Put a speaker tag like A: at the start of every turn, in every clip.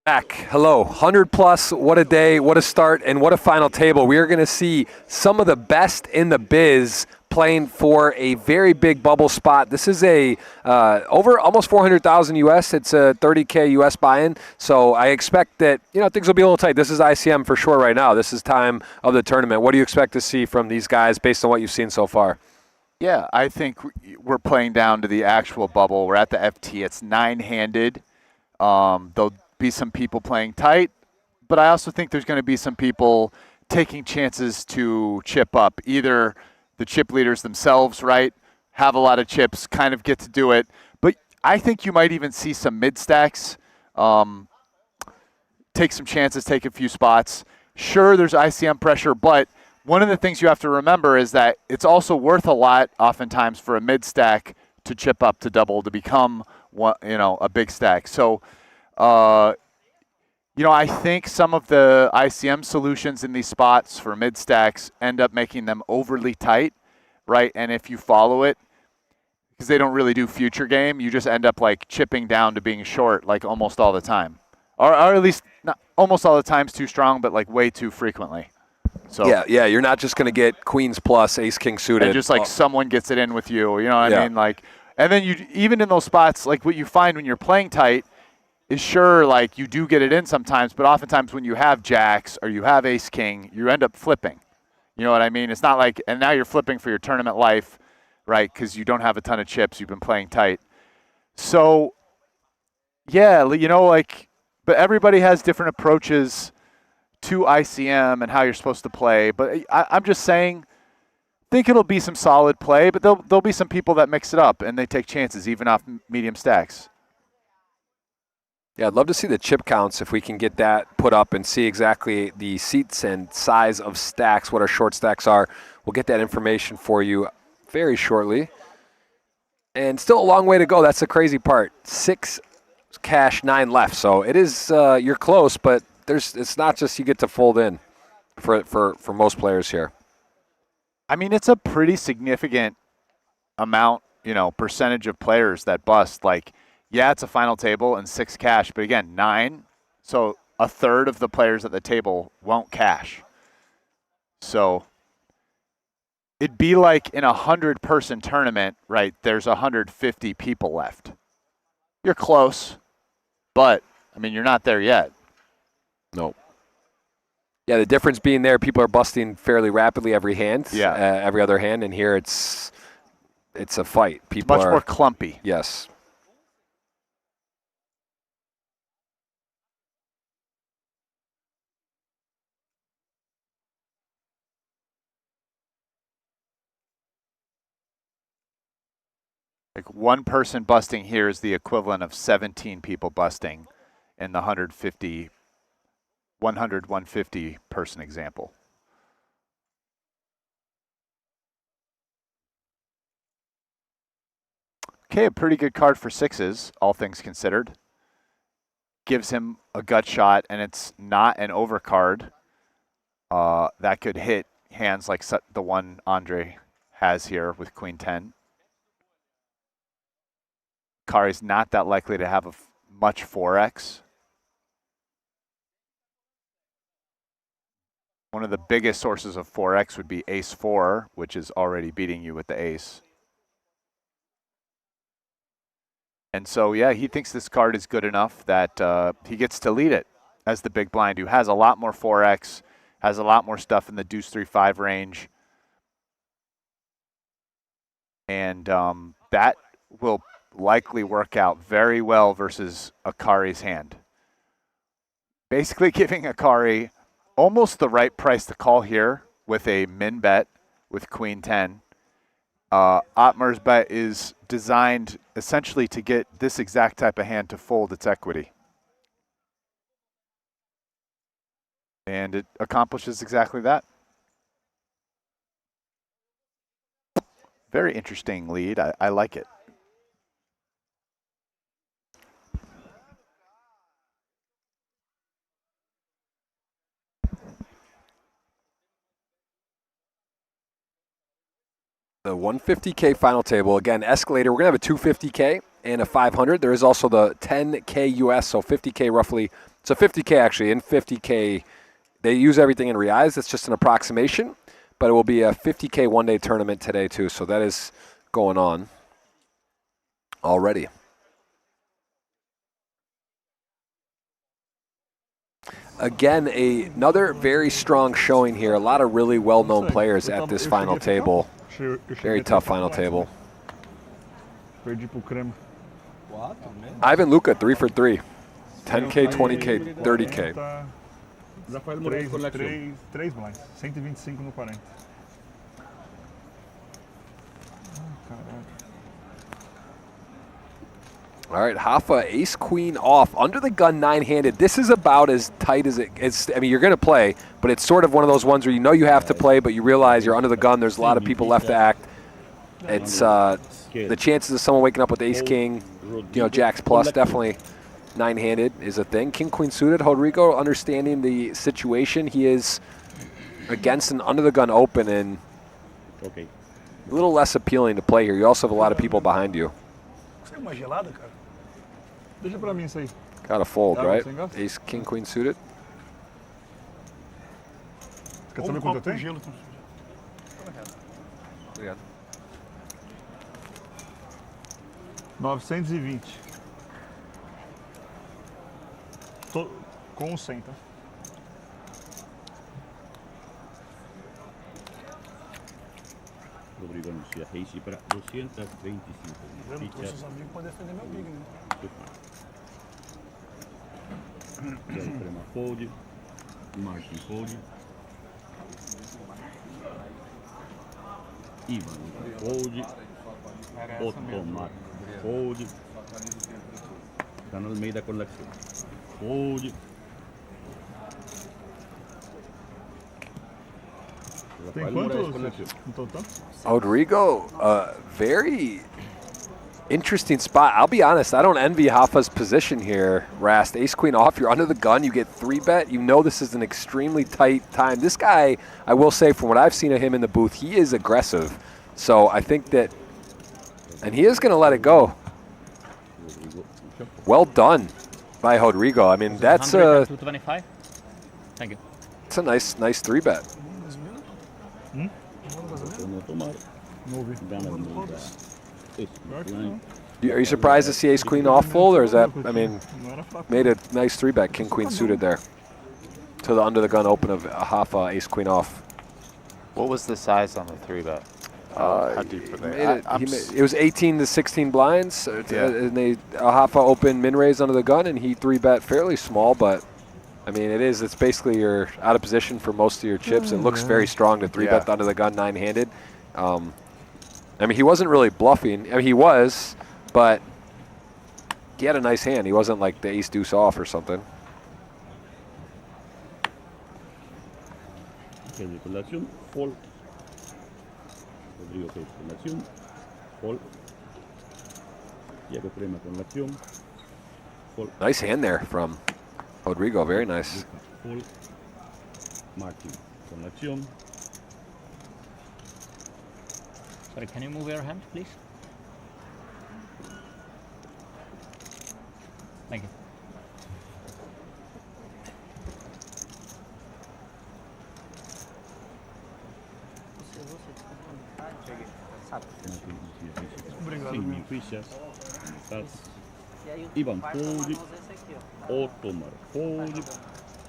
A: Back. Hello. 100 plus. What a day. What a start. And what a final table. We are going to see some of the best in the biz playing for a very big bubble spot. This is a over almost 400,000 US. It's a 30K US buy-in. So I expect that, things will be a little tight. This is ICM for sure right now. This is time of the tournament. What do you expect to see from these guys based on what you've seen so far?
B: Yeah, I think we're playing down to the actual bubble. We're at the FT. It's 9-handed. There'll be some people playing tight, but I also think there's going to be some people taking chances to chip up. Either the chip leaders themselves, right, have a lot of chips, kind of get to do it. But I think you might even see some mid-stacks take some chances, take a few spots. Sure, there's ICM pressure, but one of the things you have to remember is that it's also worth a lot oftentimes for a mid-stack to chip up to double to become a big stack. So I think some of the ICM solutions in these spots for mid stacks end up making them overly tight, right? And if you follow it, because they don't really do future game, you just end up like chipping down to being short like almost all the time. Or at least not almost all the time's too strong, but like way too frequently. So
A: Yeah, you're not just going to get queens plus ace king suited.
B: And just like someone gets it in with you, you know what I mean? Like, and then you even in those spots, like what you find when you're playing tight is sure, like you do get it in sometimes, but oftentimes when you have jacks or you have ace king, you end up flipping. You know what I mean? It's not like, and now you're flipping for your tournament life, right? Because you don't have a ton of chips. You've been playing tight. So, yeah, but everybody has different approaches to ICM and how you're supposed to play. But I'm just saying, I think it'll be some solid play, but there'll be some people that mix it up and they take chances even off medium stacks.
A: Yeah, I'd love to see the chip counts if we can get that put up and see exactly the seats and size of stacks, what our short stacks are. We'll get that information for you very shortly. And still a long way to go. That's the crazy part. 6 cash, 9 left. So it is, you're close, but it's not just you get to fold in for most players here.
B: I mean, it's a pretty significant amount, percentage of players that bust. Like, yeah, it's a final table and 6 cash, but again, 9. So a third of the players at the table won't cash. So it'd be like in a 100-person tournament, right? There's 150 people left. You're close, but I mean, you're not there yet.
A: Nope. Yeah, the difference being there, people are busting fairly rapidly every hand, every other hand, and here it's a fight. People
B: it's much more clumpy.
A: Yes.
B: Like one person busting here is the equivalent of 17 people busting in the 150, 150 person example. Okay, a pretty good card for 6s, all things considered. Gives him a gut shot, and it's not an overcard that could hit hands like the one Andre has here with Queen 10. Kari's not that likely to have much 4x. One of the biggest sources of 4x would be ace 4, which is already beating you with the ace. And so, yeah, he thinks this card is good enough that he gets to lead it as the big blind, who has a lot more 4x, has a lot more stuff in the deuce 3-5 range. And that will likely work out very well versus Akari's hand. Basically giving Akari almost the right price to call here with a min bet with Queen 10. Ottmar's bet is designed essentially to get this exact type of hand to fold its equity. And it accomplishes exactly that. Very interesting lead. I like it.
A: The 150K final table. Again, escalator. We're going to have a 250K and a 500. There is also the 10K US, so 50K roughly. So 50K actually, in 50K, they use everything in reais. It's just an approximation, but it will be a 50K one-day tournament today too. So that is going on already. Again, another very strong showing here. A lot of really well-known players at this final table. Very tough final table. Ivan Luca, 3 for 3. 10K, 20K, 30K.
C: Três blinds. 125 no 40.
A: All right, Hoffa, ace queen off, under the gun 9-handed. This is about as tight as it's. I mean, you're going to play, but it's sort of one of those ones where you know you have to play, but you realize you're under the gun. There's a lot of people left to act. It's the chances of someone waking up with ace king, jacks plus, definitely 9-handed is a thing. King queen suited. Rodrigo understanding the situation. He is against an under the gun open and a little less appealing to play here. You also have a lot of people behind you.
C: Deixa pra mim isso aí.
A: Got a fold, right? Ace, king, queen suited.
C: Quer saber quanto eu tenho?
A: Obrigado.
C: 920. Com o 100, tá?
D: Rodrigo anuncia Reisi para 225 fichas.
C: Seus amigos podem defender meu big, né?
D: Prema fold, Martin fold, Ivan fold, Otto fold, Dan Almeida con la acción, fold.
C: Tem quantos no total?
A: Rodrigo, very interesting spot. I'll be honest, I don't envy Hoffa's position here, Rast. Ace queen off, you're under the gun, you get 3-bet. You know this is an extremely tight time. This guy, I will say, from what I've seen of him in the booth, he is aggressive. So I think that, and he is going to let it go. Well done by Rodrigo. I mean, that's a
E: 225. Thank you.
A: It's a nice 3-bet. Are you surprised to see ace queen off fold, or is that, I mean, made a nice 3-bet, king queen suited there to the under the gun open of Hoffa, ace queen off.
B: What was the size on the 3-bet? How deep were they?
A: It was 18 to 16 blinds, and Hoffa opened min raise under the gun, and he 3-bet fairly small, but I mean, it's basically you're out of position for most of your chips. It looks very strong to 3-bet under the gun 9-handed. I mean, he wasn't really bluffing. I mean, he was, but he had a nice hand. He wasn't like the ace deuce off or something.
D: Fold. Rodrigo con la acción, fold. Diego Prema con la acción, fold.
A: Nice hand there from Rodrigo, very nice.
D: Fold. Martin con la acción.
E: Sorry, can you move your hand, please? Thank you.
D: Sem fichas. Ivan fold. Otto fold.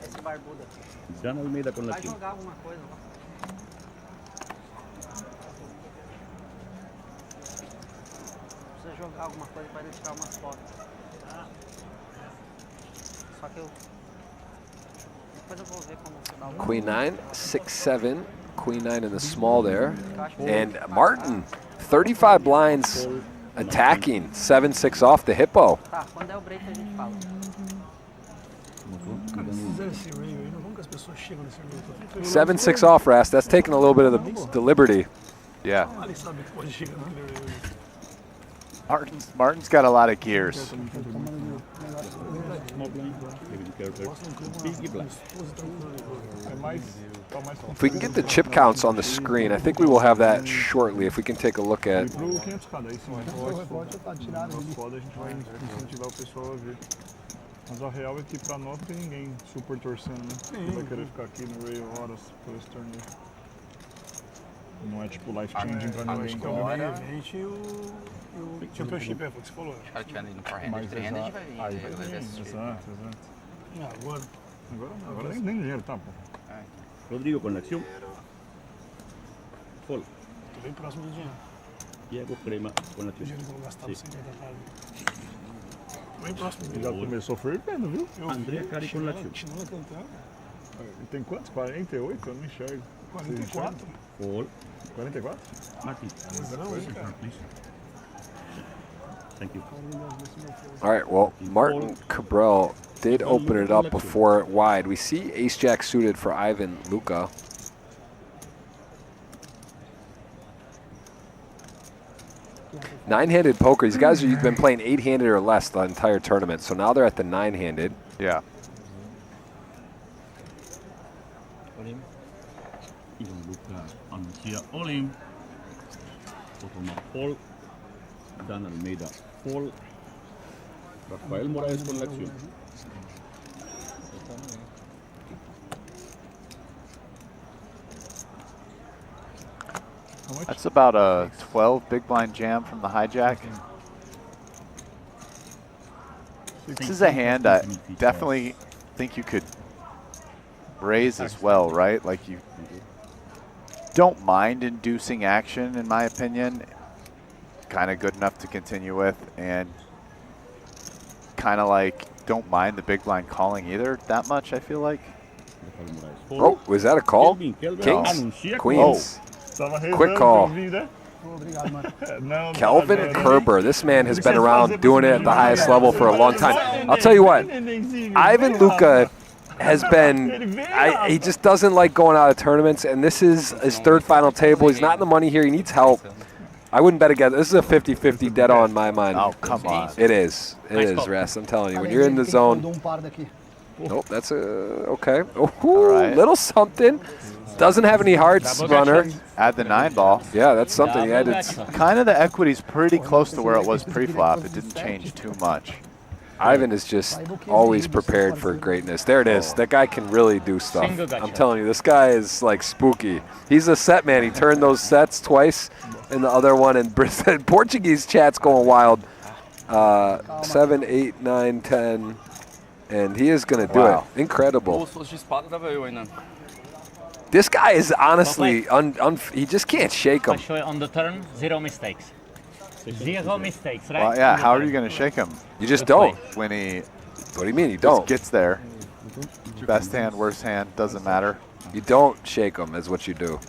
F: Esse barbudo aqui.
D: Dan Almeida con la
F: Vai
D: acción.
F: jogar alguma coisa lá. Precisa jogar alguma coisa para ele tirar umas fotos. Só que eu... Depois eu vou ver como você dá o...
A: Queen 9, 6-7. Queen 9 in the small there. And Martin, 35 blinds attacking. 7-6 off the hippo.
F: Tá, quando é o break a gente fala.
C: Cara, se fizer esse rail aí, não vamos que as pessoas chegam nesse rail.
A: 7-6 off, Rast. That's taking a little bit of the liberty.
B: Yeah.
C: Ali sabe que pode chegar naquele rail.
B: Martin's got a lot of gears.
C: É verdade.
D: small blind, even careful. Big blind.
A: If we can get the chip counts on the screen, I think we will have that shortly. If we can take a look at.
C: Pro 500k, daí sim, o repórter tá tirado ali. Foda, a gente vai incentivar o pessoal a ver. Mas a real é que pra nós não tem ninguém super torcendo, né? Sim. Vai querer ficar aqui no Rail horas por esse torneio. Não é tipo life changing pra ninguém. Então, o event e o Championship, foi o que você falou.
F: Os caras estiverem indo for handed, free handed, vai ver esse tipo.
C: Exato. Agora nem dinheiro tá, pô.
D: Rodrigo con la acción. Fold.
C: Tô bem próximo do dinheiro.
D: Diego crema con la
C: O
D: acción.
C: dinheiro que eu vou gastar pra
D: Sí.
C: 50 caras. Bem próximo dele.
G: Já começou fervendo, viu?
D: Andrea Cari con la acción.
C: Chinela cantando.
G: E tem quantos? 48? Eu não enxergo.
C: 44.
D: Fold.
G: 44?
D: Martin. Please. Thank you.
A: All right, well, Martin Cabral did open it up before wide. We see ace-jack suited for Ivan Luka. Nine-handed poker. These guys have been playing eight-handed or less the entire tournament, so now they're at the nine-handed.
B: Yeah.
D: Ivan Luka anuncia all in. Otoma fold. Dan Almeida fold. Rafael Moraes con la acción.
B: That's about a 12 big blind jam from the hijack. This is a hand I definitely think you could raise as well, right? Like you don't mind inducing action, in my opinion. Kind of good enough to continue with, and kind of like don't mind the big blind calling either that much, I feel like.
A: Oh, was that a call?
D: Kelvin
A: Kings?
D: anuncia
A: Queens. Quick call. Kelvin Kerber, this man has been around doing it at the highest level for a long time. I'll tell you what, Ivan Luka has been, he just doesn't like going out of tournaments, and this is his third final table. He's not in the money here. He needs help. I wouldn't bet against. This is a 50-50 dead on in my mind.
B: Oh, come on.
A: It is. It is, Rest. I'm telling you. When you're in the zone. Nope, that's okay. Oh,
B: right.
A: Little something. Doesn't have any hearts, runner.
B: Add the 9-ball.
A: Yeah, that's something he added.
B: Kind of the equity's pretty close to where it was pre-flop. It didn't change too much.
A: Ivan is just always prepared for greatness. There it is. That guy can really do stuff. I'm telling you, this guy is like spooky. He's a set man. He turned those sets twice in the other one, and Portuguese chat's going wild. 7, 8, 9, 10, and he is going to do it. Incredible. This guy is honestly, he just can't shake him.
E: On the turn, zero mistakes. Zero mistakes, right?
B: Well, yeah, how are you going to shake him?
A: You just don't.
B: When he
A: What do you mean you don't?
B: gets there. Best hand, worst hand, doesn't matter.
A: You don't shake him is what you do.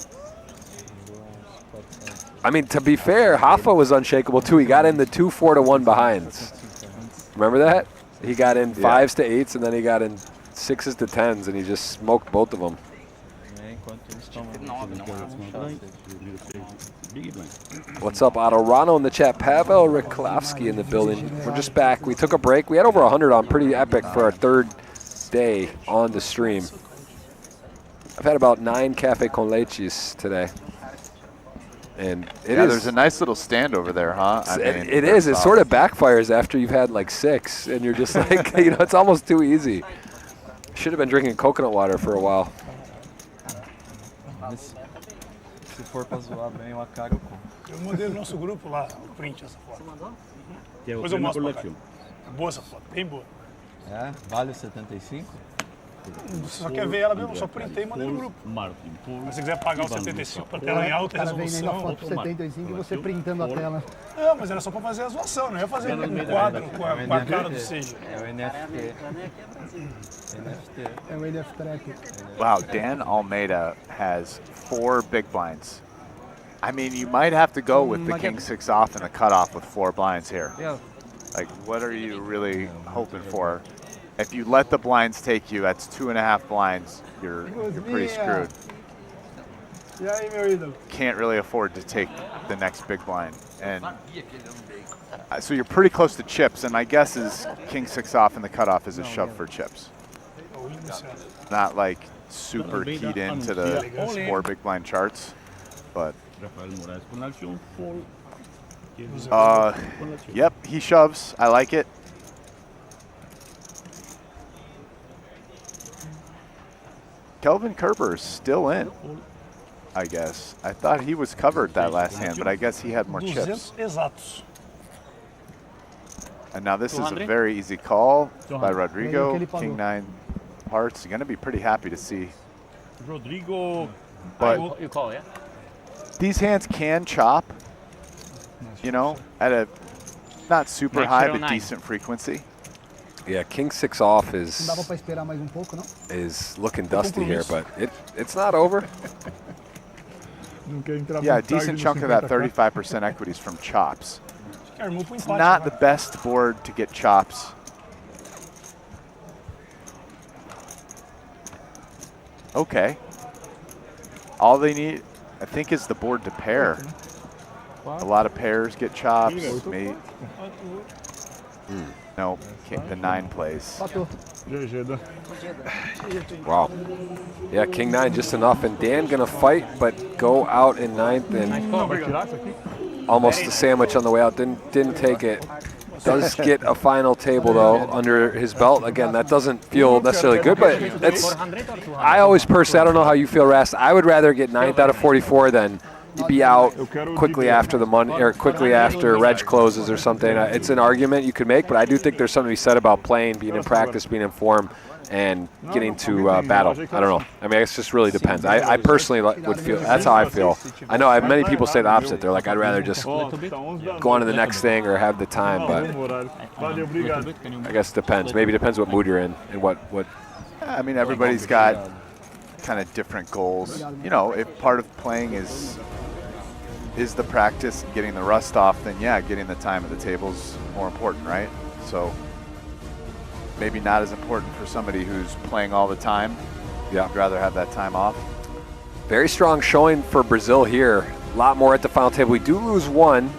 A: I mean, to be fair, Hoffa was unshakable too. He got in the 2 4-1 behinds. Remember that? He got in 5s to 8s, and then he got in 6s to 10s, and he just smoked both of them. What's up, Otto Rano in the chat? Pavel Riklavsky in the building. We're just back. We took a break. We had over 100 on, pretty epic for our third day on the stream. I've had about 9 cafe con leches today. And
B: there's a nice little stand over there, huh? I mean,
A: it is. It sort of backfires after you've had like 6, and you're just like, it's almost too easy. Should have been drinking coconut water for a while.
H: Se for pra zoar bem, eu cago com.
C: Eu mandei no nosso grupo lá, o print essa foto.
D: Diego
C: Depois eu
D: crema
C: mostro
D: con la
C: pra cá.
D: acción.
C: Boa essa foto, bem boa.
H: É? Vale 75?
C: Você só quer ver ela mesmo, só printei e mandei no grupo.
D: Martin fold.
C: Mas se quiser pagar o 75 para tela em alta resolução.
I: Foto 75 e você printando a tela.
C: Não, mas era só para fazer a zoação, não ia fazer um quadro com a cara do Seja.
H: É o NFT.
I: É o NFT.
B: Wow, Dan Almeida has 4 big blinds. I mean, you might have to go with the king 6 off and the cutoff with 4 blinds here.
H: Yeah.
B: Like, what are you really hoping for? If you let the blinds take you, that's 2.5 blinds. You're pretty screwed.
I: E aí, meu ídolo?
B: can't really afford to take the next big blind. And so you're pretty close to chips, and my guess is king 6 off and the cutoff is a shove for chips. Not like super keyed into the 4 big blind charts, but yep, he shoves. I like it. Kelvin Kerber's still in, I guess. I thought he was covered that last hand, but I guess he had more chips.
C: Exatos.
B: And now this is a
E: 200?
B: very easy call by Rodrigo. King 9 hearts. You're going to be pretty happy to see.
D: Rodrigo.
B: But
E: You call, yeah?
B: these hands can chop, you know, at a not super
E: Next
B: high,
E: 09.
B: but decent frequency.
A: Yeah, king 6 off
I: Não dava
A: is
I: pra esperar mais pouco, não?
A: looking dusty here, but it's not over.
C: Não quer entrar
B: Yeah, a
C: muito tarde
B: decent
C: no
B: chunk of that
C: 50K.
B: 35% equities from chops.
C: Armou pro
B: It's
C: empate,
B: not
C: vai.
B: the best board to get chops. Okay. All they need, I think, is the board to pair. A lot of pairs get chops. No, the 9 plays.
I: Bateu.
C: GG, Dan.
A: Wow. Yeah, king 9 just enough, and Dan gonna fight, but go out in 9th and
C: Vai tirar isso aqui?
A: almost a sandwich on the way out. Didn't take it. Does get a final table though under his belt. Again, that doesn't feel necessarily good, but it's.
E: 400 or 200?
A: I always personally, I don't know how you feel, Rast. I would rather get 9th out of 44 than be out quickly after the money or quickly after reg closes or something. It's an argument you could make, but I do think there's something to be said about playing, being in practice, being in form, and getting to battle. I don't know. I mean, it just really depends. I personally would feel, that's how I feel. I know many people say the opposite. They're like, I'd rather just go on to the next thing or have the time, but
C: Valeu, obrigado.
A: I guess it depends. Maybe it depends what mood you're in and what
B: I mean, everybody's got kind of different goals. You know, if part of playing is the practice and getting the rust off, then yeah, getting the time at the table is more important, right? So maybe not as important for somebody who's playing all the time.
A: Yeah.
B: I'd rather have that time off.
A: Very strong showing for Brazil here. A lot more at the final table. We do lose 1.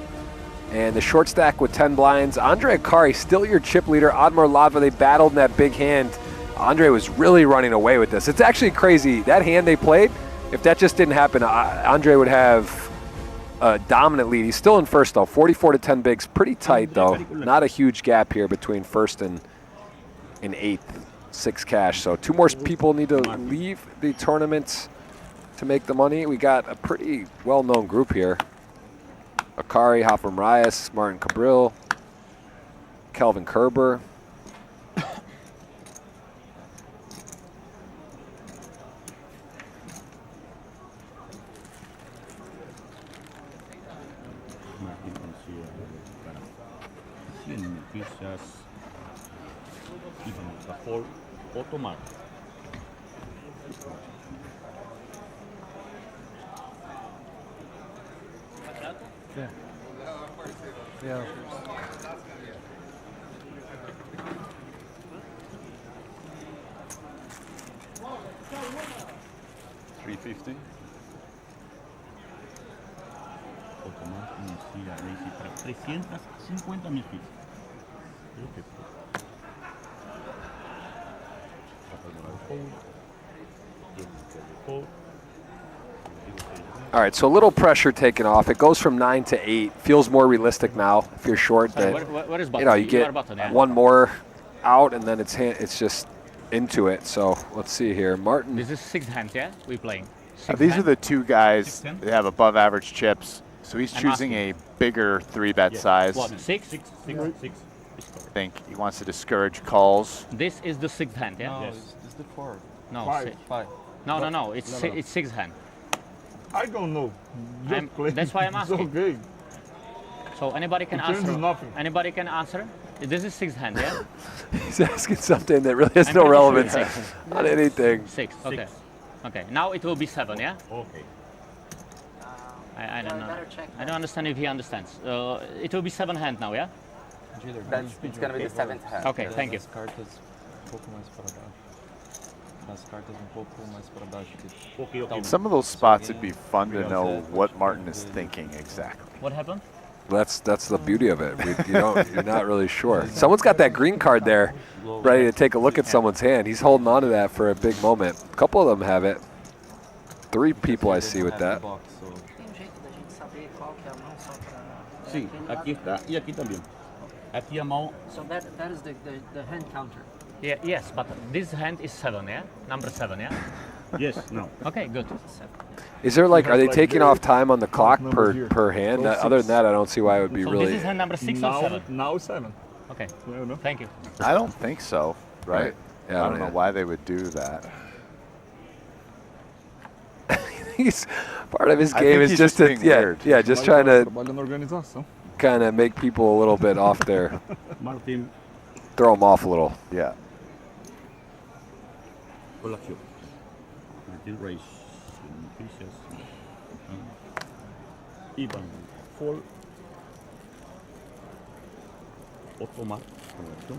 A: And the short stack with 10 blinds. Andre Akari, still your chip leader. Admar Lava, they battled in that big hand. Andre was really running away with this. It's actually crazy. That hand they played, if that just didn't happen, Andre would have a dominant lead. He's still in first, though. 44 to 10 bigs. Pretty tight, though. Not a huge gap here between first and 8th. 6 cash. So 2 more people need to leave the tournament to make the money. We got a pretty well-known group here. Akari, Hopper Marias, Martin Cabril, Kelvin Kerber.
D: Martín consigue para 100 fichas y vamos a fold o tomar.
I: Yeah.
B: 350.
D: O tomar inicia Lazy para 350,000 fichas. Creo que
A: All right, so a little pressure taken off. It goes from 9 to 8. Feels more realistic now. If you're short,
E: Sorry,
A: that
E: what is button?
A: you know, you get
E: are button, yeah.
A: 1 more out, and then it's just into it. So let's see here, Martin.
E: This is 6 hands, yeah? We're playing.
B: These are the 2 guys
D: 6-10?
B: that have above average chips. So he's
E: I'm
B: choosing a bigger 3-bet
D: Yeah.
B: size.
E: What, 6?
D: 6.
B: I think he wants to discourage calls.
E: This is the 6th hand, yeah?
H: No,
D: Yes.
H: it's the 4.
E: No,
C: 5.
H: 5.
E: no. It's 6 hand.
C: I don't know. Just play.
E: That's why I'm
C: It's
E: asking.
C: okay.
E: So anybody can
C: It changes
E: answer.
C: nothing.
E: Anybody can answer. This is 6 hand, yeah?
A: He's asking something that really has
E: I'm
A: no
E: pretty sure
A: relevance
E: it's 6.
A: on anything.
E: 6. Okay. Okay. Now it will be 7, yeah?
D: Okay.
E: I don't know. I don't understand if he understands. It will be 7 hand now, yeah?
H: It's gonna be the 7th hand.
E: Okay, thank you.
H: As cartas um pouco mais para baixo. as cartas pouco mais para baixo.
D: Okay, okay.
B: Some of those spots, it'd be fun to know what Martin is thinking exactly.
E: What happened?
A: That's the beauty of it. You're not really sure. Someone's got that green card there, ready to take a look at someone's hand. He's holding on to that for a big moment. A couple of them have it. 3 people I see with that.
F: Tem um jeito da gente saber qual que é a mão só pra...
D: Sim, aqui está e aqui também. Aqui a mão.
F: So that is the hand counter.
E: Yeah, yes, but this hand is 7, yeah? Number 7, yeah?
D: Yes, no.
E: Okay, good.
A: Is there like, are they
G: like
A: taking
G: the
A: off time on the clock
G: number here.
A: per hand?
G: So
A: Other than
G: 6.
A: that, I don't see why it would be
E: So
A: really.
E: this is hand number 6 or 7?
G: Now 7.
E: Okay,
G: Yeah, no?
E: thank you.
B: I don't think so, right?
A: Yeah,
B: I don't know why they would do that.
A: He's part of his
B: I
A: game
B: think
A: is
B: he's
A: just
B: just being
A: to
B: weird.
A: just trying to
G: Trabalha na organização.
A: kind of make people a little bit off there,
D: Martin,
A: throw them off a little.
B: Yeah.
D: colación. Martin raise. Pieces. Ivan, fall. Automat. Colación.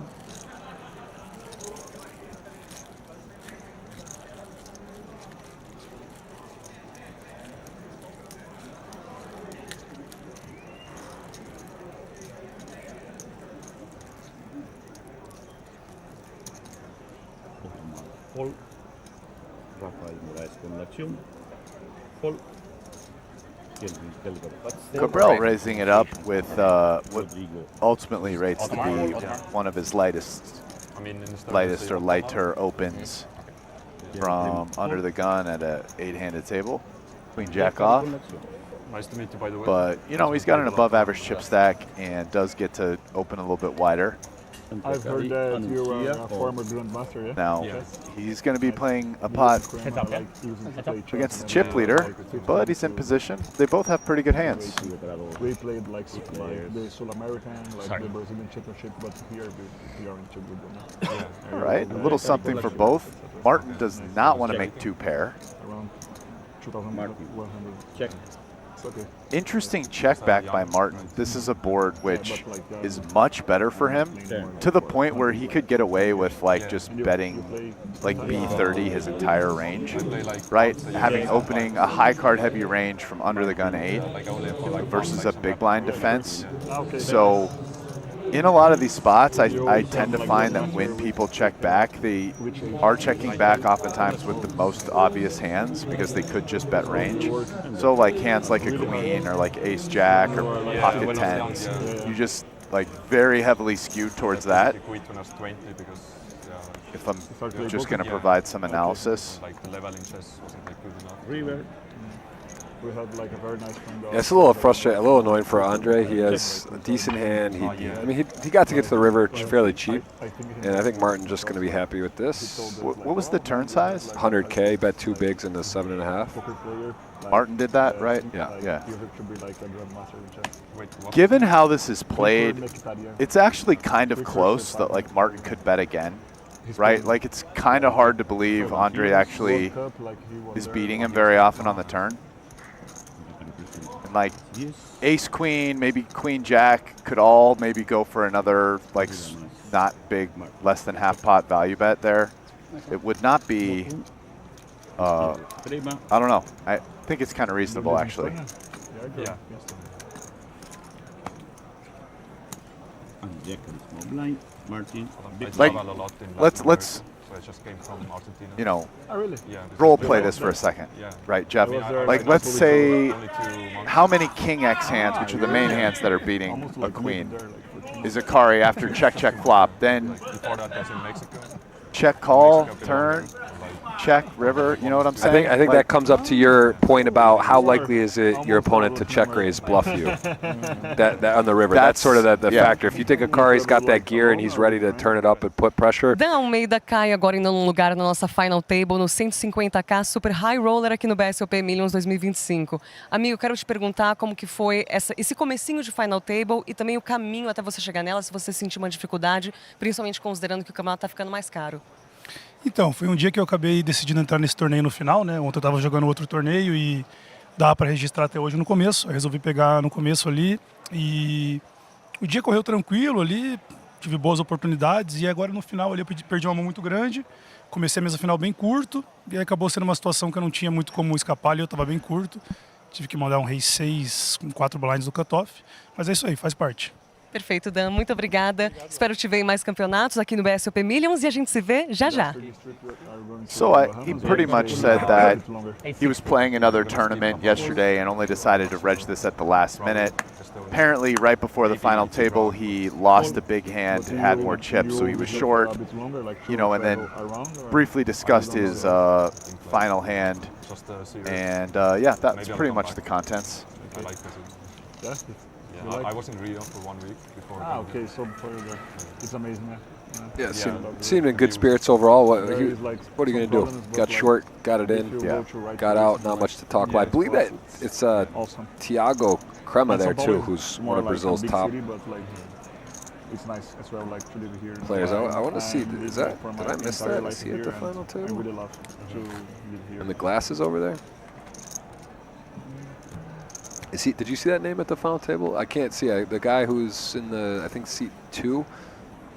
D: Fall. Rafael Moraes con la acción. Fall.
B: Cabral raising it up with what
D: Rodrigo.
B: ultimately rates to be one of his lightest or lighter opens from under the gun at a 8-handed table. Queen Jack off.
C: Nice to meet you, by the way.
B: But, you know, he's got an above average chip stack and does get to open a little bit wider.
C: I've heard that you're a former grandmaster, yeah?
B: Now,
C: Yes.
B: he's going to be playing a pot
C: Heads up, yeah?
B: against the chip leader, but he's in position. They both have pretty good hands.
C: We played like the Sul American, like the Brazilian championship, but here we aren't too good. Yeah.
B: All right, a little something for both. Martin does not want to make 2 pair.
C: Around 2,100.
D: Check.
C: It's okay.
B: Interesting check back by Martin. This is a board which is much better for him, to the point where he could get away with like just betting like B30 his entire range, right? Having opening a high card heavy range from under the gun 8 versus a big blind defense. So in a lot of these spots, I tend to find that when people check back, they are checking back oftentimes with the most obvious hands because they could just bet range. So like hands like a queen or like ace jack or pocket tens, you just like very heavily skewed towards that. If I'm just going to provide some analysis.
D: River.
C: We had like a very nice friend.
A: Yeah, it's a little frustrating, a little annoying for Andre. He has a decent hand. He got to get to the river fairly cheap, and I think Martin's just going to be happy with this.
B: What was the turn size?
A: 100K, bet 2 bigs into 7.5.
B: Martin did that, right?
A: Yeah.
B: Given how this is played, it's actually kind of close that like Martin could bet again, right? Like it's kind of hard to believe Andre actually is beating him very often on the turn. And like ace queen, maybe queen jack could all maybe go for another like not big, less than half pot value bet there. It would not be, I don't know. I think it's kind of reasonable actually.
C: Yeah.
B: Like, let's you know, role play this for a second, right, Jeff? Like, let's say how many king X hands, which are the main hands that are beating a queen, is Akari after check, check, flop, then check, call, turn, check, river, you know what I'm saying?
A: I think that comes up to your point about how likely is it your opponent to check raise bluff you that on the river. That's sort of the factor. If you think Akari's got that gear and he's ready to turn it up and put pressure.
J: Dan Almeida cai agora em um lugar na nossa final table no 150k Super High Roller aqui no BSOP Millions 2025. Amigo, quero te perguntar como que foi esse comecinho de final table e também o caminho até você chegar nela, se você sentiu uma dificuldade, principalmente considerando que o campeonato está ficando mais caro.
I: Então, foi um dia que eu acabei decidindo entrar nesse torneio no final, né? Ontem eu estava jogando outro torneio e dava para registrar até hoje no começo. Eu resolvi pegar no começo ali e o dia correu tranquilo ali. tive boas oportunidades e agora no final ali eu perdi uma mão muito grande. Comecei a mesa final bem curto e aí acabou sendo uma situação que eu não tinha muito como escapar ali, eu estava bem curto. Tive que mandar um raise 6 com 4 blinds do cutoff, mas é isso aí, faz parte.
J: Perfeito, Dan. Muito obrigada. Espero te ver em mais campeonatos aqui no BSOP Millions e a gente se vê já já.
B: So he pretty much said that he was playing another tournament yesterday and only decided to reg this at the last minute. Apparently, right before the final table, he lost a big hand, had more chips, so he was short, you know, and then briefly discussed his final hand. And yeah, that's pretty much the contents.
H: I was in Rio for 1 week before.
G: Okay, so it's amazing.
A: Yeah, seemed in good spirits overall. What are you going to do? Got short, got it in, got out, not much to talk about. I believe that it's Thiago Crema there too, who's one of Brazil's top
G: it's nice as well, like to live here.
A: players. I want to see, is that, did I miss that? Is he at the final table?
G: I really love to live here.
A: And the glasses over there? Is he? Did you see that name at the final table? I can't see. The guy who's in the, I think, seat 2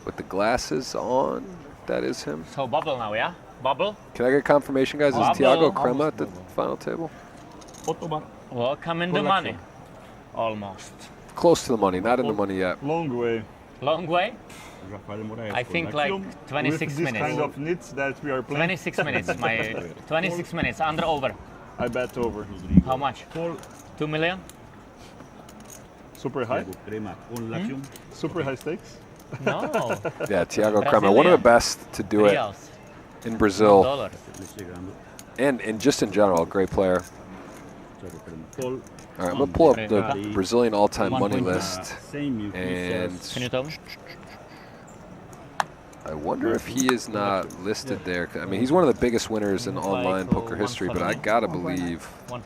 A: with the glasses on, that is him.
E: So bubble now, yeah? Bubble?
A: Can I get confirmation, guys? Is Thiago Crema at the final table?
E: Welcome in the money. Almost.
A: Close to the money, not in the money yet.
G: Long way.
E: Long way? I think like 26
G: with this
E: minutes.
G: kind of nits that we are playing.
E: 26 minutes, 26 minutes, under over.
G: I bet over.
E: How much? 2 million?
G: Super high? Super high stakes?
E: No.
A: Yeah, Thiago Crema, one of the best to do it in Brazil. And just in general, a great player. All right, I'm going to pull up the Brazilian all-time money list. And
E: Can you tell me?
A: I wonder if he is not listed there. I mean, he's one of the biggest winners in online poker history, but I got to believe... I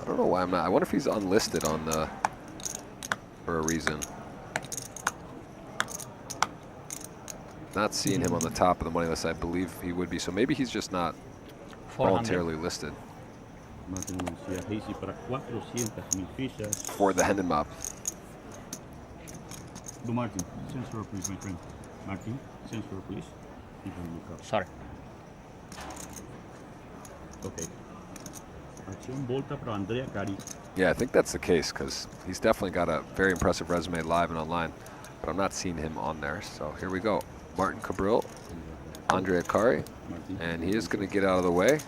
A: don't know why I'm not. I wonder if he's unlisted on the... for a reason. Not seeing him on the top of the money list, I believe he would be. So maybe he's just not voluntarily listed. For the Hendon mob.
D: Do Martin, sensor please, my friend. Martin, sensor please.
E: Sorry.
D: Okay. Volta para Andrea Cari.
A: Yeah, I think that's the case because he's definitely got a very impressive resume live and online, but I'm not seeing him on there. So here we go. Martin Cabril, Andrea Cari, and he is going to get out of the way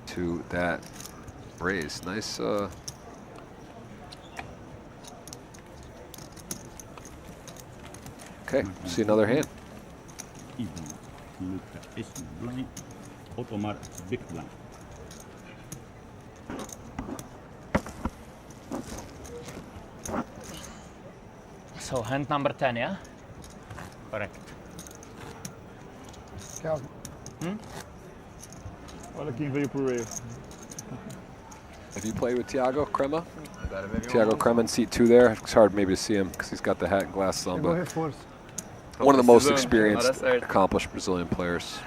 A: to that raise. Nice. Okay, see another hand.
D: Otomar big blind.
E: So hand number 10, yeah? Correct.
C: Calvin. Olha quem veio pro rail.
A: Have you played with Thiago Crema? Thiago Crema in seat 2 there. It's hard maybe to see him because he's got the hat and glasses on, but one of the most experienced, accomplished Brazilian players.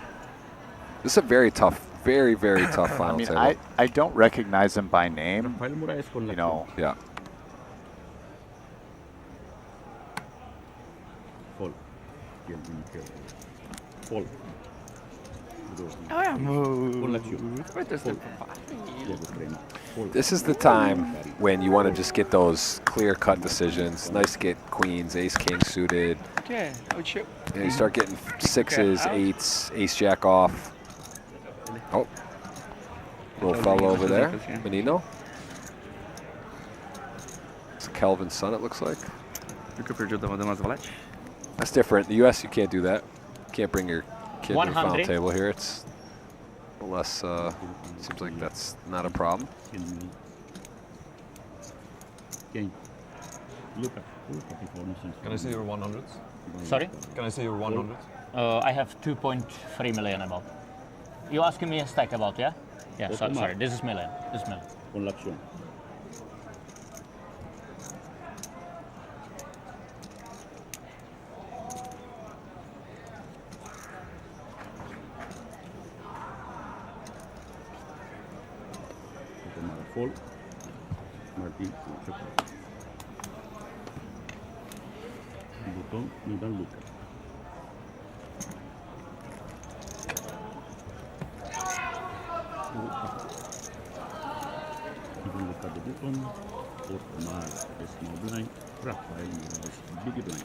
A: This is a very tough, very, very tough final table.
B: I don't recognize him by name, you know.
A: Yeah.
D: Fold.
A: This is the time when you want to just get those clear-cut decisions. Nice to get queens, ace, king suited. And you start getting 6s, 8s, ace, jack off. Oh, little fellow over there, Menino. It's Kelvin's son, it looks like. That's different. In the U.S., you can't do that. You can't bring your kid to the final table here. It's less, seems like that's not a problem.
H: Can I see your 100s?
E: Sorry?
H: Can I see your 100?
E: I have 2.3 million about. You asking me a stack about, yeah? Yeah, sorry, this is million. This is million.
D: Con l'acción. Fold. Martin. button, middle Luca. Even look at the button, Ottomar, small blind, Rafael Moraes, big blind.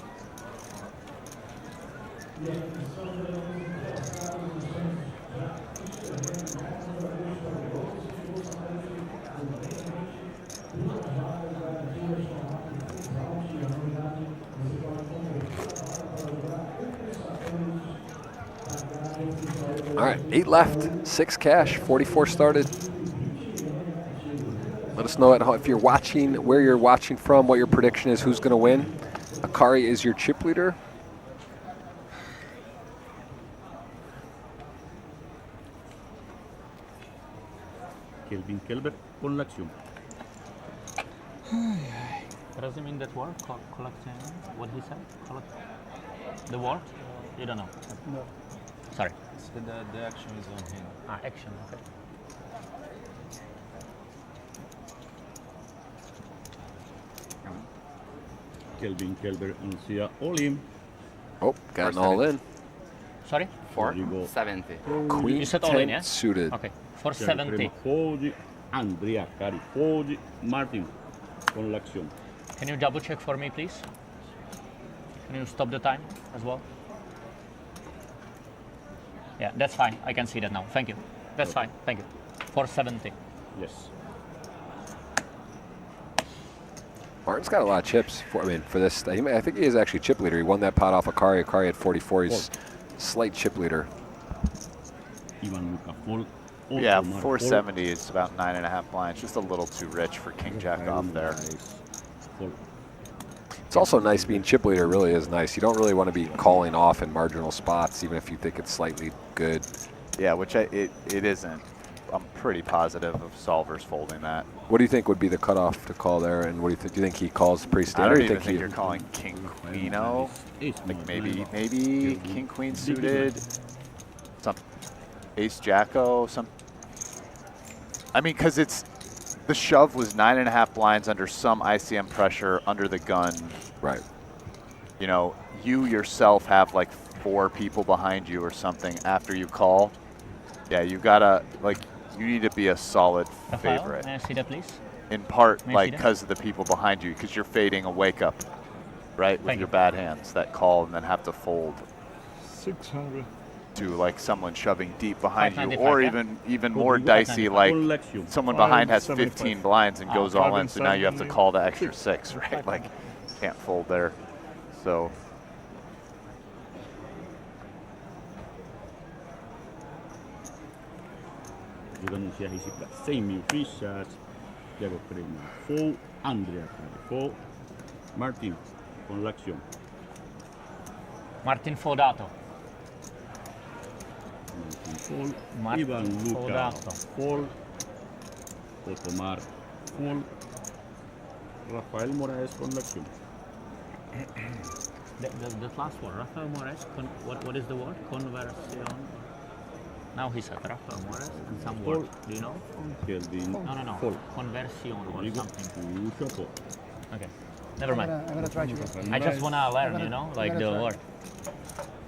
A: All right, 8 left, 6 cash, 44 started. Let us know if you're watching, where you're watching from, what your prediction is, who's going to win. Akari is your chip leader.
D: Kelvin Kelber con l'acción.
E: What does it mean that word? Collecting? What he said? The word? You don't know?
C: No.
E: Sorry.
H: So the action is on him.
E: Action, okay.
D: Kelvin Kelber anuncia all in.
A: Oh, got an all in.
E: Sorry?
D: Rodrigo
F: 70.
A: Queen
E: You said all in,
A: 10
E: yeah?
A: suited.
E: Okay. For
D: Tiago
E: 70.
D: Crema fold, Andrea Cari fold, Martin con l'acción.
E: Can you double check for me, please? Can you stop the time as well? Yeah, that's fine. I can see that now. Thank you. That's fine. Thank you. For 70.
D: Yes.
A: Martin's got a lot of chips for this. I think he is actually chip leader. He won that pot off Akari. Akari had 44. He's slight chip leader.
D: Ivan Luca fold.
B: Yeah,
D: Ottomar
B: 470 is about 9.5 blinds. Just a little too rich for King Jack off there.
D: Fold.
A: It's also nice being chip leader. Really is nice. You don't really want to be calling off in marginal spots, even if you think it's slightly good.
B: Yeah, which it isn't. I'm pretty positive of solvers folding that.
A: What do you think would be the cutoff to call there? And what do you think? Do you think he calls pretty
B: I
A: standard?
B: don't
A: or
B: even
A: you
B: think you're calling King Queeno. Like maybe King Queen suited. Some Ace Jacko. Some. I mean, because the shove was 9.5 blinds under some ICM pressure under the gun.
A: Right.
B: You know, you yourself have like 4 people behind you or something after you call. Yeah, you gotta you need to be a solid
E: Rafael,
B: favorite.
E: may I see that, please?
B: In part,
E: May I see that?
B: because of the people behind you, because you're fading a wake up, right, with
E: Thank
B: your
E: you.
B: bad hands that call and then have to fold
C: 600.
B: to like someone shoving deep behind you,
E: 595,
B: or
E: yeah?
B: even more
D: Rodrigo
B: dicey, like
D: con l'acción.
B: someone behind has
C: 575.
B: 15 blinds and goes all in, so now you have to
C: 570.
B: call the extra 6, right? Like, can't fold there. So.
D: Rodrigo anuncia his cifra 6.000 free shots. Tiago Crema fold, Andrea Cari fold, Martin con l'acción.
E: Martin Fodato.
D: Martin fold,
E: Martin
D: Ivan Luca
E: Fodato.
D: fold, Ottomar fold, Rafael Moraes con l'acción.
E: The last word, Rafael Moraes. What is the word? Conversión. Now he said Rafael Moraes and some word. Do you know?
D: Kelvin
E: No.
D: fold.
E: Conversión or
D: Rodrigo
E: something.
D: Luca fold.
E: Okay. Never mind.
K: I'm gonna try to.
E: I just wanna learn, you know, like the word.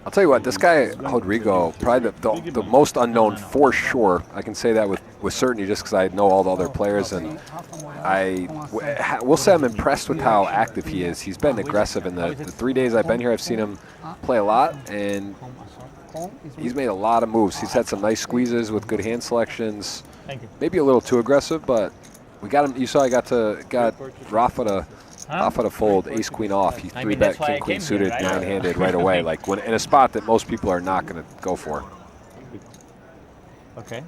A: I'll tell you what, this guy, Rodrigo, probably the most unknown for sure. I can say that with certainty just because I know all the other players. And we'll say I'm impressed with how active he is. He's been aggressive in the 3 days I've been here. I've seen him play a lot, and he's made a lot of moves. He's had some nice squeezes with good hand selections.
E: Thank you.
A: Maybe a little too aggressive, but we got him. You saw I got Rafa to fold ace queen off. He
E: I mean,
A: 3-bet
E: that's why
A: king
E: I
A: queen
E: came
A: suited
E: here, right?
A: nine-handed right away, like when in a spot that most people are not going to go for.
E: Okay.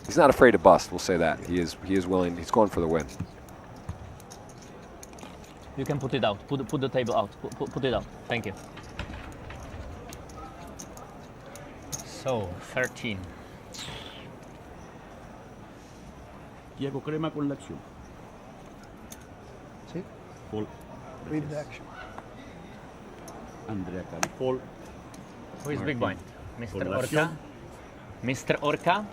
A: He's not afraid to bust. We'll say that. He is willing. He's going for the win.
E: You can put it out. Put the table out. Put it out. Thank you. So 13.
D: Tiago Crema con l'acción.
K: Sí.
D: Fold.
K: Read the action.
D: Andrea Cari fold.
E: Who is big blind?
D: Con
E: Mr.
D: l'acción.
E: Orca. Mr. Orca.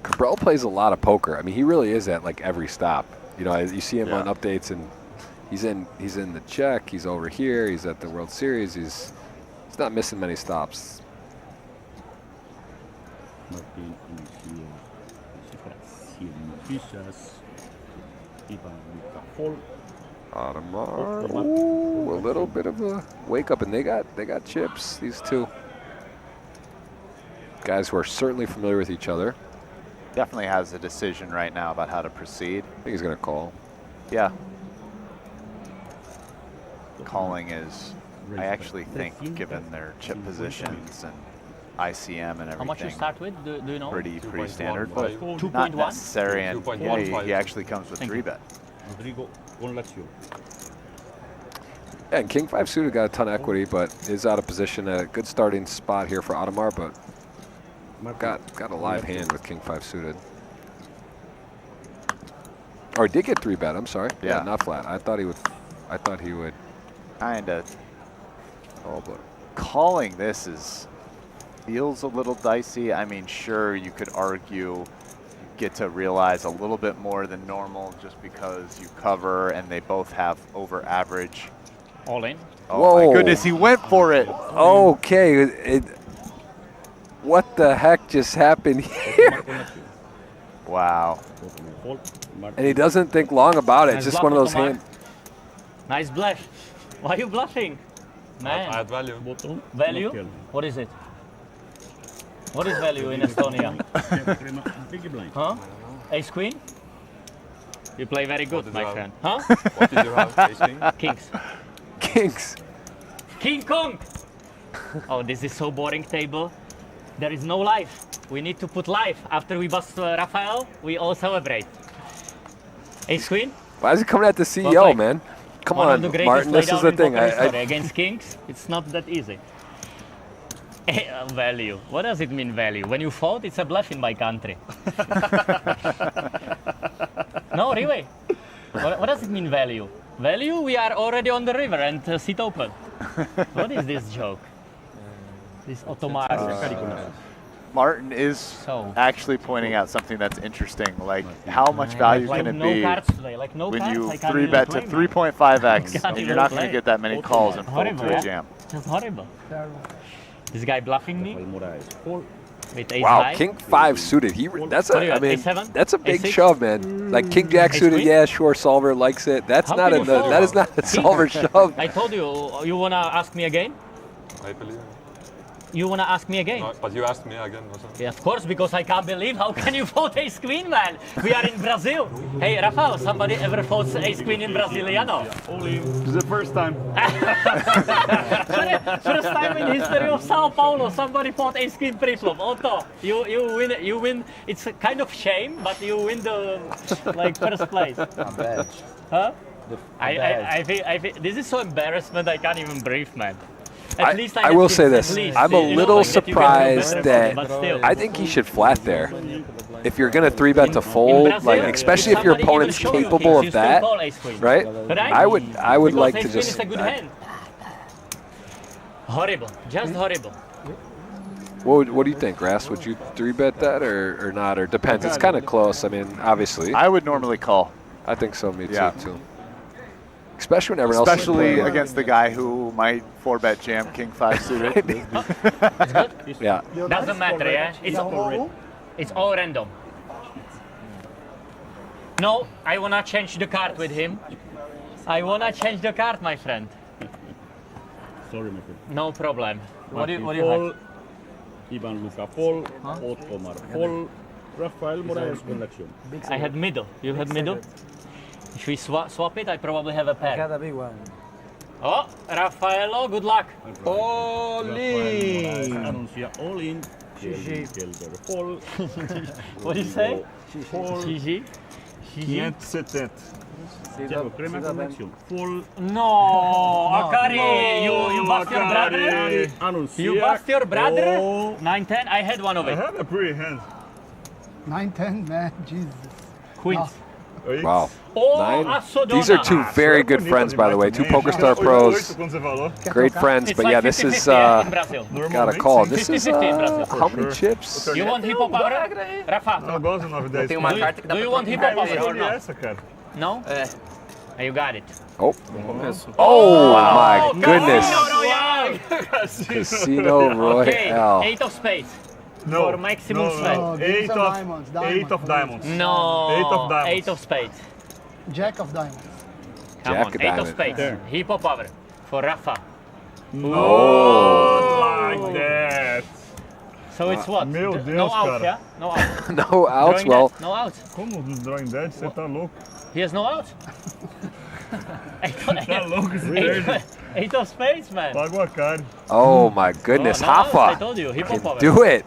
A: Cabral plays a lot of poker. I mean, he really is at like every stop. You know, you see him on updates, and He's in the Czech. He's over here. He's at the World Series. He's not missing many stops.
D: Martin inicia fichas. Ivan Luka Fall.
A: Audemars. Ooh, a little bit of a wake up, and they got chips. These two guys who are certainly familiar with each other.
B: Definitely has a decision right now about how to proceed.
A: I think he's gonna call.
B: Yeah. Calling is, I actually think, given their chip positions and ICM and everything,
E: How much you start with? Do you know?
B: pretty standard, but
E: 2.1?
B: not necessary. And yeah, he actually comes with 3-bet.
D: Rodrigo con l'aczione.
A: Yeah, and King 5 suited got a ton of equity, but is out of position. A good starting spot here for Audemars, but got a live hand with King 5 suited. Or he did get 3-bet. I'm sorry.
B: Yeah,
A: not flat. I thought he would.
B: Kind of.
A: Oh, but
B: Calling this feels a little dicey. I mean, sure, you could argue get to realize a little bit more than normal just because you cover and they both have over average.
E: All in.
B: Oh
A: whoa.
B: my goodness, he went for it.
A: Okay. What the heck just happened here?
B: Wow.
A: And he doesn't think long about it.
E: Nice
A: Just
E: bluff,
A: one of those
E: Audemars.
A: hands.
E: Nice bluff. Why are you bluffing? Man.
H: Add value.
E: Value? What is it? What is value in Estonia?
D: Big blind.
E: Huh? Ace queen? You play very good, my friend. Huh?
H: What did you have? Ace king?
E: Kings.
A: Kings.
E: King Kong! Oh, this is so boring table. There is no life. We need to put life. After we bust Rafael, we all celebrate. Ace queen?
A: Why is he coming at the CEO,
E: Well, like,
A: man? Come
E: one
A: on,
E: of the greatest
A: Martin. This is the
E: laydown in
A: thing.
E: poker history. Against kings, it's not that easy. Value. What does it mean, value? When you fold, it's a bluff in my country. No, really. What does it mean, value? Value, we are already on the river and sit open. What is this joke? This Audemars.
B: Martin is actually pointing out something that's interesting, like how much value can it be when you 3-bet to 3.5x and you're not going to get that many calls and fold to a jam.
E: That's horrible. This guy bluffing me with ace
A: Wow,
E: high.
A: King 5 suited. That's a big
E: A6?
A: shove, man. Like King Jack
E: Ace
A: suited,
E: queen?
A: yeah, sure, solver likes it. That's
E: How
A: not
E: can
A: a
E: you fold?
A: that is not a solver shove.
E: I told you, you wanna ask me again?
H: I believe.
E: You wanna ask me again?
H: No, but you asked me again, wasn't it?
E: Yeah, of course, because I can't believe how can you fold ace queen, man? We are in Brazil. Hey, Rafael, somebody ever folds ace queen in Brasiliano?
G: This is the first time.
E: First time in history of São Paulo, somebody fought ace queen pre-flop. Otto, you win. It's a kind of shame, but you win the first place.
K: A badge.
E: Huh?
K: I
E: feel this is so embarrassment. I can't even breathe, man. At least
A: I will say this. I'm a little
E: that you can do
A: surprised
E: better,
A: that
E: but still.
A: I think he should flat there. If you're going to 3-bet to fold,
E: Brazil,
A: especially if your
E: somebody
A: opponent's
E: even show you
A: capable
E: kings, you
A: of
E: still
A: that,
E: call ace queen.
A: right?
E: Right?
A: I would like
E: Because
A: to
E: ace
A: just.
E: queen is a good hand. Horrible, just horrible.
A: What do you think, Ras? Would you 3-bet that or not? Or depends. It's kind of close. I mean, obviously.
B: I would normally call.
A: I think so. Me
B: Yeah.
A: too. Especially when everyone else is
B: Especially
A: playing.
B: against the guy who might 4-bet jam King 5 suited.
E: It's good?
A: Yeah.
E: Doesn't matter, yeah? It's all random. No, I wanna change the card with him. I wanna change the card, my friend.
D: Sorry, my friend.
E: No problem. What do you
D: Fall,
E: have?
D: Ivan Luka Fall, Audemars Fall, Rafael Moraes con l'aczione.
E: I had middle. You had middle? If we swap it, I probably have a
K: I
E: pair.
K: got a big one.
E: Oh, Raffaello, good luck.
D: All in! Anuncia all in.
K: GG.
D: Kelber Fall.
E: What do you say?
D: Fall.
E: GG?
G: 570.
D: Thiago Crema con l'aczione. Fall.
E: No, Akari, you bust your brother?
D: Anuncia.
E: You bust your brother?
G: Oh.
E: 9-10, I had one of
G: I
E: it.
G: had a pretty hand.
K: 9-10, man. Jesus.
E: Queens.
A: Wow.
E: Oh,
A: Nine.
E: Assodona.
A: These are two very good friends, by the way. Two PokerStar pros. Great friends.
E: It's
A: But
E: like
A: yeah, this
E: 50-50,
A: is
E: in Brazil.
A: got a call. This is
E: 50-50 in Brazil.
A: how many chips?
E: You want hippo power? Rafa,
G: Eu gosto do 9-10.
F: Tem uma carta que dá
E: do
F: pra
E: you want hippo
G: Eu
E: power or
G: escolhi
E: not?
G: essa, cara.
E: No?
F: É.
E: You got it.
A: Oh. Oh, my goodness.
E: Casino Royale.
A: Casino Royale.
E: Okay, 8 of spades.
C: No.
E: For maximum
C: No,
E: spades.
C: no.
K: Give some diamonds,
C: Eight of diamonds.
E: No.
C: 8 of diamonds.
E: 8 of spades.
K: Jack of diamonds.
E: Come
A: Jack
E: on,
A: of
E: 8 of
A: diamonds.
E: spades.
D: There.
E: Hippo power for Rafa.
C: No, like that.
E: So it's what?
C: Meu
E: No
C: Deus,
E: outs,
C: cara.
E: yeah? No outs.
A: No outs,
E: Drawing
A: well.
E: dead, no outs.
C: Como drawing dead? Você tá louco?
E: He has no outs.
C: Tá louco esse verde.
E: 8 of spades, man.
C: Paga a cara.
A: Oh my goodness,
E: Oh, no outs, I
A: Hafa.
E: told you, Hippo power.
A: Do it.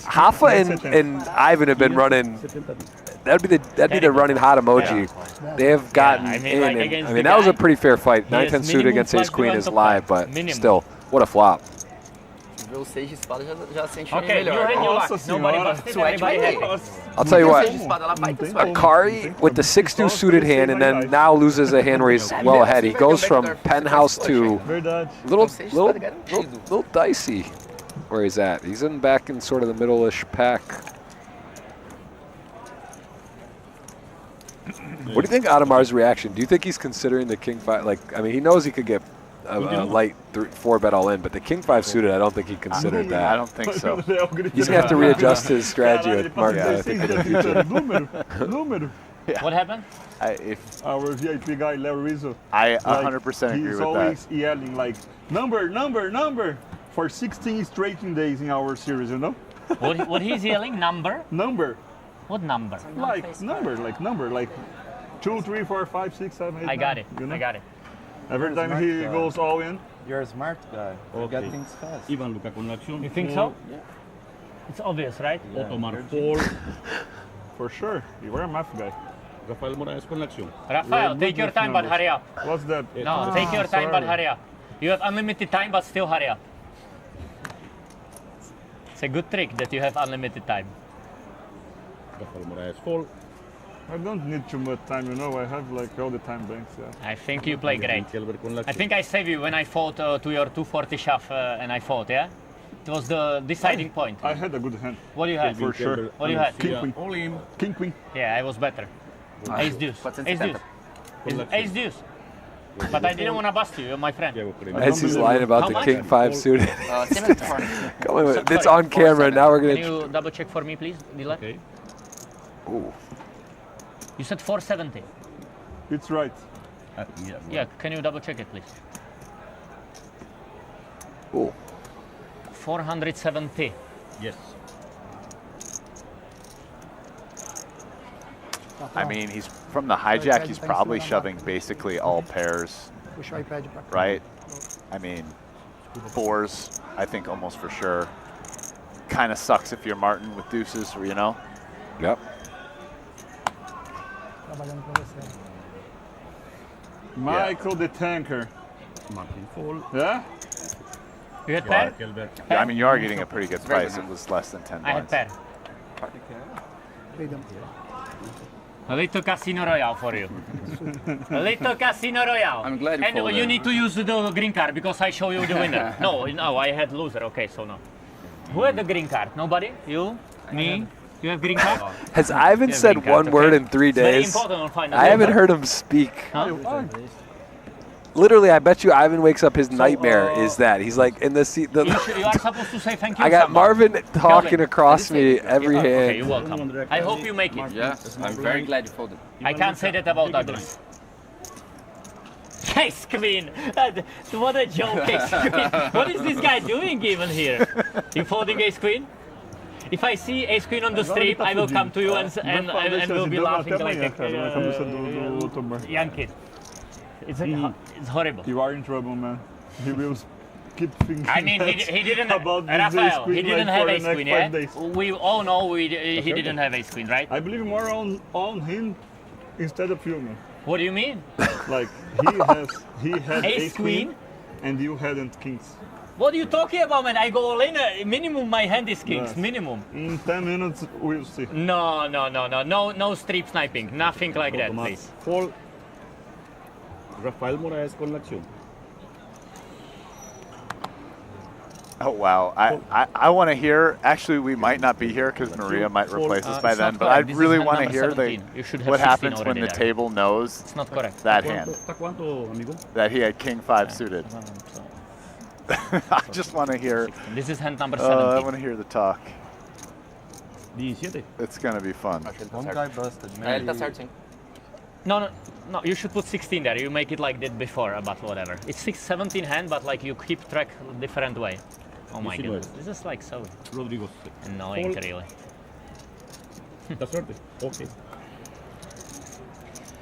A: Hafa and Ivan have been running. That'd be the running hot emoji. They have gotten
E: I mean,
A: in.
E: like
A: And,
E: against
A: I
E: the
A: mean, that was a
E: guy,
A: pretty fair fight.
E: he has
A: 9-10 suited
E: minimum
A: against Ace
E: flush
A: Queen
E: to
A: is
E: top
A: live,
E: five.
A: but
E: Minimum.
A: still, what a flop.
F: Ver o 6 de espada já sente
E: Okay,
F: melhor.
E: you're in your luck.
C: Nossa
E: Nobody
C: senhora.
E: busted,
F: Sweat
E: everybody
F: vai
E: happy.
A: I'll tell you what.
F: 6 de espada lá vai ter sweat.
A: Akari with the 6-2 suited hand, and then now loses a hand where he's well ahead. He goes from penthouse to
C: Verdade.
A: little dicey where he's at. He's in back in sort of the middle-ish pack. What do you think Adamar's reaction? Do you think he's considering the King 5? Like, I mean, he knows he could get a light 4-bet all in, but the King 5 suited, I don't think he considered that.
B: I don't think so.
A: He's gonna have to readjust his strategy with Martin, I think, in the future.
C: Número.
E: What happened?
C: Our VIP guy, Larry Rizzo.
B: I 100% agree
C: He's
B: with
C: always yelling like, number, for 16 straight days in our series, you know?
E: What he's yelling? Number?
C: Number.
E: What number?
C: Like number, like 2, 3, 4, 5, 6, 7, 8,
E: I got
C: 9,
E: it.
C: you know?
E: I got it.
C: Every time he goes all in.
L: You're a smart guy. You get
D: Okay.
L: things fast.
D: Ivan Luca con la acción.
E: You think so? It's obvious, right?
D: Otomar fold.
C: For sure. You were a math guy.
D: Rafael Moraes con la acción.
E: Rafael,
C: good
E: take your
C: with
E: time, but
C: numbers.
E: hurry up.
C: What's that?
E: No, take your time, but
C: sorry.
E: hurry up. You have unlimited time, but still hurry up. It's a good trick that you have unlimited time.
D: Rafael Moraes fold.
C: I don't need too much time, you know. I have like all the time banks, yeah.
E: I think you play great.
D: Kelber con la
E: I
D: acción.
E: think I saved you when I fought to your 240 shove and I fought, yeah? It was the deciding point.
C: I had a good hand.
E: What do you have?
C: For sure.
E: What do you have?
C: King, queen.
D: All in.
C: King, queen.
E: Yeah, I was better. Ace deuce. Ace deuce. Ace deuce. But I didn't want to bust you, you're my friend.
A: As he's lying about
E: How
A: the
E: much?
A: King 5 suited. Come on, it's
E: Sorry,
A: on camera. Now we're
E: Can
A: gonna.
E: you double check for me, please, dealer?
D: Okay.
A: Ooh.
E: You said 470.
C: It's right.
E: Yeah, can you double check it, please?
A: Ooh.
E: 470.
D: Yes.
B: I mean, he's from the hijack. He's probably shoving basically all pairs,
K: Puxa o iPad pra cá.
B: right? I mean, fours, I think almost for sure. Kind of sucks if you're Martin with deuces, you know?
A: Yep.
K: Trabalhando com você.
C: Michael the Tanker.
D: Martin fold.
C: Yeah?
E: You had pair?
D: Kelber.
B: Yeah, I mean, you are getting a pretty good price. It was less than 10
E: I had
B: blinds.
E: pair.
K: Freedom.
E: A little casino royale for you. A little casino royale.
F: I'm glad you
E: And
F: folded.
E: you need to use the green card because I show you the winner. No, I had loser. Okay, so no. Who had the green card? Nobody? You? Me? You have green card?
A: Has Ivan
E: Yeah,
A: said
E: green card,
A: one word
E: okay.
A: in 3
E: It's very
A: days?
E: important on final
A: I haven't
E: day.
A: heard him speak.
E: Huh?
A: Literally, I bet you Ivan wakes up, his nightmare is that. He's like in the seat.
E: You are supposed to say thank you.
A: I got
E: someone.
A: Marvin talking
E: Kelvin.
A: across me every
E: Okay,
A: hand.
E: you're welcome. I hope you make it.
F: Yeah, I'm very glad you folded.
E: I can't say that about others. Ace Queen! What a joke, Ace Queen! What is this guy doing even here? You folding Ace Queen? If I see Ace Queen on the stream, I will come to you and we'll be laughing like a young kid. It's horrible.
C: You are in trouble, man. He will keep thinking
E: I mean, he didn't.
C: about this
E: Rafael,
C: ace queen
E: he didn't
C: like
E: have
C: for the
E: Ace
C: next
E: Queen,
C: 5
E: yeah?
C: days.
E: We all know he didn't have Ace Queen, right?
C: I believe more on him instead of you, man.
E: What do you mean?
C: Like he had
E: Ace Queen?
C: and you hadn't kings.
E: What are you talking about, man? I go all in. Minimum my hand is kings.
C: Yes.
E: Minimum.
C: In 10 minutes, we'll see.
E: No strip sniping. Nothing like that,
D: Otomar
E: please.
D: fold. Rafael Moraes con la acción.
B: Oh, wow. I want to hear, actually, we might not be here because Maria might replace us by then, but I really want to hear what happens when the table knows
E: It's not correct.
B: that hand, that he had king 5 suited. I just want to hear.
E: This is hand number 17.
B: I want to hear the talk.
D: 17.
B: It's going to be fun.
L: One guy busted.
E: No, you should put 16 there. You make it like that before, but whatever. It's 17 hand, but like you keep track different way. Oh my goodness. This is like so
D: Rodrigo.
E: annoying, really.
D: That's right. Okay.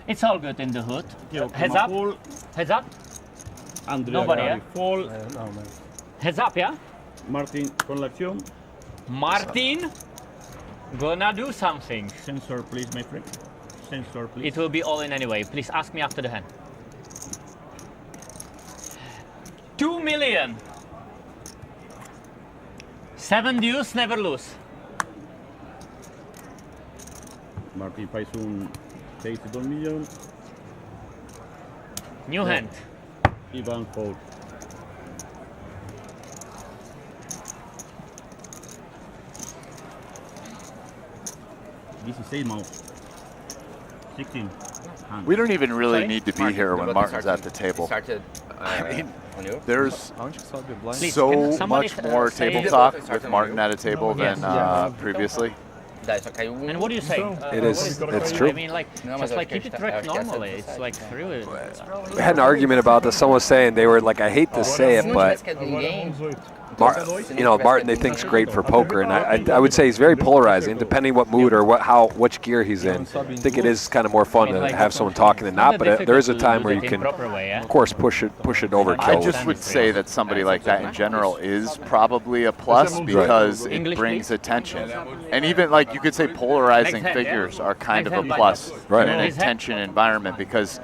E: It's all good in the hood.
D: Quiero
E: Heads
D: cama
E: up.
D: full.
E: Heads up.
D: Andrea
E: Nobody,
D: Gari
E: yeah?
D: full.
E: Heads up, yeah?
D: Martin con la acción.
E: Martin, gonna do something.
D: Sensor, please, my friend. Sensor, please.
E: It will be all in anyway. Please ask me after the hand. 2 million. 7 deuce, never lose.
D: Martin faz 2 million.
E: New hand.
D: Ivan fold. This is 8 mouse. 16. Hand.
B: We don't even really
E: Sorry?
B: need to be here when Martin's at the table. I mean, there's so much more table talk with Martin at a table than previously.
E: And what do you say?
A: It is. It's true.
E: I mean, like, just like keep it track normally. It's like really.
A: We had an argument about this. Someone was saying they were like, I hate to say it, but Martin they think's great for poker, and I would say he's very polarizing, depending what mood or which gear he's in. I think it is kind of more fun to have someone talking than not, but there is a time where you can, of course, push it overkill.
B: I just would say that somebody like that in general is probably a plus because it brings attention, and even like you could say polarizing figures are kind of a plus in an attention environment because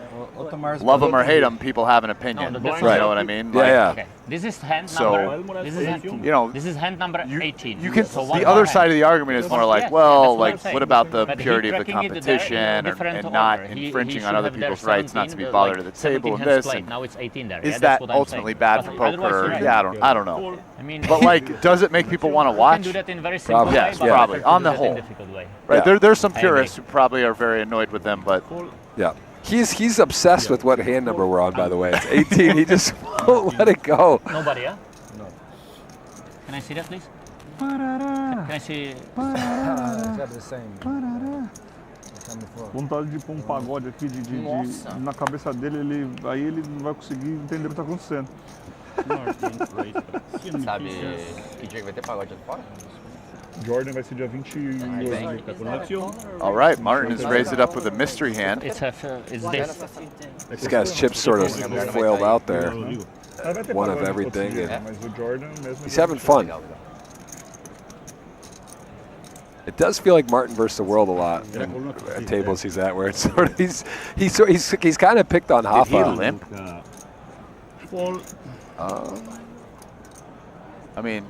B: love them or hate them, people have an opinion. You know what I mean?
A: Yeah.
E: Okay. This is hand number. This is hand number 18.
B: You can. The other side of the argument is more like, well, like what about the purity of the competition and not infringing on other people's rights, not to be bothered at the table and this. And
E: now it's 18 there.
B: is that ultimately bad for poker? Yeah, I don't know.
E: I mean,
B: but like, does it make people want to watch?
E: You can do that in very simple way,
B: Yes,
E: but
B: probably. On the whole, right?
A: Yeah.
B: There's some purists who probably are very annoyed with them, but
A: yeah. He's obsessed with what hand number we're on, by the way. It's 18. He just won't let it go.
E: Nobody, yeah? No. Can I see that, please? Can I see?
C: Vontade de pôr pagode aqui na cabeça dele, aí ele não vai conseguir entender o que está acontecendo.
L: Sabe que dia que vai ter pagode aqui fora?
C: Jordan vai ser dia 28.
B: all right, Martin has raised it up with a mystery hand.
E: It's this.
A: This guy's chips sort of flailed out there. One of everything. And he's having fun. It does feel like Martin versus the world a lot at tables he's at, where it's sort of he's kind of picked on Hoffa.
B: Did he limp? I mean,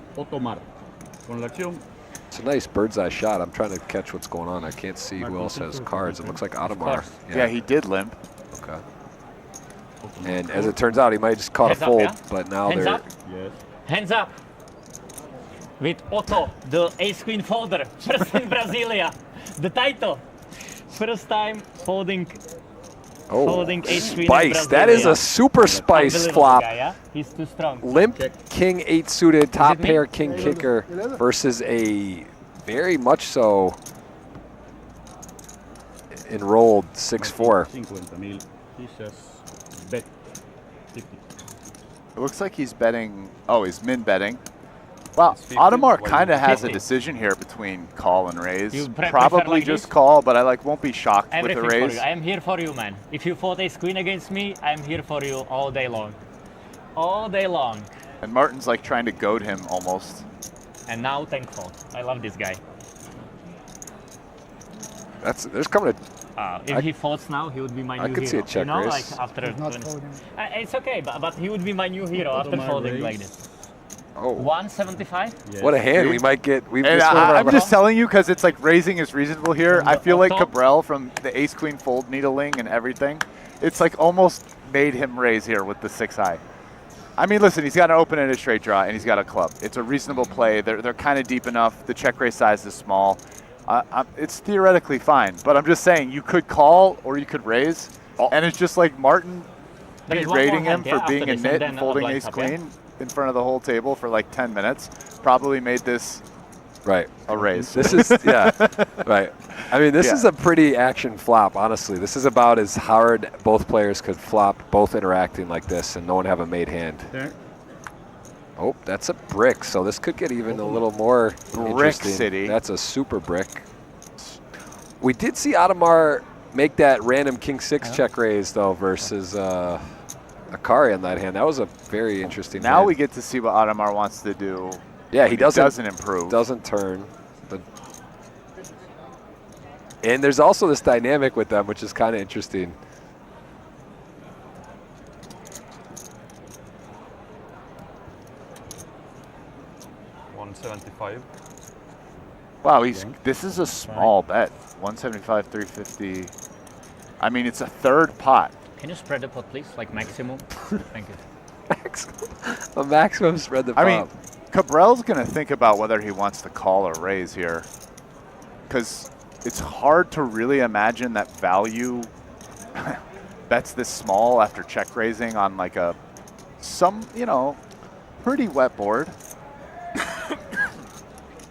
A: it's a nice bird's eye shot. I'm trying to catch what's going on. I can't see who else has cards. It looks like Audemars.
B: Yeah, he did limp.
A: Okay. And as it turns out, he might have just caught a fold, but now
E: Hands
A: they're...
E: up. Hands up. With Otto, the ace-queen folder, first in Brasilia. The title. First time folding ace-queen
A: spice. That is a super spice flop.
E: Guy, yeah? He's too strong.
A: Limp king 8 suited, top pair king kicker versus a very much so enrolled 6-4.
B: It looks like he's betting. Oh, he's min betting. Well, Audemars kind of has a decision here between call and raise. Probably like just call, but I won't be shocked with the raise.
E: I am here for you, man. If you fought ace queen against me, I am here for you all day long. All day long.
B: And Martin's like trying to goad him almost.
E: And now thankful. I love this guy.
A: There's coming
E: if he folds now, he would be my new hero.
A: I could see a check raise.
E: Like after it's okay, but he would be my new hero after folding like this.
A: Oh.
E: 175?
A: Yes. What a hand we might get.
B: I'm just telling you because it's like raising is reasonable here. I feel like Cabral from the ace-queen fold needling and everything, it's like almost made him raise here with the 6 high. I mean, listen, he's got an open and a straight draw, and he's got a club. It's a reasonable play. They're kind of deep enough. The check raise size is small. It's theoretically fine, but I'm just saying you could call or you could raise, and it's just like Martin berating him for being a nit and folding ace queen in front of the whole table for like 10 minutes. Probably made this a raise.
A: This is right. I mean, this is a pretty action flop, honestly. This is about as hard both players could flop, both interacting like this, and no one have a made hand.
D: There.
A: Oh, that's a brick, so this could get even a little more
B: Brick
A: interesting.
B: City.
A: That's a super brick. We did see Adamar make that random king-6 check raise, though, versus Akari on that hand. That was a very interesting
B: Now
A: hand.
B: we get to see what Adamar wants to do.
A: Yeah, he doesn't
B: improve.
A: Doesn't turn. And there's also this dynamic with them, which is kind of interesting.
H: $175.
B: Wow, this is a small bet. 175, 350. I mean, it's a third pot.
E: Can you spread the pot, please? Like maximum? Thank you.
A: A maximum spread the pot.
B: I mean, Cabral's going to think about whether he wants to call or raise here. Because it's hard to really imagine that value bets this small after check raising on like pretty wet board.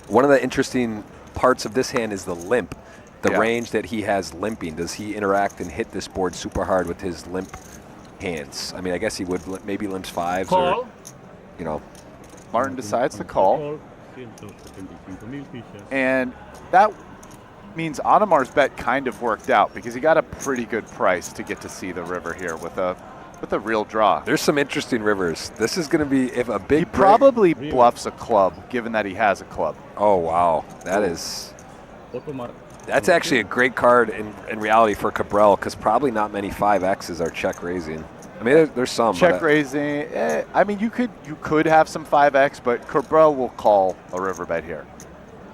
A: One of the interesting parts of this hand is the limp. The range that he has limping. Does he interact and hit this board super hard with his limp hands? I mean, I guess he would maybe limps fives
E: call.
A: Or, you know.
B: Martin decides to call. And that means Adamar's bet kind of worked out because he got a pretty good price to get to see the river here with a real draw.
A: There's some interesting rivers. This is going to be if a big.
B: He probably bluffs a club, given that he has a club.
A: Oh wow, that's actually a great card in reality for Cabral because probably not many 5Xs are check raising. I mean, there's some
B: check raising. I mean, you could have some 5X, but Cabral will call a river bet here.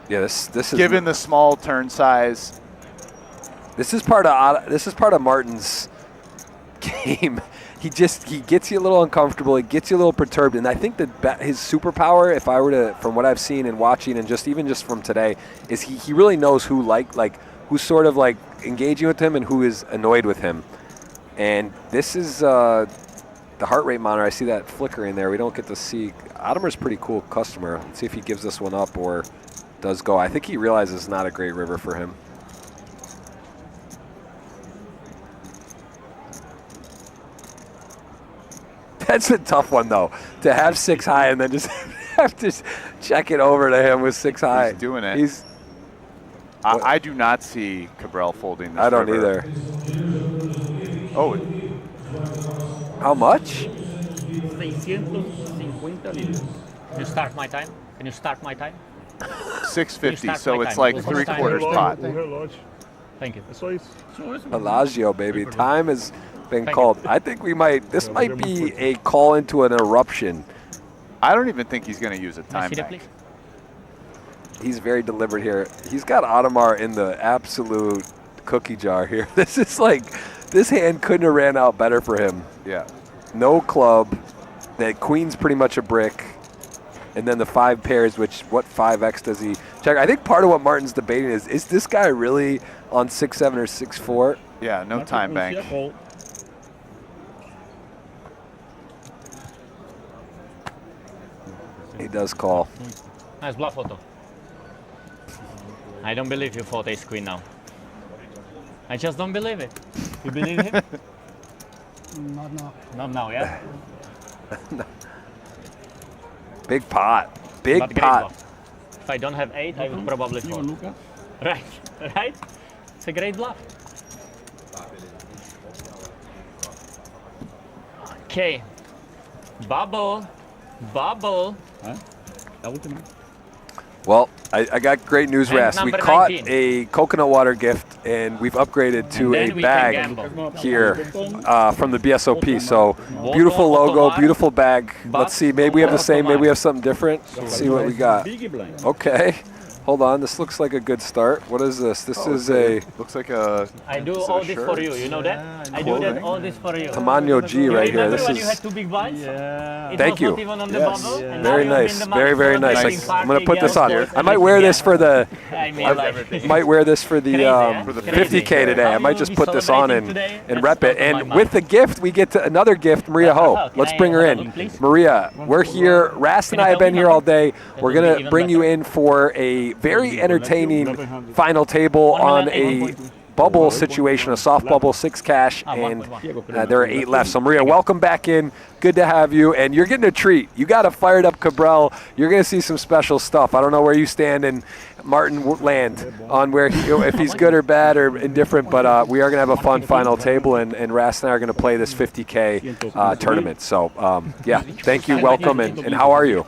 A: Yeah, this is
B: given the small turn size.
A: This is part of Martin's game. He gets you a little uncomfortable. He gets you a little perturbed, and I think that his superpower, if I were to, from what I've seen and watching, and even just from today, is he really knows who who's sort of like engaging with him and who is annoyed with him. And this is the heart rate monitor. I see that flickering there. We don't get to see. Adamar's a pretty cool customer. Let's see if he gives this one up or does go. I think he realizes it's not a great river for him. That's a tough one, though, to have 6 high and then just have to check it over to him with 6 high.
B: He's doing it. I do not see Cabral folding this
A: I don't
B: river.
A: either.
B: Oh.
A: How much?
E: 650 libras. Can you start my time?
B: 650, so it's like 3/4 pot.
E: Thank you.
A: Pelagio, baby. Time has been called. I think this might be a call into an eruption.
B: I don't even think he's going to use a time bank.
A: He's very deliberate here. He's got Adamar in the absolute cookie jar here. This is like, this hand couldn't have ran out better for him.
B: Yeah.
A: No club. That queen's pretty much a brick. And then the 5 pairs, which what 5X does he check? I think part of what Martin's debating is this guy really on 6-7 or 6-4?
B: Yeah, no time bank.
A: He does call.
E: Nice bluff photo. I don't believe you fought ace queen now. I just don't believe it. You believe him?
K: Not now.
E: Not now, yeah?
A: Big pot. Big
E: But great
A: pot.
E: bluff. If I don't have 8, I would probably fold. Right, right? It's a great bluff. Okay. Bubble. Bubble.
A: Well, I got great news,
E: And
A: Ras. We
E: number
A: caught
E: 19.
A: a coconut water gift, and we've upgraded to a bag here from the BSOP. So beautiful logo, beautiful bag. Let's see. Maybe we have the same. Maybe we have something different. Let's see what we got. Okay. Hold on, this looks like a good start. What is this? This is a
B: looks like a.
E: I do all this for you. You know that? I do that all this for you.
A: Tamaño G right here.
E: Remember
A: This
E: when
A: is.
E: you had 2 big blinds?
C: Yeah.
E: It
A: Thank
E: was
A: you.
E: Not even on the bubble, and now
A: Very
E: you've been
A: nice.
E: the
A: Very, very nice.
E: celebrating
A: I'm gonna
E: party,
A: put this on.
E: girls,
A: I might wear this for the.
E: I mean,
A: Might wear this for the
E: Crazy,
A: 50K today. I might just put this on and rep it.
E: That's
A: And with the gift, we get to another gift, Maria Ho. Let's bring her in. Maria, we're here. Rast and I have been here all day. We're going to bring you in for a very entertaining final table on a bubble situation, a soft bubble, 6 cash, and there are 8 left. So Maria, welcome back in. Good to have you, and you're getting a treat. You got a fired up Cabral. You're going to see some special stuff. I don't know where you stand in Martin land on where if he's good or bad or indifferent, but we are going to have a fun final table, and Rast and I are going to play this 50K tournament. So yeah, thank you, welcome, and how are you?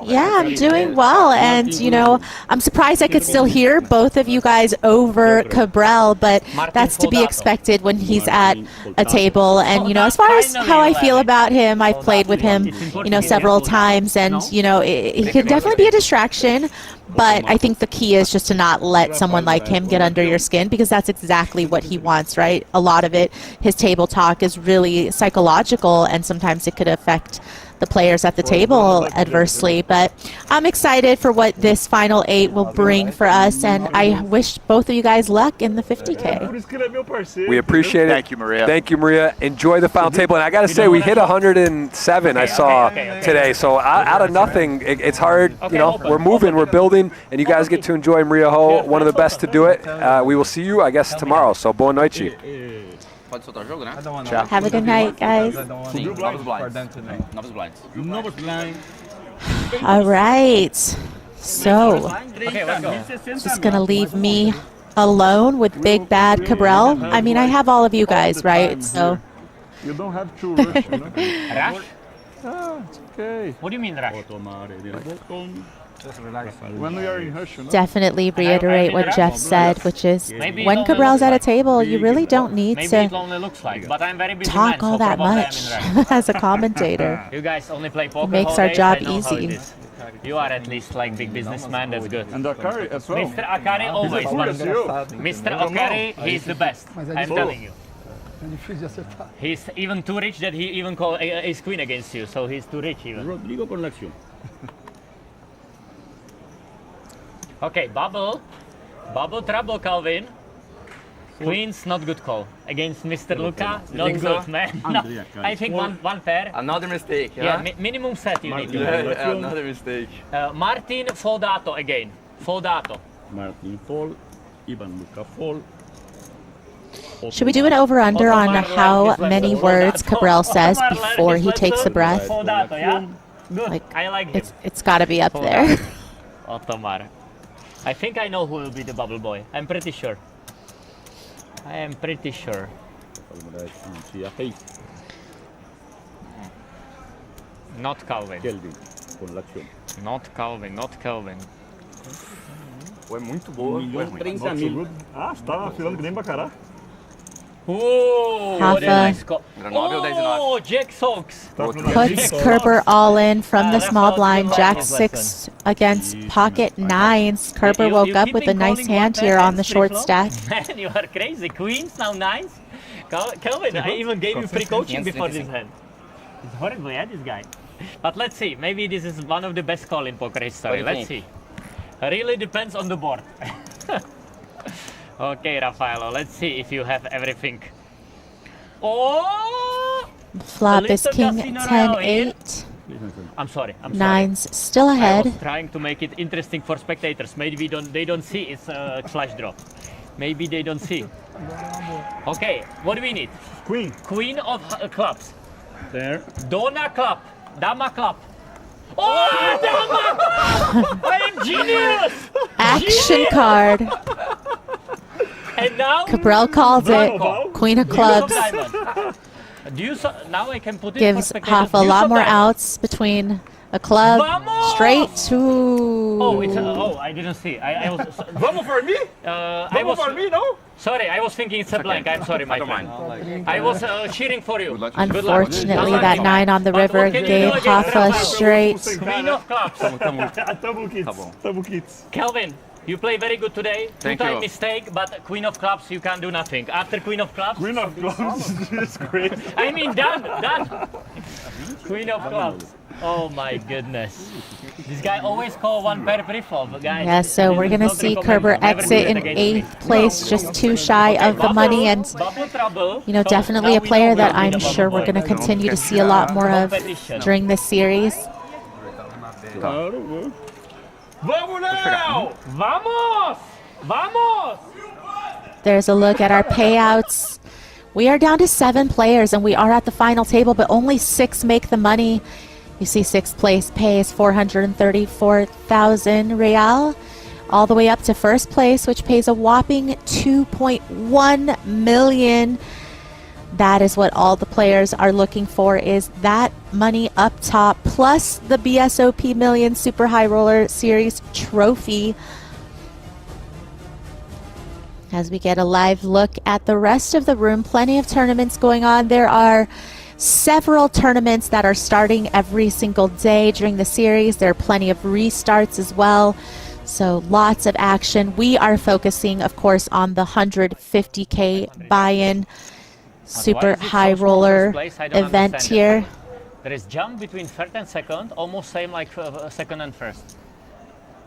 M: Yeah, I'm doing well, and you know, I'm surprised I could still hear both of you guys over Cabral, but that's to be expected when he's at a table. And you know, as far as how I feel about him, I've played with him, you know, several times, and you know, he can definitely be a distraction. But I think the key is just to not let someone like him get under your skin, because that's exactly what he wants, right? A lot of it, his table talk is really psychological, and sometimes it could affect the players at the table adversely. But I'm excited for what this final 8 will bring for us, and I wish both of you guys luck in the 50K.
A: We appreciate it.
B: Thank you, Maria.
A: Thank you, Maria. Enjoy the final table. And I got to say, we hit 107, I saw today. So out of nothing, it's hard. You know, we're moving, we're building, and you guys get to enjoy Maria Ho, one of the best to do it. We will see you, I guess, tomorrow. So boa noite.
L: Pode soltar o jogo, né?
M: Have a good night, guys.
L: Sim, novos blinds. Novos blinds.
D: Novos blinds.
M: All right. So, just going to leave me alone with Big Bad Cabral. I mean, I have all of you guys, right? So.
C: You don't have to rush, you know?
E: Rush?
C: Ah, it's okay.
E: What do you mean rush?
C: When we are in rush, you know?
M: Definitely reiterate what Jeff said, which is when Cabral's at a table, you really don't need to talk all that much as a commentator.
E: You guys only play poker.
M: It makes our job easy.
E: You are at least like big businessman. That's good.
C: And Akari as well.
E: Mr. Akari always. Mr. Akari, he's the best. I'm telling you. He's even too rich that he even call ace queen against you. So he's too rich even.
D: Rodrigo con la acción.
E: Okay, bubble. Bubble trouble, Calvin. Queen's not good call. Against Mr. Luca, not good, man. No, I think one pair.
L: Another mistake,
E: yeah? Yeah, minimum set you need to
L: do. Another mistake.
E: Martin foldato again. Foldato.
D: Martin fold. Ivan Luca fold.
M: Should we do an over-under on how many words Cabral says before he takes a breath?
E: Foldato, yeah? Good.
M: Like,
E: I like him.
M: It's got to be up there.
E: Otomar. I think I know who will be the bubble boy. I'm pretty sure. I am pretty sure. Not Calvin. Not Calvin, not Calvin.
L: Foi muito boa.
C: Ah, você tá afilando que nem bacará.
E: Oh, what a nice call.
L: Oh,
E: Jack Soaks.
M: Puts Kerber all in from the small blind. Jack 6 against pocket 9s. Kerber woke up with a nice hand here on the short stack.
E: Man, you are crazy. Queens, now 9s. Calvin, I even gave you free coaching before this hand. It's horrible, yeah, this guy. But let's see. Maybe this is one of the best calls in poker history. Let's see. Really depends on the board. Okay, Raffaello, let's see if you have everything. Oh!
M: Flop is king 10-8.
E: I'm sorry.
M: 9s still ahead.
E: I was trying to make it interesting for spectators. Maybe they don't see it's a flash draw. Maybe they don't see. Okay, what do we need?
C: Queen.
E: Queen of clubs.
D: There.
E: Donna club. Dama club. Oh, Dama club! I am genius!
M: Action card.
E: And now
M: Cabral calls it. Queen of clubs.
E: Now I can put it
M: Gives Hoff a lot more outs between A club
E: Vamos!
M: straight to.
E: Oh, I didn't see. I was.
L: Vamos for me?
E: I was
L: For me, no?
E: sorry. I was thinking it's a blank. I'm sorry, my friend. I was cheering for you.
M: Unfortunately, that 9 on the river gave Hoffa straight.
E: Queen of clubs.
C: Tamo kits.
E: Kelvin, you play very good today.
L: Thank
E: Two-time
L: you.
E: mistake, but Queen of clubs, you can't do nothing. After Queen of clubs.
C: Queen of clubs is great.
E: I mean, done. Queen of clubs. Oh my goodness. This guy always call one pair pre-flop, guys.
M: Yeah, so we're going to see Kerber exit in 8th place, just 2 shy of the money. And, you know, definitely a player that I'm sure we're going to continue to see a lot more of during this series.
L: Vamos now!
E: Vamos! Vamos!
M: There's a look at our payouts. We are down to 7 players, and we are at the final table, but only 6 make the money. You see 6th place pays 434,000 real, all the way up to 1st place, which pays a whopping 2.1 million. That is what all the players are looking for, is that money up top, plus the BSOP Millions Super High Roller Series trophy. As we get a live look at the rest of the room, plenty of tournaments going on. There are several tournaments that are starting every single day during the series. There are plenty of restarts as well. So lots of action. We are focusing, of course, on the 150K buy-in super high roller event here.
E: There is jump between 3rd and 2nd, almost same like 2nd and 1st.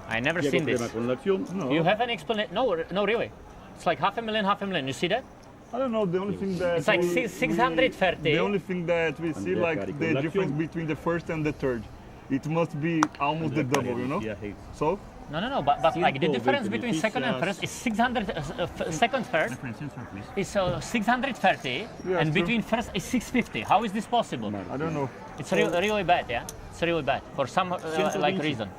E: I never seen this. You have an explanation? No, really. It's like half a million. You see that?
C: I don't know, the only thing that
E: it's like 630.
C: The only thing that we see, like the difference between the 1st and the 3rd, it must be almost the double, you know? So?
E: No, but like the difference between 2nd and 1st is 600, 2nd, 3rd is 630, and between 1st is 650. How is this possible?
C: I don't know.
E: It's really bad, yeah? It's really bad, for some like reason.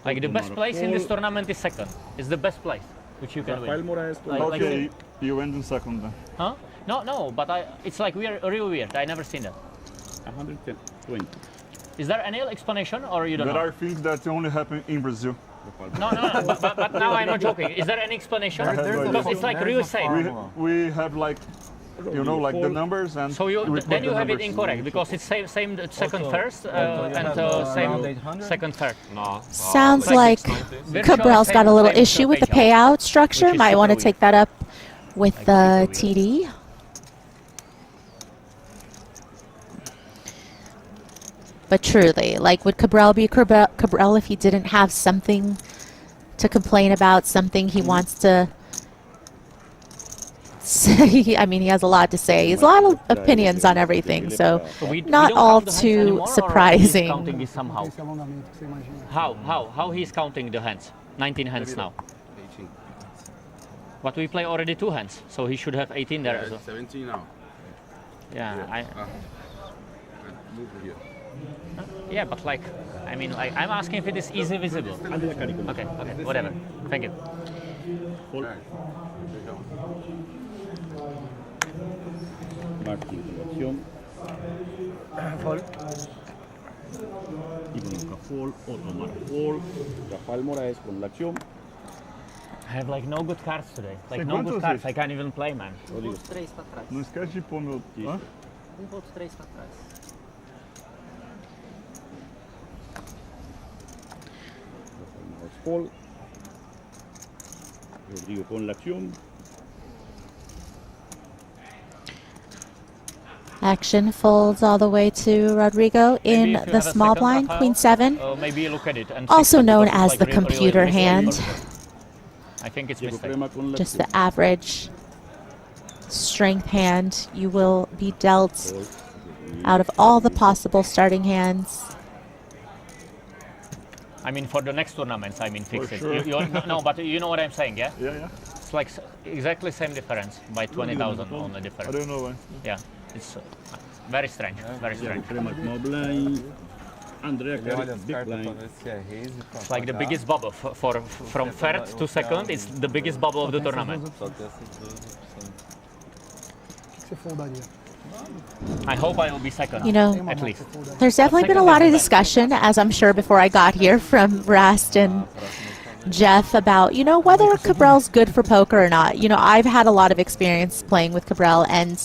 E: Like the best place in this tournament is 2nd. It's the best place which you can win.
C: Okay, you went in 2nd then.
E: Huh? No, but it's like really weird. I never seen that.
D: 120.
E: Is there any explanation, or you don't know?
C: There are things that only happen in Brazil.
E: No, but now I'm not joking. Is there any explanation? Because it's like really same.
C: We have like, you know, like the numbers, and
E: so then you have it incorrect, because it's same 2nd, 1st, and same 2nd, 3rd.
H: No.
M: Sounds like Cabril's got a little issue with the payout structure. Might want to take that up with the TD. But truly, like, would Cabral be Cabral if he didn't have something to complain about, something he wants to say? I mean, he has a lot to say. He has a lot of opinions on everything, so not all too surprising.
E: Counting this somehow. How he's counting the hands? 19 hands now.
L: 18.
E: But we play already 2 hands, so he should have 18 there as well.
L: 17 now.
E: Yeah,
L: Move here.
E: Yeah, but like, I mean, like, I'm asking if it is easy visible. Okay, whatever. Thank you. I have like no good cards today. Like no good cards. I can't even play, man.
C: Não esquece de pôr meu.
F: 1.3 para trás.
D: Rodrigo con la acción.
M: Action folds all the way to Rodrigo in the small blind, Queen 7,
E: maybe look at it and
M: also known as the computer hand.
E: I think it's mistake.
M: Just the average strength hand you will be dealt out of all the possible starting hands.
E: I mean, for the next tournaments, I mean, fix it.
C: Sure.
E: No, but you know what I'm saying, yeah?
C: Yeah.
E: It's like exactly same difference by 20,000 only difference.
C: I don't know why.
E: Yeah, it's very strange, very strange. It's like the biggest bubble from 3rd to 2nd. It's the biggest bubble of the tournament.
K: Você foldaria?
E: I hope I will be second.
M: You know,
E: at least.
M: There's definitely been a lot of discussion, as I'm sure before I got here, from Rast and Jeff about, you know, whether Cabral's good for poker or not. You know, I've had a lot of experience playing with Cabral, and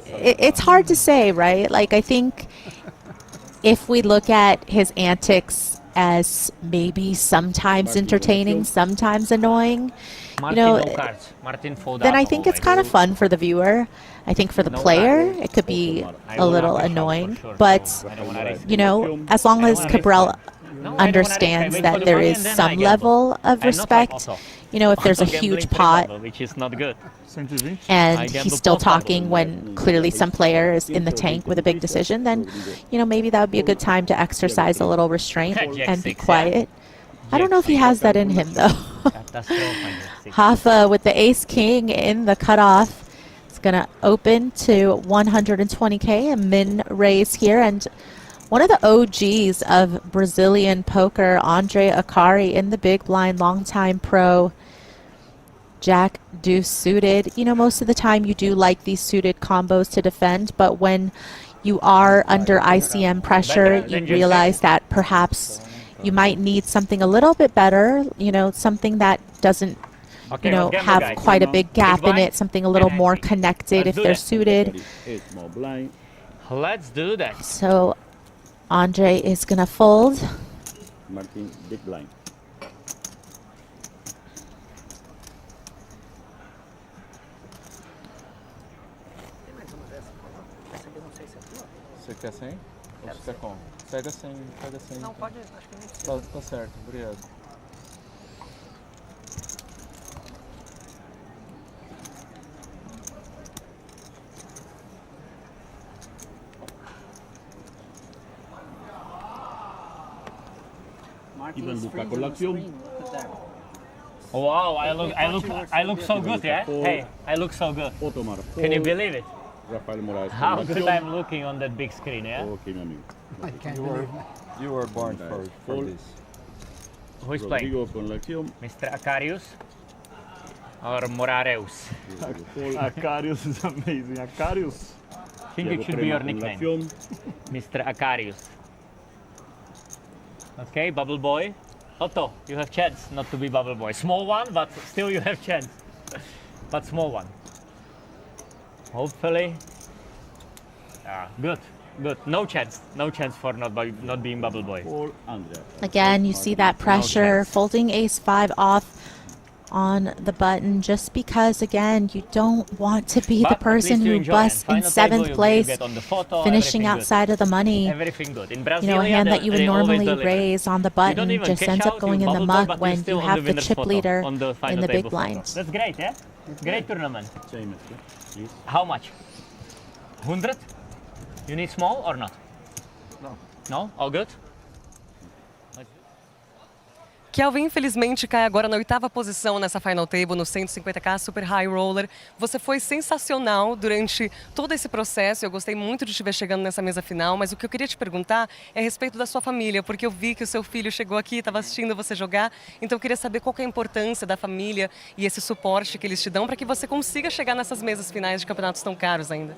M: it's hard to say, right? Like, I think if we look at his antics as maybe sometimes entertaining, sometimes annoying, you know, then I think it's kind of fun for the viewer. I think for the player, it could be a little annoying, but, you know, as long as Cabral understands that there is some level of respect, you know, if there's a huge pot
E: which is not good,
M: and he's still talking when clearly some player is in the tank with a big decision, then, you know, maybe that would be a good time to exercise a little restraint and be quiet. I don't know if he has that in him, though. Hoffa with the ace-king in the cutoff. It's going to open to 120K, a min raise here, and one of the OGs of Brazilian poker, Andre Akari, in the big blind, longtime pro. Jack deuce suited. You know, most of the time you do like these suited combos to defend, but when you are under ICM pressure, you realize that perhaps you might need something a little bit better, you know, something that doesn't, you know, have quite a big gap in it, something a little more connected if they're suited.
E: Let's do that.
M: So Andre is going to fold.
D: Martin, big blind.
N: Você quer 100? Ou você quer como? Pega 100, pega 100.
F: Não, pode, acho que nem precisa.
N: Tá certo, obrigado.
D: Ivan Luca con l'azione.
E: Wow, I look so good, yeah? Hey, I look so good. Can you believe it?
D: Rafael Moraes.
E: How good I'm looking on that big screen, yeah?
D: Okay, meu amigo.
K: I can't believe
N: You were born for this.
E: Who is playing?
D: Rodrigo con l'azione.
E: Mr. Akarius or Morareus?
C: Akarius is amazing. Akarius.
E: I think it should be your nickname. Mr. Akarius. Okay, Bubble Boy. Otto, you have chance not to be Bubble Boy. Small one, but still you have chance. But small one. Hopefully. Good, good. No chance for not being Bubble Boy.
M: Again, you see that pressure, folding ace-5 off on the button just because, again, you don't want to be the person who busts in 7th place, finishing outside of the money.
E: Everything good. In
M: You know, a hand that you would normally raise on the button just ends up going in the muck when you have the chip leader in the big blind.
E: That's great, yeah? Great tournament. How much? 100? You need small or not?
N: No.
E: No? All good?
J: Kelvin, infelizmente, cai agora na 8ª posição nessa Final Table, no 150K Super High Roller. Você foi sensacional durante todo esse processo. Eu gostei muito de te ver chegando nessa mesa final, mas o que eu queria te perguntar é a respeito da sua família, porque eu vi que o seu filho chegou aqui, estava assistindo você jogar, então eu queria saber qual que é a importância da família e esse suporte que eles te dão para que você consiga chegar nessas mesas finais de campeonatos tão caros ainda.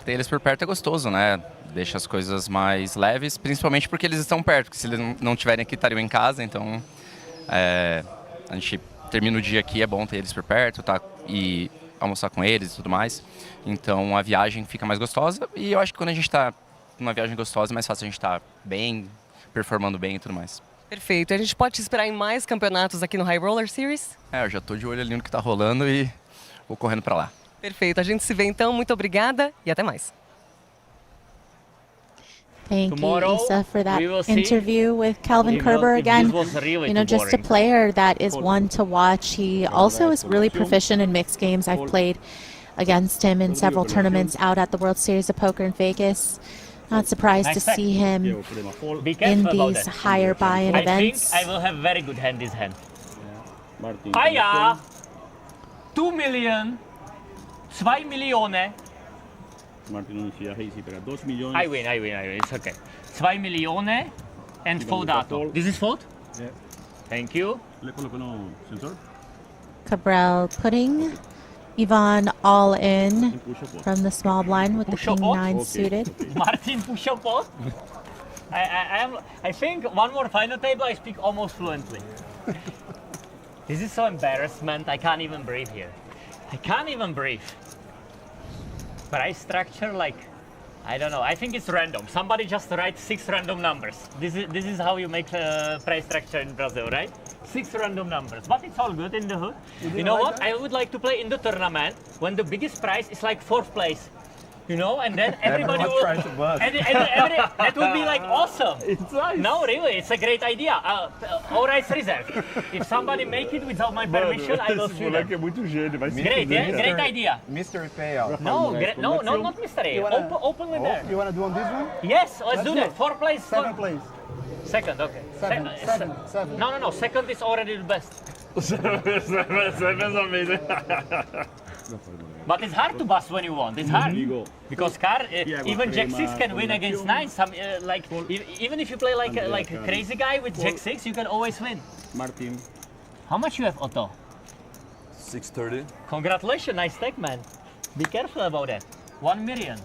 O: Ter eles por perto é gostoso, né? Deixa as coisas mais leves, principalmente porque eles estão perto, porque se eles não estiverem aqui, estariam em casa, então a gente termina o dia aqui, é bom ter eles por perto, tá? E almoçar com eles e tudo mais. Então a viagem fica mais gostosa e eu acho que quando a gente está numa viagem gostosa é mais fácil a gente estar bem, performando bem e tudo mais.
J: Perfeito. A gente pode te esperar em mais campeonatos aqui no High Roller Series?
O: Eu já tô de olho ali no que tá rolando e vou correndo para lá.
J: Perfeito. A gente se vê então. Muito obrigada e até mais.
M: Thank you, Isa, for that interview with Calvin Kerber. Again, you know, just a player that is one to watch. He also is really proficient in mixed games. I've played against him in several tournaments out at the World Series of Poker in Vegas. Not surprised to see him in these higher buy-in events.
E: I think I will have very good hand this hand. Hiya! 2 million, 2 Millionen.
D: Martin inicia Hazy per 2 miljoen.
E: I win, it's okay. 2 Millionen and foldato. This is fold?
D: Yeah.
E: Thank you.
D: Le coloco no sensor.
M: Cabral putting Ivan all in from the small blind with the king 9 suited.
E: Martin push up pot. I think one more final table I speak almost fluently. This is so embarrassment. I can't even breathe here. I can't even breathe. Price structure, like, I don't know. I think it's random. Somebody just write 6 random numbers. This is how you make price structure in Brazil, right? 6 random numbers. But it's all good in the hood. You know what? I would like to play in the tournament when the biggest prize is like 4th place. You know, and then everybody will. That would be like awesome.
C: It's nice.
E: No, really, it's a great idea. All rights reserved. If somebody make it without my permission, I will sue them.
C: É muito gênio, vai se
E: Great, yeah? Great idea.
N: Mystery payout.
E: No, not mystery. Openly there.
K: You want to do on this one?
E: Yes, let's do that. 4th place.
K: 7th place.
E: Second, okay.
K: Seven.
E: No. Second is already the best.
C: Seven's amazing.
E: But it's hard to bust when you want. It's hard because even Jack 6 can win against 9. Even if you play like a crazy guy with Jack 6, you can always win.
D: Martin.
E: How much you have, Otto?
H: 630.
E: Congratulations, nice stack, man. Be careful about that. 1 million.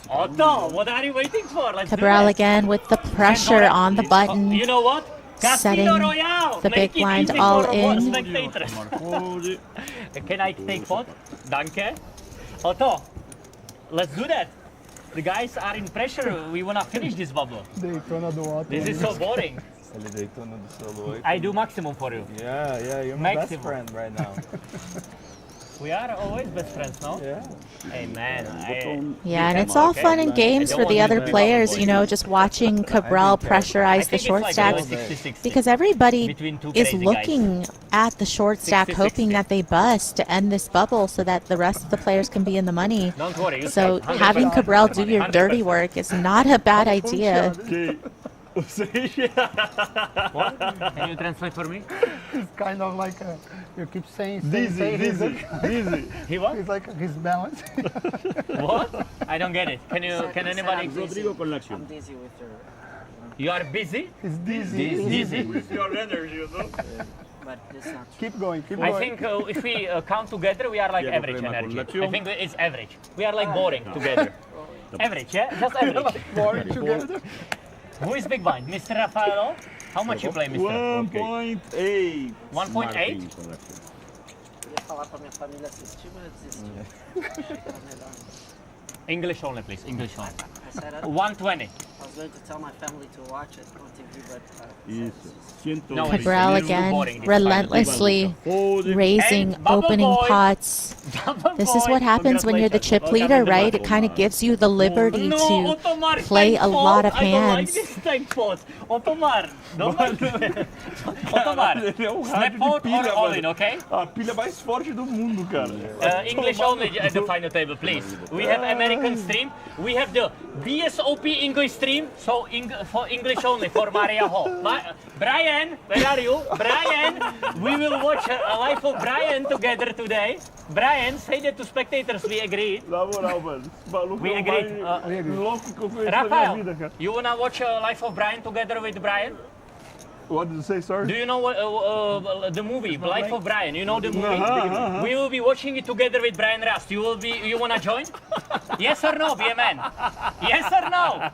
E: Otto, what are you waiting for? Let's
M: Cabral again with the pressure on the button.
E: You know what?
M: Setting the big blind all in.
E: Can I take pot? Danke. Otto, let's do that. The guys are in pressure. We want to finish this bubble. This is so boring. I do maximum for you.
N: Yeah, you're my best friend right now.
E: We are always best friends, no?
N: Yeah.
E: Hey, man.
M: Yeah, and it's all fun and games for the other players, you know, just watching Cabral pressurize the short stacks, because everybody is looking at the short stack, hoping that they bust to end this bubble so that the rest of the players can be in the money. So having Cabral do your dirty work is not a bad idea.
E: What? Can you translate for me?
K: It's kind of like you keep saying
C: Dizzy.
E: He what?
K: It's like his balance.
E: What? I don't get it. Can anybody?
D: Rodrigo collection.
F: I'm dizzy with your.
E: You are busy?
K: It's dizzy.
E: Dizzy.
C: With your energy, you know?
F: But it's not.
K: Keep going.
E: I think if we count together, we are like average energy. I think it's average. We are like boring together. Average, yeah? Just average.
K: Boring together.
E: Who is big blind? Mr. Rafaelo? How much you play, Mr.?
C: 1.8.
E: 1.8?
F: Eu ia falar pra minha família assistir, mas eu desisti. Era melhor.
E: English only, please. English only.
F: I said
E: 120.
F: I was going to tell my family to watch it on TV, but.
M: Cabral again, relentlessly raising opening pots. This is what happens when you're the chip leader, right? It kind of gives you the liberty to play a lot of hands.
E: Otomar, snap pot or all in, okay?
C: A pilha mais forte do mundo, cara.
E: English only at the final table, please. We have American stream. We have the BSOP English stream, so for English only, for Maria Hall. Brian, where are you? Brian, we will watch a live of Brian together today. Brian, say that to spectators, we agreed.
C: Na moral, mano.
E: We agreed.
C: Louco que eu conheço na minha
E: Rafael,
C: vida, cara.
E: you wanna watch a live of Brian together with Brian?
C: What did you say, sorry?
E: Do you know what, the movie, Life of Brian? You know the movie? We will be watching it together with Brian Rust. You wanna join? Yes or no, be a man? Yes or no?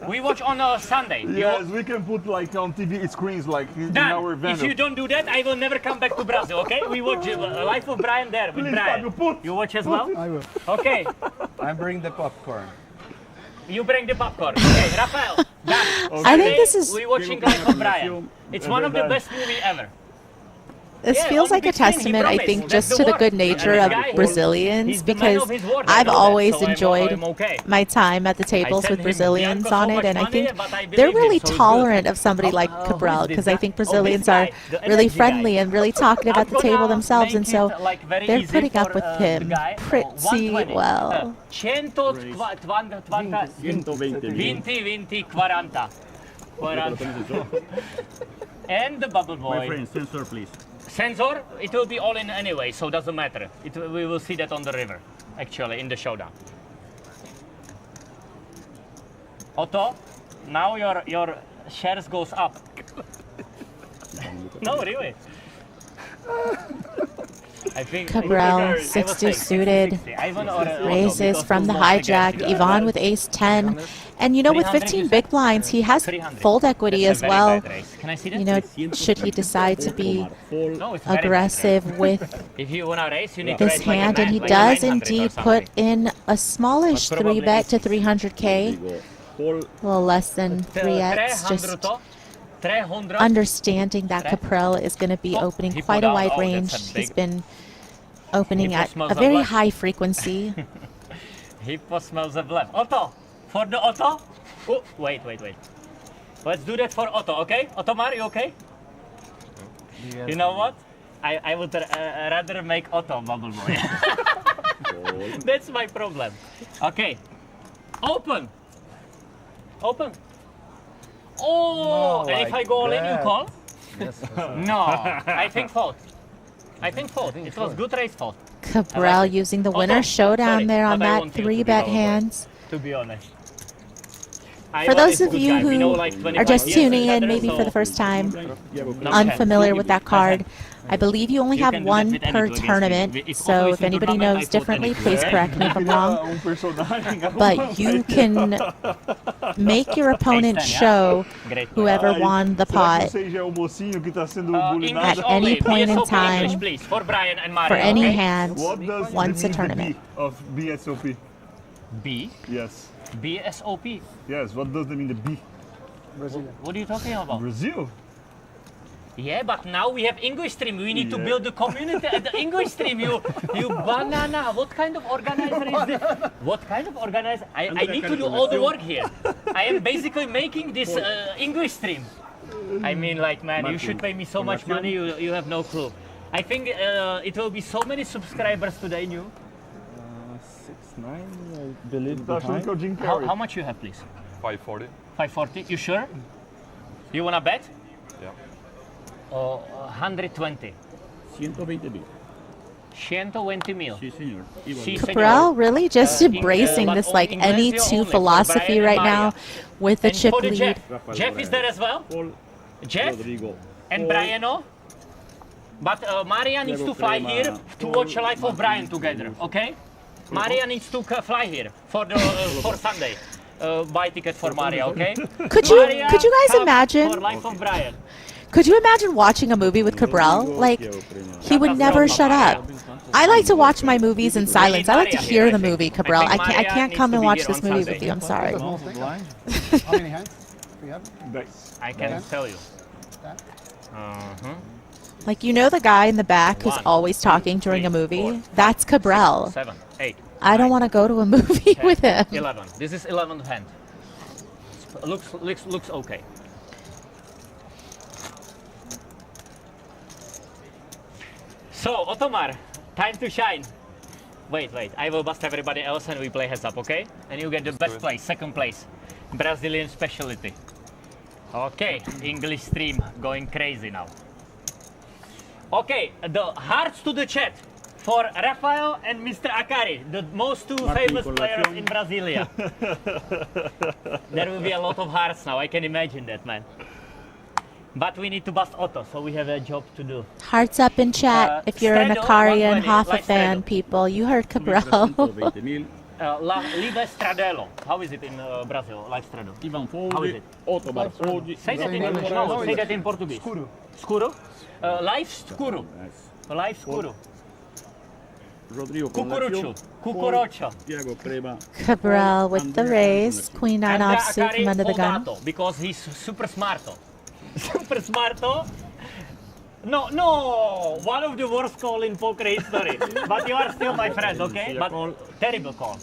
E: We watch on Sunday.
C: Yes, we can put like on TV screens like in
E: Done.
C: our venue.
E: If you don't do that, I will never come back to Brazil, okay? We watch Life of Brian there with
C: Please,
E: Brian.
C: Fabio,
E: You watch as well?
K: I will.
E: Okay.
N: I bring the popcorn.
E: You bring the popcorn. Okay, Rafael. Done.
M: I think this is.
E: We watching Life of Brian. It's one of the best movies ever.
M: This feels like a testament, I think, just to the good nature of Brazilians, because I've always enjoyed my time at the tables with Brazilians on it, and I think they're really tolerant of somebody like Cabral, because I think Brazilians are really friendly and really talkative at the table themselves, and so they're putting up with him pretty well.
E: 120, 40. And the bubble boy.
D: My friend, sensor, please.
E: Sensor, it will be all in anyway, so doesn't matter. We will see that on the river, actually, in the showdown. Otto, now your shares goes up. No, really.
M: Cabral, 60 suited, raises from the hijack. Yvonne with ace 10. And you know, with 15 big blinds, he has fold equity as well. You know, should he decide to be aggressive with this hand. And he does indeed put in a smallish 3-bet to 300K. A little less than 3x, just understanding that Cabral is going to be opening quite a wide range. He's been opening at a very high frequency.
E: Hippo smells of left. Otto! For the Otto? Oh, wait. Let's do that for Otto, okay? Ottomar, you okay? You know what? I would rather make Otto bubble boy. That's my problem. Okay. Open! Oh! And if I go all in, you call?
N: Yes.
E: No, I think fold. It was good race fold.
M: Cabral using the winner showdown there on that 3-bet hands.
E: To be honest.
M: For those of you who are just tuning in, maybe for the first time, unfamiliar with that card, I believe you only have one per tournament, so if anybody knows differently, please correct me if I'm wrong. But you can make your opponent show whoever won the pot at any point in time for any hand once a tournament.
C: Of BSOP.
E: B?
C: Yes.
E: BSOP?
C: Yes, what does that mean, the B?
E: Brazil. What are you talking about?
C: Brazil?
E: Yeah, but now we have English stream. We need to build the community at the English stream. You banana. What kind of organizer is this? What kind of organizer? I need to do all the work here. I am basically making this English stream. I mean, like, man, you should pay me so much money. You have no clue. I think it will be so many subscribers today, new.
N: 6-9, I believe.
E: How much you have, please?
H: 540.
E: 540. You sure? You wanna bet?
H: Yeah.
E: 120.
D: 120 mil.
E: 120 mil.
D: Sí, señor.
E: Sí, señor.
M: Cabral really just embracing this like any two philosophy right now with the chip lead.
E: Jeff is there as well? Jeff?
D: Rodrigo.
E: And Brian? But Maria needs to fly here to watch a live of Brian together, okay? Maria needs to fly here for the for Sunday. Buy ticket for Maria, okay?
M: Could you guys imagine?
E: For life of Brian.
M: Could you imagine watching a movie with Cabral? Like, he would never shut up. I like to watch my movies in silence. I like to hear the movie, Cabral. I can't come and watch this movie with you. I'm sorry.
K: How many hands do you have?
E: I can tell you.
M: Like, you know the guy in the back who's always talking during a movie? That's Cabral.
E: 7, 8.
M: I don't want to go to a movie
E: 10,
M: with him.
E: 11. This is 11th hand. Looks okay. So, Ottomar, time to shine. Wait. I will bust everybody else and we play heads up, okay? And you get the best place, second place. Brazilian specialty. Okay, English stream going crazy now. Okay, the hearts to the chat for Rafael and Mr. Akari, the most two famous players in Brasilia. There will be a lot of hearts now, I can imagine that, man. But we need to bust Otto, so we have a job to do.
M: Hearts up in chat if you're an Akari and Hoffa fan, people. You heard Cabral.
E: Live Stradelo. How is it in Brazil, Live Stradelo?
D: Ivan fold.
E: How is it?
D: Ottomar fold.
E: Say that in English. No, say that in Portuguese. Escuro. Escuro? Live Scuro. Live Scuro.
D: Rodrigo
E: Cucurucho. Cucurocho.
D: Diego Prema.
M: Cabral with the raise. Queen 9 offsuit from under the gun.
E: Because he's super smarto. Super smarto. No, one of the worst call in poker history. But you are still my friend, okay? But terrible call.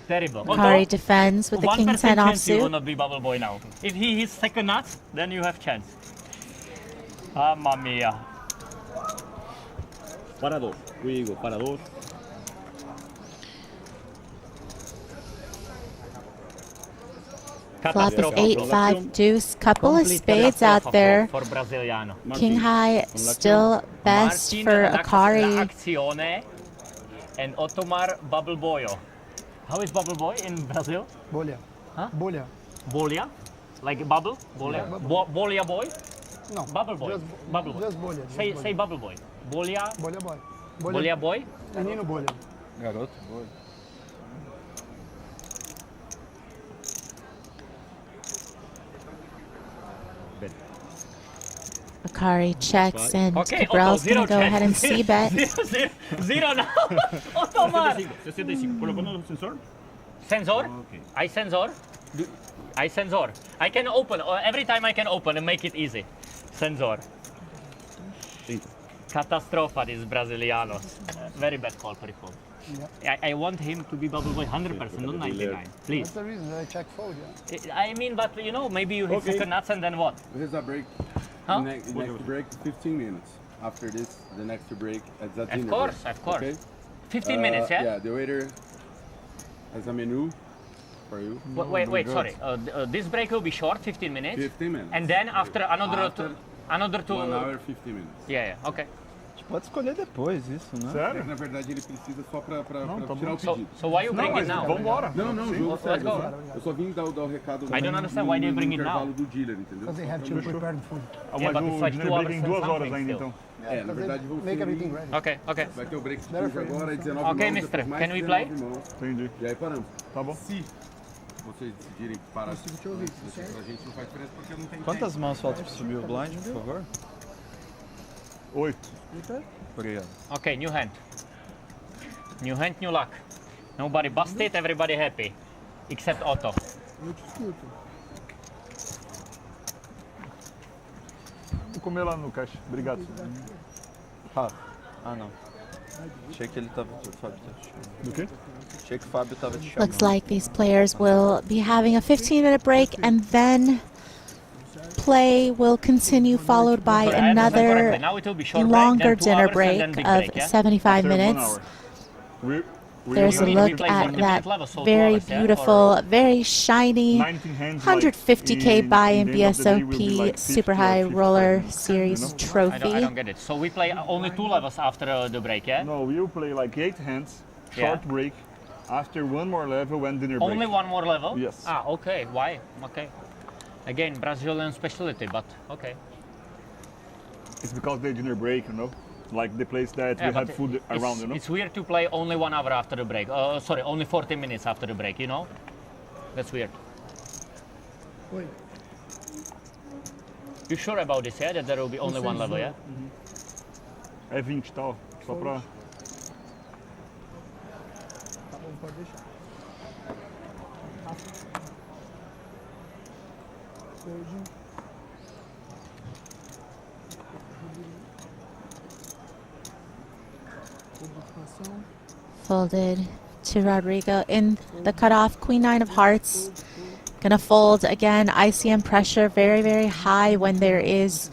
E: Terrible.
M: Akari defends with the king 10
E: offsuit. You will
M: offsuit.
E: not be bubble boy now. If he hits second nuts, then you have chance. Mamma mia.
D: Para dos. Luego, para dos.
M: Flop is 8-5 deuce. Couple of spades out there.
E: For Brasiliano.
M: King high still best for Akari.
E: Accione and Ottomar Bubble Boyo. How is Bubble Boy in Brazil?
K: Bolha.
E: Huh?
K: Bolha.
E: Bolia? Like a bubble? Bolia? Bolia boy?
K: No.
E: Bubble boy. Bubble boy.
K: Just bolha.
E: Say bubble boy. Bolha.
K: Bolha boy.
E: Bolha boy.
K: Menino bolha.
N: Garoto, bolha.
M: Akari checks and
E: Okay,
M: Cabral's
E: Otto,
M: going to go ahead and
E: zero
M: c-bet.
E: Zero now. Otto, man.
D: 65. Colocando no sensor?
E: Sensor?
D: Okay.
E: I sensor. I sensor. I can open. Every time I can open and make it easy. Sensor. Catastrofa, these Brazilianos. Very bad call for the fold.
K: Yeah.
E: I want him to be bubble boy 100%, not 99. Please.
K: That's the reason I check fold, yeah.
E: I mean, but you know, maybe you hit second nuts and then what?
P: There's a break.
E: Huh?
P: Next break, 15 minutes. After this, the next break at that
E: Of course,
P: break.
E: of course.
P: Okay?
E: 15 minutes, yeah?
P: Yeah, the waiter has a menu for you.
E: Wait, sorry. This break will be short, 15 minutes.
P: 15 minutes.
E: And then after another two.
P: 1 hour, 15 minutes.
E: Yeah, okay.
N: Pode escolher depois isso, né?
C: Sério?
P: Na verdade, ele precisa só pra
C: tá
P: tirar o
E: So,
P: pedido.
E: so why you bring it now?
C: Vambora.
P: Não, jogo
E: Let's
P: sério.
E: go.
P: Eu só vim dar o recado
E: I don't understand why they bring it now.
P: do dealer, entendeu?
K: Because they have to prepare the food.
C: Mas
E: but
C: o
E: it's like
C: dinner
E: 2
C: break em
E: hours
C: 2
E: and
C: horas
E: something
C: ainda,
E: still.
C: então.
P: Na verdade, vou
K: Make everything ready.
E: Okay.
P: Vai ter o break
K: Better
P: sujo
K: for you.
P: agora, 19
E: Okay,
P: mãos,
E: mister,
P: depois mais
E: can we
P: 19
E: play?
P: mãos.
C: Entendi.
P: E aí paramos.
C: Tá bom.
P: Se vocês decidirem parar, pra gente não faz diferença porque não tem
N: Quantas mãos faltam para subir o blind, por favor?
C: 8.
N: Obrigado.
E: Okay, new hand. New hand, new luck. Nobody busted, everybody happy. Except Otto.
K: Eu te escuto.
C: Vou comer lá no caixa. Obrigado.
N: Fábio. Ah, não. Achei que ele tava. O Fábio tava te chamando.
C: Do quê?
N: Achei que o Fábio tava te chamando.
M: Looks like these players will be having a 15-minute break and then play will continue, followed by
E: Sorry, I understand
M: another
E: correctly. Now it will be short break,
M: longer
E: then 2
M: dinner
E: hours,
M: break
E: and then big
M: of
E: break, yeah?
M: 75
C: After 1
M: minutes.
C: hour.
M: There's a
E: We
M: look
E: play
M: at
E: 40-minute
M: that
E: level, so 2
M: very
E: hours, yeah?
M: beautiful, very shiny
C: 19 hands, like,
M: 150K buy in
C: the end of the day will be
M: BSOP
C: like 50
M: Super
C: or
M: High
C: 55,
M: Roller
C: you
M: Series
C: know?
E: I
M: trophy.
E: don't get it. So we play only 2 levels after the break, yeah?
C: No, we'll play like 8 hands, short
E: Yeah.
C: break, after 1 more level and dinner break.
E: Only 1 more level?
C: Yes.
E: Ah, okay. Why? Okay. Again, Brazilian specialty, but okay.
C: It's because they dinner break, you know? Like the place that
E: Yeah,
C: we
E: but
C: have food
E: it's,
C: around, you know?
E: It's weird to play only 1 hour after the break. Sorry, only 40 minutes after the break, you know? That's weird.
K: Oi.
E: You sure about this, yeah? That there will be only 1 level, yeah?
C: É 20, tá? Ó. Só pra...
K: Tá bom, pode deixar. Fold.
M: Folded to Rodrigo in the cutoff, Queen 9 of Hearts. Gonna fold again. ICM pressure very, very high when there is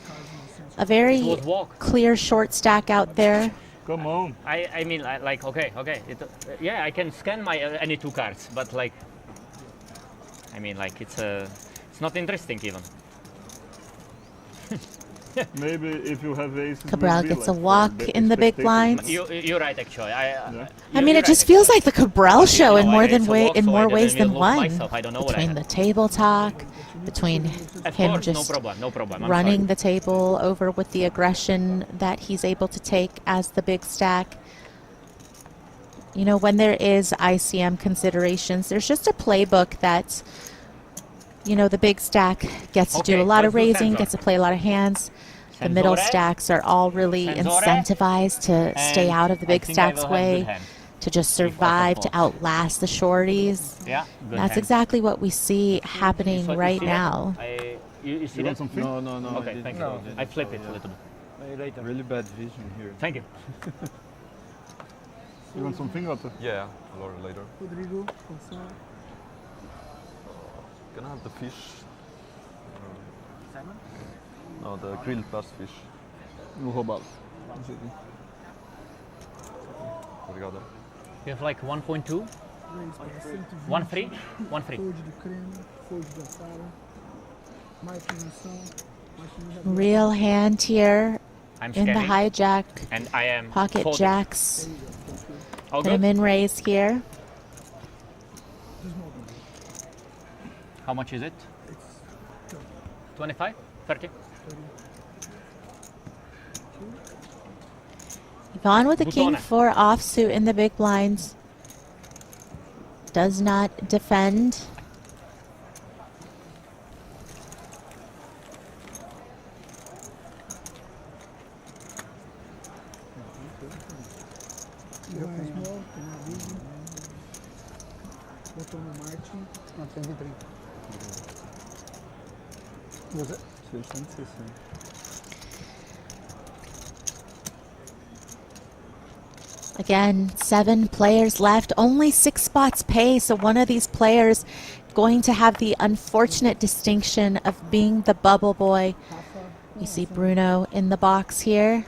M: a very clear short stack out there.
C: Come on.
E: I mean, like, okay. Yeah, I can scan my any 2 cards, but like, I mean, like, it's not interesting even.
C: Maybe if you have aces,
M: Cabral
C: maybe,
M: gets
C: like,
M: a walk
C: for the
M: in the big
C: spectators.
M: blinds.
E: You're right, actually.
M: I mean, it just feels like the Cabral show in more
E: it's a walk,
M: in
E: so
M: more
E: I
M: ways
E: didn't
M: than
E: look
M: one.
E: myself. I don't know what I
M: Between
E: had.
M: the table talk, between
E: Of
M: him
E: course,
M: just
E: no problem. I'm
M: running
E: sorry.
M: the table over with the aggression that he's able to take as the big stack. You know, when there is ICM considerations, there's just a playbook that, you know, the big stack gets to do
E: Okay,
M: a lot
E: let's
M: of
E: do
M: raising,
E: Sensor.
M: gets to play a lot of hands. The middle
E: Sensore.
M: stacks are all really
E: Sensore.
M: incentivized to stay
E: And
M: out of the
E: I
M: big
E: think I
M: stack's
E: will have
M: way,
E: good hand.
M: to just
E: If I
M: survive,
E: can
M: to
E: fold.
M: outlast the shorties.
E: Yeah, good
M: That's
E: hand.
M: exactly what we see happening
E: So you
M: right
E: see that?
M: now.
E: You see
C: You want
E: that?
C: something?
N: No.
E: Okay, thank you. I flip it a little bit.
N: Really bad vision here.
E: Thank you.
C: You want something, Otto?
H: Yeah, or later.
K: Rodrigo, pensar.
H: Can I have the fish? No, the grilled plus fish.
C: No roubado.
H: Obrigado.
E: You have like 1.2? 1 free? 1 free.
K: Fold do creme, fold da Sara. Mais transação.
M: Real hand here
E: I'm
M: in the
E: scanning.
M: hijack.
E: And I am
M: Pocket
E: folding.
M: jacks.
E: All
M: Gonna
E: good?
M: min raise here.
E: How much is it? 25? 30?
M: Gone with the king
E: Butone.
M: 4 offsuit in the big blinds. Does not defend.
K: Small, tem uma big. Botou no Martin. 930. Você? 660.
M: Again, 7 players left, only 6 spots pay, so one of these players going to have the unfortunate distinction of being the bubble boy. You see Bruno in the box here.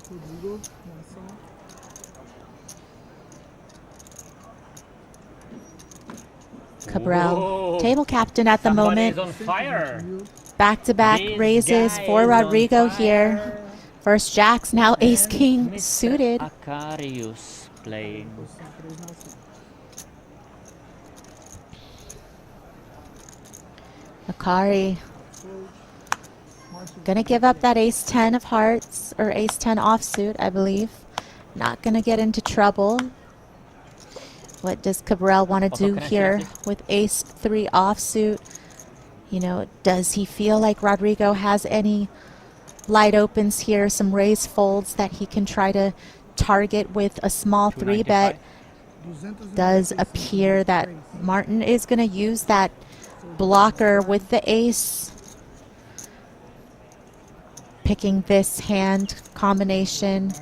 K: Rodrigo,
M: Cabral,
E: Whoa.
M: table captain at the
E: Somebody
M: moment.
E: is on fire.
M: Back-to-back
E: This
M: raises
E: guy
M: for
E: is on
M: Rodrigo
E: fire.
M: here. First jacks, now ace king
E: Mr.
M: suited.
E: Akarius playing.
M: Akari gonna give up that ace 10 of hearts, or ace 10 offsuit, I believe. Not gonna get into trouble. What does Cabral want to do here with ace 3 offsuit? You know, does he feel like Rodrigo has any light opens here, some raise folds that he can try to target with a small 3-bet? Does appear that Martin is going to use that blocker with the ace, picking this hand combination,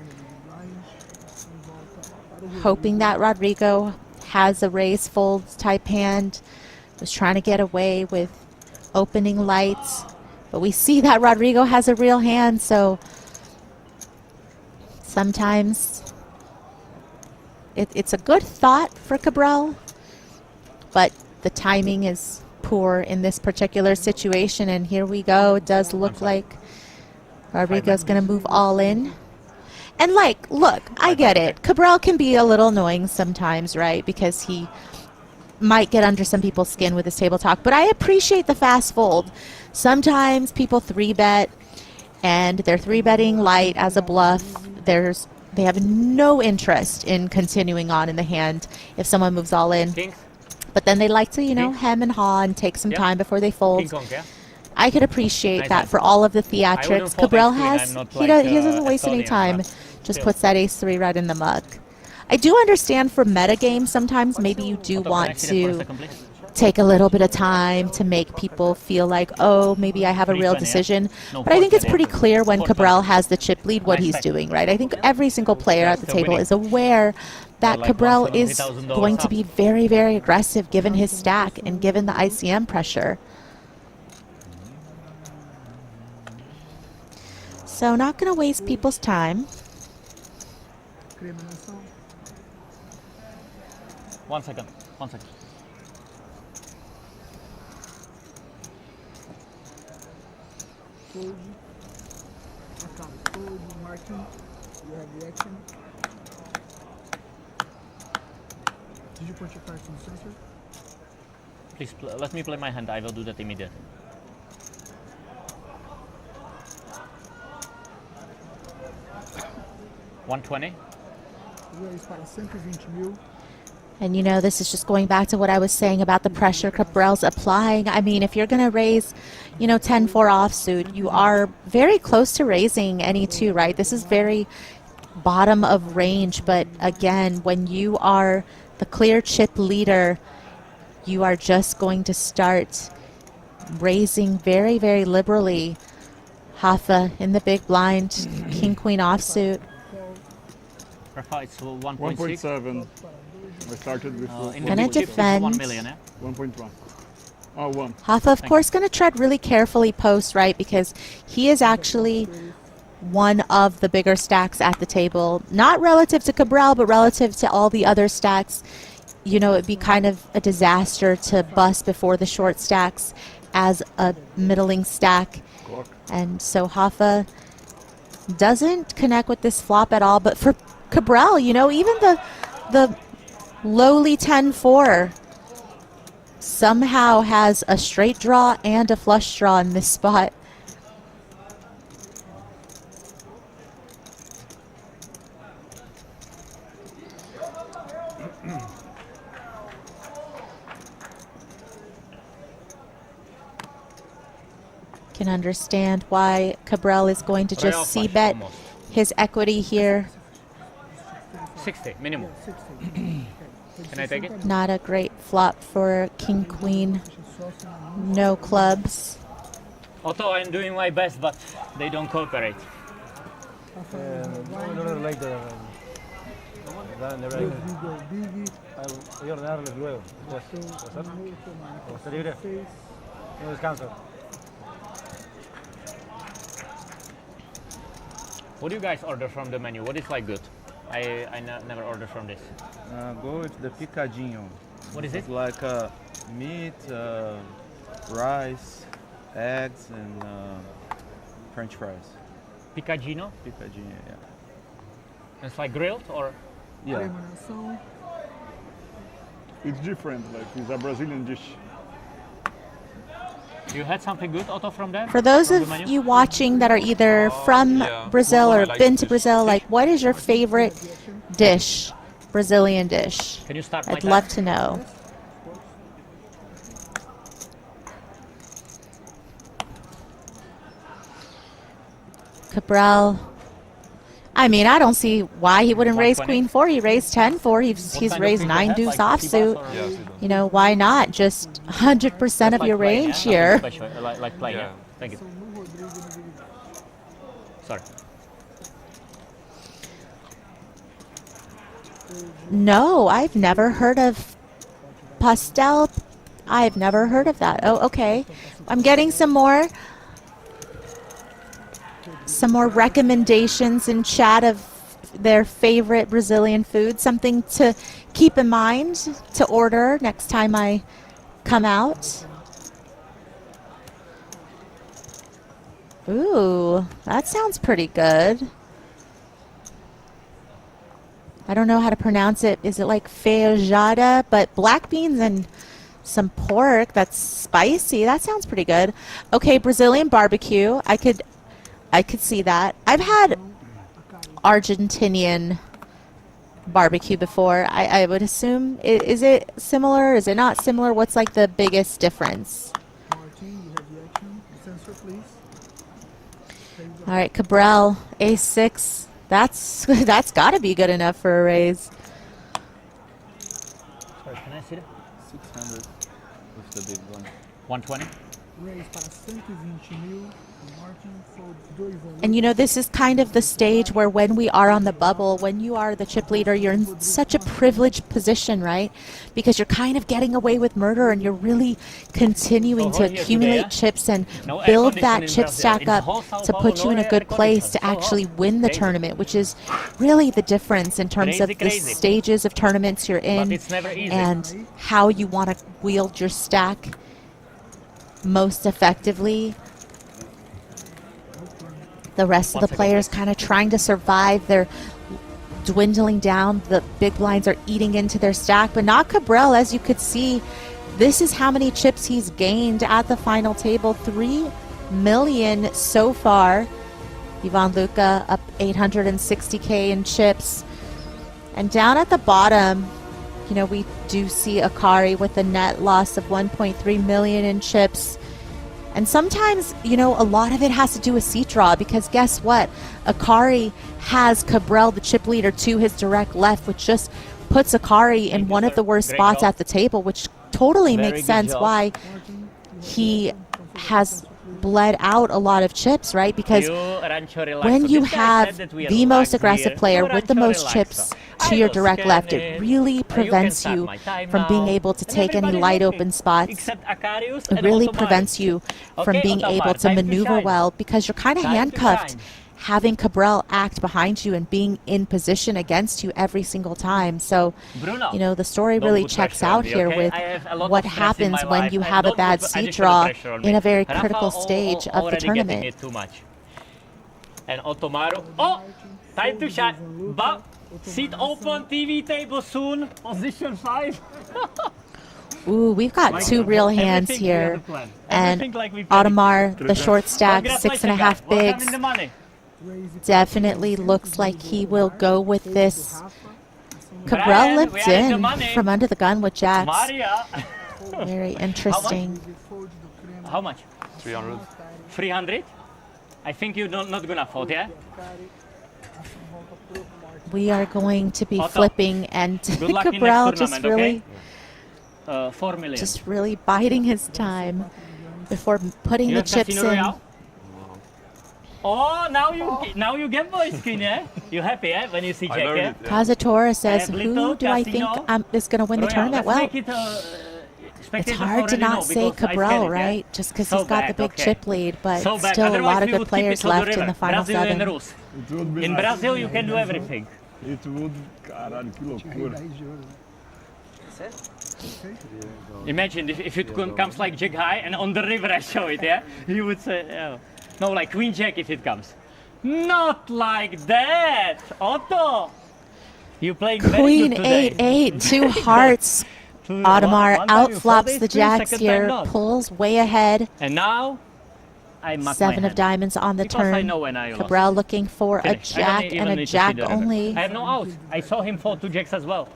M: hoping that Rodrigo has a raise folds type hand. Was trying to get away with opening lights, but we see that Rodrigo has a real hand, so sometimes it's a good thought for Cabral, but the timing is poor in this particular situation, and here we go. It does look like Rodrigo's going to move all in. And like, look, I get it. Cabral can be a little annoying sometimes, right? Because he might get under some people's skin with his table talk, but I appreciate the fast fold. Sometimes people 3-bet and they're 3-betting light as a bluff. They have no interest in continuing on in the hand if someone moves all in.
E: King.
M: But then they like to, you know, hem and haw and take some time before they fold.
E: King Kong, yeah?
M: I could appreciate
E: Nice
M: that
E: hand.
M: for all of the
E: I wouldn't
M: theatrics.
E: fold
M: Cabral
E: ace queen.
M: has,
E: I'm not
M: he
E: like,
M: doesn't waste any
E: Estonian,
M: time.
E: but
M: Just
E: still.
M: puts that ace 3 right in the mug. I do understand for metagames sometimes maybe you do
E: Otto,
M: want
E: can I see that for a
M: to
E: second, please?
M: take a little bit of time to make people feel like, oh, maybe I have a real
E: 320, yeah?
M: decision.
E: No,
M: But I think it's
E: 420.
M: pretty clear when
E: 420.
M: Cabral has the chip lead what
E: Nice
M: he's
E: back.
M: doing, right? I think every single player at the
E: Still
M: table
E: winning.
M: is aware that
E: like
M: Cabral is
E: $170,000
M: going to
E: up.
M: be very, very aggressive given his stack and given the ICM pressure. So not going to waste people's time.
E: One second.
K: Fold. Fold, Martin. You have the action. Did you put your cards in the sensor?
E: Please, let me play my hand. I will do that immediately. $120.
K: Raise para 120 mil.
M: And you know, this is just going back to what I was saying about the pressure Cabral's applying. I mean, if you're going to raise, you know, 10-4 offsuit, you are very close to raising any 2, right? This is very bottom of range. But again, when you are the clear chip leader, you are just going to start raising very, very liberally. Hafa in the big blind, king-queen offsuit.
E: Rafa, it's 1.6.
C: 1.7. I started with
M: Gonna defend.
E: 1 million, yeah?
C: 1.1. Oh, 1.
M: Hafa, of course, going to tread really carefully post, right? Because he is actually one of the bigger stacks at the table. Not relative to Cabral, but relative to all the other stacks. You know, it'd be kind of a disaster to bust before the short stacks as a middling stack. And so Hafa doesn't connect with this flop at all. But for Cabral, you know, even the lowly 10-4 somehow has a straight draw and a flush draw in this spot. Can understand why Cabral is going to just c-bet his equity here.
E: 60 minimum. Can I take it?
M: Not a great flop for King Queen. No clubs.
E: Otto, I'm doing my best, but they don't cooperate. What do you guys order from the menu? What is like good? I never ordered from this.
N: Go with the picadinho.
E: What is it?
N: It's like meat, rice, eggs, and French fries.
E: Picadinho?
N: Picadinho, yeah.
E: It's like grilled or?
N: Yeah.
C: It's different, like it's a Brazilian dish.
E: You had something good, Otto, from there?
M: For those of you watching that are either from Brazil or been to Brazil, like what is your favorite dish, Brazilian dish?
E: Can you start
M: I'd love to know. Cabral. I mean, I don't see why he wouldn't raise Queen 4. He raised 10-4. He's raised 9 deuce offsuit. You know, why not? Just 100% of your range here.
E: Like play, yeah. Thank you. Sorry.
M: No, I've never heard of pastel. I've never heard of that. Oh, okay. I'm getting some more recommendations in chat of their favorite Brazilian food, something to keep in mind to order next time I come out. Ooh, that sounds pretty good. I don't know how to pronounce it. Is it like feijoada? But black beans and some pork that's spicy. That sounds pretty good. Okay, Brazilian barbecue. I could see that. I've had Argentinian barbecue before. I would assume. Is it similar? Is it not similar? What's like the biggest difference? All right, Cabral, A6. That's got to be good enough for a raise.
E: Sorry, can I see that?
N: 600 with the big one.
E: 120.
K: Raise para 120,000.
M: And you know, this is kind of the stage where when we are on the bubble, when you are the chip leader, you're in such a privileged position, right? Because you're kind of getting away with murder and you're really continuing to accumulate chips and build that chip stack up to put you in a good place to actually win the tournament, which is really the difference in terms of the stages of tournaments you're in and how you want to wield your stack most effectively. The rest of the players kind of trying to survive. They're dwindling down. The big blinds are eating into their stack, but not Cabral. As you could see, this is how many chips he's gained at the final table. 3 million so far. Ivan Luca up 860K in chips. And down at the bottom, you know, we do see Akari with a net loss of 1.3 million in chips. And sometimes, you know, a lot of it has to do with seat draw, because guess what? Akari has Cabral, the chip leader, to his direct left, which just puts Akari in one of the worst spots at the table, which totally makes sense why he has bled out a lot of chips, right? Because when you have the most aggressive player with the most chips to your direct left, it really prevents you from being able to take any light open spots. It really prevents you from being able to maneuver well, because you're kind of handcuffed having Cabral act behind you and being in position against you every single time. So, you know, the story really checks out here with what happens when you have a bad seat draw in a very critical stage of the tournament.
E: And Otomaru, oh, time to shot. Seat open, TV table soon, position 5.
M: Ooh, we've got two real hands here. And Audemars, the short stack, 6.5 bigs. Definitely looks like he will go with this. Cabral limped in from under the gun with jacks. Very interesting.
E: How much?
H: 300.
E: 300? I think you're not gonna fold, yeah?
M: We are going to be
E: Otto,
M: flipping, and
E: good luck in
M: Cabral
E: next
M: just
E: tournament,
M: really,
E: okay? 4 million.
M: just really biding his time before putting
E: You
M: the
E: have
M: chips
E: Casino
M: in.
E: Royale? Oh, now you gamble is queen, yeah? You happy, yeah? When you see Jack, yeah?
M: Kazatora says,
E: I have
M: who
E: Little,
M: do I think
E: Casino,
M: is going to win the
E: Royale.
M: tournament?
E: Let's
M: Well,
E: make it,
M: it's
E: spectators
M: hard to
E: already
M: not
E: know
M: say
E: because I said
M: Cabral,
E: it, yeah?
M: right? Just because
E: So
M: he's got the
E: bad,
M: big
E: okay.
M: chip lead, but
E: So bad.
M: still a
E: Otherwise
M: lot of
E: we
M: good
E: would keep
M: players
E: it to the
M: left in
E: river.
M: the final
E: Brazil in the
M: 7.
E: rules. In Brazil, you can do everything.
C: It would, caralho, que loucura.
E: Imagine if it comes like Jack high and on the river I show it, yeah? You would say, oh. No, like Queen Jack if it comes. Not like that, Otto. You playing very
M: Queen
E: good today.
M: 8-8, two hearts. Audemars outflops the jacks here, pulls way ahead.
E: And now, I must
M: 7 of diamonds on the
E: because I
M: turn.
E: know when I lost.
M: Cabral looking for a
E: Finish. I don't
M: jack
E: even
M: and a
E: need to
M: jack
E: see the river.
M: only.
E: I have no out. I saw him fold 2 jacks as well.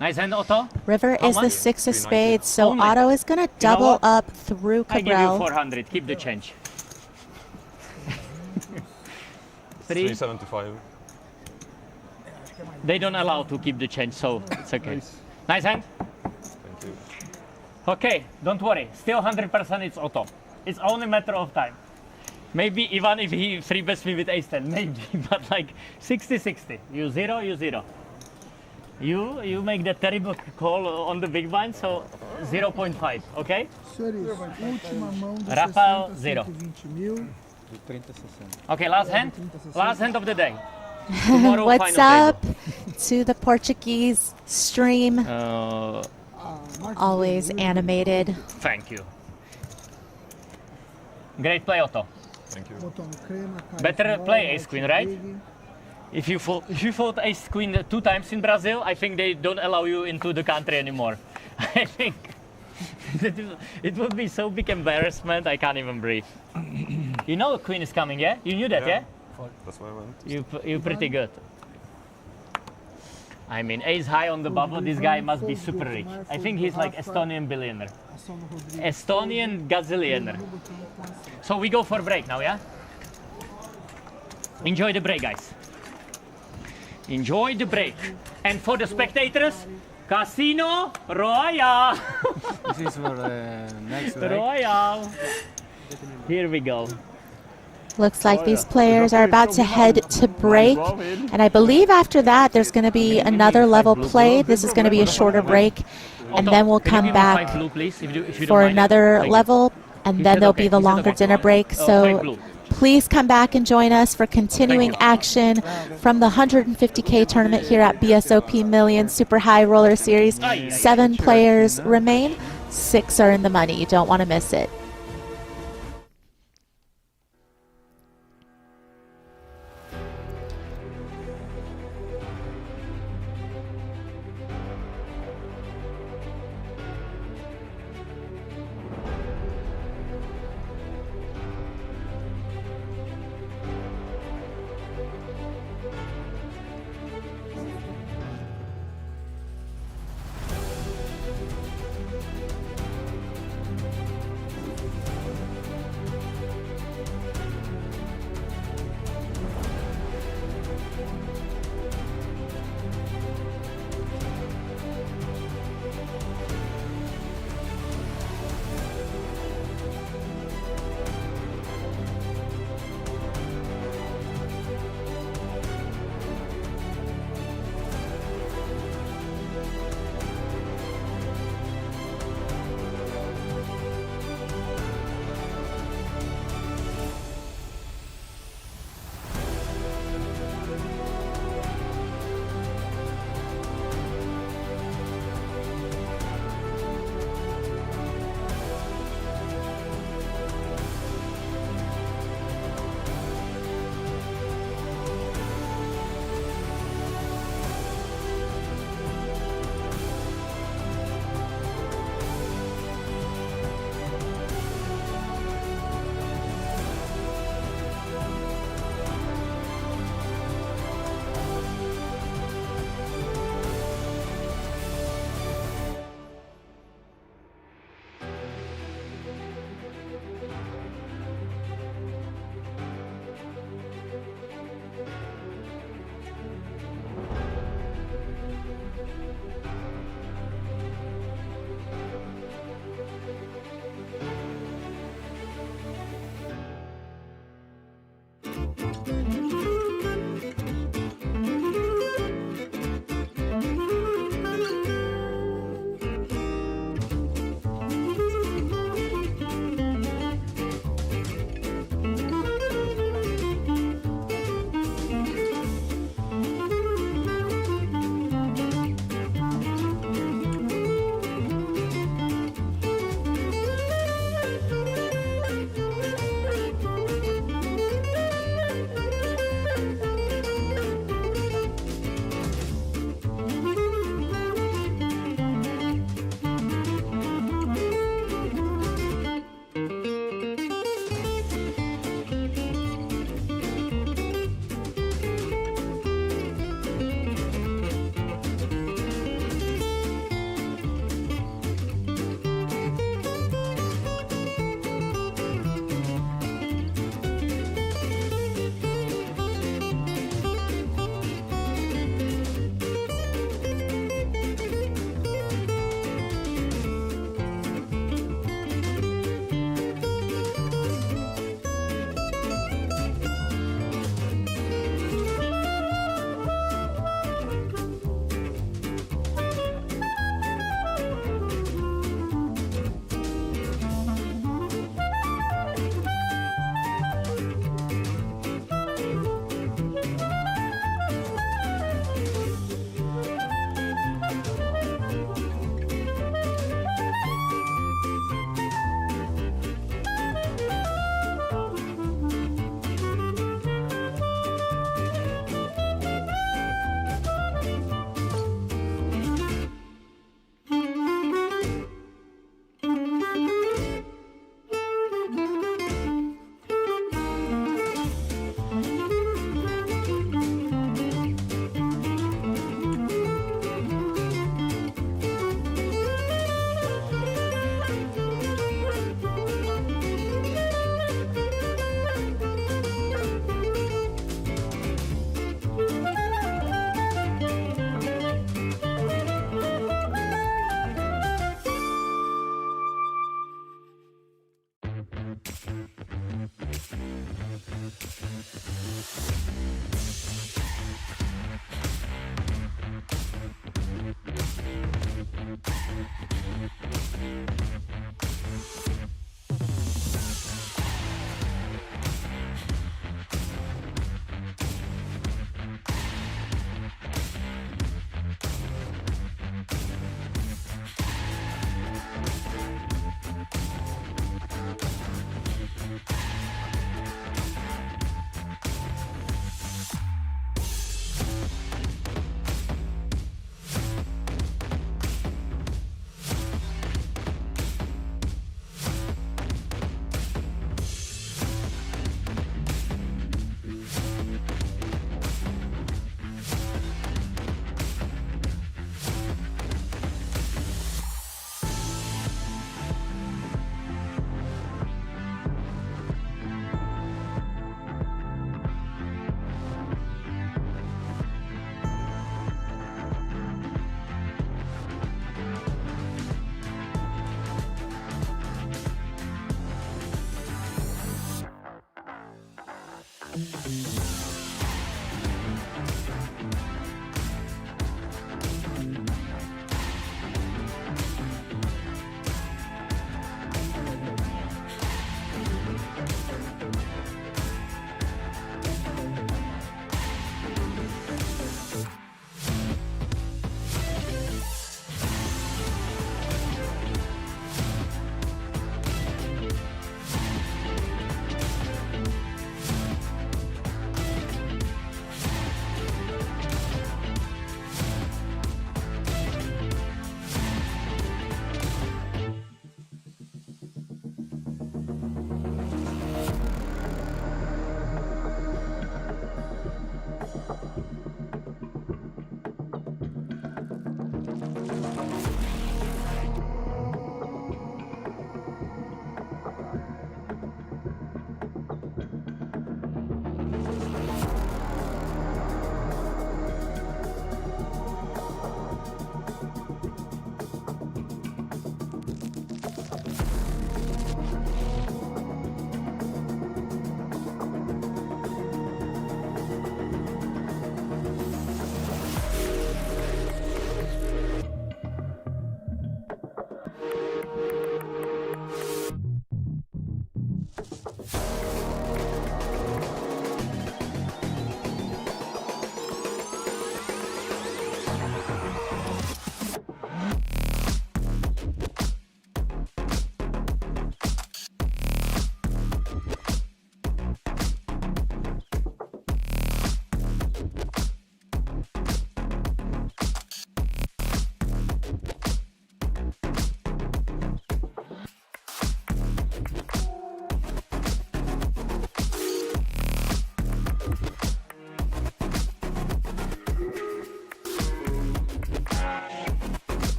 E: Nice hand, Otto.
M: River
E: How
M: is the
E: much?
M: 6 of spades, so
E: Only.
M: Otto is going to
E: You know
M: double
E: what?
M: up through
E: I give you
M: Cabral.
E: 400. Keep the change.
H: 375.
E: They don't allow to keep the change, so it's okay. Nice hand.
H: Thank you.
E: Okay, don't worry. Still 100% it's Otto. It's only a matter of time. Maybe even if he 3-bets me with ace-10, maybe, but like 60-60. You 0, you 0. You make that terrible call on the big blind, so 0.5, okay?
K: Senhores, última mão do
E: Rafael,
K: 60,
E: zero.
K: 120 mil.
E: Okay, last hand. Last hand of the day. Tomorrow,
M: What's
E: final
M: up to the Portuguese stream?
E: table.
M: Always animated.
E: Thank you. Great play, Otto.
H: Thank you.
K: Botou no crema, cara
E: Better
K: fora,
E: play ace queen, right?
K: big.
E: If you fold ace queen 2 times in Brazil, I think they don't allow you into the country anymore. I think it would be so big embarrassment. I can't even breathe. You know a queen is coming, yeah? You knew that, yeah?
H: That's why I went.
E: You're pretty good. I mean, ace high on the bubble. This guy must be super rich. I think he's like Estonian billionaire. Estonian gazillionaire. So we go for break now, yeah? Enjoy the break, guys. Enjoy the break. And for the spectators, Casino Royale.
Q: This is for next break.
E: Royale. Here we go.
M: Looks like these players are about to head to break. And I believe after that, there's going to be another level played. This is going to be a shorter break. And then we'll come back for another level. And then there'll be the longer dinner break. So please come back and join us for continuing action from the 150K tournament here at BSOP Millions Super High Roller Series. 7 players remain. 6 are in the money. You don't want to miss it.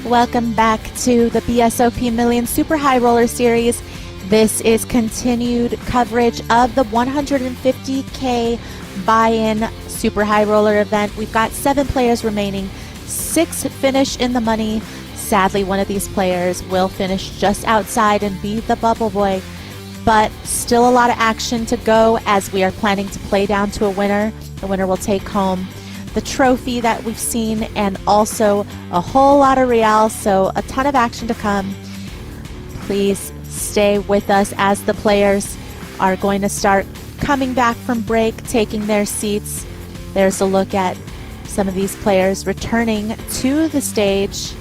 M: Welcome back to the BSOP Millions Super High Roller Series. This is continued coverage of the 150K buy-in Super High Roller event. We've got 7 players remaining, 6 finish in the money. Sadly, one of these players will finish just outside and be the bubble boy, but still a lot of action to go as we are planning to play down to a winner. The winner will take home the trophy that we've seen and also a whole lot of real, so a ton of action to come. Please stay with us as the players are going to start coming back from break, taking their seats. There's a look at some of these players returning to the stage.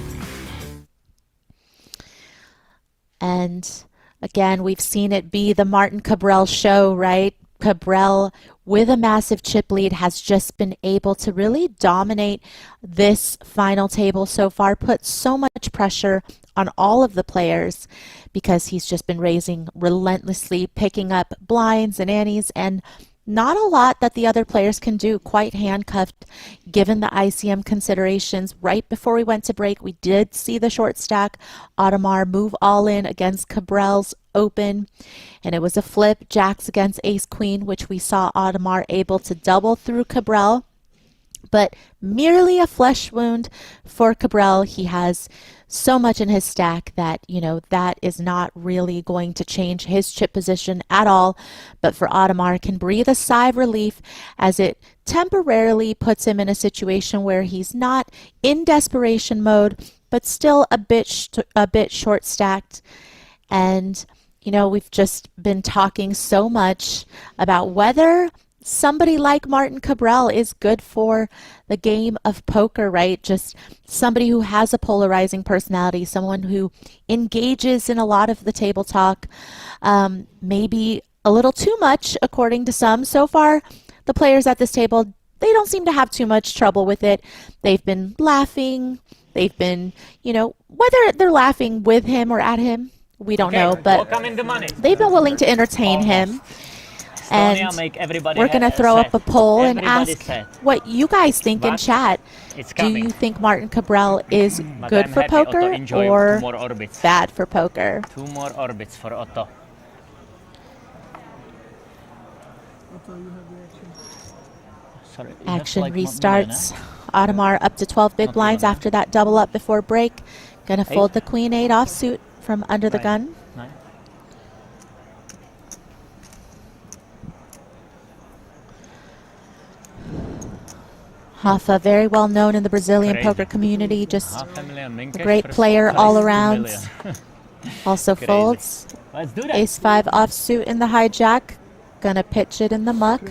M: And again, we've seen it be the Martin Cabral show, right? Cabral, with a massive chip lead, has just been able to really dominate this final table so far, put so much pressure on all of the players because he's just been raising relentlessly, picking up blinds and antes, and not a lot that the other players can do, quite handcuffed given the ICM considerations. Right before we went to break, we did see the short stack Audemars move all in against Cabral's open, and it was a flip, jacks against ace queen, which we saw Audemars able to double through Cabral, but merely a flesh wound for Cabral. He has so much in his stack that, you know, that is not really going to change his chip position at all. But for Audemars, can breathe a sigh of relief as it temporarily puts him in a situation where he's not in desperation mode, but still a bit short stacked. And, you know, we've just been talking so much about whether somebody like Martin Cabral is good for the game of poker, right? Just somebody who has a polarizing personality, someone who engages in a lot of the table talk, maybe a little too much according to some. So far, the players at this table, they don't seem to have too much trouble with it. They've been laughing. They've been, you know, whether they're laughing with him or at him, we don't know, but they've been willing to entertain him. And we're going to throw up a poll and ask what you guys think in chat. Do you think Martin Cabral is good for poker or bad for poker?
E: 2 more orbits for Otto. Sorry,
M: action restarts. Audemars up to 12 big blinds after that double up before break. Going to fold the queen 8 offsuit from under the gun. Hoffa, very well known in the Brazilian poker community, just a great player all around. Also folds. Ace 5 offsuit in the hijack. Gonna pitch it in the muck.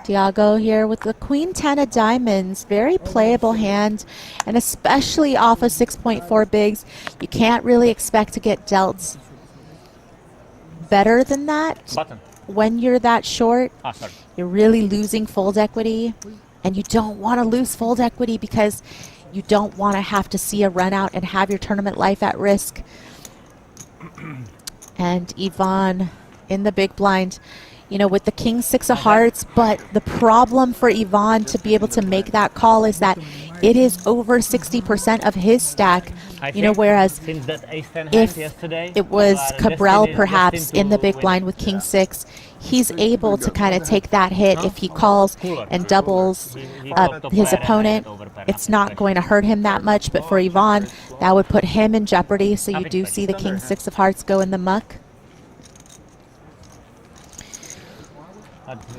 M: Thiago here with the Queen 10 of diamonds. Very playable hand, and especially off of 6.4 bigs. You can't really expect to get dealt better than that. When you're that short, you're really losing fold equity. And you don't want to lose fold equity because you don't want to have to see a run out and have your tournament life at risk. And Yvonne in the big blind, you know, with the king 6 of hearts. But the problem for Yvonne to be able to make that call is that it is over 60% of his stack. You know, whereas if it was Cabral perhaps in the big blind with king 6, he's able to kind of take that hit. If he calls and doubles up his opponent, it's not going to hurt him that much. But for Yvonne, that would put him in jeopardy. So you do see the king 6 of hearts go in the muck.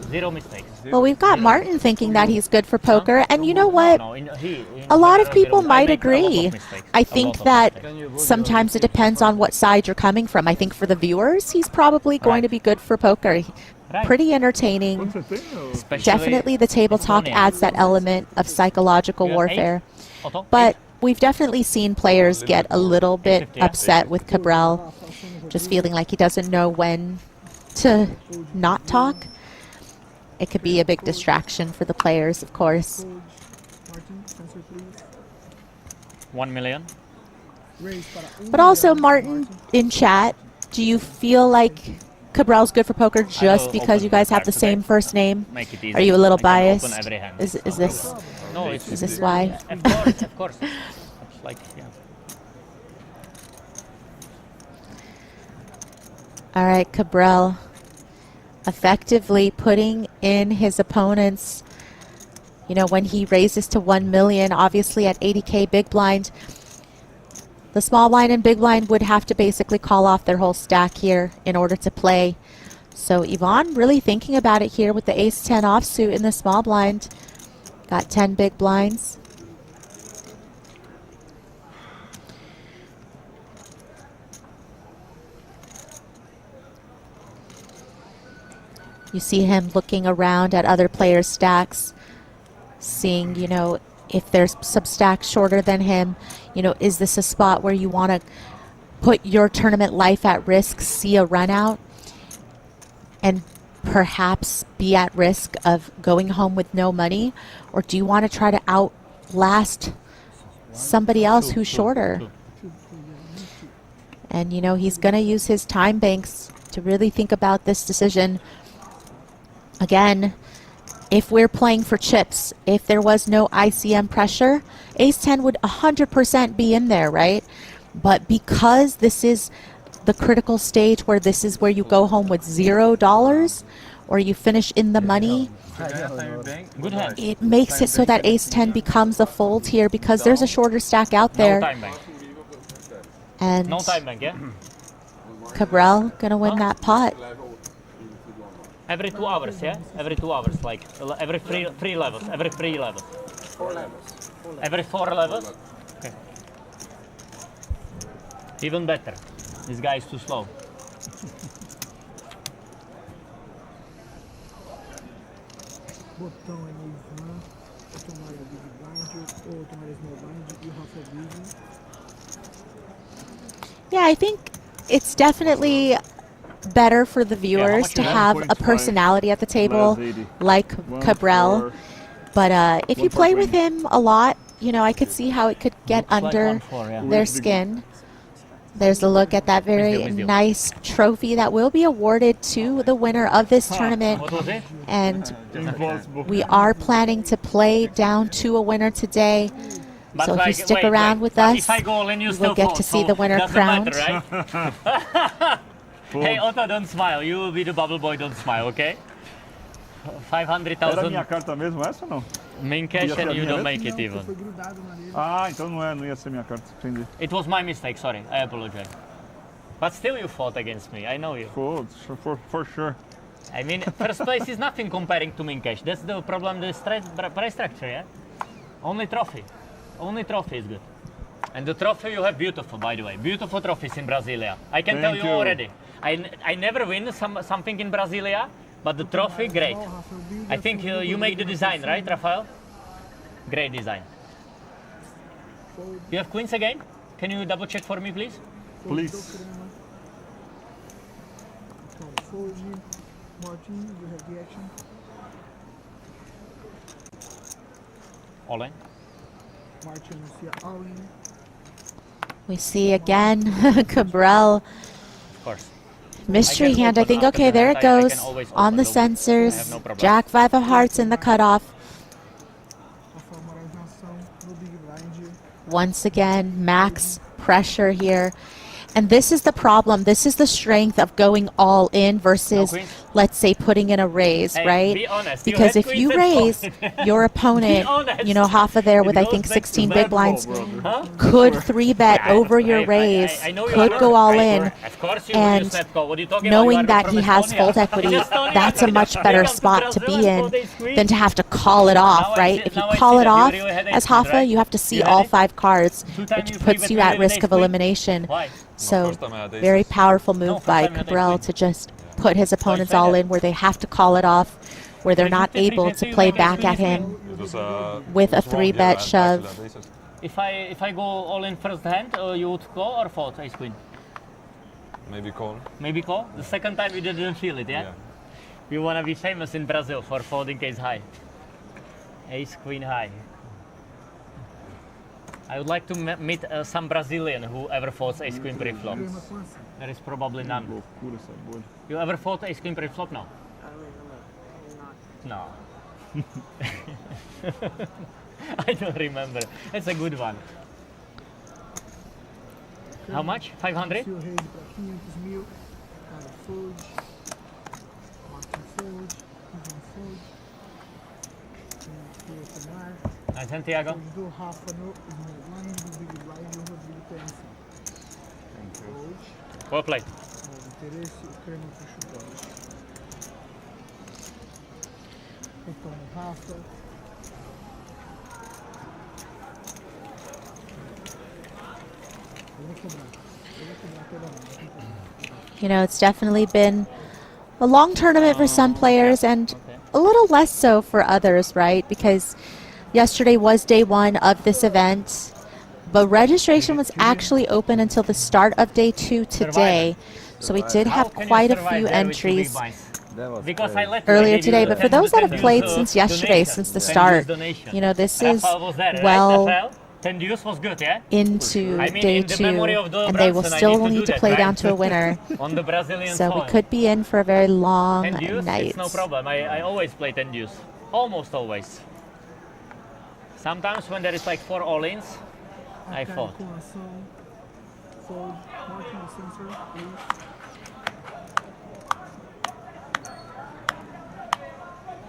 E: Zero mistakes.
M: Well, we've got Martin thinking that he's good for poker, and you know what? A lot of people might agree. I think that sometimes it depends on what side you're coming from. I think for the viewers, he's probably going to be good for poker. Pretty entertaining. Definitely the table talk adds that element of psychological warfare. But we've definitely seen players get a little bit upset with Cabral, just feeling like he doesn't know when to not talk. It could be a big distraction for the players, of course.
E: 1 million.
M: But also, Martin, in chat, do you feel like Cabral's good for poker just because you guys have the same first name? Are you a little biased? Is this why?
E: Of course. like, yeah.
M: All right, Cabral effectively putting in his opponents, when he raises to 1 million, obviously at 80K big blind, the small blind and big blind would have to basically call off their whole stack here in order to play. So Yvonne really thinking about it here with the ace-10 offsuit in the small blind. Got 10 big blinds. You see him looking around at other players' stacks, seeing, if there's some stacks shorter than him, is this a spot where you want to put your tournament life at risk, see a run out, and perhaps be at risk of going home with no money? Or do you want to try to outlast somebody else who's shorter? And, he's going to use his time banks to really think about this decision. Again, if we're playing for chips, if there was no ICM pressure, ace-10 would 100% be in there, right? But because this is the critical stage where this is where you go home with $0 or you finish in the money, it makes it so that ace-10 becomes a fold here because there's a shorter stack out there. And
E: no time bank, yeah?
M: Cabral gonna win that pot.
E: Every 2 hours, yeah? Every 2 hours, like every three levels, every 3 levels.
F: 4 levels.
E: Every 4 levels? Okay. Even better. This guy is too slow.
K: Botão é no Ivan, ou tomar a Big Blind, ou tomar a Small Blind e o Rafa Big.
M: Yeah, I think it's definitely better for the viewers to have a personality at the table like Cabral. But if you play with him a lot, I could see how it could get under their skin. There's a look at that very nice trophy that will be awarded to the winner of this tournament. And we are planning to play down to a winner today. So if you stick around with us, you will get to see the winner crowned.
E: Hey, Otto, don't smile. You will be the bubble boy, don't smile, okay? 500,000.
C: Era minha carta mesmo essa ou não?
E: Main cash and you don't make it even.
C: Ah, então não ia ser minha carta, entendi.
E: It was my mistake, sorry. I apologize. But still you fought against me, I know you.
C: For sure.
E: I mean, first place is nothing comparing to main cash. That's the problem, the price structure, yeah? Only trophy. Only trophy is good. And the trophy you have beautiful, by the way. Beautiful trophies in Brasilia. I can tell you already. I never win something in Brasilia, but the trophy, great. I think you make the design, right, Rafael? Great design. You have queens again? Can you double check for me, please?
C: Please.
E: All in.
M: We see again Cabral.
E: Of course.
M: Mystery hand, I think. Okay, there it goes. On the sensors. Jack 5 of hearts in the cutoff. Once again, max pressure here. And this is the problem. This is the strength of going all in versus, let's say, putting in a raise, right?
E: Be honest,
M: because if you raise, your opponent, Hoffa there with, I think, 16 big blinds, could 3-bet over your raise, could go all in. And knowing that he has fold equity, that's a much better spot to be in than to have to call it off, right? If you call it off as Hoffa, you have to see all 5 cards, which puts you at risk of elimination. So, very powerful move by Cabral to just put his opponents all in where they have to call it off, where they're not able to play back at him with a 3-bet shove.
E: If I go all in first hand, you would call or fold ace queen?
H: Maybe call.
E: Maybe call? The second time you didn't feel it, yeah? You want to be famous in Brazil for folding ace high. Ace queen high. I would like to meet some Brazilian who ever fought ace queen pre-flop. There is probably none. You ever fought ace queen pre-flop? No. No. I don't remember. It's a good one. How much? 500?
K: Se o raise para 500 mil, cara fold, Martin fold, Ivan fold, aqui o Tomar.
E: And Santiago?
K: Do Rafa no small blind, do big blind e o Rodrigo pensa. Fold.
E: Well played.
K: Interesse, o Crema puxa o bola. O Tom Rafa.
M: You know, it's definitely been a long tournament for some players and a little less so for others, right? Because yesterday was day one of this event, but registration was actually open until the start of day 2 today. So we did have quite a few entries earlier today. But for those that have played since yesterday, since the start, you know, this is well into day 2, and they will still need to play down to a winner. So we could be in for a very long night.
E: It's no problem. I always play 10 deuce. Almost always. Sometimes when there is like 4 all-ins, I fold.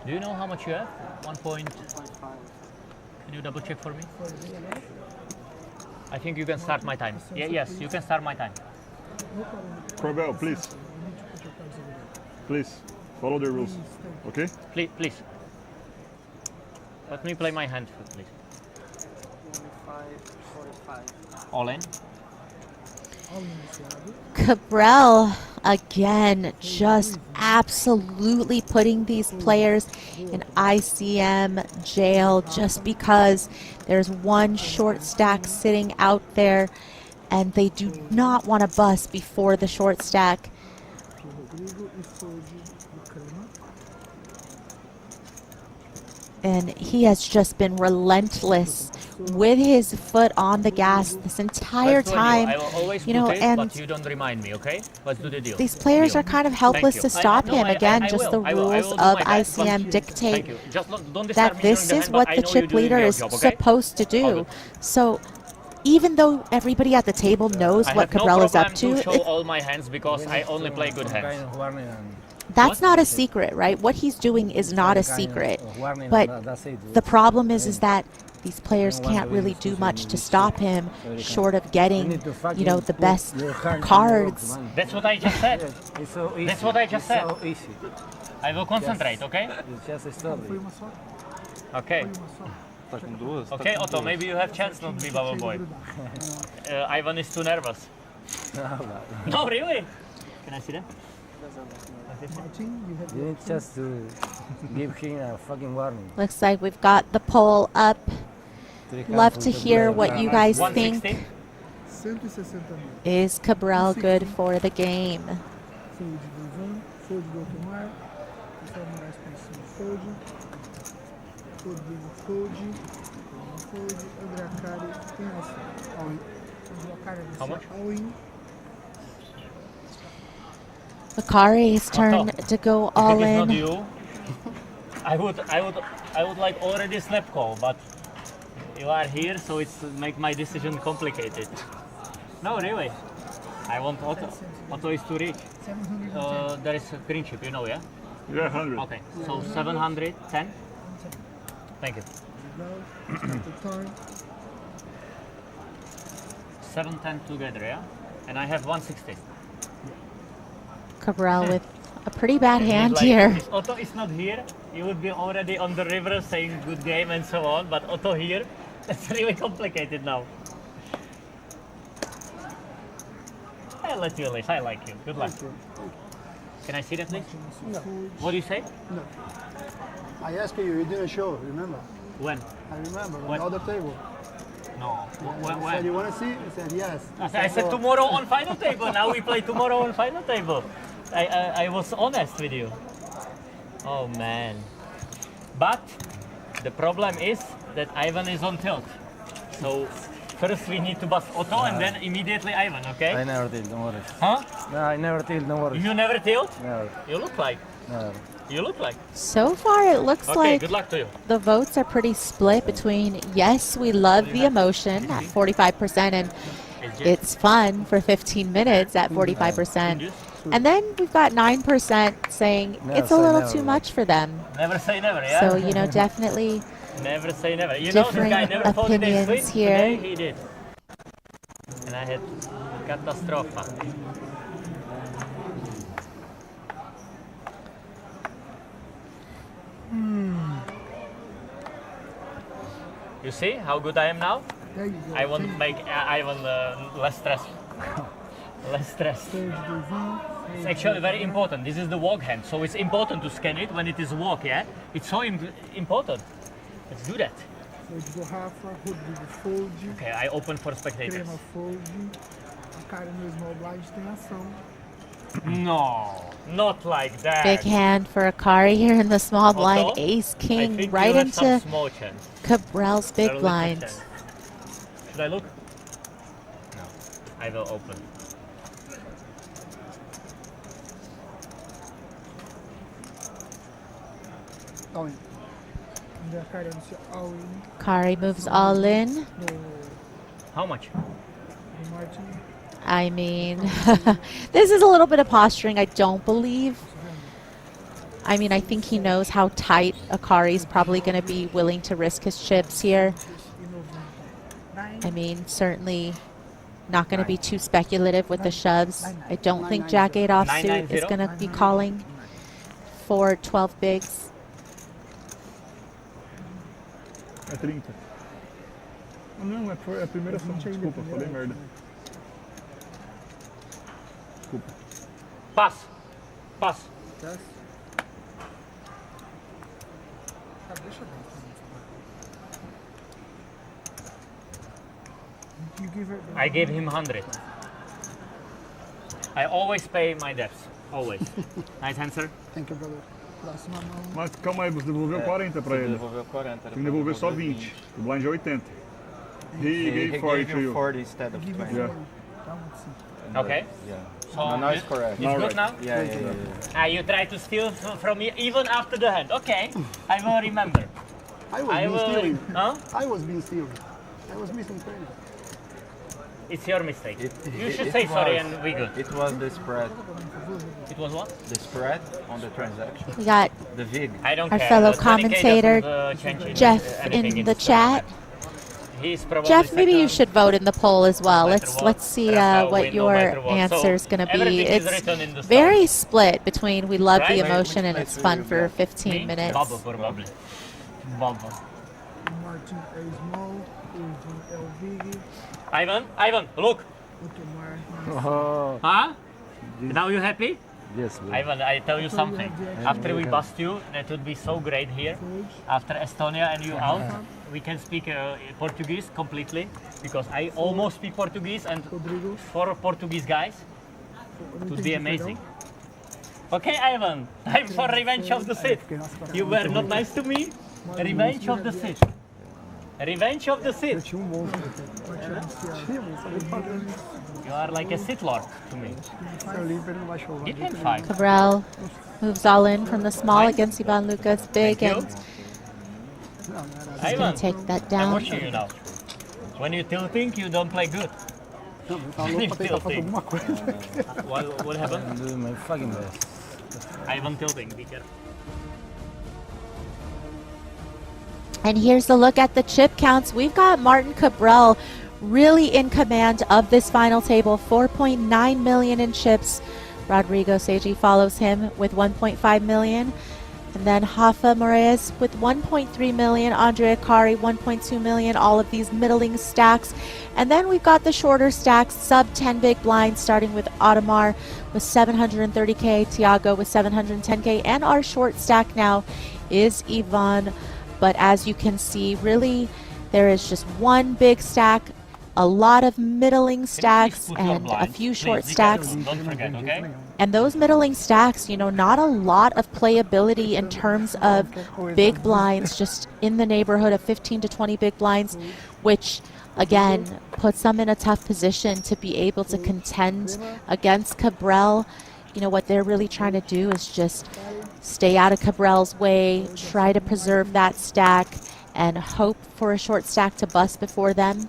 E: Do you know how much you have? 1.5. Can you double check for me? I think you can start my time. Yes, you can start my time.
C: Corbel, please. Please, follow the rules, okay?
E: Please. Let me play my hand, please.
F: 45.
E: All in.
M: Cabral, again, just absolutely putting these players in ICM jail just because there's one short stack sitting out there and they do not want to bust before the short stack. And he has just been relentless with his foot on the gas this entire time.
E: I will always
M: you know,
E: put it,
M: and
E: but you don't remind me, okay? Let's do the deal.
M: these players are kind of helpless to stop him. Again,
E: I
M: just
E: will.
M: the
E: I will
M: rules
E: do
M: of
E: my best, but
M: ICM dictate
E: Just don't
M: that
E: disturb me
M: this
E: during
M: is
E: the
M: what
E: hand,
M: the
E: but I know
M: chip
E: you're doing
M: leader
E: your
M: is
E: job, okay?
M: supposed to do. So even though everybody at the table knows what Cabral is up to,
E: I have no problem to show all my hands because I only play good hands.
M: that's not a secret, right? What he's doing is not a secret. But the problem is that these players can't really do much to stop him short of getting, you know, the best cards.
E: That's what I just said. That's what I just said. I will concentrate, okay? Okay. Okay, Otto, maybe you have chance not to be bubble boy. Ivan is too nervous. No, really? Can I see that?
Q: You need just to give him a fucking warning.
M: Looks like we've got the poll up. Love to hear what you guys think.
K: 160 mil.
M: Is Cabral good for the game?
K: Fold do Ivan, fold do Otomar, Rafael Moraes pensa no fold, Rodrigo fold, Bruno fold, André Acari pensa all in. André Acari pensa all in.
M: Akari's turn to go all
E: If it is
M: in.
E: not you, I would like already snap call, but you are here, so it's make my decision complicated. No, really. I want Otto. Otto is too rich. There is a green chip, you know, yeah?
C: Yeah, 100.
E: Okay, so 710. Thank you. 710 together, yeah? And I have 160.
M: Cabral with a pretty bad hand
E: Like,
M: here.
E: If Otto is not here, he would be already on the river saying good game and so on, but Otto here, that's really complicated now. I'll let you live, I like you. Good luck. Can I see that, please?
K: No.
E: What do you say?
K: No. I asked you didn't show, remember?
E: When?
K: I remember,
E: When?
K: on the other table.
E: No.
K: You said you want to see? I said yes.
E: I said tomorrow on final table. Now we play tomorrow on final table. I was honest with you. Oh man. But the problem is that Ivan is on tilt. So first we need to bust Otto and then immediately Ivan, okay?
Q: I never tilt, don't worry.
E: Huh?
Q: No, I never tilt, don't worry.
E: You never tilt?
Q: Never.
E: You look like.
Q: Never.
E: You look like.
M: So far, it looks
E: Okay,
M: like
E: good luck to you.
M: the votes are pretty split between yes, we love the emotion at 45% and it's fun for 15 minutes at 45%. And then we've got 9% saying it's a little too much for them.
E: Never say never, yeah?
M: So, you know, definitely
E: never say never. You know, this
M: different
E: guy never folded a
M: opinions
E: split.
M: here.
E: Today he did. And I had catastrophe. You see how good I am now?
K: There you go.
E: I want to make Ivan less stressed. Less stressed. It's actually very important. This is the walk hand, so it's important to scan it when it is walk, yeah? It's so important. Let's do that.
K: Fold do Rafa, Rodrigo fold.
E: Okay, I open for spectators.
K: Crema fold. A cara no small blind tem ação.
E: No, not like that.
M: Big hand for Akari here in the small blind.
E: Also,
M: Ace
E: I
M: King
E: think
M: right
E: you have
M: into
E: some small chance.
M: Cabral's big
E: Early
M: blind.
E: chance. Should I look? No. I will open.
K: All in. The cara no seu all in.
M: Akari moves all in.
K: No,
E: How much?
K: no Martin.
M: I mean, this is a little bit of posturing, I don't believe. I mean, I think he knows how tight Akari's probably going to be willing to risk his chips here. I mean, certainly not going to be too speculative with the shoves. I don't think Jack 8 offsuit is going to be calling for 12 bigs.
C: É 30. Ah, não, é a primeira ação. Desculpa, falei merda. Desculpa.
E: Pass. Pass.
K: Yes. Deixa eu ver. You give her.
E: I gave him 100. I always pay my debts. Always. Nice answer.
K: Thank you, brother. Próxima mão.
C: Mas calma aí, você devolveu 40 pra ele.
N: Devolveu 40.
C: Tem que devolver só 20. O blind é 80. He gave 40 to you.
N: 40 instead of 20.
C: Yeah.
E: Okay.
N: Yeah.
E: So
N: No, it's correct.
E: It's good now?
N: Yeah.
E: You try to steal from me even after the hand. Okay. I will remember.
K: I was being stealing.
E: Huh?
K: I was being stealing. I was missing credit.
E: It's your mistake. You should say sorry and we good.
N: It was the spread.
E: It was what?
N: The spread on the transaction.
M: We got
N: The VIG.
E: I don't
M: our
E: care.
M: fellow
E: 20K
M: commentator,
E: doesn't, change
M: Jeff,
E: anything
M: in the
E: this
M: chat.
E: tournament. He's probably
M: Jeff, maybe you
E: second.
M: should vote in the poll as well.
E: No matter
M: Let's see
E: Rafa
M: what
E: win no
M: your
E: matter what.
M: answer is
E: So
M: going to be.
E: everything is
M: It's
E: written in the
M: very split between we love the
E: Right?
M: emotion and it's fun for 15 minutes.
E: Bubble, probably. Bubble.
K: Martin é small. Ivan é o big.
E: Ivan, look.
K: Otomar.
E: Huh? Now you happy?
N: Yes.
E: Ivan, I tell you something. After we bust you, that would be so great here. After Estonia and you out, we can speak Portuguese completely because I almost speak Portuguese and for Portuguese guys, it would be amazing. Okay, Ivan, time for revenge of the Sith. You were not nice to me. Revenge of the Sith. Revenge of the Sith. You are like a Sith Lord to me. Give him 5.
M: Cabral moves all in from the small against Ivan Lucas big
E: Thank you.
M: and he's going to take that
E: I'm
M: down.
E: watching you now. When you're tilting, you don't play good. When you're tilting. What happened?
Q: I'm doing my fucking best.
E: Ivan tilting, be careful.
M: And here's a look at the chip counts. We've got Martin Cabral really in command of this final table, 4.9 million in chips. Rodrigo Seiji follows him with 1.5 million. And then Rafa Moraes with 1.3 million, Andre Akari 1.2 million, all of these middling stacks. And then we've got the shorter stacks, sub 10 big blinds, starting with Audemars with 730K, Tiago with 710K, and our short stack now is Ivan. But as you can see, really, there is just one big stack, a lot of middling stacks, and a few short stacks.
E: Don't forget, okay?
M: And those middling stacks, you know, not a lot of playability in terms of big blinds, just in the neighborhood of 15 to 20 big blinds, which, again, puts them in a tough position to be able to contend against Cabral. You know, what they're really trying to do is just stay out of Cabral's way, try to preserve that stack, and hope for a short stack to bust before them.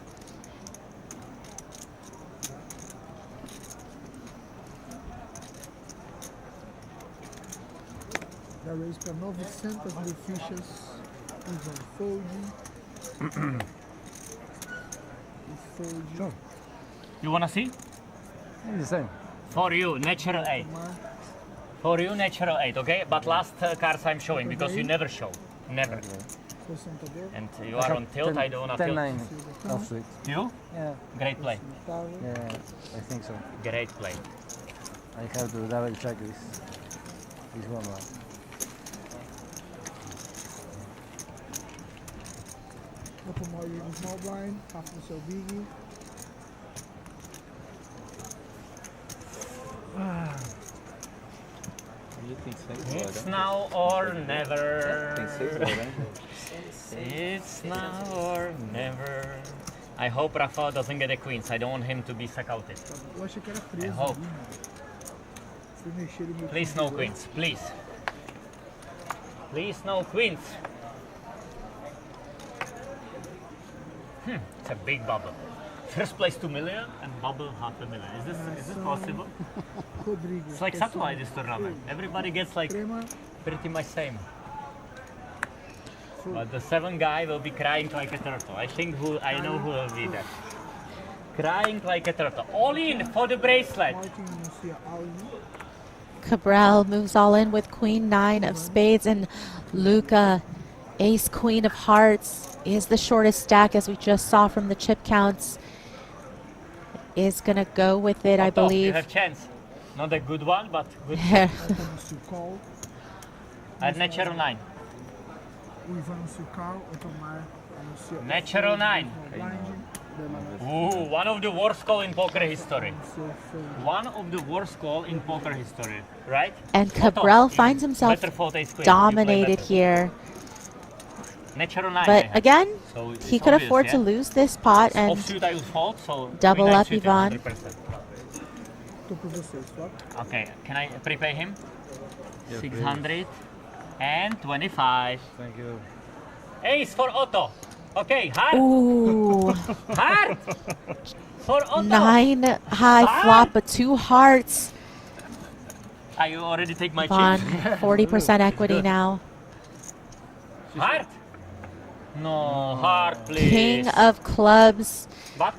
K: Já raise para 900 mil fichas. Ivan fold. Fold.
E: You wanna see?
Q: It's the same.
E: For you, natural 8. For you, natural 8, okay? But last cards I'm showing because you never show. Never. And you are on tilt, I don't wanna tilt.
Q: 10-9 offsuit.
E: You?
Q: Yeah.
E: Great play.
Q: Yeah, I think so.
E: Great play.
Q: I have to double check this one.
K: Open more in small blind, half the so biggie.
E: It's now or never. It's now or never. I hope Rafa doesn't get a queens. I don't want him to be suckouted.
K: Eu achei que era
E: I
K: preso.
E: hope.
K: Fui mexer no meu
E: Please no queens, please. Please no queens. It's a big bubble. First place 2 million and bubble 500,000. Is this possible?
K: Rodrigo.
E: It's like satellite this tournament. Everybody gets like pretty much same. But the 7 guy will be crying like a turtle. I know who will be there. Crying like a turtle. All in for the bracelet.
M: Cabral moves all in with Queen 9 of spades, and Luca, Ace Queen of hearts, is the shortest stack, as we just saw from the chip counts. Is gonna go with it, I believe.
E: You have chance. Not a good one, but good. At natural 9. Natural 9. Ooh, one of the worst call in poker history. One of the worst call in poker history, right?
M: And Cabral finds himself dominated here.
E: Natural 9.
M: But again,
E: so
M: he could afford to lose this pot and
E: offsuit I will fold, so
M: double up Ivan.
E: Okay, can I prepay him? 625.
Q: Thank you.
E: Ace for Otto. Okay, heart.
M: Ooh.
E: Heart. For Otto.
M: 9 high flop, but 2 hearts.
E: I already take my
M: Ivan,
E: chip.
M: 40% equity now.
E: Heart. No, heart, please.
M: King of clubs.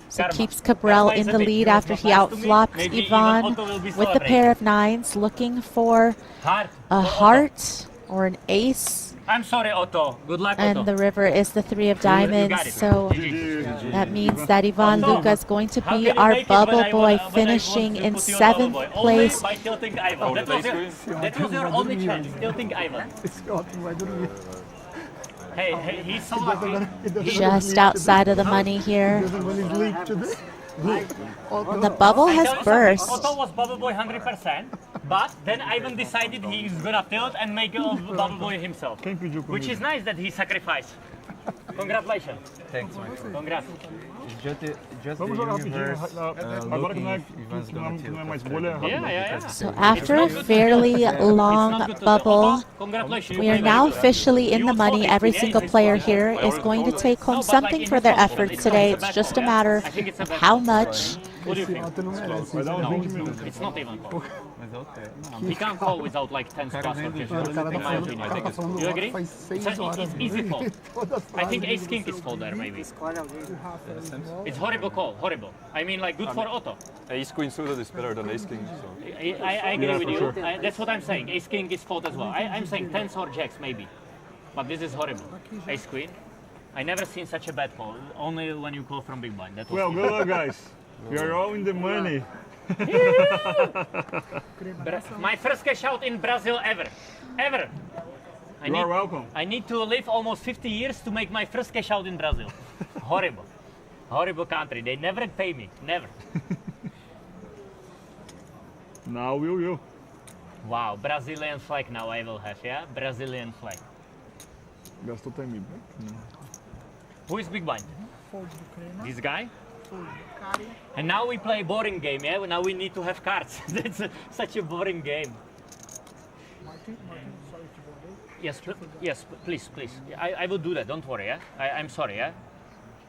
M: So keeps Cabral in the lead after he outflopped Ivan with the pair of 9s, looking for a heart or an ace.
E: I'm sorry, Otto. Good luck, Otto.
M: And the river is the 3 of diamonds, so that means that Ivan Luca is going to be our bubble boy, finishing in 7th place.
E: By tilting Ivan. That was your only chance, tilting Ivan. Hey, he's so lucky.
M: Just outside of the money here. The bubble has burst.
E: Otto was bubble boy 100%, but then Ivan decided he's gonna tilt and make a bubble boy himself, which is nice that he sacrificed. Congratulations.
N: Thanks, my friend.
E: Congrats.
N: Just
C: Vamos
N: the
C: jogar rapidinho.
N: universe
C: Agora que não é mais bolha, é rápido.
M: So after a fairly long bubble, we are now officially in the money. Every single player here is going to take home something for their efforts today. It's just a matter of how much.
E: What do you think? No, it's not even call. He can't call without like 10 spots or 15, in my opinion. You agree? It's easy fold. I think ace king is fold there maybe. It's horrible call, horrible. I mean like good for Otto.
H: Ace queen suited is better than ace king. So.
E: I agree with you. That's what I'm saying. Ace king is fold as well. I'm saying 10s or jacks maybe. But this is horrible. Ace queen. I never seen such a bad call. Only when you call from big blind. That was
C: Well, good luck, guys. We are all in the money.
E: My first cash out in Brazil ever. Ever.
C: You are welcome.
E: I need to live almost 50 years to make my first cash out in Brazil. Horrible. Horrible country. They never pay me. Never.
C: Now we will.
E: Wow. Brazilian flag now I will have, yeah? Brazilian flag.
C: Gastou time.
E: Who is big blind? This guy? And now we play boring game, yeah? Now we need to have cards. That's such a boring game. Yes, yes, please, please. I will do that, don't worry, yeah? I'm sorry, yeah?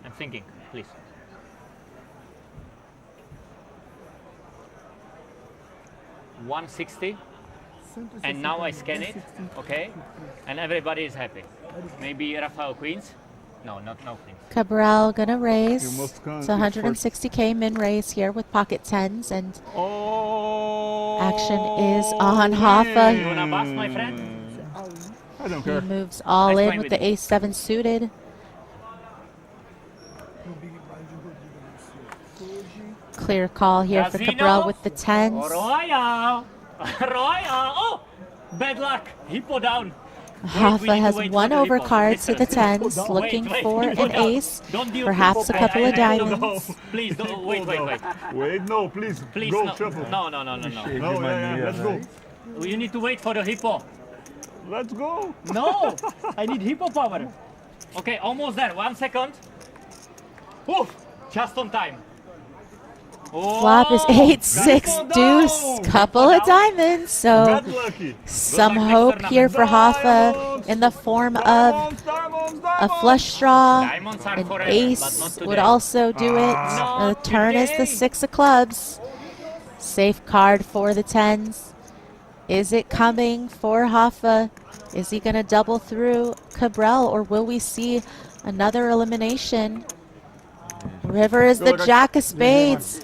E: I'm thinking, please. $160. and now I scan it, okay? And everybody is happy. Maybe Rafael queens? No, no queens.
M: Cabral gonna raise.
C: You must
M: It's 160k min raise here with pocket tens, and action is on Hoffa.
E: You wanna bust, my friend?
C: I don't
M: He
C: care.
M: moves all
E: Let's
M: in
E: play
M: with
E: with
M: the ace-7 suited. Clear call here for
E: Casino?
M: Cabral with the tens.
E: Royal! Royal! Oh! Bad luck! Hippo down.
M: Hoffa has
E: wait
M: one
E: for the
M: overcard
E: hippo.
M: to the tens, looking
E: Wait,
M: for
E: hippo
M: an
E: down.
M: ace,
E: Don't deal
M: perhaps a
E: hippo.
M: couple of
E: I have to go.
M: diamonds.
E: Please, don't, wait.
C: Wait, no, please.
E: Please,
C: Go,
E: no.
C: shuffle.
E: No.
C: No, yeah, let's go.
E: You need to wait for the hippo.
C: Let's go.
E: No! I need hippo power. Okay, almost there. 1 second. Oof! Just on time. Oh,
M: Flop is 8-6 deuce, couple of diamonds, so
C: Get lucky.
M: some hope here for Hoffa in the form of a flush draw.
E: Diamonds are
M: An
E: forever, but not
M: ace
E: today.
M: would also do it. The turn is the 6 of clubs. Safe card for the tens. Is it coming for Hoffa? Is he going to double through Cabral, or will we see another elimination? River is the jack of spades.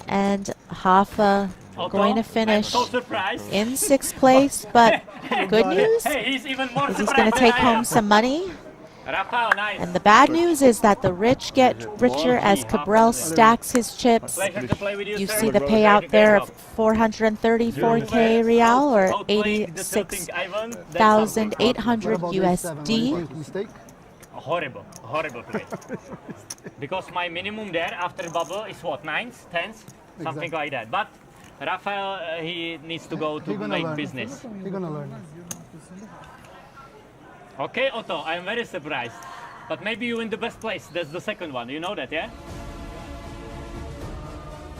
M: And Hoffa going to finish
E: I'm so surprised.
M: in 6th place, but good news
E: Hey, he's even more
M: is he's
E: surprised
M: going to
E: than
M: take
E: I
M: home
E: am.
M: some money.
E: Rafael, nice.
M: And the bad news is that the rich get richer as Cabral stacks his chips.
E: Pleasure to play with you,
M: You
E: sir.
M: see the payout there of 434k real, or 86,800 USD.
E: Horrible play. Because my minimum there after bubble is what, 9s, 10s, something like that. But Rafael, he needs to go to make business.
K: He's gonna learn.
E: Okay, Otto, I'm very surprised. But maybe you in the best place. That's the second one. You know that, yeah?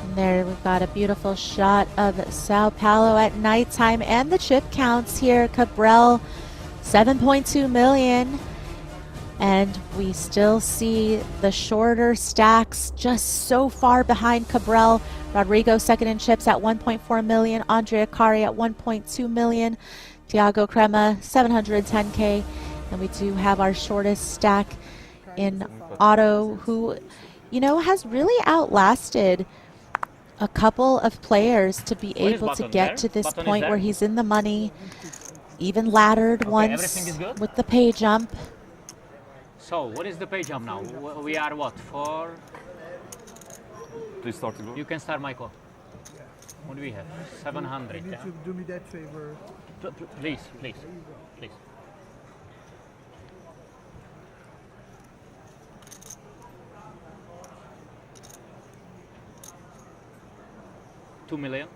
M: And there we've got a beautiful shot of Sao Paulo at nighttime, and the chip counts here. Cabral, 7.2 million. And we still see the shorter stacks just so far behind Cabral. Rodrigo second in chips at 1.4 million. Andre Akari at 1.2 million. Thiago Crema, 710k. And we do have our shortest stack in Otto, who, you know, has really outlasted a couple of players to be able to get to this point where he's in the money, even laddered once with the pay jump.
E: So, what is the pay jump now? We are what, 4?
H: Please start to go.
E: You can start, Michael. What do we have? 700.
K: You need
E: Yeah?
K: to do me that favor.
E: Please. 2 million.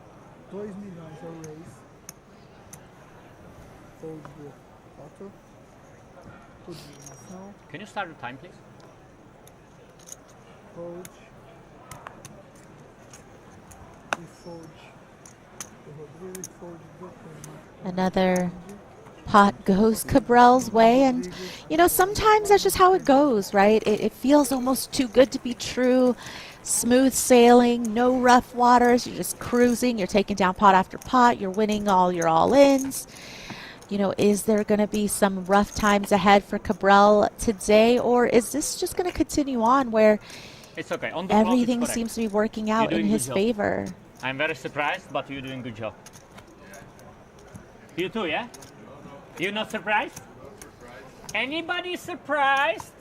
K: 2 milhões é o raise. Fold do Otto. Fold de eliminação.
E: Can you start the time, please?
K: Fold. E fold do Rodrigo e fold do Crema.
M: Another pot goes Cabral's way, and you know, sometimes that's just how it goes, right? It feels almost too good to be true. Smooth sailing, no rough waters, you're just cruising, you're taking down pot after pot, you're winning all your all-ins. You know, is there going to be some rough times ahead for Cabral today, or is this just going to continue on where
E: It's okay. On the
M: everything
E: clock, it's
M: seems to be working out
E: You're
M: in
E: doing
M: his
E: good job.
M: favor?
E: I'm very surprised, but you're doing good job. You too, yeah? You're not surprised? Anybody surprised?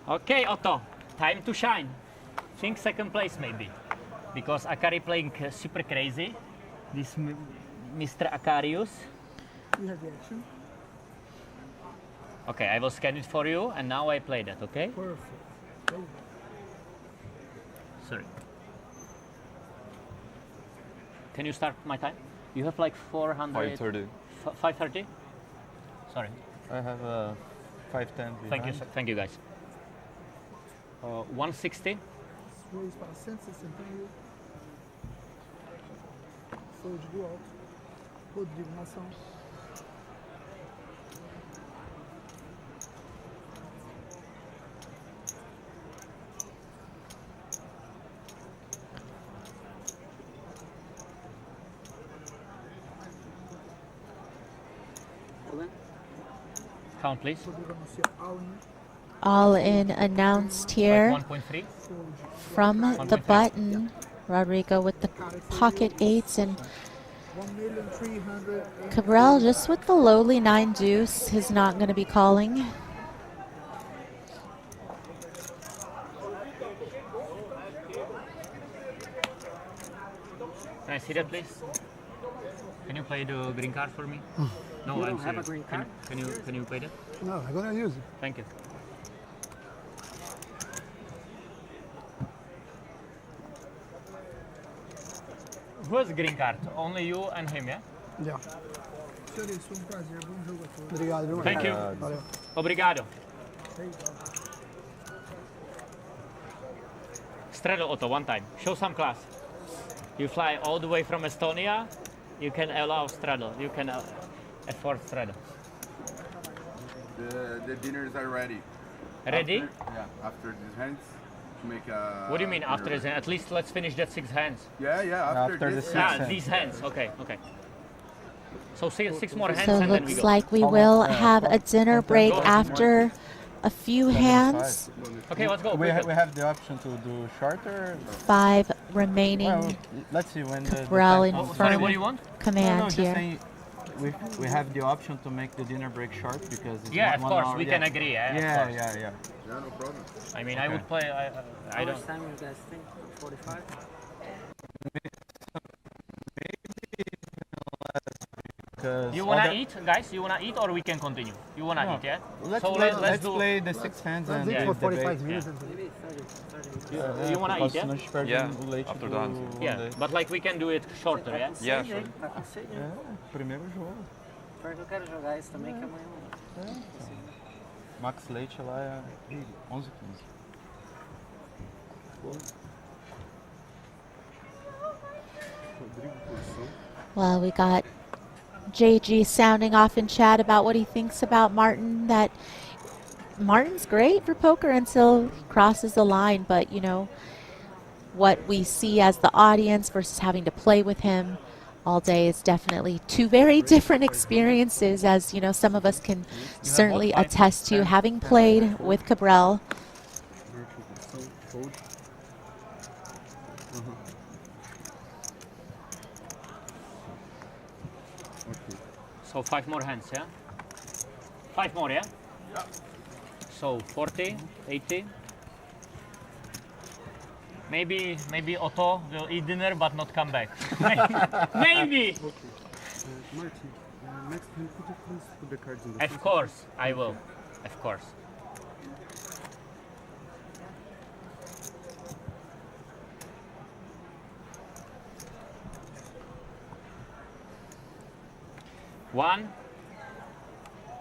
E: Okay, Otto, time to shine. Think second place maybe, because Akari playing super crazy. This Mr. Akarius.
K: You have the action.
E: Okay, I will scan it for you, and now I play that. Okay?
K: Perfect. There you go.
E: Sorry. Can you start my time? You have like 400.
N: 5:30.
E: 5:30. Sorry.
N: I have 5:10 behind.
E: Thank you, thank you guys. 160.
K: Raise para 161. Fold do alto. Rodrigo na ação.
E: Count, please.
M: All in announced here
E: 1.3.
M: from the button. Rodrigo with the pocket eights and
K: 1,300,000.
M: Cabral just with the lowly 9 deuce is not going to be calling.
E: Can I see that, please? Can you play the green card for me? No,
K: You
E: I'm
K: don't have a
E: serious.
K: green card?
E: Can you play that?
K: No, I'm gonna use it.
E: Thank you. Who has green card? Only you and him, yeah?
K: Yeah. Senhores, foi prazer. Bom jogo a todos. Obrigado, viu?
E: Thank you.
K: Valeu.
E: Obrigado. Straddle Otto one time. Show some class. You fly all the way from Estonia. You can allow straddle. You can afford straddle.
P: The dinners are ready.
E: Ready?
P: After these hands, to make a.
E: What do you mean after this? At least let's finish that 6 hands.
P: Yeah, after this.
E: These hands. Okay. So 6 more hands
M: So
E: and then we
M: looks
E: go.
M: like we will have a dinner break after a few hands.
E: Okay, let's go.
N: We have the option to do shorter.
M: 5 remaining.
N: Well, let's see when
M: Cabral in
E: Sorry, what do you want?
M: command
N: just
M: here.
N: saying we have the option to make the dinner break short because it's
E: Yeah, of
N: one
E: course,
N: hour.
E: we can agree.
N: Yeah,
P: Yeah, no problem.
E: I mean, I would play. I
F: How
E: don't.
F: much time you guys think? 45?
E: You wanna eat, guys? You wanna eat, or we can continue? You wanna eat, yeah?
N: Let's play the 6 hands and
K: Let's do
N: the
K: for 45
N: debate.
K: minutes.
F: Maybe 30
E: You wanna eat, yeah?
N: Senão a gente perde o leite
H: after
N: do
H: done.
N: one
E: Yeah,
N: day.
E: but like we can do it shorter, yeah?
H: Yeah, sure.
F: Tá com sede, né?
N: Primeiro jogo.
F: Pior que eu quero jogar isso também, que amanhã não.
N: Max Leite lá é 11 15.
M: Well, we got JG sounding off in chat about what he thinks about Martin, that Martin's great for poker until he crosses the line, but you know, what we see as the audience versus having to play with him all day is definitely 2 very different experiences, as you know, some of us can certainly attest to having played with Cabral.
E: So 5 more hands, yeah? 5 more, yeah? So 40, 80. Maybe Otto will eat dinner but not come back. Maybe.
P: Martin, next time could you please put the cards in the
E: Of course, I will. Of course. One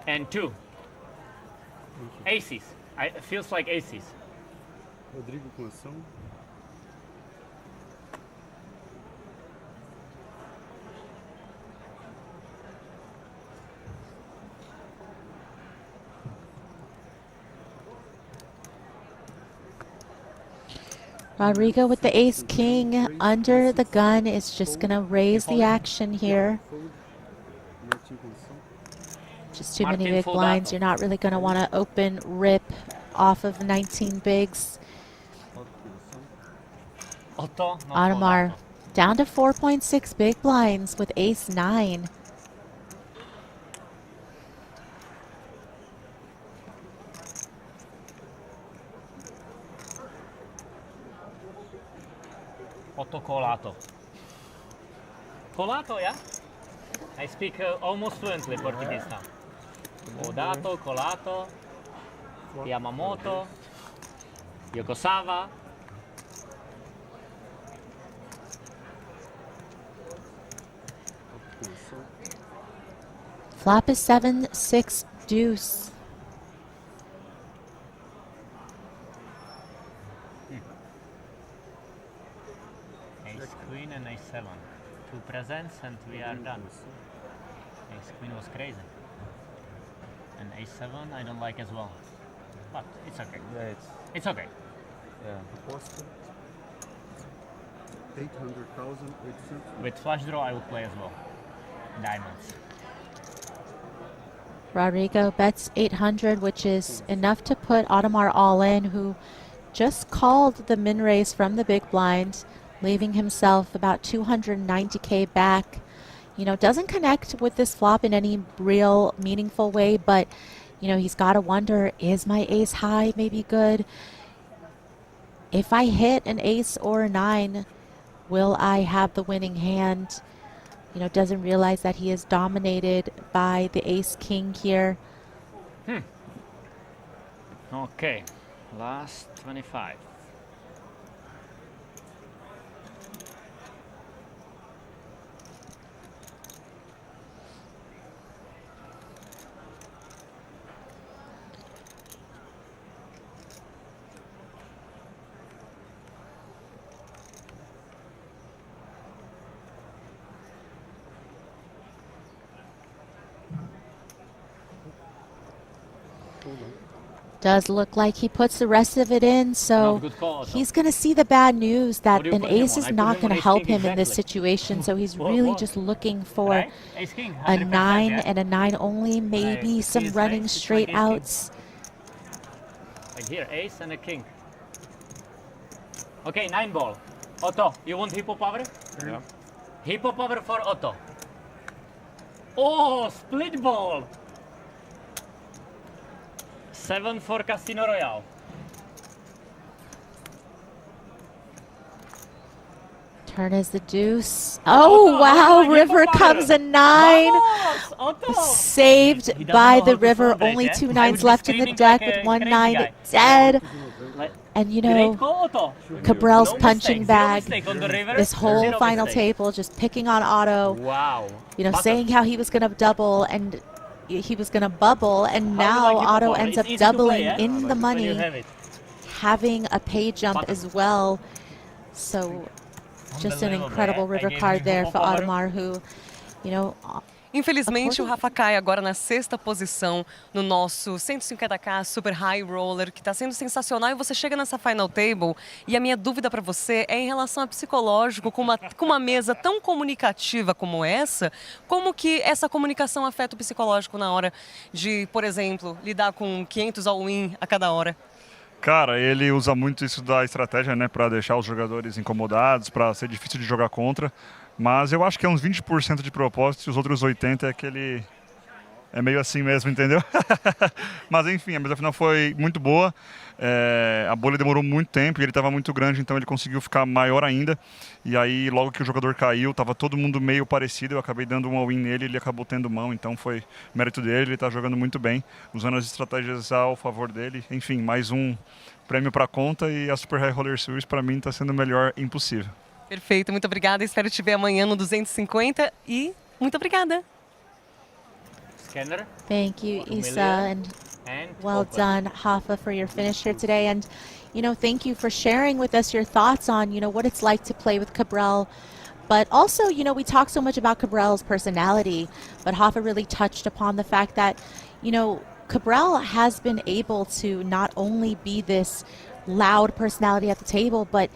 E: and 2. Aces. It feels like aces.
P: Rodrigo com ação.
M: Rodrigo with the ace king under the gun is just going to raise the action here. Just too many big blinds. You're not really going to want to open rip off of 19 bigs. Audemars down to 4.6 big blinds with ace 9.
E: Otto colato. Colato, yeah? I speak almost fluently Portuguese now. Odato, colato, Yamamoto, Yokosawa.
M: Flop is 7-6 deuce.
E: Ace queen and ace 7. 2 presents and we are done. Ace queen was crazy. And ace 7 I don't like as well. But it's okay.
N: Yeah,
E: it's okay.
N: Yeah.
P: Aposta 800,000, 800.
E: With flush draw I would play as well. Diamonds.
M: Rodrigo bets 800, which is enough to put Audemars all in, who just called the min raise from the big blind, leaving himself about 290K back. You know, doesn't connect with this flop in any real meaningful way, but, you know, he's got to wonder, is my ace high maybe good? If I hit an ace or a 9, will I have the winning hand? You know, doesn't realize that he is dominated by the ace-king here.
E: Okay, last 25.
M: Does look like he puts the rest of it in, so he's going to see the bad news that an ace is not going to help him in this situation, so he's really just looking for a 9 and a 9 only, maybe some running straight outs.
E: Like here, ace and a king. Okay, 9 ball. Otto, you want hippo power?
H: Yeah.
E: Hippo power for Otto. Oh, split ball. 7 for Casino Royale.
M: Turn is the deuce. Oh, wow, river comes a 9. Saved by the river. Only 2 9s left in the deck with 1 9 dead. And, you know, Cabrel's punching bag this whole final table, just picking on Otto.
E: Wow.
M: You know, saying how he was going to double and he was going to bubble, and now Otto ends up doubling in the money, having a pay jump as well. So just an incredible river card there for Audemars, who, you know...
J: Infelizmente, o Rafa cai agora na 6ª posição no nosso 150K Super High Roller, que está sendo sensacional. E você chega nessa Final Table e a minha dúvida para você é em relação ao psicológico, com uma mesa tão comunicativa como essa, como que essa comunicação afeta o psicológico na hora de, por exemplo, lidar com 500 all-in a cada hora?
G: Cara, ele usa muito isso da estratégia, né, para deixar os jogadores incomodados, para ser difícil de jogar contra. Mas eu acho que é uns 20% de propósito e os outros 80% é que ele é meio assim mesmo, entendeu? Mas enfim, a mesa final foi muito boa. A bolha demorou muito tempo e ele estava muito grande, então ele conseguiu ficar maior ainda. E aí, logo que o jogador caiu, estava todo mundo meio parecido. Eu acabei dando um all-in nele, ele acabou tendo mão, então foi mérito dele. Ele está jogando muito bem, usando as estratégias ao favor dele. Enfim, mais um prêmio para a conta, e a Super High Roller Series para mim está sendo o melhor impossível.
J: Perfeito, muito obrigada. Espero te ver amanhã no 250 e muito obrigada.
E: Scanner.
M: Thank you, Isa, and well done, Rafa, for your finish here today. And, you know, thank you for sharing with us your thoughts on, you know, what it's like to play with Cabrel. But also, you know, we talk so much about Cabrel's personality, but Rafa really touched upon the fact that, you know, Cabrel has been able to not only be this loud personality at the table, but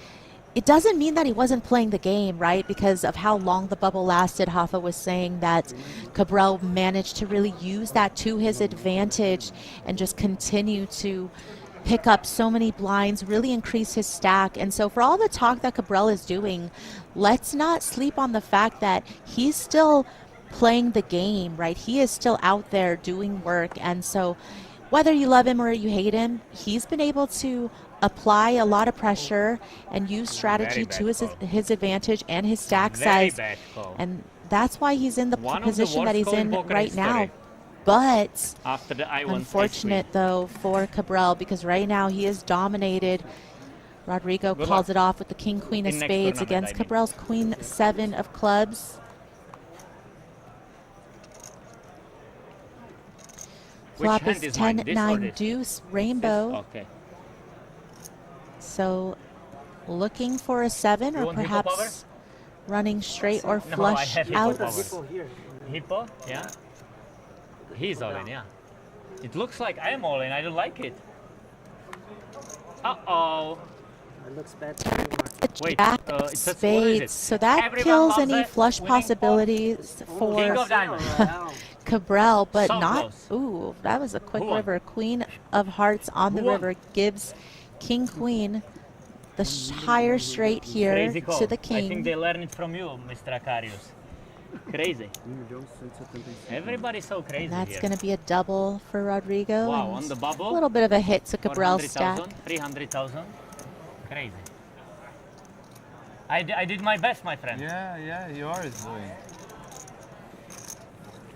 M: it doesn't mean that he wasn't playing the game, right? Because of how long the bubble lasted, Rafa was saying that Cabrel managed to really use that to his advantage and just continue to pick up so many blinds, really increase his stack. And so for all the talk that Cabrel is doing, let's not sleep on the fact that he's still playing the game, right? He is still out there doing work. And so whether you love him or you hate him, he's been able to apply a lot of pressure and use strategy to his advantage and his stack size. And that's why he's in the position that he's in right now. But unfortunate, though, for Cabrel, because right now he is dominated. Rodrigo calls it off with the King, Queen of Spades against Cabrel's Queen, 7 of Clubs. Flop is 10-9 deuce, rainbow. So looking for a 7 or perhaps running straight or flush outs.
E: Hippo, yeah. He's all in, yeah. It looks like I am all in. I don't like it. Uh-oh.
Q: It looks bad to you, Mark.
E: Wait,
M: Jack
E: it's what is it?
M: spades, so that
E: Everyone
M: kills
E: loves
M: any
E: it.
M: flush
E: Winning
M: possibilities for
E: King of diamonds.
M: Cabral, but
E: So
M: not.
E: close.
M: Ooh, that was a quick
E: Who won?
M: river. Queen of hearts on the
E: Who won?
M: river gives King Queen the higher straight here
E: Crazy call.
M: to the
E: I think
M: king.
E: they learned it from you, Mr. Akarius. Crazy. Everybody's so crazy
M: And that's
E: here.
M: going to be a double for Rodrigo.
E: Wow,
M: and
E: on the bubble.
M: a little bit of a hit to Cabral's stack.
E: 300,000. Crazy. I did my best, my friend.
N: Yeah, you are doing.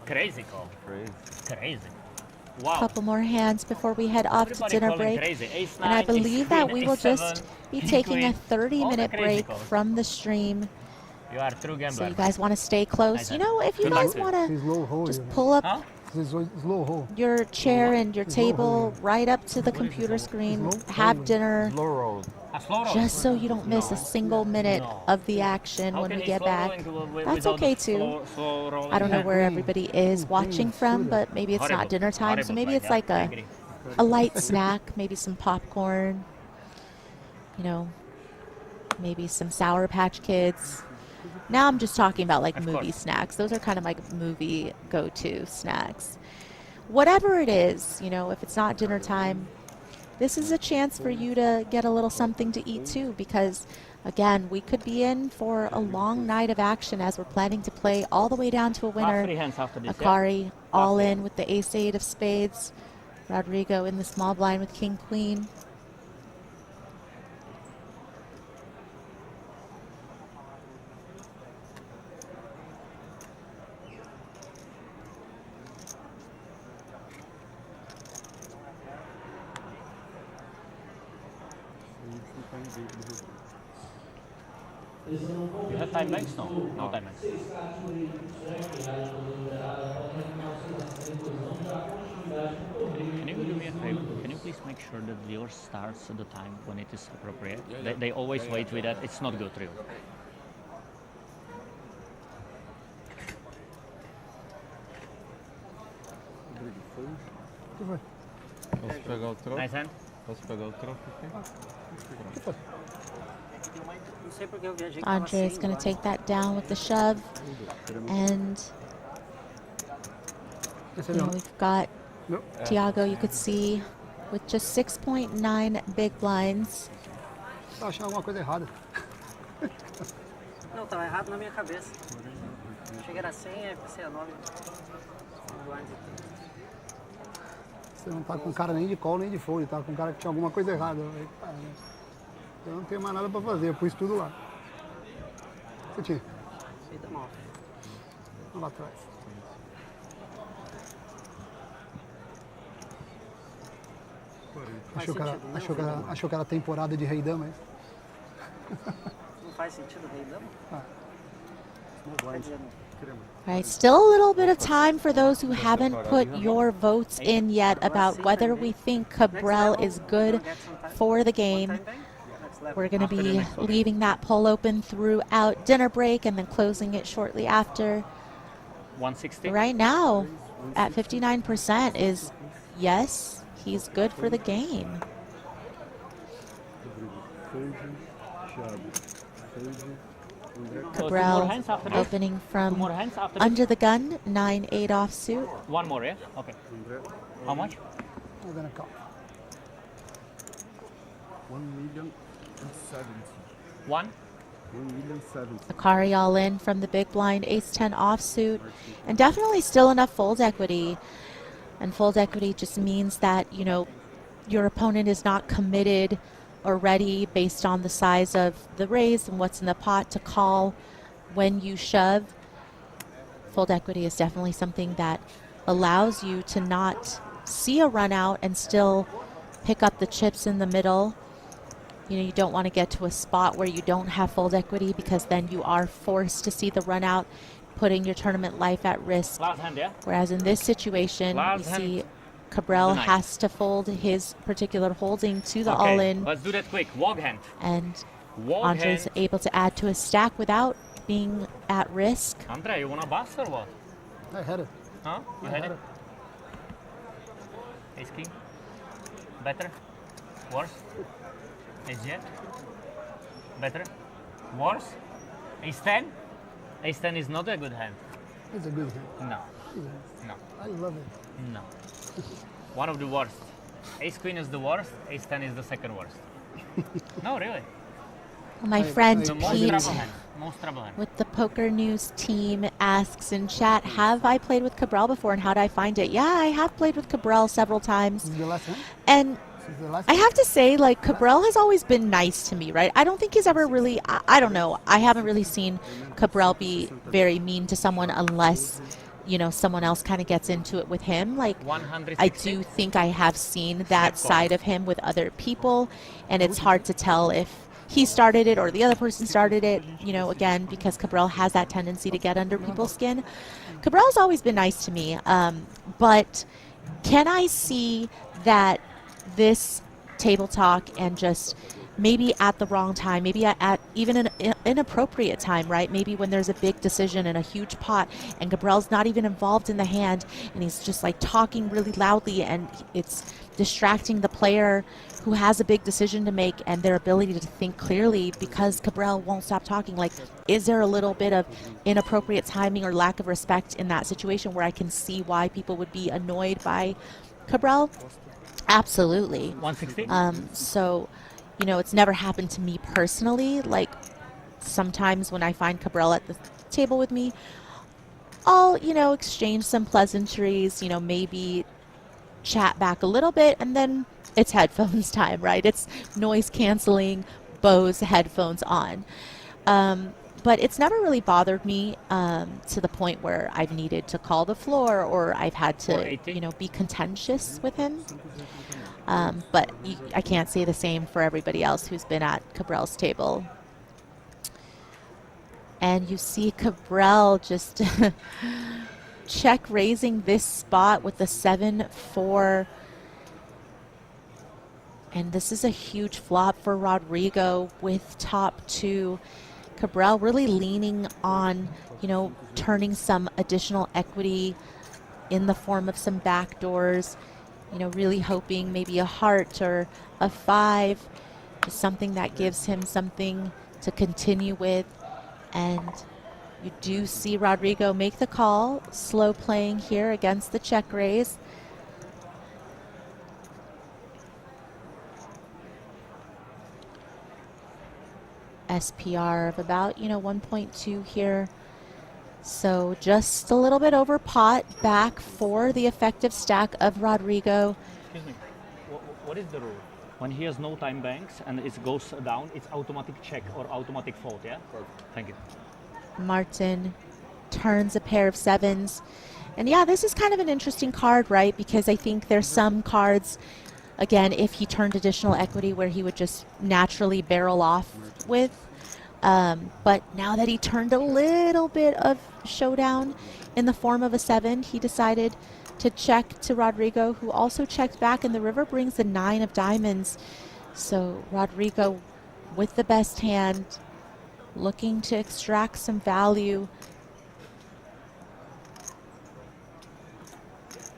E: Crazy call. Crazy.
M: A
E: Wow.
M: couple more hands before we head off to
E: Everybody
M: dinner
E: calling
M: break.
E: crazy. Ace
M: And I
E: nine, ace
M: believe that
E: queen,
M: we will
E: ace seven,
M: just be
E: king
M: taking a
E: queen.
M: 30-minute
E: crazy
M: break
E: calls.
M: from the stream.
E: You are a true
M: So
E: gambler.
M: you guys want to stay close. You know, if you
E: Good luck
M: guys
E: to you.
M: want
C: He's low hole,
M: to just
C: you know.
M: pull up
E: Huh?
C: Slow hole.
M: your chair and your
C: It's low
M: table
C: hole.
M: right up to the computer screen, have dinner,
N: Slow roll.
E: A slow roll.
M: just so you don't miss a single minute of the action
E: How
M: when
E: can
M: we
E: he
M: get
E: slow
M: back.
E: rolling
M: That's
E: without
M: okay
E: the
M: too.
E: slow rolling
M: I don't know
E: hand?
M: where everybody is watching from, but maybe it's
E: Horrible.
M: not dinner time, so
E: Horrible
M: maybe
E: play,
M: it's
E: yeah.
M: like
E: I agree.
M: a light snack, maybe some popcorn, you know, maybe some Sour Patch Kids. Now I'm just talking about like movie snacks. Those are kind of like movie go-to snacks. Whatever it is, you know, if it's not dinner time, this is a chance for you to get a little something to eat too, because again, we could be in for a long night of action as we're planning to play all the way down to a winner.
E: Free hands after this, yeah?
M: Akari all in with the ace-8 of spades. Rodrigo in the small blind with king queen.
E: You have time banks? No, no time banks. Can you do me a favor? Can you please make sure that yours starts at the time when it is appropriate? They always wait with that. It's not good, real.
N: Posso pegar o troco?
E: Nice hand.
N: Posso pegar o troco aqui?
F: Não sei porque eu viajei com
M: Andre is going to take that down with the shove. And you know, we've got Thiago, you could see, with just 6.9 big blinds.
C: Tá achando alguma coisa errada.
F: Não, tava errado na minha cabeça. Cheguei era 100, aí passei a 9.
C: Você não tá com cara nem de call nem de fold, tá com cara que tinha alguma coisa errada. Aí, pá, eu não tenho mais nada pra fazer, eu pus tudo lá. Você tinha?
F: Feita mal.
C: Lá atrás. Achou que era temporada de rei dama, é isso?
F: Não faz sentido rei dama?
C: Quer dizer,
M: All right, still a little bit of time for those who haven't put your votes in yet about whether we think Cabral is good for the game. We're going to be leaving that poll open throughout dinner break and then closing it shortly after.
E: 160.
M: Right now, at 59% is yes, he's good for the game. Cabral opening from under the gun, 9-8 offsuit.
E: One more, yeah? Okay. How much?
C: I'm gonna call.
P: 1,070,000.
E: One?
P: 1,070,000.
M: Akari all in from the big blind, ace-10 offsuit, and definitely still enough fold equity. And fold equity just means that, you know, your opponent is not committed or ready based on the size of the raise and what's in the pot to call when you shove. Fold equity is definitely something that allows you to not see a run out and still pick up the chips in the middle. You know, you don't want to get to a spot where you don't have fold equity because then you are forced to see the run out, putting your tournament life at risk.
E: Last hand, yeah?
M: Whereas in this situation, you see Cabral has to fold his particular holding to the all-in.
E: Let's do that quick. Walk hand.
M: And
E: Walk
M: Andre's
E: hand.
M: able to add to his stack without being at risk.
E: Andre, you want to bust or what?
C: I had it.
E: Huh? You had it? Ace king? Better? Worse? Ace jet? Better? Worse? Ace 10? Ace 10 is not a good hand.
K: It's a good hand.
E: No.
K: Yes.
E: No.
K: I love it.
E: No. One of the worst. Ace Queen is the worst. Ace 10 is the second worst. No, really.
M: My friend
E: The most
M: Pete
E: trouble hand. Most trouble hand.
M: with the Poker News team asks in chat, have I played with Cabral before and how did I find it? Yeah, I have played with Cabral several times.
K: This is the last one?
M: And
K: This is the last
M: I
K: one?
M: have to say, like, Cabral has always been nice to me, right? I don't think he's ever really, I don't know, I haven't really seen Cabral be very mean to someone unless, you know, someone else kind of gets into it with him. Like,
E: 160.
M: I do think I have seen that side of him with other people, and it's hard to tell if he started it or the other person started it, you know, again, because Cabral has that tendency to get under people's skin. Cabral's always been nice to me, but can I see that this table talk and just maybe at the wrong time, maybe at even an inappropriate time, right? Maybe when there's a big decision and a huge pot and Cabral's not even involved in the hand and he's just like talking really loudly and it's distracting the player who has a big decision to make and their ability to think clearly because Cabral won't stop talking. Like, is there a little bit of inappropriate timing or lack of respect in that situation where I can see why people would be annoyed by Cabral? Absolutely.
E: 160?
M: So, you know, it's never happened to me personally. Like, sometimes when I find Cabral at the table with me, I'll, you know, exchange some pleasantries, you know, maybe chat back a little bit, and then it's headphones time, right? It's noise canceling, Bose headphones on. But it's never really bothered me to the point where I've needed to call the floor or I've had to, you know, be contentious with him. But I can't say the same for everybody else who's been at Cabral's table. And you see Cabral just check raising this spot with the 7-4. And this is a huge flop for Rodrigo with top 2. Cabral really leaning on, you know, turning some additional equity in the form of some backdoors, you know, really hoping maybe a heart or a 5, just something that gives him something to continue with. And you do see Rodrigo make the call, slow playing here against the check raise. SPR of about, you know, 1.2 here. So just a little bit over pot back for the effective stack of Rodrigo.
E: Excuse me. What is the rule? When he has no time banks and it goes down, it's automatic check or automatic fold, yeah? Thank you.
M: Martin turns a pair of 7s. And yeah, this is kind of an interesting card, right? Because I think there's some cards, again, if he turned additional equity where he would just naturally barrel off with. But now that he turned a little bit of showdown in the form of a 7, he decided to check to Rodrigo, who also checked back, and the river brings the 9 of diamonds. So Rodrigo with the best hand, looking to extract some value.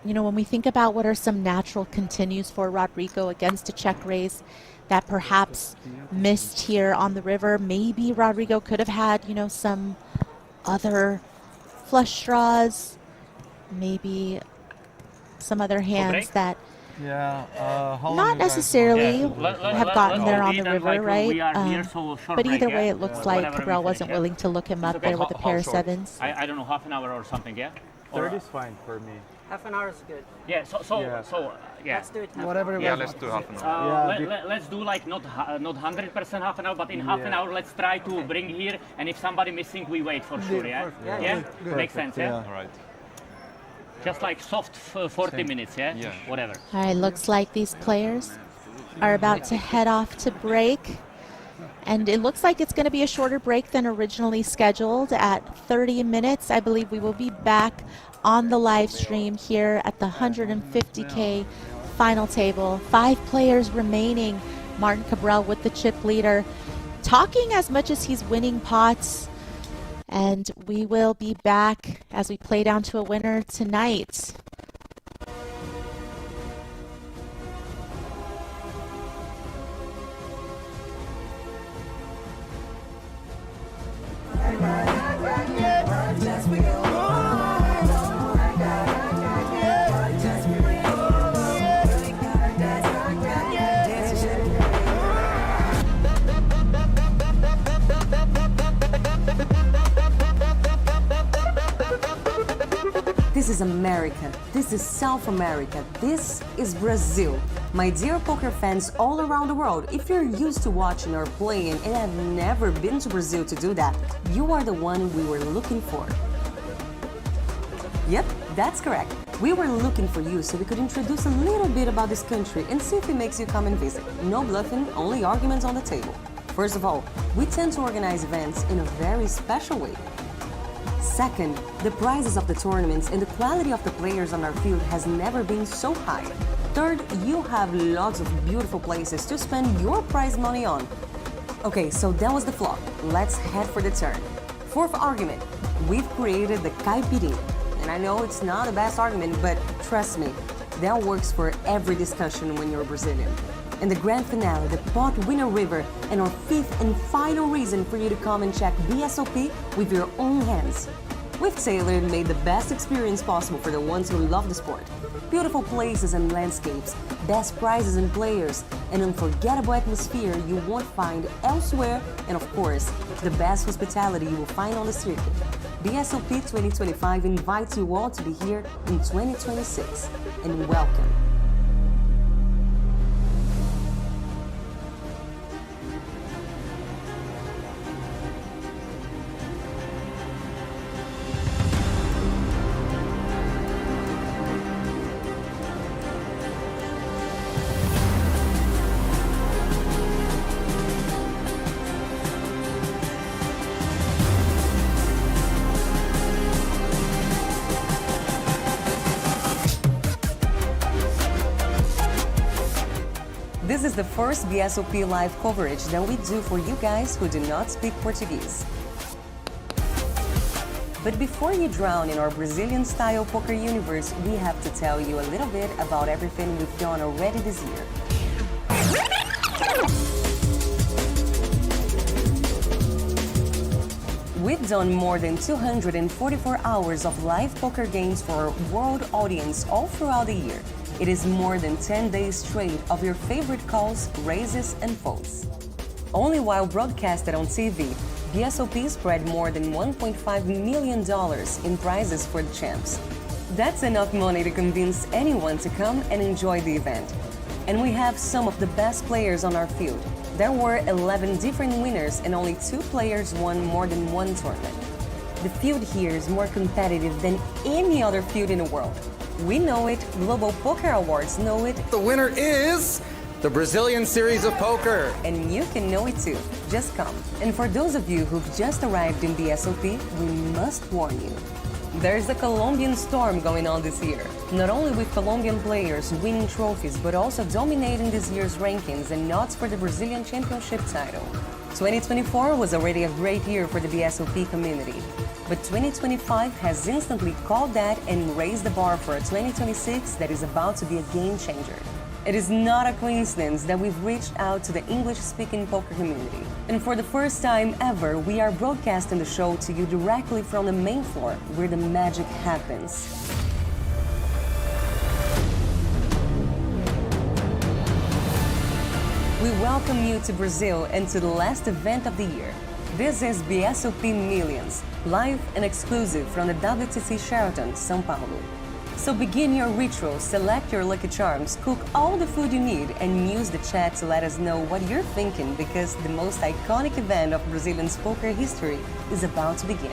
M: You know, when we think about what are some natural continues for Rodrigo against a check raise that perhaps missed here on the river, maybe Rodrigo could have had, you know, some other flush draws, maybe some other hands that not necessarily have gotten there on the river, right? But either way, it looks like Cabral wasn't willing to look him up there with a pair of 7s.
E: I don't know, half an hour or something, yeah?
N: 30 is fine for me.
F: Half an hour is good.
E: Yeah, so yeah.
F: Let's do it.
K: Whatever.
N: Yeah, let's do half an hour.
E: Let's do like not 100% half an hour, but in half an hour let's try to bring here, and if somebody missing, we wait for sure. Yeah, yeah, makes sense. Yeah,
N: all right.
E: Just like soft 40 minutes. Yeah, whatever.
M: All right, looks like these players are about to head off to break. And it looks like it's going to be a shorter break than originally scheduled at 30 minutes. I believe we will be back on the live stream here at the 150K final table. 5 players remaining. Martin Cabral with the chip leader, talking as much as he's winning pots. And we will be back as we play down to a winner tonight.
J: This is America. This is South America. This is Brazil. My dear poker fans all around the world, if you're used to watching or playing and have never been to Brazil to do that, you are the one we were looking for. Yep, that's correct. We were looking for you so we could introduce a little bit about this country and see if it makes you come and visit. No bluffing, only arguments on the table. First of all, we tend to organize events in a very special way. Second, the prizes of the tournaments and the quality of the players on our field has never been so high. Third, you have lots of beautiful places to spend your prize money on. Okay, so that was the flop. Let's head for the turn. Fourth argument, we've created the caipirinha. And I know it's not the best argument, but trust me, that works for every discussion when you're Brazilian. And the grand finale, the pot winner river, and our fifth and final reason for you to come and check BSOP with your own hands. We've tailored and made the best experience possible for the ones who love the sport. Beautiful places and landscapes, best prizes and players, an unforgettable atmosphere you won't find elsewhere, and of course, the best hospitality you will find on the circuit. BSOP 2025 invites you all to be here in 2026, and welcome. This is the first BSOP live coverage that we do for you guys who do not speak Portuguese. But before you drown in our Brazilian-style poker universe, we have to tell you a little bit about everything we've done already this year. We've done more than 244 hours of live poker games for our world audience all throughout the year. It is more than 10 days straight of your favorite calls, raises, and folds. Only while broadcasted on TV, BSOP spread more than $1.5 million in prizes for the champs. That's enough money to convince anyone to come and enjoy the event. And we have some of the best players on our field. There were 11 different winners and only 2 players won more than one tournament. The field here is more competitive than any other field in the world. We know it, Global Poker Awards know it.
R: The winner is the Brazilian Series of Poker.
J: And you can know it too. Just come. And for those of you who've just arrived in BSOP, we must warn you. There's a Colombian storm going on this year. Not only with Colombian players winning trophies, but also dominating this year's rankings and odds for the Brazilian Championship title. 2024 was already a great year for the BSOP community. But 2025 has instantly called that and raised the bar for a 2026 that is about to be a game changer. It is not a coincidence that we've reached out to the English-speaking poker community. And for the first time ever, we are broadcasting the show to you directly from the main floor, where the magic happens. We welcome you to Brazil and to the last event of the year. This is BSOP Millions, live and exclusive from the WTC Sheraton, São Paulo. So begin your ritual, select your lucky charms, cook all the food you need, and use the chat to let us know what you're thinking, because the most iconic event of Brazilian poker history is about to begin.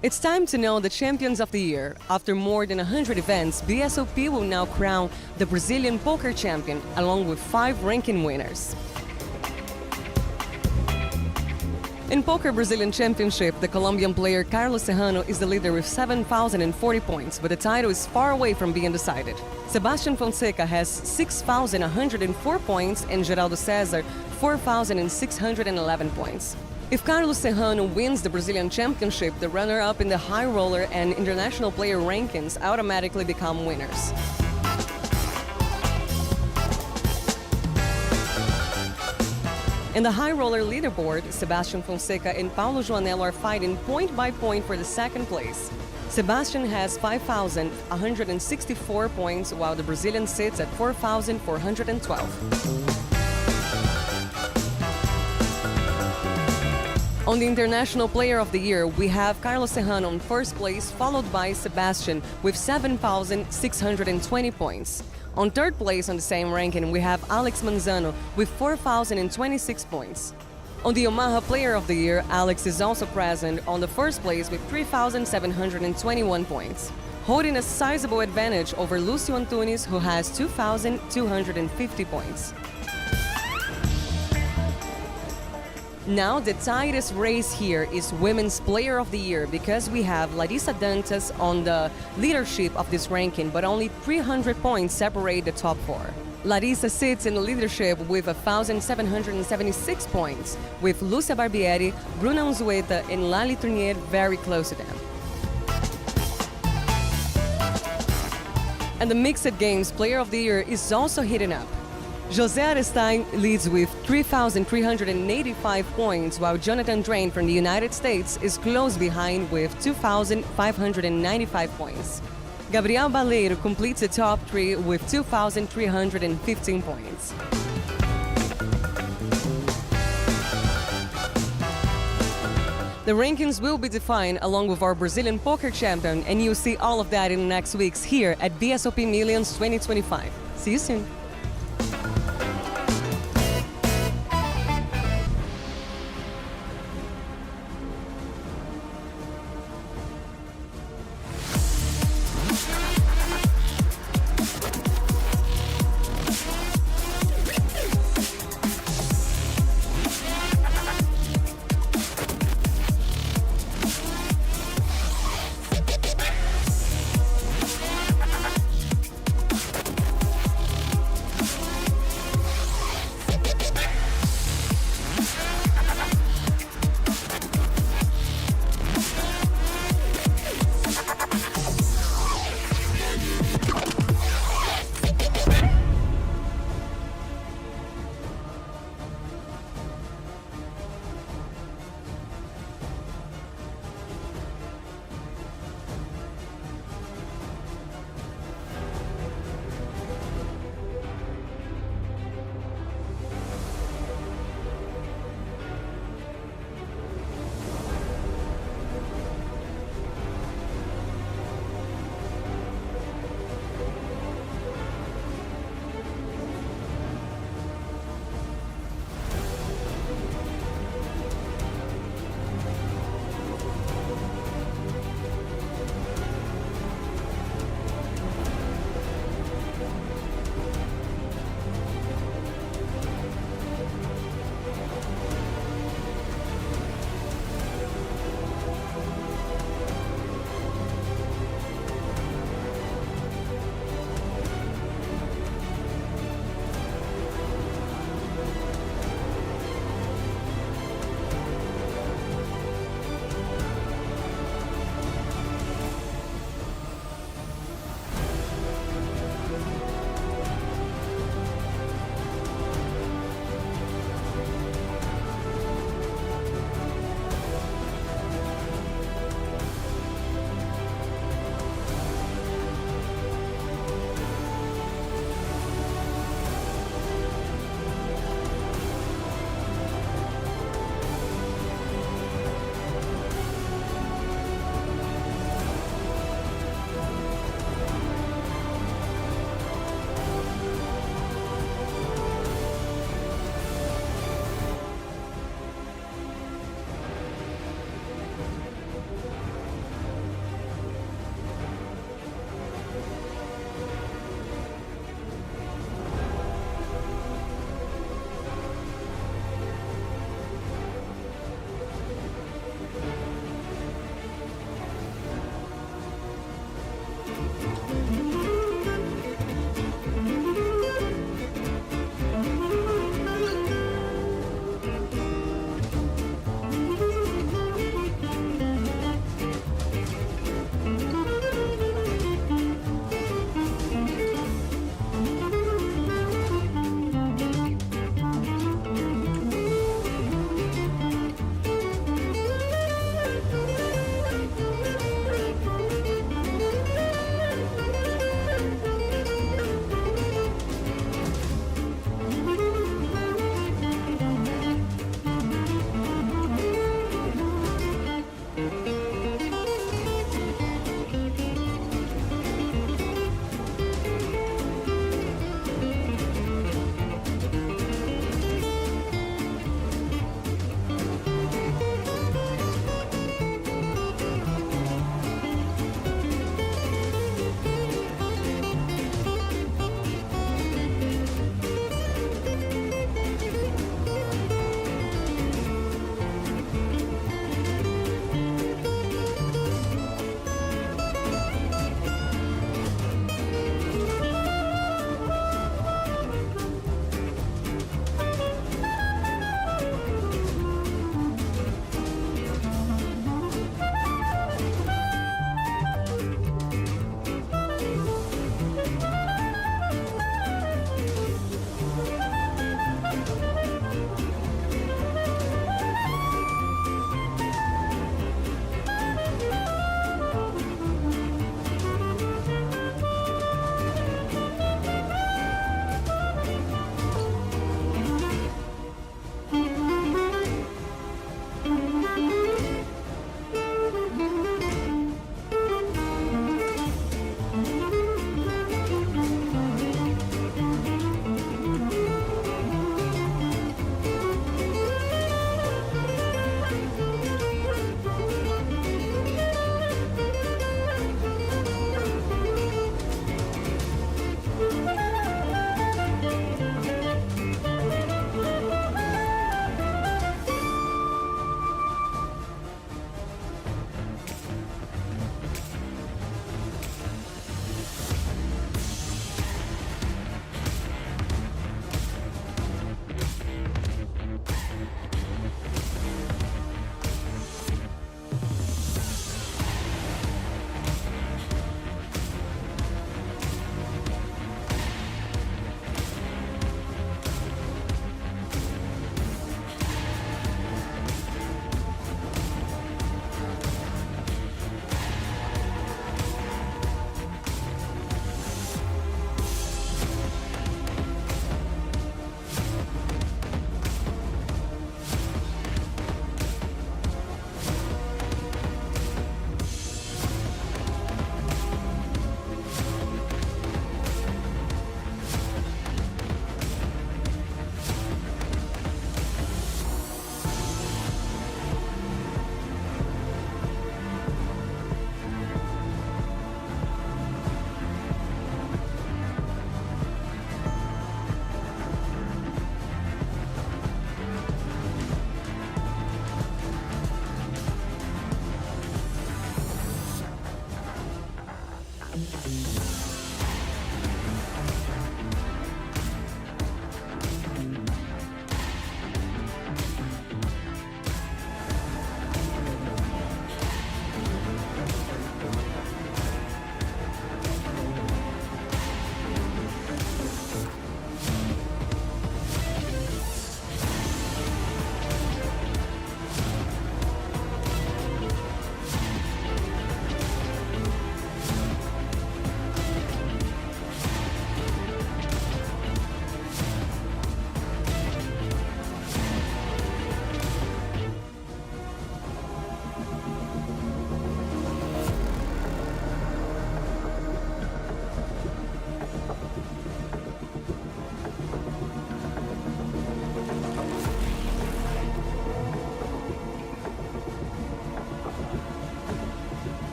J: It's time to know the champions of the year. After more than 100 events, BSOP will now crown the Brazilian poker champion, along with 5 ranking winners. In Poker Brazilian Championship, the Colombian player Carlos Serrano is the leader with 7,040 points, but the title is far away from being decided. Sebastian Fonseca has 6,104 points and Geraldo Cesar 4,611 points. If Carlos Serrano wins the Brazilian Championship, the runner-up in the high roller and international player rankings automatically become winners. In the high roller leaderboard, Sebastian Fonseca and Paulo Joanello are fighting point by point for the second place. Sebastian has 5,164 points, while the Brazilian sits at 4,412. On the International Player of the Year, we have Carlos Serrano in first place, followed by Sebastian with 7,620 points. On third place on the same ranking, we have Alex Manzano with 4,026 points. On the Omaha Player of the Year, Alex is also present on the first place with 3,721 points, holding a sizable advantage over Lucio Antunes, who has 2,250 points. Now, the tightest race here is Women's Player of the Year, because we have Larissa Dantas on the leadership of this ranking, but only 300 points separate the top four. Larissa sits in the leadership with 1,776 points, with Lúcia Barbieri, Bruna Unzueta, and Lali Tournier very close to them. And the Mixed Games Player of the Year is also heating up. José Arestein leads with 3,385 points, while Jonathan Drain from the United States is close behind with 2,595 points. Gabriel Baleiro completes the top three with 2,315 points. The rankings will be defined along with our Brazilian poker champion, and you'll see all of that in the next weeks here at BSOP Millions 2025. See you soon.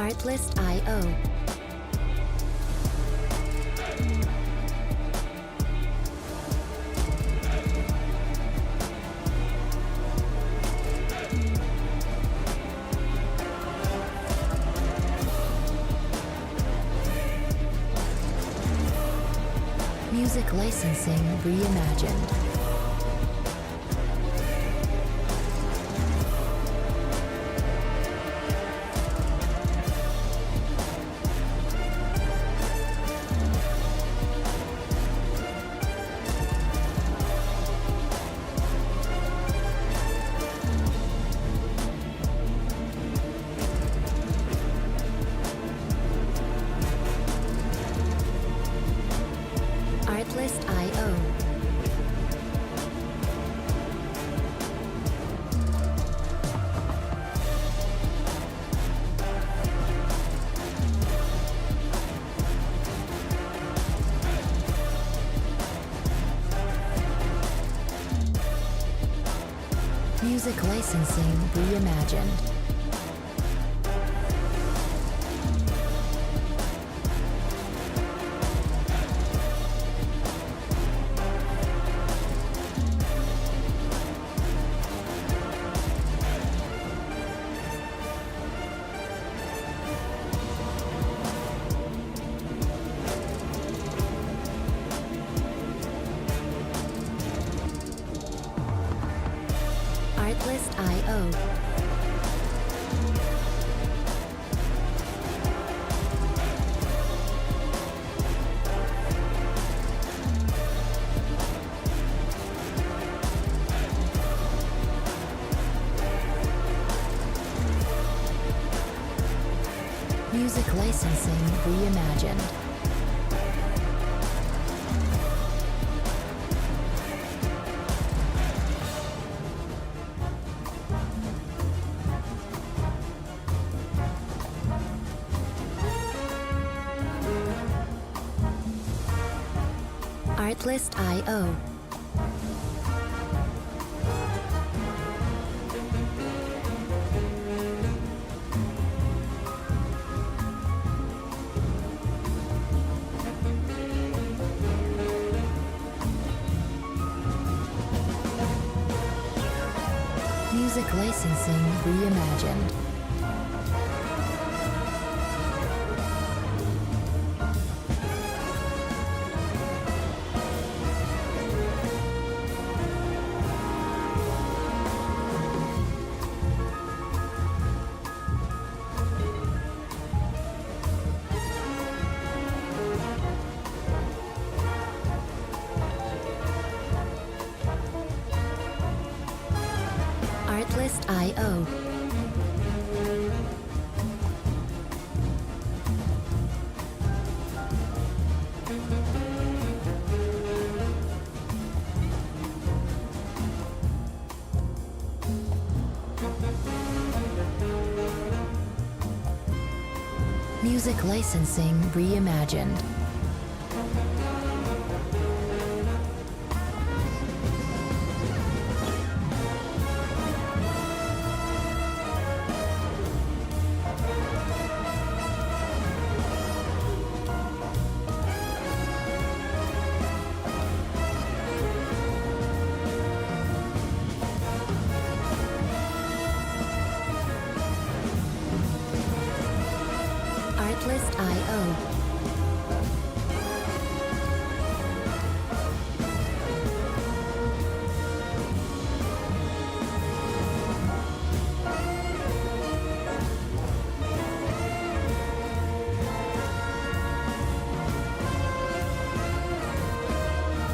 S: Artlist.io. Music licensing reimagined. Artlist.io. Music licensing reimagined. Artlist.io. Music licensing reimagined. Artlist.io. Music licensing reimagined. Artlist.io. Music licensing reimagined. Artlist.io.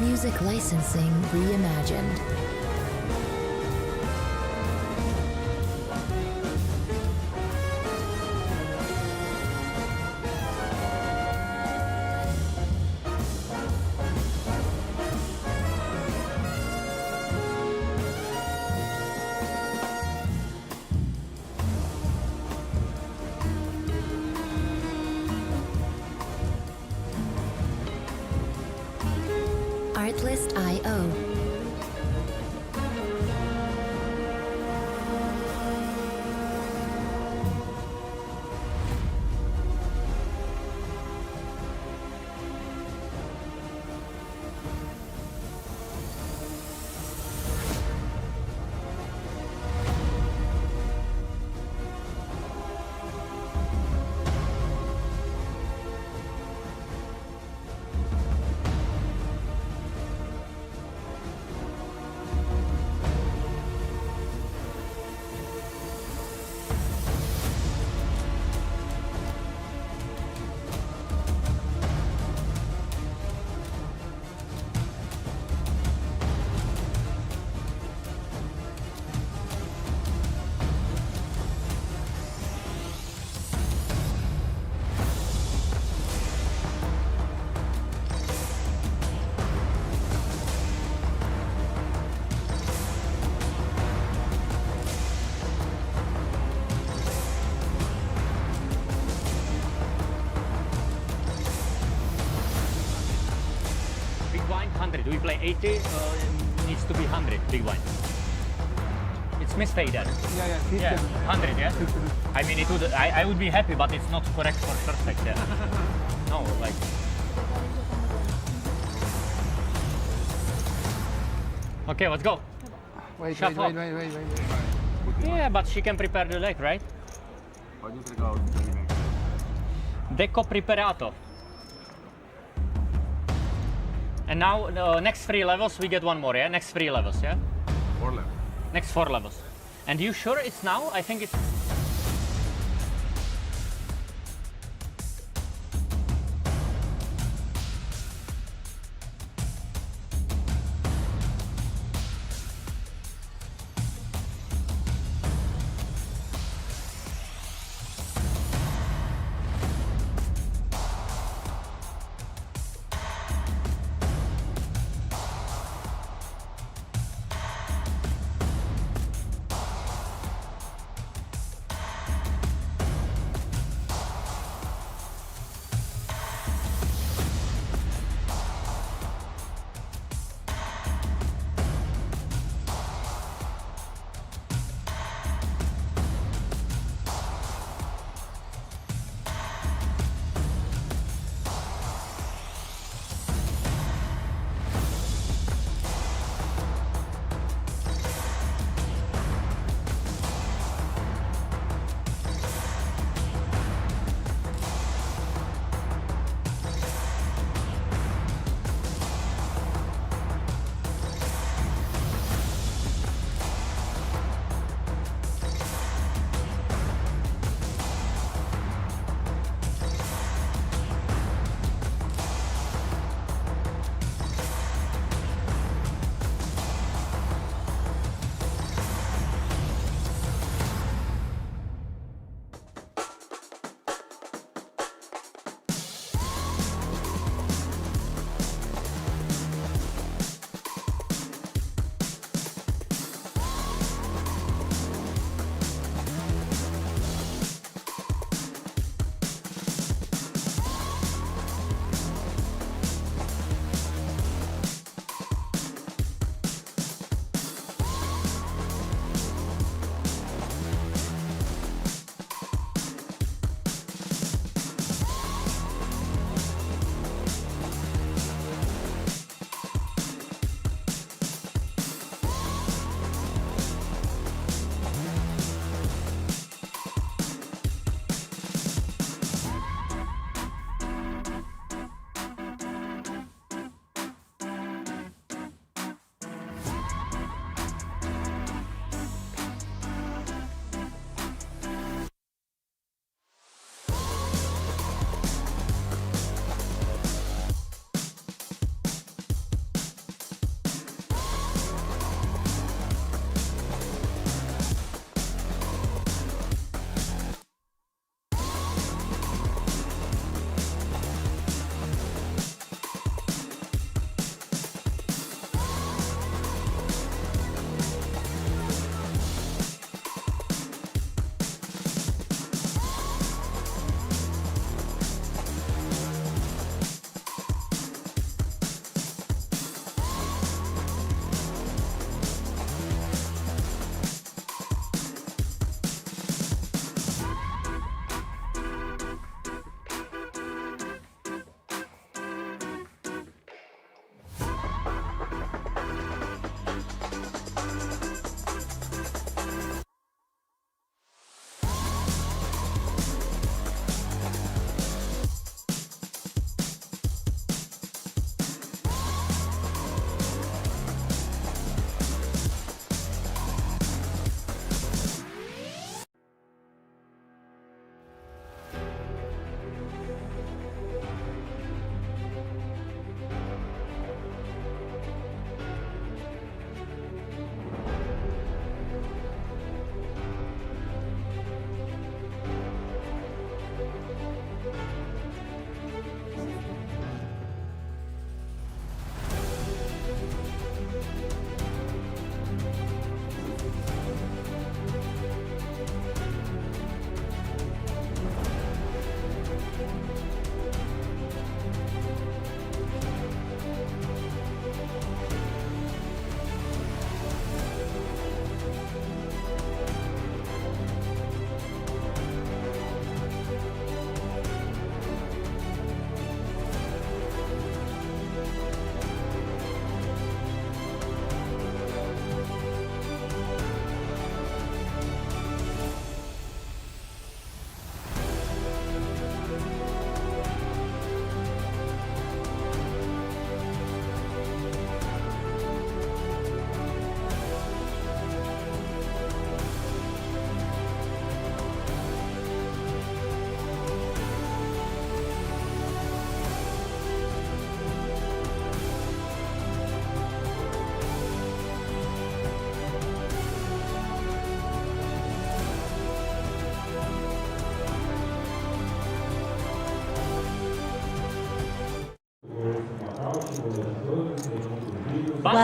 S: Music licensing reimagined. Artlist.io.
E: play 80, it needs to be 100 big blind. It's mispaid then. Yeah, 100, yeah? I mean, it would. I would be happy, but it's not correct for first stack, yeah. No, like... Okay, let's go.
K: Wait.
E: Yeah, but she can prepare the leg, right?
P: Pode entregar o elimination.
E: Deco preparato. And now, next 3 levels, we get one more, yeah? Next 3 levels, yeah?
P: 4 levels.
E: Next 4 levels. And you sure it's now? I think it's...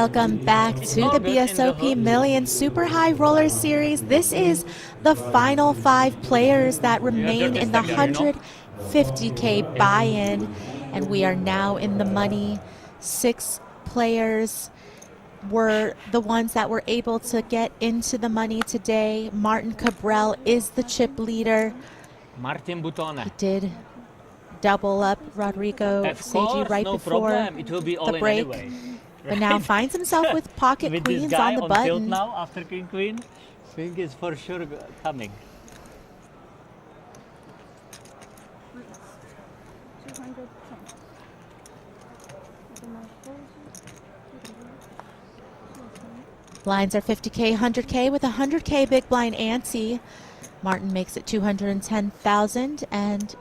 M: Welcome back to the BSOP Millions Super High Roller Series. This is the final 5 players that remain in the 150K buy-in, and we are now in the money. 6 players were the ones that were able to get into the money today. Martin Cabral is the chip leader.
E: Martin Butone.
M: He did double up Rodrigo Seiji right before the break, but now finds himself with pocket
E: with
M: queens
E: this guy
M: on the
E: on
M: button.
E: tilt now after king queen, think is for sure coming.
M: Blinds are 50K, 100K with a 100K big blind ante. Martin makes it 210,000, and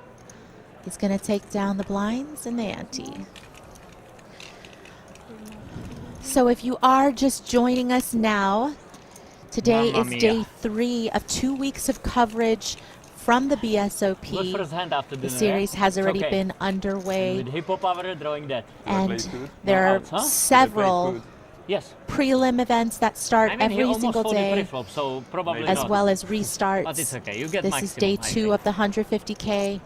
M: he's going to take down the blinds and the ante. So if you are just joining us now, today
E: Mamma
M: is
E: mia.
M: day 3 of 2 weeks of coverage from the BSOP.
E: Good first hand after
M: The
E: dinner,
M: series
E: eh?
M: has
E: It's
M: already
E: okay.
M: been underway,
E: With hippo power drawing that.
M: and there are several
E: Yes.
M: prelim events that start
E: I mean, he
M: every
E: almost
M: single
E: folded
M: day,
E: pre-flop, so probably
M: as
E: not.
M: well as restarts.
E: But it's okay, you get
M: This
E: maximum,
M: is day
E: I
M: 2
E: think.
M: of the 150K.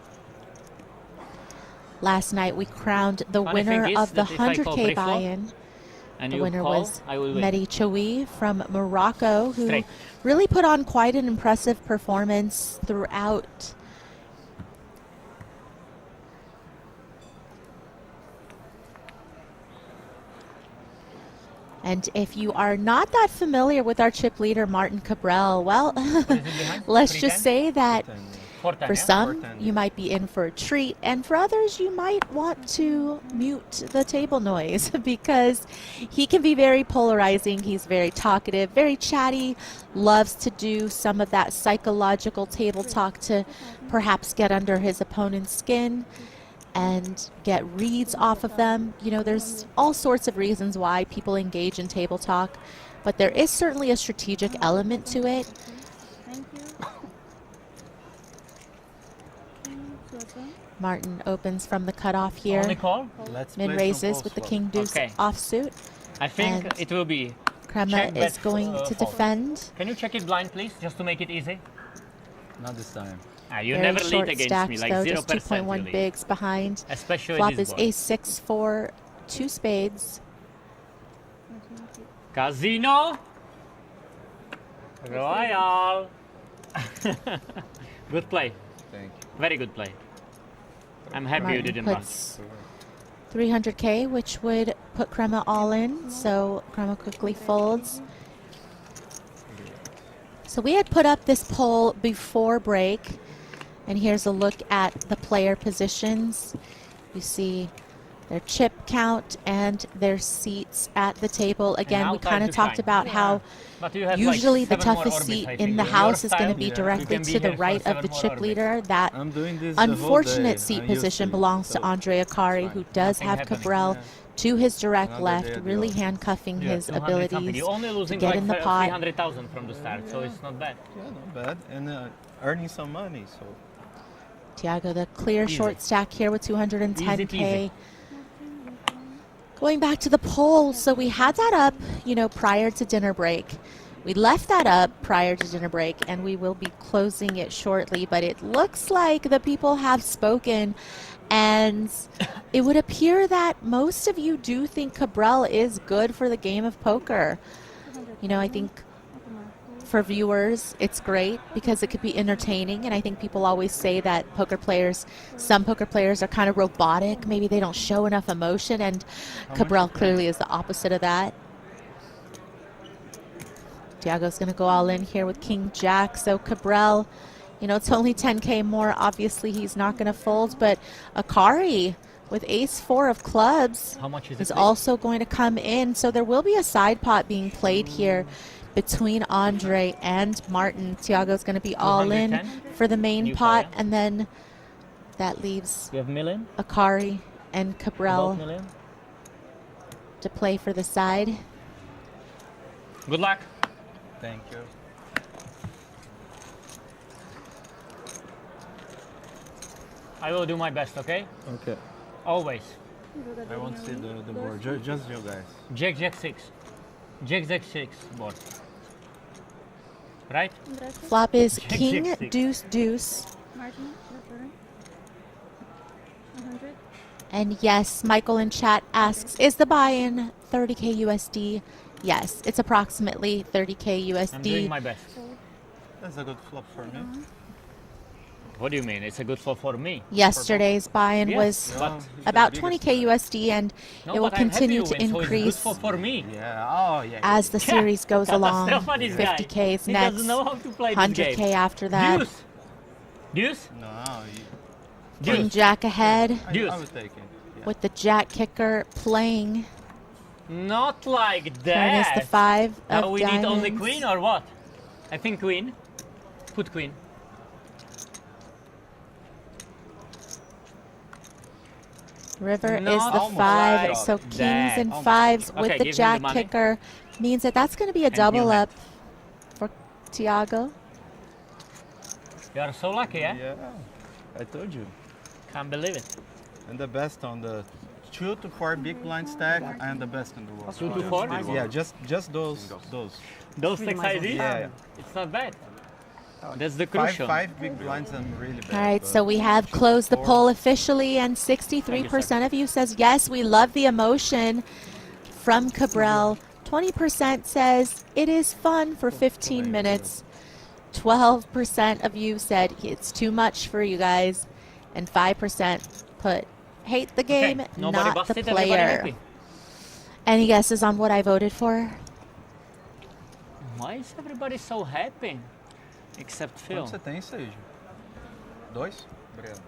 M: Last night we crowned the
E: Funny
M: winner
E: thing is
M: of the
E: that if I call
M: 100K
E: pre-flop
M: buy-in.
E: and
M: The
E: you
M: winner
E: call,
M: was
E: I will win.
M: Mehdi Choui from Morocco, who
E: Straight.
M: really put on quite an impressive performance throughout. And if you are not that familiar with our chip leader, Martin Cabral, well, let's just say that for some, you might be in for a treat, and for others, you might want to mute the table noise because he can be very polarizing. He's very talkative, very chatty, loves to do some of that psychological table talk to perhaps get under his opponent's skin and get reads off of them. You know, there's all sorts of reasons why people engage in table talk, but there is certainly a strategic element to it. Martin opens from the cutoff here.
E: Only call?
M: Min raises with the king deuce
E: Okay.
M: offsuit.
E: I think
M: And
E: it will be.
M: Crema
E: check
M: is
E: bet,
M: going to
E: fold.
M: defend.
E: Can you check it blind, please, just to make it easy?
N: Not this time.
E: You
M: Very
E: never lead
M: short
E: against
M: stacks
E: me, like
M: though,
E: 0%
M: just 2.1
E: you lead.
M: bigs behind.
E: Especially
M: Flop
E: this
M: is
E: board.
M: a6 for 2 spades.
E: Casino Royal. Good play.
N: Thank you.
E: Very good play. I'm happy you
M: Martin
E: didn't run.
M: puts 300K, which would put Crema all in, so Crema quickly folds. So we had put up this poll before break, and here's a look at the player positions. You see their chip count and their seats at the table. Again,
E: now
M: we
E: time
M: kind of
E: to
M: talked
E: shine.
M: about how
E: But you have
M: usually
E: like
M: the
E: 7 more
M: toughest
E: orbits,
M: seat
E: I
M: in
E: think.
M: the
E: With
M: house
E: your
M: is going to
E: style,
M: be
E: you
M: directly
E: can be
M: to the
E: here for
M: right of
E: 7
M: the
E: more
M: chip
E: orbits.
M: leader. That
N: I'm doing this the whole
M: unfortunate
N: day.
M: seat
N: I'm used
M: position
N: to it,
M: belongs
N: so
M: to Andre Akari, who does
E: Nothing
M: have
E: happening.
M: Cabral to his direct
N: Another
M: left,
N: day at the
M: really
N: office.
M: handcuffing
E: Yeah,
M: his
E: 200 something.
M: abilities
E: You're only
M: to
E: losing
M: get
E: like
M: in the pot.
E: 300,000 from the start, so it's not bad.
N: Yeah, not bad. And earning some money, so.
M: Tiago, the clear
E: Easy.
M: short stack here with
E: Easy
M: 210K.
E: peasy.
M: Going back to the poll, so we had that up, you know, prior to dinner break. We left that up prior to dinner break, and we will be closing it shortly, but it looks like the people have spoken, and it would appear that most of you do think Cabral is good for the game of poker. You know, I think for viewers, it's great because it could be entertaining, and I think people always say that some poker players are kind of robotic, maybe they don't show enough emotion, and Cabral clearly is the opposite of that. Tiago's going to go all in here with King Jack, so Cabral, you know, it's only 10K more, obviously he's not going to fold, but Akari with ace-4 of clubs
E: How much is
M: is
E: it?
M: also going to come in, so there will be a side pot being played here between Andre and Martin. Tiago's going to be all in
E: 210?
M: for the main
E: New
M: pot,
E: player.
M: and then that leaves
E: You have million?
M: Akari and
E: About
M: Cabral
E: million?
M: to play for the side.
E: Good luck.
N: Thank you.
E: I will do my best, okay?
N: Okay.
E: Always.
N: I won't see the board. Just you guys.
E: Jack 6. Jack-6 board. Right?
M: Flop is
E: Jack,
M: king,
E: Jack, six.
M: deuce, deuce.
K: Martin, your turn. 100.
M: And yes, Michael in chat asks, is the buy-in 30k USD? Yes, it's approximately 30k USD.
E: I'm doing my best.
N: That's a good flop for me.
E: What do you mean? It's a good flop for me.
M: Yesterday's buy-in
E: Yes,
M: was
E: but-
M: about 20k USD, and
E: No,
M: it will
E: but I'm happy
M: continue
E: you
M: to
E: win, so it's good
M: increase
E: flop for me.
N: Yeah. Oh yeah.
M: as the series goes along.
E: Katastrofa, this guy.
M: 50k is
E: He
M: next,
E: doesn't know how to play this
M: 100k
E: game.
M: after that.
E: Deuce. Deuce.
N: No.
M: King Jack ahead
E: Deuce.
N: I would take it. Yeah.
M: with the Jack kicker playing.
E: Not like
M: Turn is
E: that.
M: the 5 of
E: Now we need only
M: diamonds.
E: queen or what? I think queen. Put queen.
M: River is
E: Not
M: the 5,
E: like
M: so kings
E: that.
M: and 5s with
E: Okay,
M: the
E: give him
M: Jack
E: the money.
M: kicker means that that's going to be a
E: And
M: double
E: new
M: up for Tiago.
E: You are so lucky, eh?
N: Yeah. I told you.
E: Can't believe it.
N: And the best on the 2 to 4 big blind stack. I am the best in the world.
E: 2 to 4?
N: Yeah, just those.
E: Those six IDs?
N: Yeah.
E: It's not bad. That's the
N: Five,
E: crucial.
N: 5 big blinds. I'm really bad.
M: All right,
N: but
M: so we have
N: 2 to
M: closed the
N: 4.
M: poll officially, and 63% of you says yes, we love the emotion from Cabral. 20% says it is fun for 15 minutes. 12% of you said it's too much for you guys, and 5% put hate the game,
E: Nobody
M: not the
E: busted, everybody
M: player.
E: happy.
M: Any guesses on what I voted for?
E: Why is everybody so happy? Except Phil.
N: Quanto você tem, Sage? 2? Obrigado.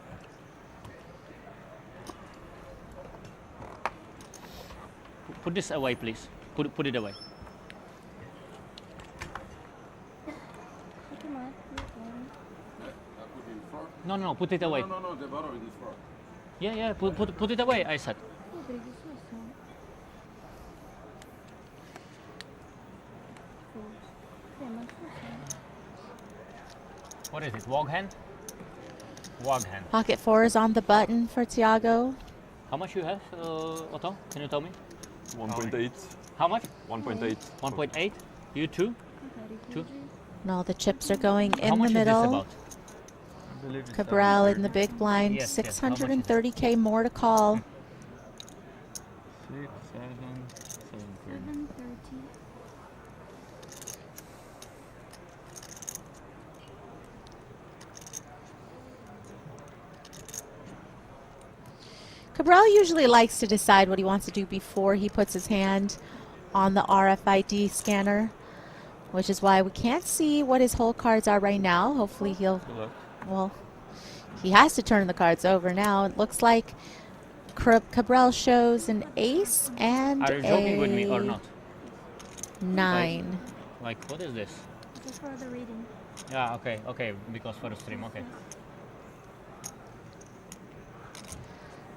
E: Put this away, please. Put it away. No, put it away.
P: No, the bottom is for.
E: Yeah, put it away, I said. What is it, wog hand? Wog hand.
M: Pocket 4 is on the button for Tiago.
E: How much you have, Otto? Can you tell me?
H: 1.8.
E: How much?
H: 1.8.
E: 1.8? You too? 2?
M: And all the chips are going
E: How
M: in
E: much
M: the
E: is this
M: middle.
E: about?
M: Cabral in the big blind,
E: Yes, yes, how much is it?
M: 630k more to call.
N: 6, 7, 7.
K: 730.
M: Cabral usually likes to decide what he wants to do before he puts his hand on the RFID scanner, which is why we can't see what his whole cards are right now. Hopefully he'll, well, he has to turn the cards over now. It looks like Cabral shows an ace and
E: Are you joking with me or not?
M: 9.
E: Like, what is this?
K: Just for the reading.
E: Yeah, okay, because for the stream, okay.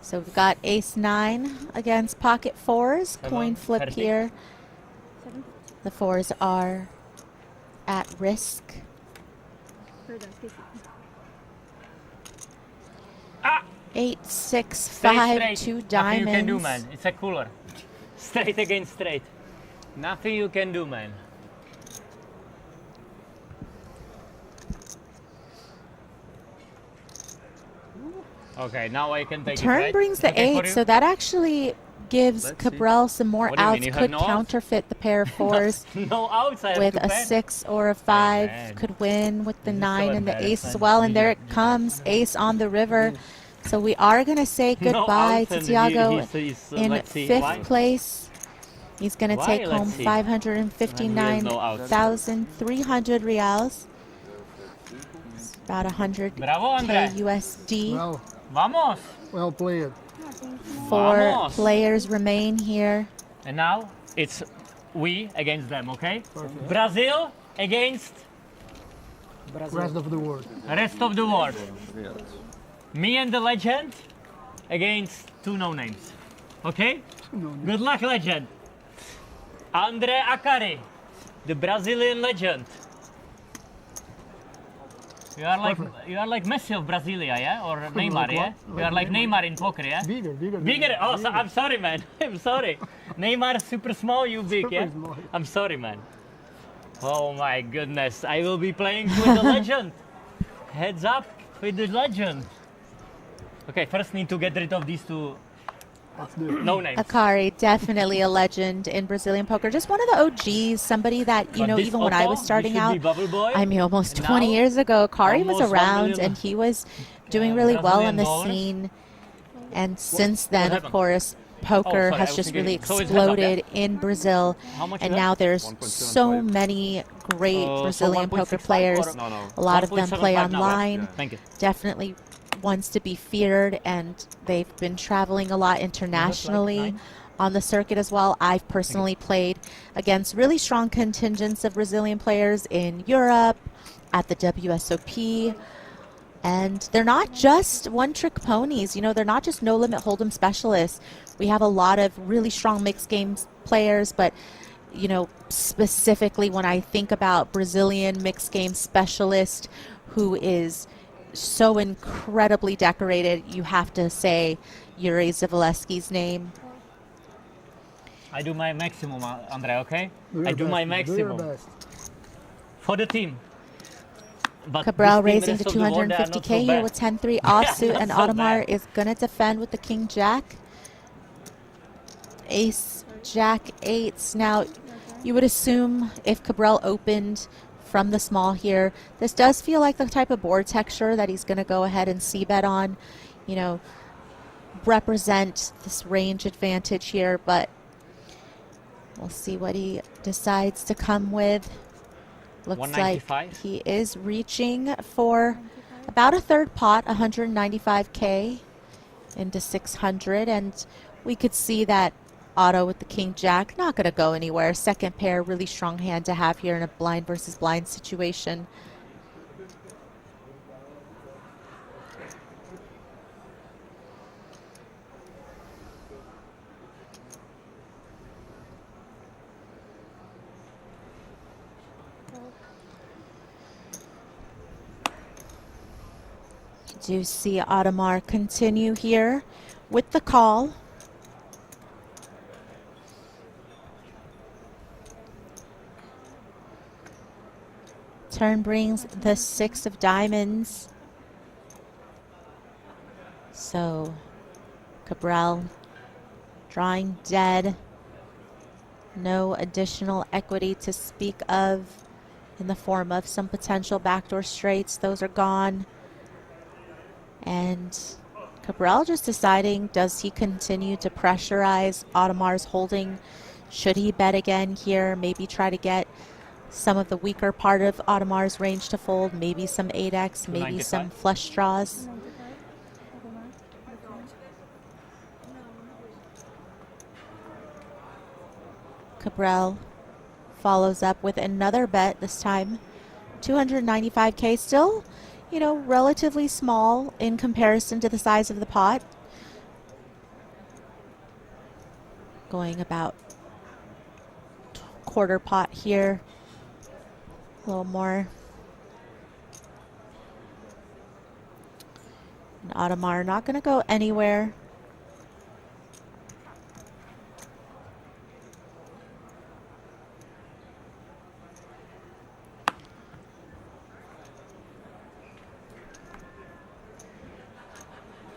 M: So we've got ace 9 against pocket 4s. Coin
E: 7,
M: flip
E: 30.
M: here. The 4s are at risk.
E: Ah!
M: 8, 6,
E: Straight,
M: 5,
E: straight.
M: 2
E: Nothing
M: diamonds.
E: you can do, man. It's a cooler. Straight against straight. Nothing you can do, man. Okay, now I can take it,
M: Turn
E: right?
M: brings the
E: Okay for
M: 8,
E: you?
M: so that actually gives Cabral some more
E: What do you mean,
M: outs.
E: you have
M: Could
E: no outs?
M: counterfeit the pair of 4s.
E: No outs, I have
M: with
E: to
M: a
E: bet.
M: 6 or a 5.
E: man.
M: Could win with the
E: This is
M: 9
E: so
M: and the ace as
E: embarrassing.
M: well. And there it comes, ace on the river. So we are going to say
E: No
M: goodbye
E: outs
M: to
E: and
M: Tiago
E: he's,
M: in
E: let's see,
M: 5th
E: why?
M: place. He's going to
E: Why?
M: take
E: Let's
M: home
E: see.
M: 559,300 reals. It's about 100
E: Bravo, Andre.
M: USD.
K: Well,
E: Vamos!
K: well played.
M: 4
E: Vamos.
M: players remain here.
E: And now it's we against them, okay? Brazil against
K: Rest of the world.
E: rest of the world. Me and the legend against 2 no-names. Okay? Good luck, legend. Andre Akari, the Brazilian legend. You are like Messi of Brasilia, yeah, or Neymar, yeah. You are like Neymar in poker, yeah. Bigger. Oh, so, I'm sorry, man. I'm sorry. Neymar super small, you big, yeah. I'm sorry, man. Oh my goodness, I will be playing with the legend. Heads up with the legend. Okay, first need to get rid of these two. No names.
M: Akari, definitely a legend in Brazilian poker. Just one of the OGs, somebody that, you know, even when I was starting out, I mean, almost 20 years ago, Akari was around and he was doing really well on the scene. And since then, of course, poker has just really exploded in Brazil. And now there's so many great Brazilian poker players. A lot of them play online. Definitely ones to be feared, and they've been traveling a lot internationally on the circuit as well. I've personally played against really strong contingents of Brazilian players in Europe, at the WSOP, and they're not just one-trick ponies. You know, they're not just no-limit hold'em specialists. We have a lot of really strong mixed games players, but you know, specifically when I think about Brazilian mixed game specialist who is so incredibly decorated, you have to say Yuri Zavaleski's name.
E: I do my maximum, Andre, okay? I do my maximum. For the team. But
M: Cabral raising to 250K here with 10-3 offsuit, and Audemars is going to defend with the King-Jack. Ace, Jack, 8s. Now, you would assume if Cabral opened from the small here, this does feel like the type of board texture that he's going to go ahead and c-bet on, you know, represent this range advantage here, but we'll see what he decides to come with. Looks like he is reaching for about a third pot, 195K into 600, and we could see that Otto with the King-Jack, not going to go anywhere. Second pair, really strong hand to have here in a blind versus blind situation. Do see Audemars continue here with the call. Turn brings the 6 of diamonds. So Cabral drawing dead. No additional equity to speak of in the form of some potential backdoor straights. Those are gone. And Cabral just deciding, does he continue to pressurize Audemars' holding? Should he bet again here? Maybe try to get some of the weaker part of Audemars' range to fold, maybe some 8x, maybe some flush draws. Cabral follows up with another bet, this time 295K, still, you know, relatively small in comparison to the size of the pot. Going about quarter pot here. A little more. And Audemars not going to go anywhere.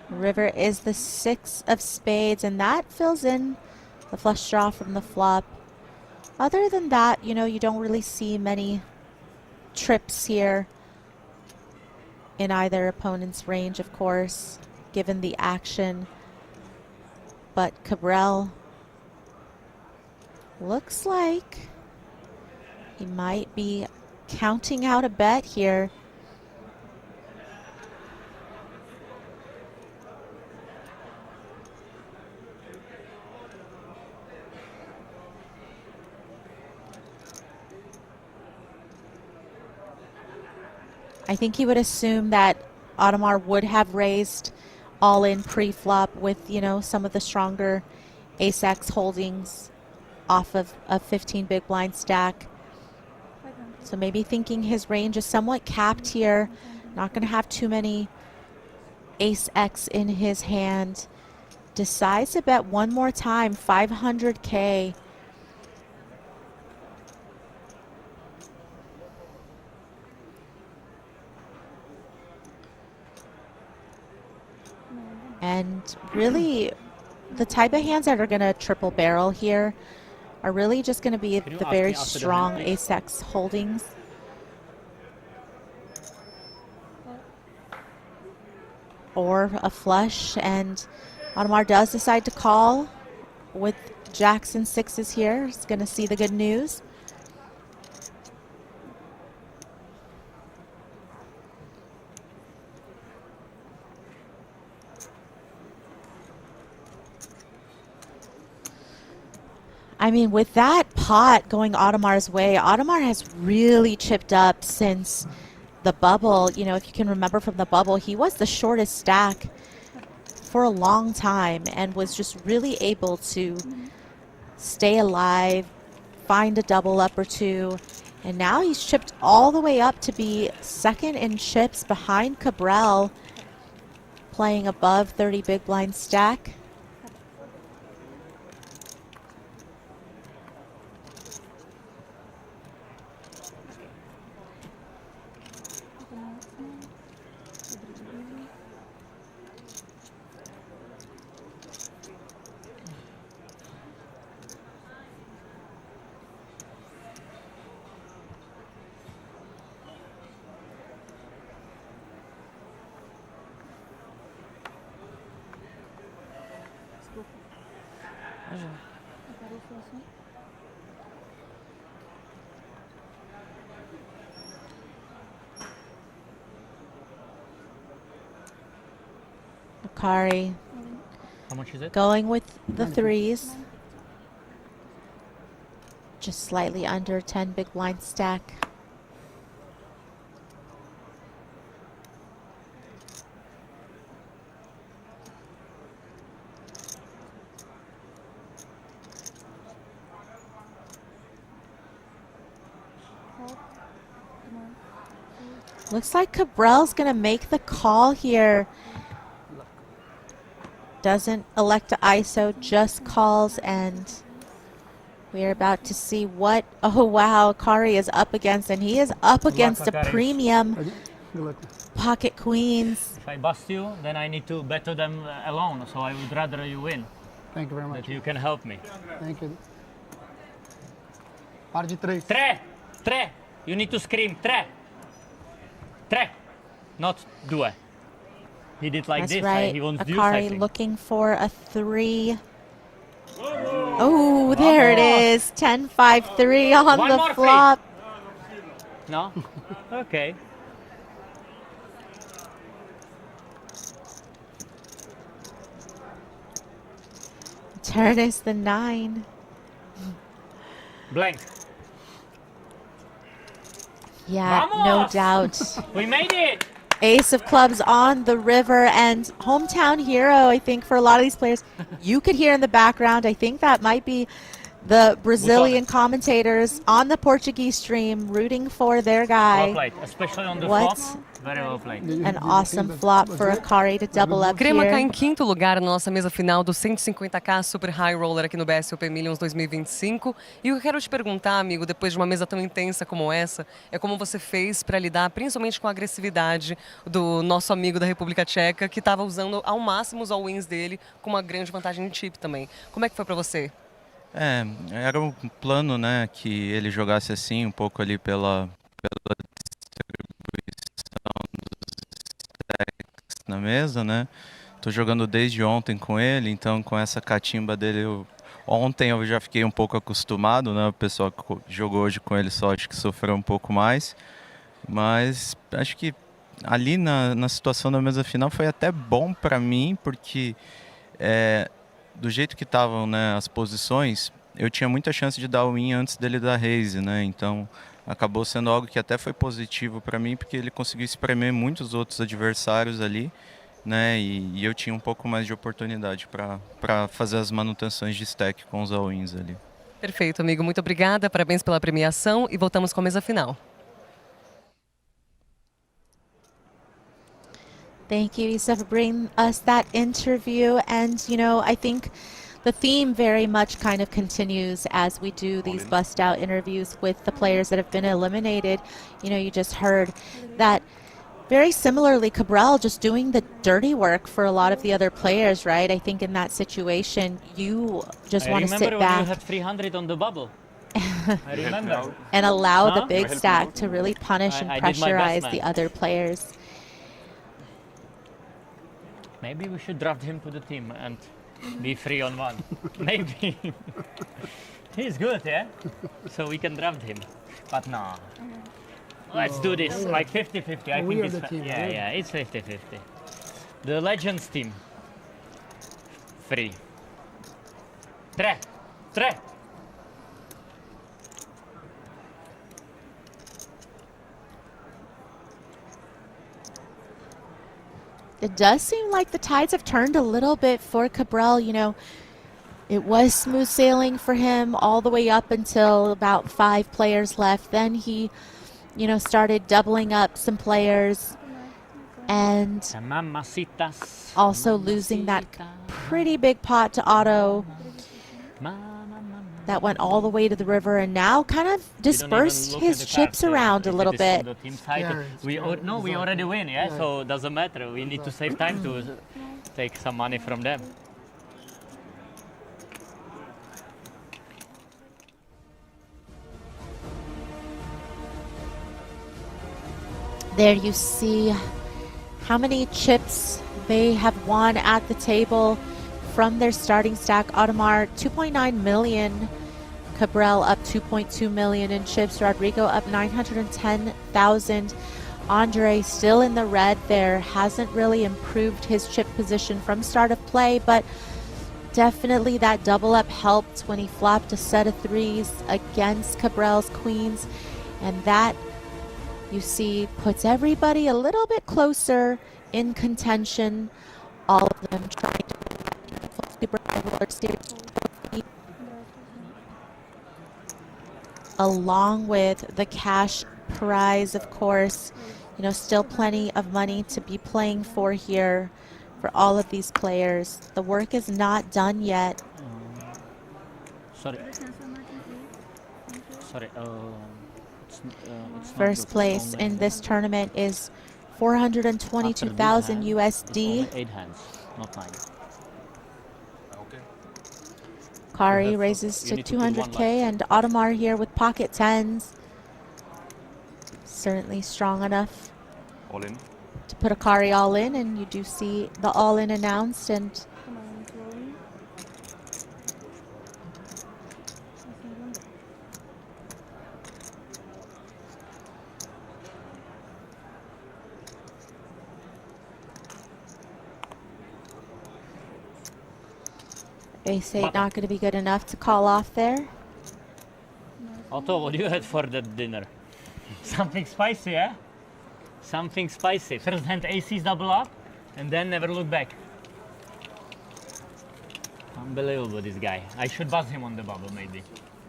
M: River is the 6 of spades, and that fills in the flush draw from the flop. Other than that, you know, you don't really see many trips here in either opponent's range, of course, given the action. But Cabral looks like he might be counting out a bet here. I think he would assume that Audemars would have raised all in pre-flop with, you know, some of the stronger ace-x holdings off of a 15 big blind stack. So maybe thinking his range is somewhat capped here. Not going to have too many ace X in his hand. Decides to bet one more time, 500K. And really, the type of hands that are going to triple barrel here are really just going to be the very strong ace X holdings. Or a flush, and Audemars does decide to call with jacks and sixes here. He's going to see the good news. I mean, with that pot going Audemars' way, Audemars has really chipped up since the bubble. You know, if you can remember from the bubble, he was the shortest stack for a long time and was just really able to stay alive, find a double up or two. And now he's chipped all the way up to be second in chips behind Cabral, playing above 30 big blind stack. Akari
E: How much is it?
M: going with the threes. Just slightly under 10 big blind stack. Looks like Cabral's gonna make the call here. Doesn't elect to ISO, just calls, and we're about to see what, oh wow, Akari is up against, and he is up against a premium pocket queens.
E: If I bust you, then I need to bet to them alone, so I would rather you win.
K: Thank you very much.
E: That you can help me.
K: Thank you. Par de três.
E: Tre! Tre! You need to scream tre! Tre! Not due. He did like
M: That's
E: this.
M: right.
E: He wants deuce, I
M: Akari
E: think.
M: looking for a three. Oh, there it is. 10-5-3 on
E: One
M: the
E: more
M: flop.
E: No? Okay.
M: Turn is the 9.
E: Blank.
M: Yeah, no
E: Vamos!
M: doubt.
E: We made it!
M: Ace of clubs on the river, and hometown hero, I think, for a lot of these players. You could hear in the background, I think that might be the Brazilian commentators on the Portuguese stream rooting for their guy.
E: Well played, especially on the
M: What
E: flop. Very well played.
M: an awesome flop for Akari to double up
J: Crema cai em
M: here.
J: quinto lugar na nossa mesa final do 150K Super High Roller aqui no BSOP Millions 2025. E o que eu quero te perguntar, amigo, depois de uma mesa tão intensa como essa, é como você fez para lidar principalmente com a agressividade do nosso amigo da República Tcheca, que estava usando ao máximo os all-wins dele com uma grande vantagem de chip também. Como é que foi para você?
O: Era um plano, né, que ele jogasse assim, um pouco ali pela distribuição dos stacks na mesa, né? Tô jogando desde ontem com ele, então com essa catimba dele, ontem eu já fiquei um pouco acostumado, né? O pessoal que jogou hoje com ele só acho que sofreu um pouco mais, mas acho que ali na situação da mesa final foi até bom para mim, porque do jeito que estavam, né, as posições, eu tinha muita chance de dar o win antes dele dar raise, né? Então acabou sendo algo que até foi positivo para mim, porque ele conseguiu espremer muitos outros adversários ali, né? E eu tinha um pouco mais de oportunidade para fazer as manutenções de stack com os all-ins ali.
J: Perfeito, amigo. Muito obrigada. Parabéns pela premiação e voltamos com a mesa final.
M: Thank you, Issa, for bringing us that interview. And, you know, I think the theme very much kind of continues as we do these bust out interviews with the players that have been eliminated. You know, you just heard that very similarly, Cabral just doing the dirty work for a lot of the other players, right? I think in that situation, you just want to sit
E: remember when
M: back.
E: you had 300 on the bubble. I remember.
M: And allow the
E: Huh?
M: big stack to really punish and
E: I did my best,
M: pressurize
E: man.
M: the other players.
E: Maybe we should draft him to the team and be 3-on-1. Maybe. He's good, yeah? So we can draft him. But no. Let's do this, like 50-50. I
K: We
E: think
K: are
E: it's
K: the team,
E: yeah,
K: right?
E: yeah, it's 50-50. The Legends team. 3. 3.
M: It does seem like the tides have turned a little bit for Cabral. You know, it was smooth sailing for him all the way up until about 5 players left. Then he, you know, started doubling up some players and also losing that pretty big pot to Otto that went all the way to the river, and now kind of dispersed his chips around a little bit.
E: The team side, we already win, yeah? So it doesn't matter. We need to save time to take some money from them.
M: There you see how many chips they have won at the table from their starting stack. Audemars, 2.9 million. Cabral up 2.2 million in chips. Rodrigo up 910,000. Andre still in the red there. Hasn't really improved his chip position from start of play, but definitely that double up helped when he flopped a set of 3s against Cabral's queens. And that, you see, puts everybody a little bit closer in contention. All of them trying to Super High Roller Series trophy, along with the cash prize, of course. You know, still plenty of money to be playing for here for all of these players. The work is not done yet.
E: Sorry.
M: First place in this tournament is 422,000 USD.
E: 8 hands, not 9.
M: Kari raises to 200K, and Audemars here with pocket 10s. Certainly strong enough
H: All in.
M: to put a Kari all in, and you do see the all in announced. And Ace 8 not going to be good enough to call off there.
E: Otto, what do you had for the dinner? Something spicy, yeah? Something spicy. First hand aces double up, and then never look back. Unbelievable, this guy. I should buzz him on the bubble, maybe.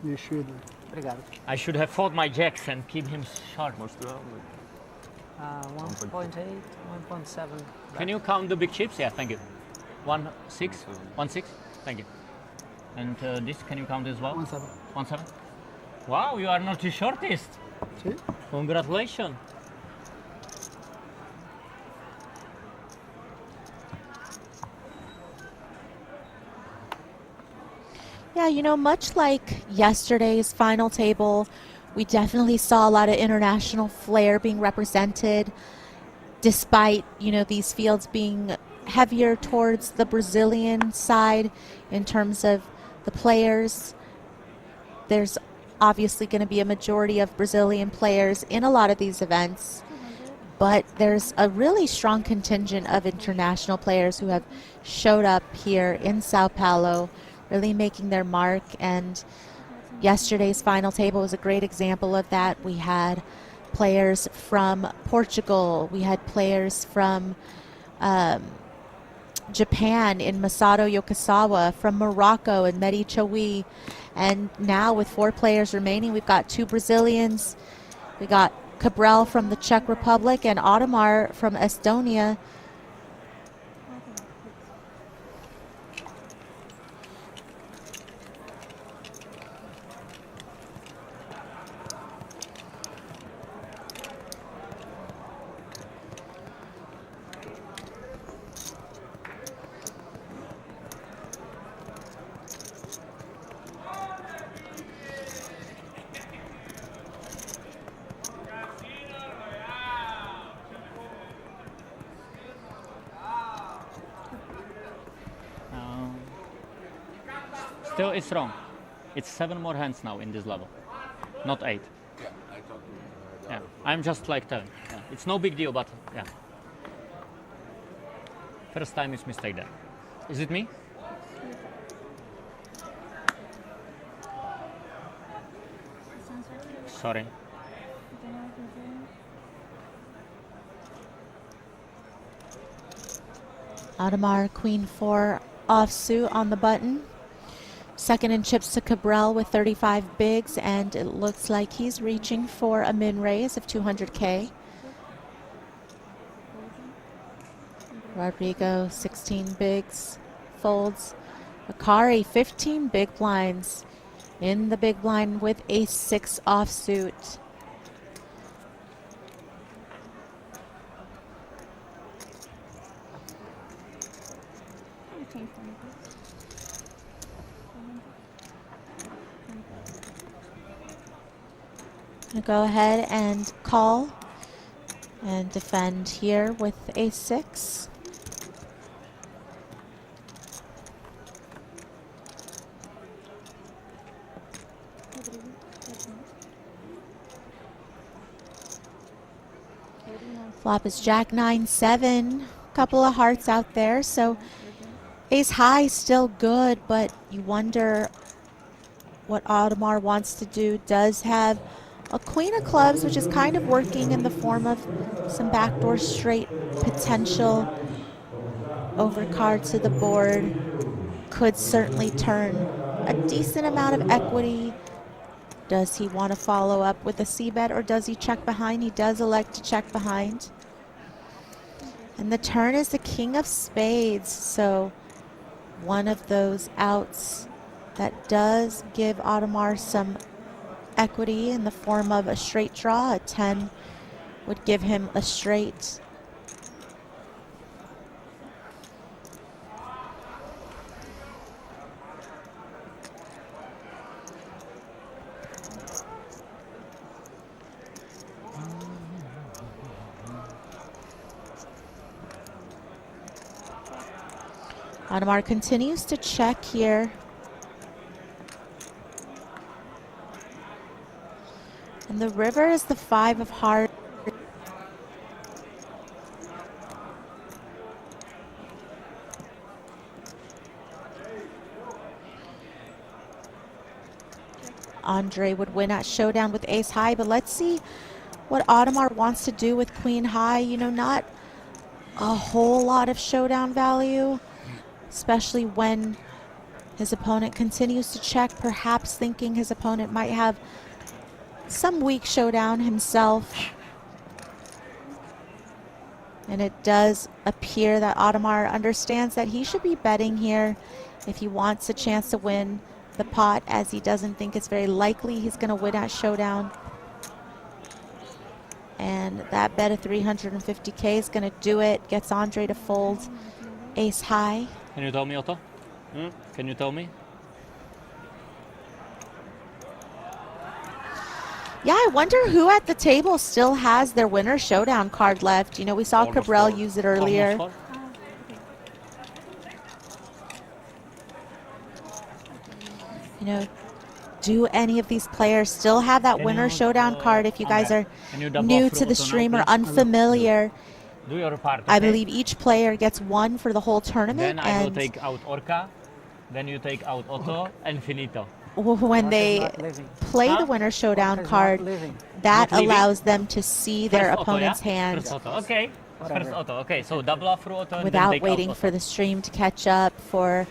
K: You should. Obrigado.
E: I should have fought my jacks and keep him short.
F: 1.8, 1.7.
E: Can you count the big chips? Yeah, thank you. 1-6, 1-6. Thank you. And this, can you count as well?
K: 1.7.
E: 1.7. Wow, you are not the shortest.
K: See?
E: Congratulations.
M: Yeah, you know, much like yesterday's final table, we definitely saw a lot of international flair being represented, despite, you know, these fields being heavier towards the Brazilian side in terms of the players. There's obviously going to be a majority of Brazilian players in a lot of these events, but there's a really strong contingent of international players who have showed up here in Sao Paulo, really making their mark. And yesterday's final table was a great example of that. We had players from Portugal, we had players from Japan in Masato Yokosawa, from Morocco and Mehdi Chaoui, and now with 4 players remaining, we've got 2 Brazilians. We got Cabral from the Czech Republic and Audemars from Estonia.
E: Still, it's wrong. It's 7 more hands now in this level, not 8.
P: Yeah, I thought.
E: Yeah, I'm just like telling. Yeah. It's no big deal, but yeah. First time is mistake there. Is it me? Sorry.
M: Audemars, queen 4 offsuit on the button. Second in chips to Cabral with 35 bigs, and it looks like he's reaching for a min raise of 200K. Rodrigo, 16 bigs, folds. Akari, 15 big blinds in the big blind with ace 6 offsuit. Gonna go ahead and call and defend here with ace 6. Flop is jack 9-7. Couple of hearts out there, so ace high still good, but you wonder what Audemars wants to do. Does have a queen of clubs, which is kind of working in the form of some backdoor straight potential. Overcard to the board could certainly turn a decent amount of equity. Does he want to follow up with a c-bet, or does he check behind? He does elect to check behind. And the turn is the king of spades, so one of those outs that does give Audemars some equity in the form of a straight draw. A 10 would give him a straight. Audemars continues to check here. And the river is the 5 of hearts. Andre would win at showdown with ace high, but let's see what Audemars wants to do with queen high. You know, not a whole lot of showdown value, especially when his opponent continues to check, perhaps thinking his opponent might have some weak showdown himself. And it does appear that Audemars understands that he should be betting here if he wants a chance to win the pot, as he doesn't think it's very likely he's going to win at showdown. And that bet of 350K is going to do it. Gets Andre to fold ace high.
E: Can you tell me, Otto? Can you tell me?
M: Yeah, I wonder who at the table still has their winner showdown card left. You know, we saw Cabral use it earlier. You know, do any of these players still have that winner showdown card? If you guys are new to the stream or unfamiliar,
E: Do your part,
M: I
E: okay?
M: believe each player gets one for the whole tournament.
E: Then I will
M: And
E: take out Orca, then you take out Otto, and finito.
M: when they play the winner showdown card, that
E: Not leaving?
M: allows them to see their
E: First Otto,
M: opponent's
E: yeah?
M: hand
E: First Otto, okay. First Otto, okay. So double off through Otto and then
M: without
E: take
M: waiting
E: out
M: for the stream to catch up, for,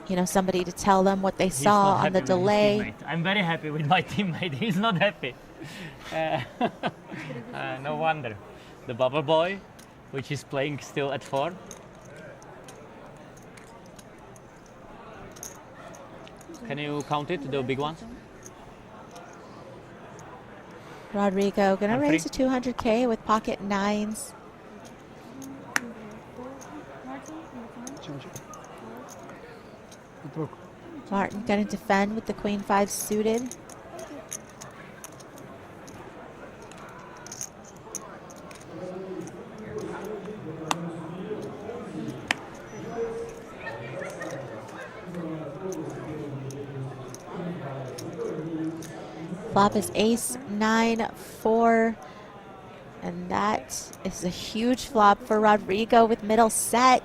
M: you know, somebody to tell them what they
E: He's
M: saw
E: not
M: on the
E: happy with his
M: delay.
E: teammate. I'm very happy with my teammate. He's not happy. No wonder. The bubble boy, which is playing still at 4. Can you count it, the big ones?
M: Rodrigo gonna
E: On
M: raise
E: three.
M: to 200K with pocket nines. Martin gonna defend with the queen 5 suited. Flop is ace 9-4. And that is a huge flop for Rodrigo with middle set.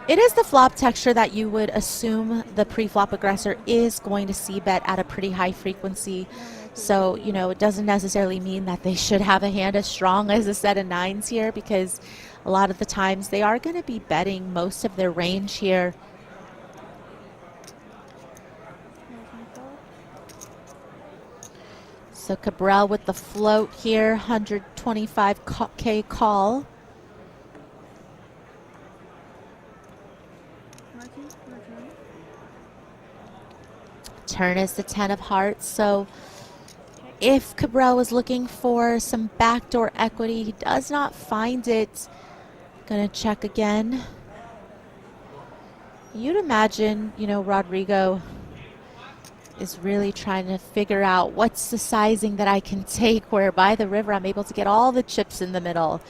M: It is the flop texture that you would assume the pre-flop aggressor is going to c-bet at a pretty high frequency. So, you know, it doesn't necessarily mean that they should have a hand as strong as a set of nines here, because a lot of the times they are going to be betting most of their range here. So Cabral with the float here, 125K call. Turn is the 10 of hearts, so if Cabral was looking for some backdoor equity, he does not find it. Gonna check again. You'd imagine, you know, Rodrigo is really trying to figure out what's the sizing that I can take where by the river I'm able to get all the chips in the middle.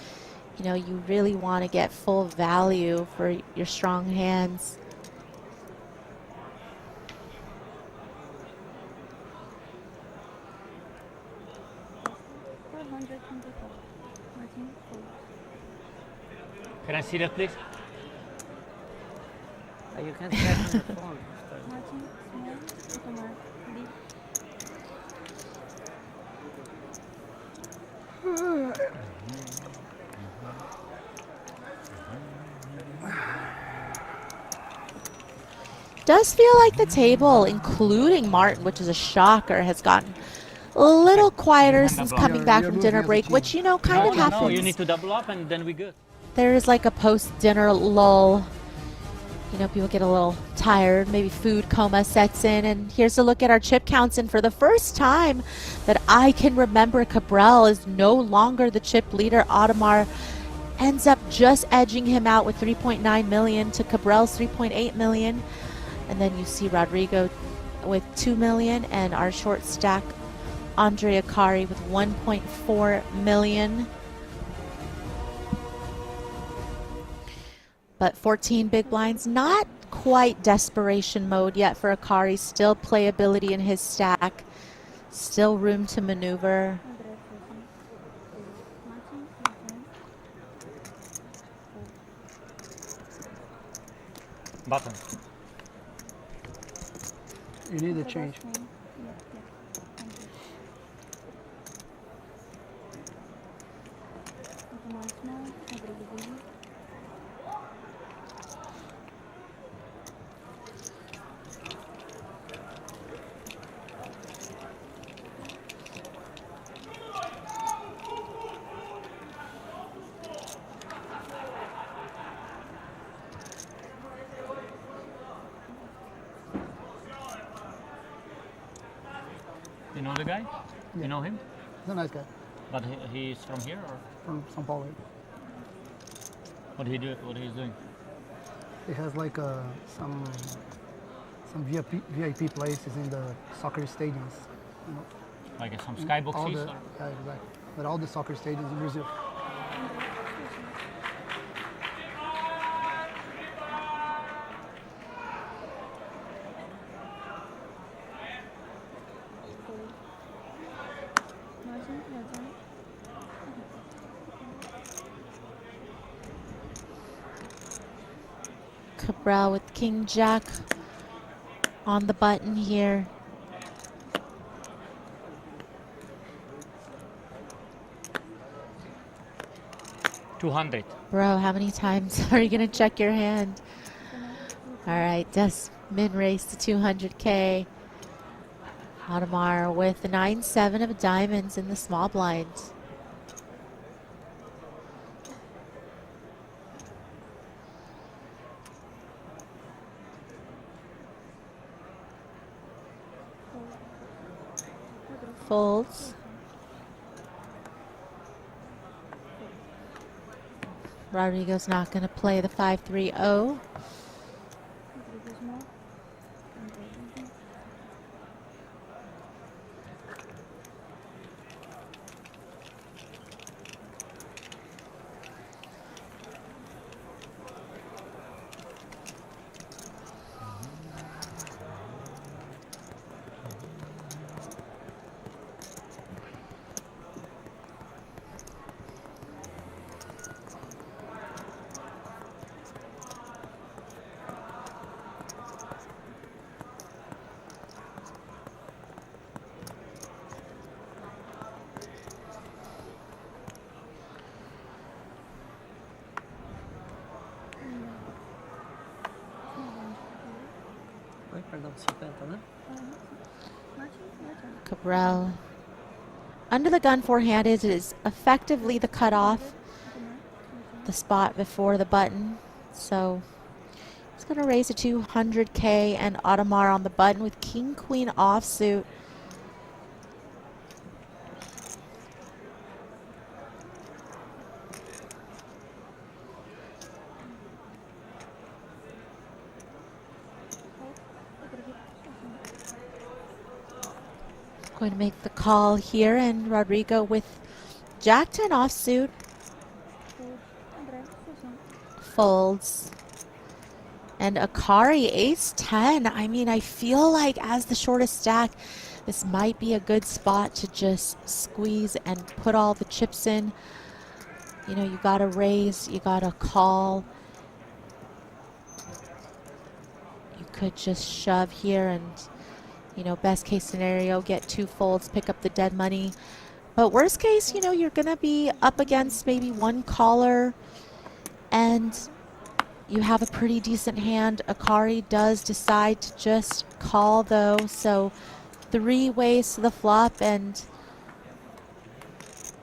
M: You know, you really want to get full value for your strong hands.
E: Can I see that, please?
Q: You can check on the phone.
M: Does feel like the table, including Martin, which is a shocker, has gotten a little quieter since coming back from dinner break, which, you know, kind of happens.
E: No, you need to double up and then we good.
M: There is like a post-dinner lull. You know, people get a little tired, maybe food coma sets in, and here's a look at our chip counts. And for the first time that I can remember, Cabral is no longer the chip leader. Audemars ends up just edging him out with 3.9 million to Cabral's 3.8 million. And then you see Rodrigo with 2 million and our short stack Andre Akari with 1.4 million. But 14 big blinds, not quite desperation mode yet for Akari. Still playability in his stack. Still room to maneuver.
E: Button.
K: You need a change.
E: You know the guy?
K: Yeah.
E: You know him?
K: He's a nice guy.
E: But he's from here or
K: From São Paulo.
E: what he do? What he's doing?
K: He has like some VIP places in the soccer stadiums. You know.
E: Like some
K: In
E: skyboxes?
K: all the-
E: Or?
K: Yeah, exactly. But all the soccer stadiums in Brazil.
M: Cabral with King Jack on the button here.
E: $200.
M: Bro, how many times are you gonna check your hand? All right, just min race to 200K. Audemars with the 9-7 of diamonds in the small blind. Folds. Rodrigo's not going to play the 5-3-0.
F: Oi, perdão, 50, né?
M: Cabral. Under the gun four-handed is effectively the cutoff, the spot before the button. So he's going to raise a 200K and Audemars on the button with King Queen offsuit. Going to make the call here, and Rodrigo with Jack 10 offsuit folds. And Akari ace 10. I mean, I feel like as the shortest stack, this might be a good spot to just squeeze and put all the chips in. You know, you got to raise, you got to call. You could just shove here and, you know, best case scenario, get 2 folds, pick up the dead money. But worst case, you know, you're going to be up against maybe 1 caller and you have a pretty decent hand. Akari does decide to just call though. So 3 ways to the flop, and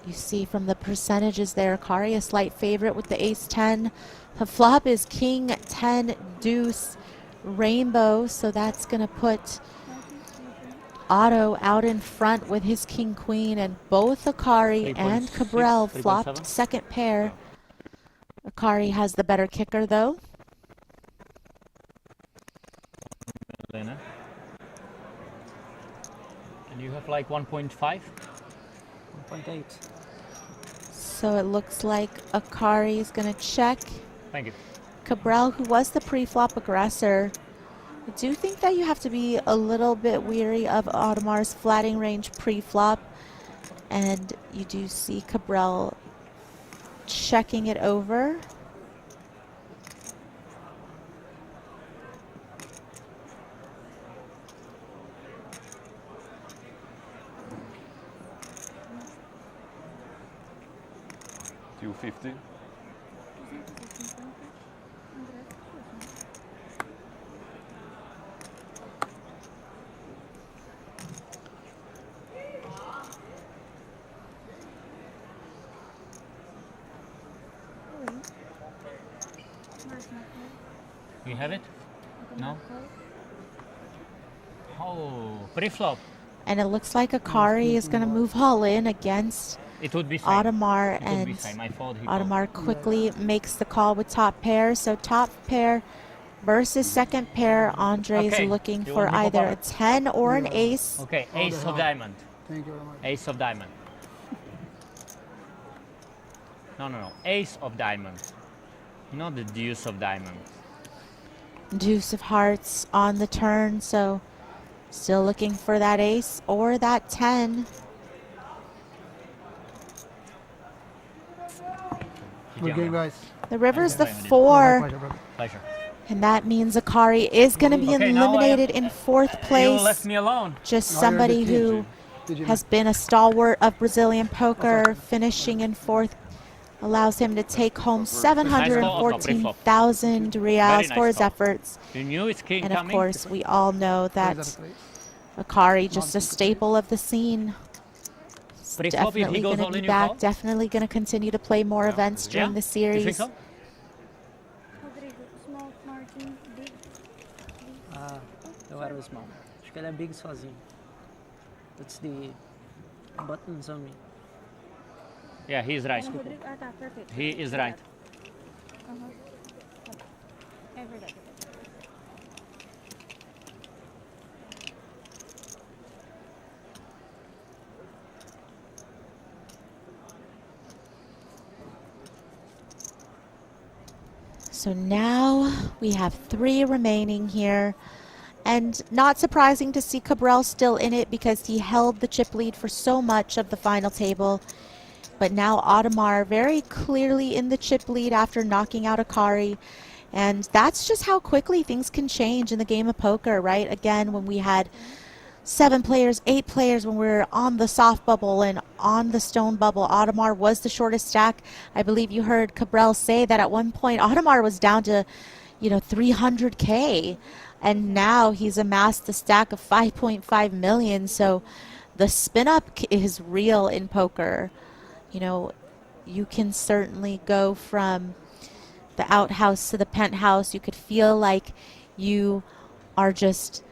M: you see from the percentages there, Akari a slight favorite with the ace 10. The flop is king 10 deuce rainbow, so that's going to put Otto out in front with his king queen, and both Akari and Cabral flopped second pair. Akari has the better kicker though.
E: And you have like 1.5?
F: 1.8.
M: So it looks like Akari is going to check.
E: Thank you.
M: Cabral, who was the pre-flop aggressor, I do think that you have to be a little bit weary of Audemars' flatting range pre-flop, and you do see Cabral checking it over.
H: $250.
E: You have it? No? Oh, pre-flop.
M: And it looks like Akari is going to move all in against
E: It would be
M: Audemars,
E: It would be
M: and
E: same. I fold, he
M: Audemars quickly makes the call with top pair. So top pair versus second pair. Andre's
E: Okay.
M: looking
E: You
M: for
E: want me to
M: either
E: go
M: a 10 or an ace.
E: Okay, ace of diamond.
K: Thank you very much.
E: Ace of diamond. No. Ace of diamond. Not the deuce of diamond.
M: Deuce of hearts on the turn, so still looking for that ace or that 10.
K: Good game, guys.
M: The river's the
K: My
M: 4.
K: pleasure, brother.
E: Pleasure.
M: And that means Akari is going to be
E: Okay, now I
M: eliminated in 4th place.
E: You left me alone.
M: Just
K: No,
M: somebody
K: you're the
M: who
K: GG,
M: has been a stalwart of Brazilian poker, finishing in 4th, allows him to take home 714,000 reals for his efforts.
E: You knew it's king
M: And of
E: coming.
M: course, we all know that Akari, just a staple of the scene.
E: Pre-flop, if he
M: Definitely
E: goes
M: going
E: all
M: to
E: in,
M: be
E: you
M: back,
E: call?
M: definitely going to continue to play more events during the
E: You think
M: series.
E: so?
T: Rodrigo, small, Martin, big.
F: Ah, eu era o small. Acho que ele é big sozinho. It's the buttons on me.
E: Yeah, he is right.
T: Rodrigo, ah tá, perfeito.
E: He is right.
T: Aham. É verdade.
M: So now we have 3 remaining here. And not surprising to see Cabral still in it because he held the chip lead for so much of the final table. But now Audemars very clearly in the chip lead after knocking out Akari. And that's just how quickly things can change in the game of poker, right? Again, when we had 7 players, 8 players, when we were on the soft bubble and on the stone bubble, Audemars was the shortest stack. I believe you heard Cabral say that at one point Audemars was down to, 300K. And now he's amassed a stack of 5.5 million. So the spin up is real in poker. You can certainly go from the outhouse to the penthouse. You could feel like you are just,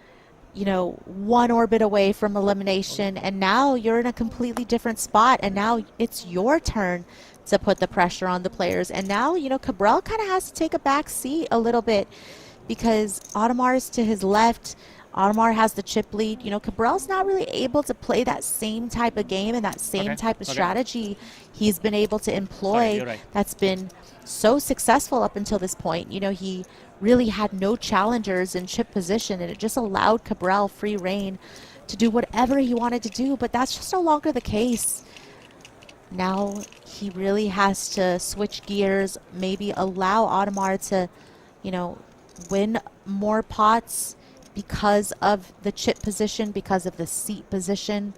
M: one orbit away from elimination. And now you're in a completely different spot. And now it's your turn to put the pressure on the players. And now, Cabral kind of has to take a back seat a little bit because Audemars is to his left. Audemars has the chip lead. Cabral's not really able to play that same type of game and that same type of strategy he's been able to employ that's been so successful up until this point. He really had no challengers in chip position, and it just allowed Cabral free reign to do whatever he wanted to do, but that's just no longer the case. Now he really has to switch gears, maybe allow Audemars to, win more pots because of the chip position, because of the seat position.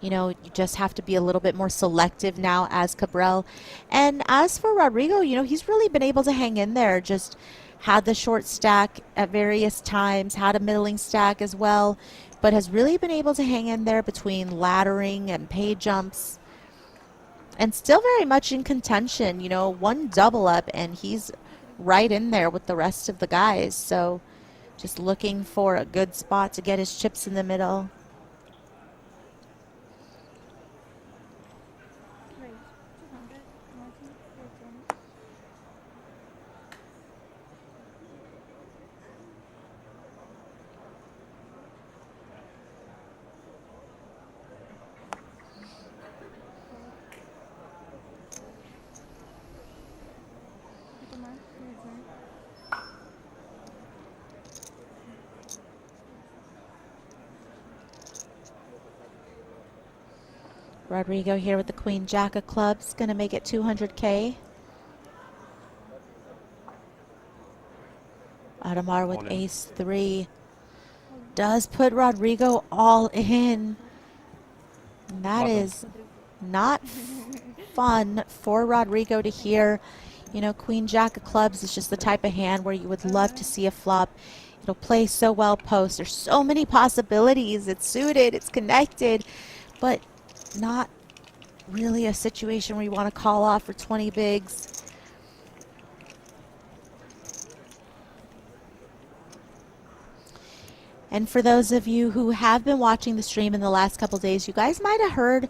M: You just have to be a little bit more selective now as Cabral. And as for Rodrigo, he's really been able to hang in there, just had the short stack at various times, had a middling stack as well, but has really been able to hang in there between laddering and pay jumps. And still very much in contention, one double up and he's right in there with the rest of the guys. So just looking for a good spot to get his chips in the middle. Rodrigo here with the Queen Jack of clubs, gonna make it 200K. Audemars with ace 3 does put Rodrigo all in. And that is not fun for Rodrigo to hear. Queen Jack of clubs is just the type of hand where you would love to see a flop. It'll play so well post. There's so many possibilities. It's suited, it's connected, but not really a situation where you want to call off for 20 bigs. And for those of you who have been watching the stream in the last couple days, you guys might have heard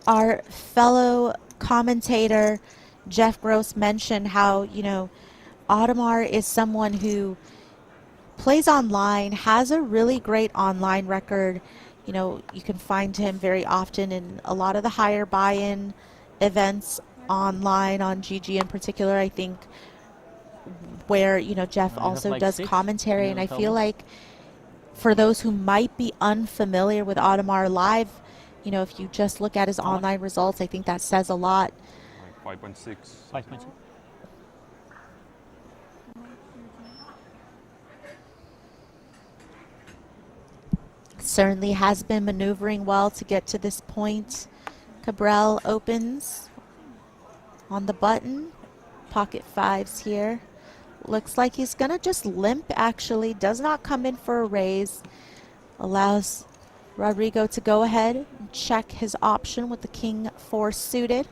M: our fellow commentator Jeff Gross mention how, Audemars is someone who plays online, has a really great online record. You can find him very often in a lot of the higher buy-in events online on GG in particular, I think, where, Jeff also does commentary. And I feel like for those who might be unfamiliar with Audemars live, if you just look at his online results, I think that says a lot.
H: Like 5.6.
E: 5.6.
M: Certainly has been maneuvering well to get to this point. Cabral opens on the button. Pocket fives here. Looks like he's gonna just limp actually. Does not come in for a raise. Allows Rodrigo to go ahead and check his option with the king 4 suited.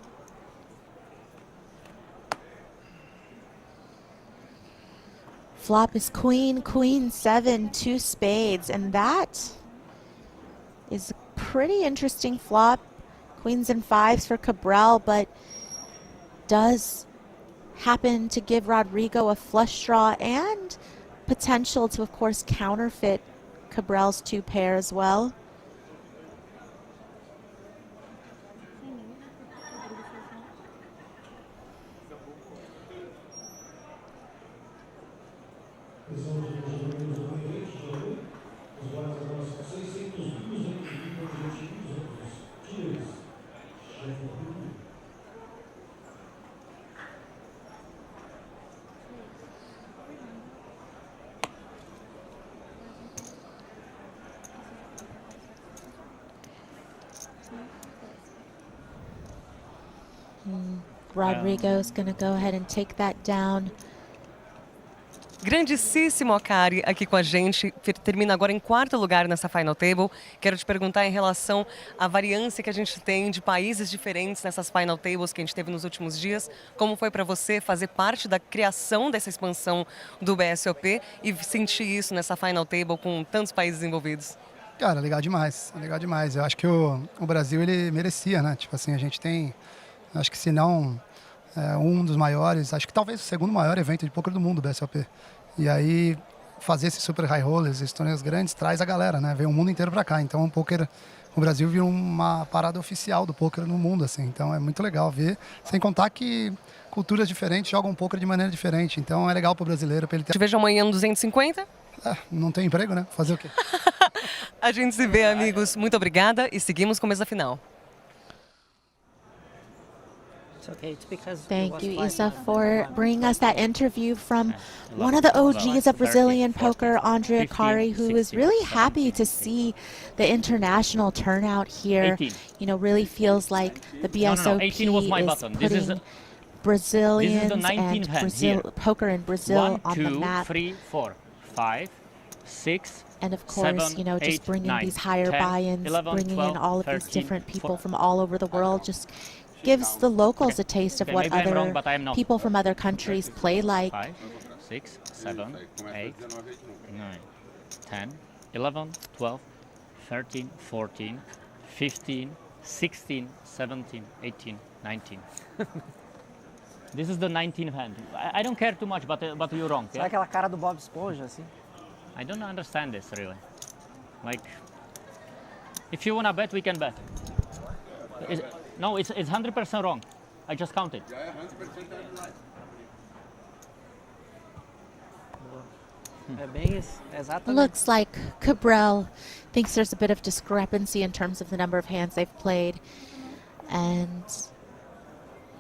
M: Flop is queen, queen 7, 2 spades, and that is a pretty interesting flop. Queens and 5s for Cabral, but does happen to give Rodrigo a flush draw and potential to, of course, counterfeit Cabral's 2 pair as well. Rodrigo's going to go ahead and take that down.
J: Grandíssimo Akari aqui com a gente, termina agora em 4º lugar nessa Final Table. Quero te perguntar em relação à variância que a gente tem de países diferentes nessas Final Tables que a gente teve nos últimos dias. Como foi para você fazer parte da criação dessa expansão do BSOP e sentir isso nessa Final Table com tantos países envolvidos?
U: Cara, legal demais, legal demais. Eu acho que o Brasil, ele merecia, né? Tipo assim, a gente tem, acho que se não um dos maiores, acho que talvez o segundo maior evento de poker do mundo, o BSOP. E aí, fazer esses super high rollers, esses torneios grandes, traz a galera, né? Vem o mundo inteiro pra cá. Então, o Brasil virou uma parada oficial do poker no mundo, assim. Então, é muito legal ver. Sem contar que culturas diferentes jogam poker de maneira diferente. Então, é legal pro brasileiro, pra ele ter...
J: Te vejo amanhã no 250?
U: Não tem emprego, né? Fazer o quê?
J: A gente se vê, amigos. Muito obrigada e seguimos com a mesa final.
M: Thank you, Isa, for bringing us that interview from one of the OGs of Brazilian poker, Andre Akari, who is really happy to see the international turnout here. You know, really feels like the BSOP is putting Brazilians and poker in Brazil on the map.
E: 1, 2, 3, 4, 5, 6.
M: And of course, you know, just bringing these higher buy-ins, bringing in all of these different people from all over the world, just gives the locals a taste of what other people from other countries play like.
E: 5, 6, 7, 8, 9, 10, 11, 12, 13, 14, 15, 16, 17, 18, 19. This is the 19th hand. I don't care too much, but you're wrong.
F: Sabe aquela cara do Bob Esponja, assim?
E: I don't understand this really. Like, if you wanna bet, we can bet. No, it's 100% wrong. I just counted.
F: É bem isso, exatamente.
M: Looks like Cabral thinks there's a bit of discrepancy in terms of the number of hands they've played. And,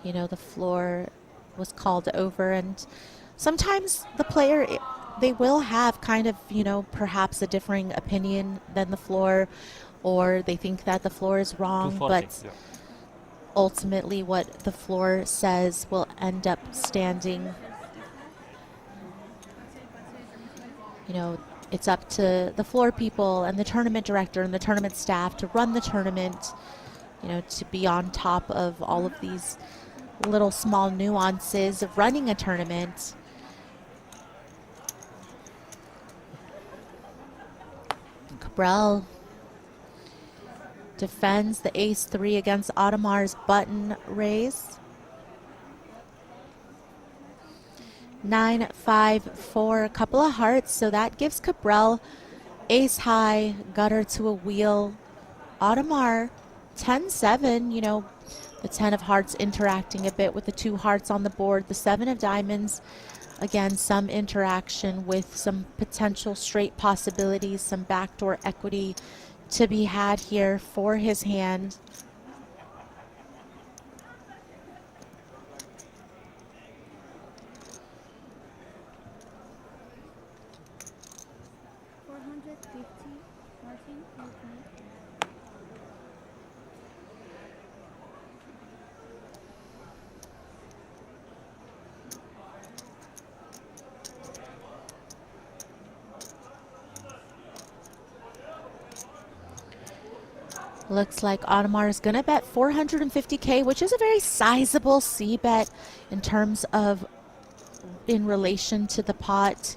M: you know, the floor was called over. And sometimes the player, they will have kind of, you know, perhaps a differing opinion than the floor, or they think that the floor is wrong, but ultimately what the floor says will end up standing. You know, it's up to the floor people and the tournament director and the tournament staff to run the tournament, you know, to be on top of all of these little small nuances of running a tournament. Cabral defends the ace-3 against Audemar's button raise. 9, 5, 4, a couple of hearts, so that gives Cabral ace high, gutter to a wheel. Audemars 10-7, you know, the 10 of hearts interacting a bit with the 2 hearts on the board, the 7 of diamonds. Again, some interaction with some potential straight possibilities, some backdoor equity to be had here for his hand. Looks like Audemars is going to bet 450K, which is a very sizable C bet in terms of in relation to the pot.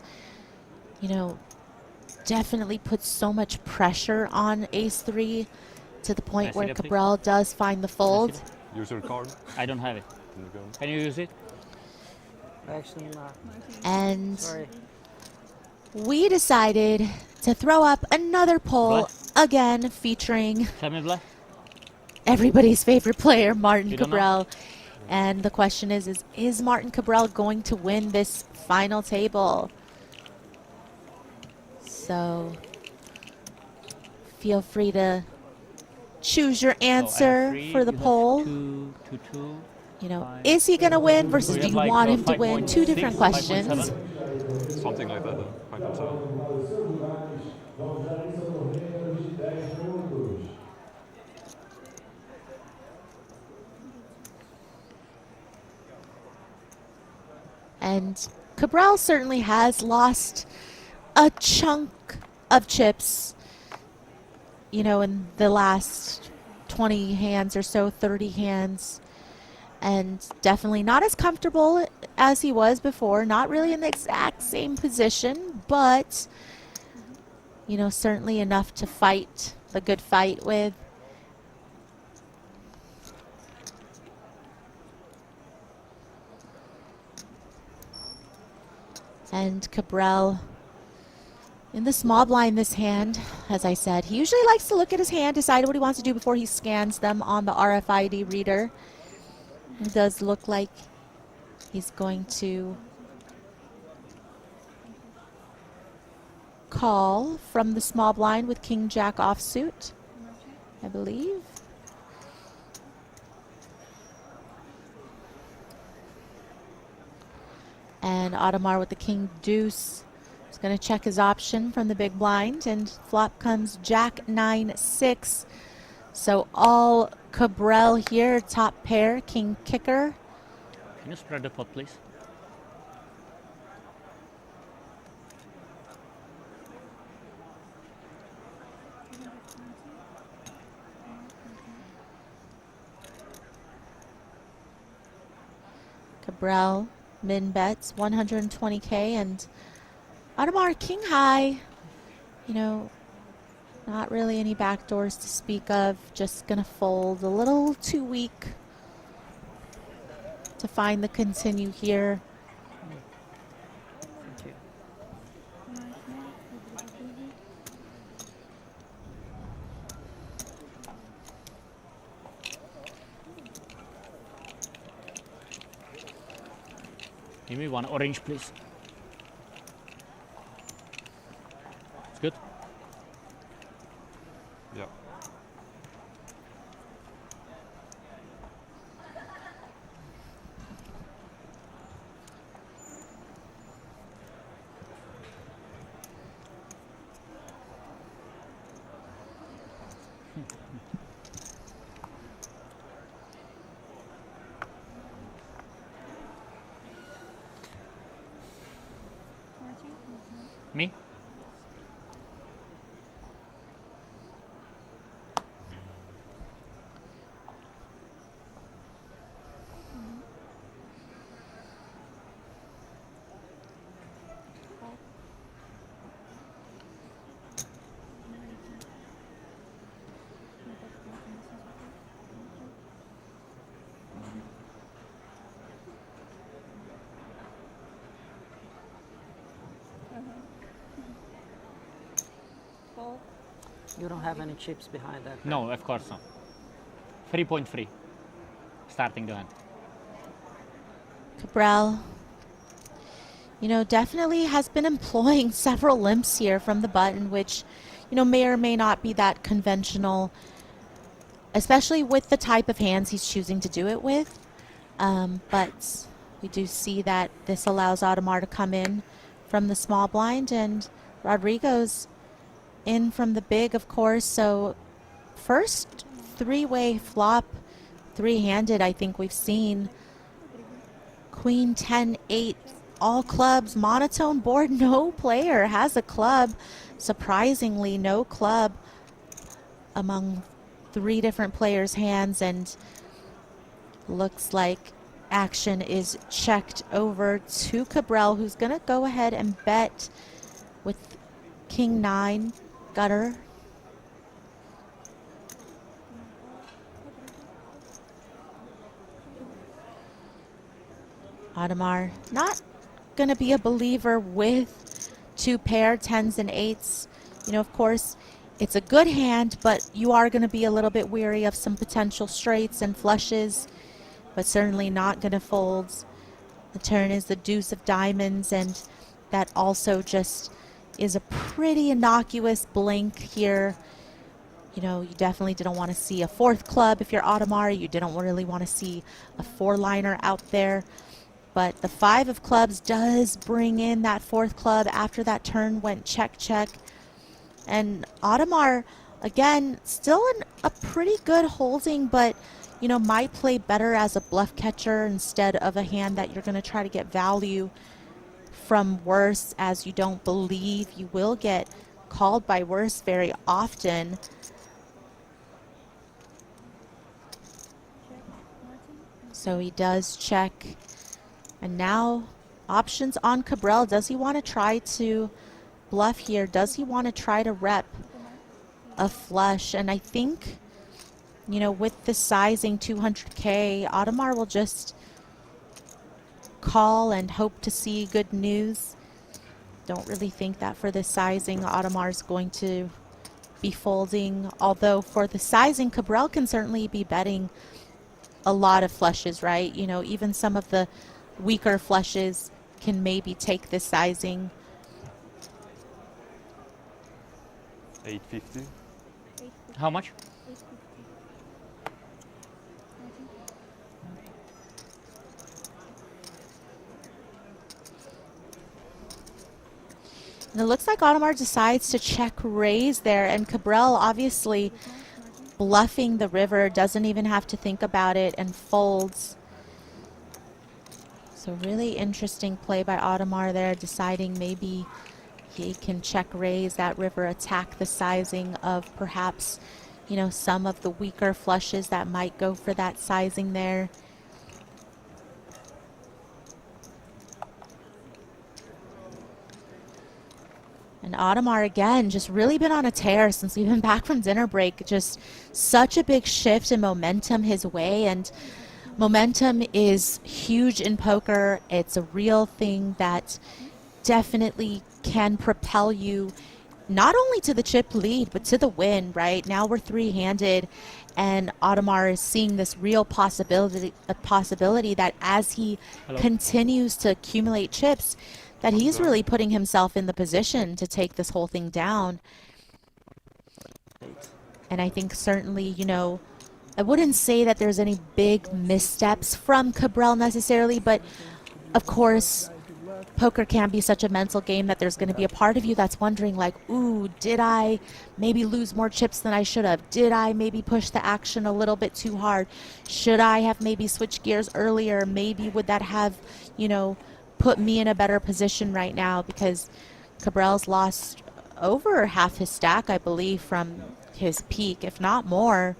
M: You know, definitely puts so much pressure on ace-3 to the point where Cabral does find the fold.
H: Use your card.
E: I don't have it. Can you use it?
F: Actually, not.
M: And
F: Sorry.
M: we decided to throw up another poll, again featuring everybody's favorite player, Martin Cabral. And the question is Martin Cabral going to win this final table? So feel free to choose your answer for the poll. You know, is he going to win versus do you want him to win? 2 different questions.
H: Something like that, 5.7.
M: And Cabral certainly has lost a chunk of chips, you know, in the last 20 hands or so, 30 hands. And definitely not as comfortable as he was before. Not really in the exact same position, but, you know, certainly enough to fight a good fight with. And Cabral in the small blind this hand, as I said. He usually likes to look at his hand, decide what he wants to do before he scans them on the RFID reader. It does look like he's going to call from the small blind with King Jack offsuit, I believe. And Audemars with the King Deuce is going to check his option from the big blind, and flop comes Jack 9-6. So all Cabral here, top pair, King Kicker.
E: Can you spread the pot, please?
M: Cabral min bets 120K, and Audemars King High, you know, not really any backdoors to speak of, just gonna fold a little too weak to find the continue here.
E: Give me one orange, please. It's good.
H: Yeah.
E: Me?
F: You don't have any chips behind that?
E: No, of course not. 3.3. Starting the hand.
M: Cabral, you know, definitely has been employing several limps here from the button, which, you know, may or may not be that conventional, especially with the type of hands he's choosing to do it with. But we do see that this allows Audemars to come in from the small blind, and Rodrigo's in from the big, of course. So first three-way flop, three-handed, I think we've seen. Queen 10-8, all clubs, monotone board. No player has a club. Surprisingly, no club among three different players' hands, and looks like action is checked over to Cabral, who's going to go ahead and bet with King 9 gutter. Audemars not going to be a believer with two pair, 10s and 8s. You know, of course, it's a good hand, but you are going to be a little bit weary of some potential straights and flushes, but certainly not going to fold. The turn is the deuce of diamonds, and that also just is a pretty innocuous blink here. You know, you definitely didn't want to see a fourth club if you're Audemars. You didn't really want to see a four-liner out there. But the 5 of clubs does bring in that fourth club after that turn went check, check. And Audemars, again, still in a pretty good holding, but, you know, might play better as a bluff catcher instead of a hand that you're going to try to get value from worse, as you don't believe you will get called by worse very often. So he does check. And now options on Cabral. Does he want to try to bluff here? Does he want to try to rep a flush? And I think, you know, with the sizing 200K, Audemars will just call and hope to see good news. Don't really think that for the sizing, Audemars is going to be folding. Although for the sizing, Cabral can certainly be betting a lot of flushes, right? You know, even some of the weaker flushes can maybe take this sizing.
H: 850.
E: How much?
M: And it looks like Audemars decides to check raise there, and Cabral obviously bluffing the river, doesn't even have to think about it, and folds. So really interesting play by Audemars there, deciding maybe he can check raise that river, attack the sizing of perhaps, you know, some of the weaker flushes that might go for that sizing there. And Audemars, again, just really been on a tear since we've been back from dinner break. Just such a big shift in momentum his way. And momentum is huge in poker. It's a real thing that definitely can propel you not only to the chip lead, but to the win, right? Now we're three-handed, and Audemars is seeing this real possibility that as he continues to accumulate chips, that he's really putting himself in the position to take this whole thing down. And I think certainly, you know, I wouldn't say that there's any big missteps from Cabral necessarily, but of course, poker can be such a mental game that there's going to be a part of you that's wondering like, ooh, did I maybe lose more chips than I should have? Did I maybe push the action a little bit too hard? Should I have maybe switched gears earlier? Maybe would that have, you know, put me in a better position right now, because Cabral's lost over half his stack, I believe, from his peak, if not more.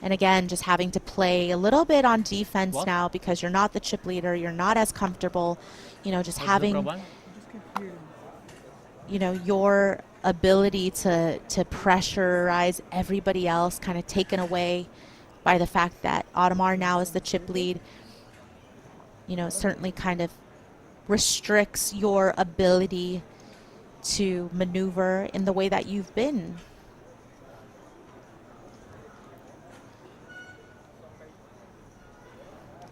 M: And again, just having to play a little bit on defense now, because you're not the chip leader, you're not as comfortable, you know, just having, you know, your ability to pressurize everybody else kind of taken away by the fact that Audemars now is the chip lead. You know, it certainly kind of restricts your ability to maneuver in the way that you've been.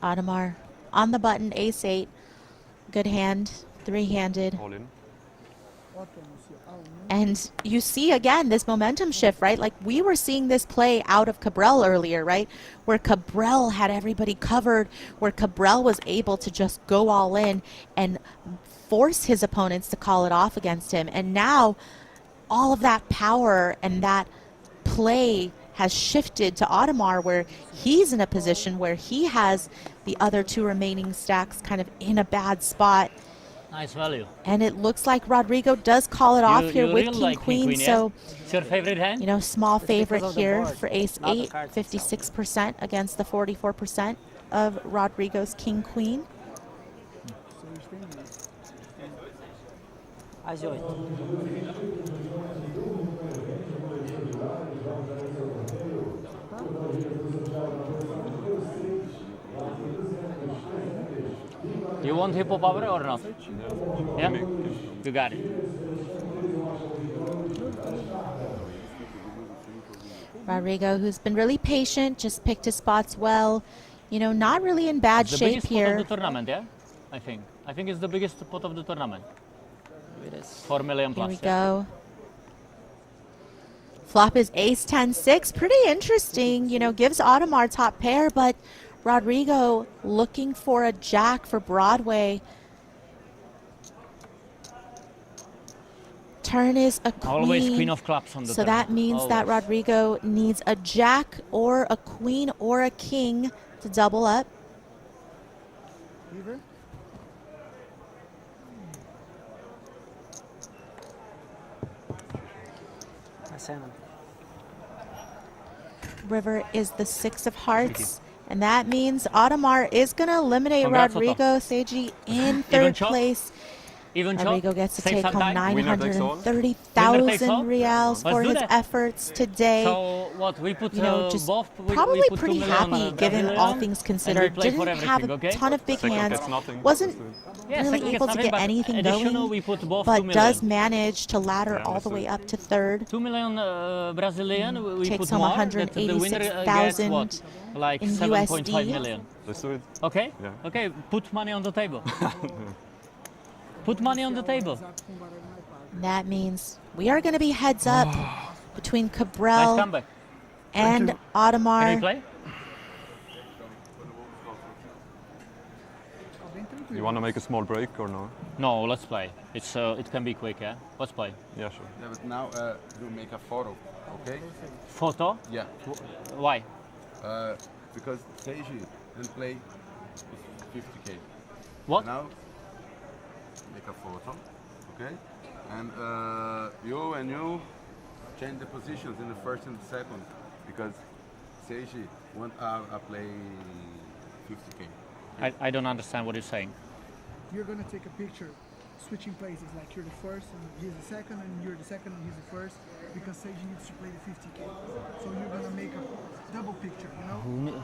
M: Audemars on the button, ace-8, good hand, three-handed.
H: All in.
M: And you see, again, this momentum shift, right? Like, we were seeing this play out of Cabral earlier, right? Where Cabral had everybody covered, where Cabral was able to just go all in and force his opponents to call it off against him. And now all of that power and that play has shifted to Audemars, where he's in a position where he has the other two remaining stacks kind of in a bad spot.
E: Nice value.
M: And it looks like Rodrigo does call it off here with King
E: like
M: Queen.
E: Queen,
M: So,
E: it's your favorite hand?
M: you know, small favorite here for ace-8, 56% against the 44% of Rodrigo's King Queen.
E: You want hippo power or not? Yeah? You got it.
M: Rodrigo, who's been really patient, just picked his spots well. You know, not really in bad
E: The
M: shape
E: biggest
M: here.
E: pot of the tournament, yeah? I think it's the biggest pot of the tournament. It is 4 million plus.
M: Here we go. Flop is ace-10-6. Pretty interesting. You know, gives Audemars top pair, but Rodrigo looking for a jack for Broadway. Turn is a queen.
E: Always queen of clubs on the
M: So
E: turn.
M: that means that
E: Always.
M: Rodrigo needs a jack or a queen or a king to double up. River is the 6 of hearts. And that means Audemars is going to eliminate
E: Congrats,
M: Rodrigo Seiji in third
E: shot.
M: place.
E: Even
M: Rodrigo
E: shot.
M: gets to
E: Save
M: take
E: some
M: home
E: time.
H: Winner takes all.
M: 930,000 reals
E: Let's
M: for
E: do
M: his
E: that.
M: efforts today.
E: So what we put,
M: You know, just
E: both.
M: probably
E: we put
M: pretty
E: 2 million,
M: happy given
E: Brazilian,
M: all things
E: and we
M: considered.
E: play for
M: Didn't have a
E: everything, okay?
M: ton of big
H: Second
M: hands.
H: gets nothing.
M: Wasn't
E: Yeah,
M: really
E: second
M: able
E: gets
M: to get
E: nothing, but
M: anything
E: additional,
M: going,
E: we put both 2
M: but
E: million.
M: does manage to ladder
H: Yeah,
M: all the way up to third.
E: 2 million Brazilian, we
M: Takes
E: put
M: home
E: more. That the winner gets
M: 186,000
E: what? Like
M: in
E: 7.5
M: USD.
E: million.
H: Let's do it.
E: Okay?
H: Yeah.
E: Okay, put money on the table. Put money on the table.
M: That means we are going to be heads up between
E: Nice
M: Cabral
E: comeback.
M: and
E: Can we
M: Audemars.
E: play?
H: You want to make a small break or no?
E: No, let's play. It's it can be quick, yeah? Let's play.
H: Yeah, sure.
P: Yeah, but now you make a photo, okay?
E: Photo?
P: Yeah.
E: Why?
P: Because Seiji didn't play 50k.
E: What?
P: Now make a photo, okay? And you change the positions in the first and the second because Seiji won't play 50k.
E: I don't understand what you're saying.
K: You're gonna take a picture, switching places, like you're the first and he's the second, and you're the second and he's the first, because Seiji needs to play the 50k. So you're gonna make a double picture, you know?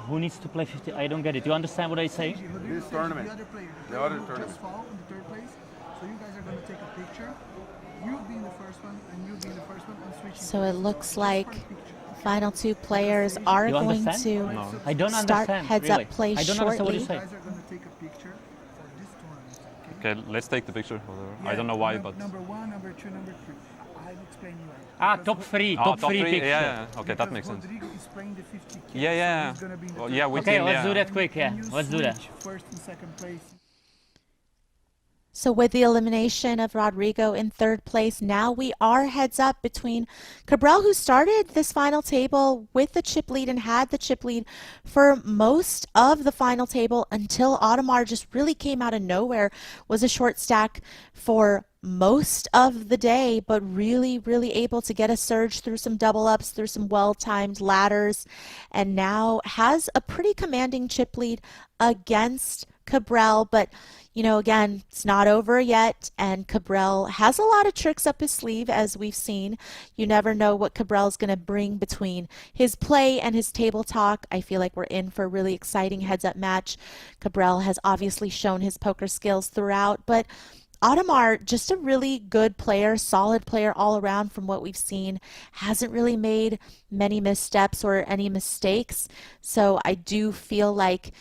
E: Who needs to play 50? I don't get it. You understand what I'm saying?
K: Seiji, Rodrigo
P: This
K: Seiji,
P: tournament.
K: the other player,
P: The other
K: who
P: tournament.
K: just fall in the third place. So you guys are gonna take a picture, you being the first one and you being the first one, and switching.
M: So it
K: places.
M: looks
K: Just
M: like
K: for the picture.
M: final two players are
E: You
M: going
E: understand?
M: to
E: No. I don't
M: start
E: understand,
M: heads
E: really.
M: up play
E: I don't understand what
M: shortly.
E: you're saying.
K: You guys are gonna take a picture for this tournament.
H: Okay, let's take the picture. Whatever. I
K: Yeah,
H: don't know why, but.
K: Number 1, number 2, number 3. I'll explain you why.
E: Ah,
K: Because
E: top 3,
H: Ah,
E: top 3
H: three?
E: picture.
H: Yeah, yeah. Okay, that
K: because
H: makes sense.
K: Rodrigo is playing the 50k.
H: Yeah,
K: so
H: yeah.
K: he's gonna be in the
H: Well,
K: third
H: yeah, with
E: Okay,
H: him,
E: let's
H: yeah.
E: do that quick, yeah.
K: And you
E: Let's do that.
K: switch first and second place.
M: So with the elimination of Rodrigo in third place, now we are heads up between Cabral, who started this final table with the chip lead and had the chip lead for most of the final table until Audemars just really came out of nowhere, was a short stack for most of the day, but really able to get a surge through some double ups, through some well-timed ladders, and now has a pretty commanding chip lead against Cabral. But you know, again, it's not over yet, and Cabral has a lot of tricks up his sleeve, as we've seen. You never know what Cabral's going to bring between his play and his table talk. I feel like we're in for a really exciting heads-up match. Cabral has obviously shown his poker skills throughout, but Audemars, just a really good player, solid player all around from what we've seen, hasn't really made many missteps or any mistakes. So I do feel like,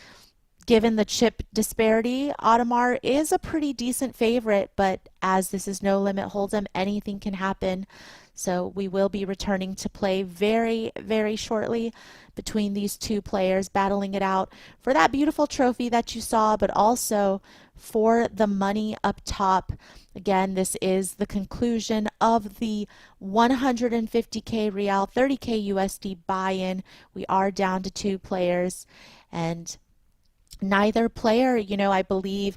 M: given the chip disparity, Audemars is a pretty decent favorite, but as this is no limit hold'em, anything can happen. So we will be returning to play very shortly between these two players, battling it out for that beautiful trophy that you saw, but also for the money up top. Again, this is the conclusion of the 150k real, 30k USD buy-in. We are down to 2 players, and neither player, you know, I believe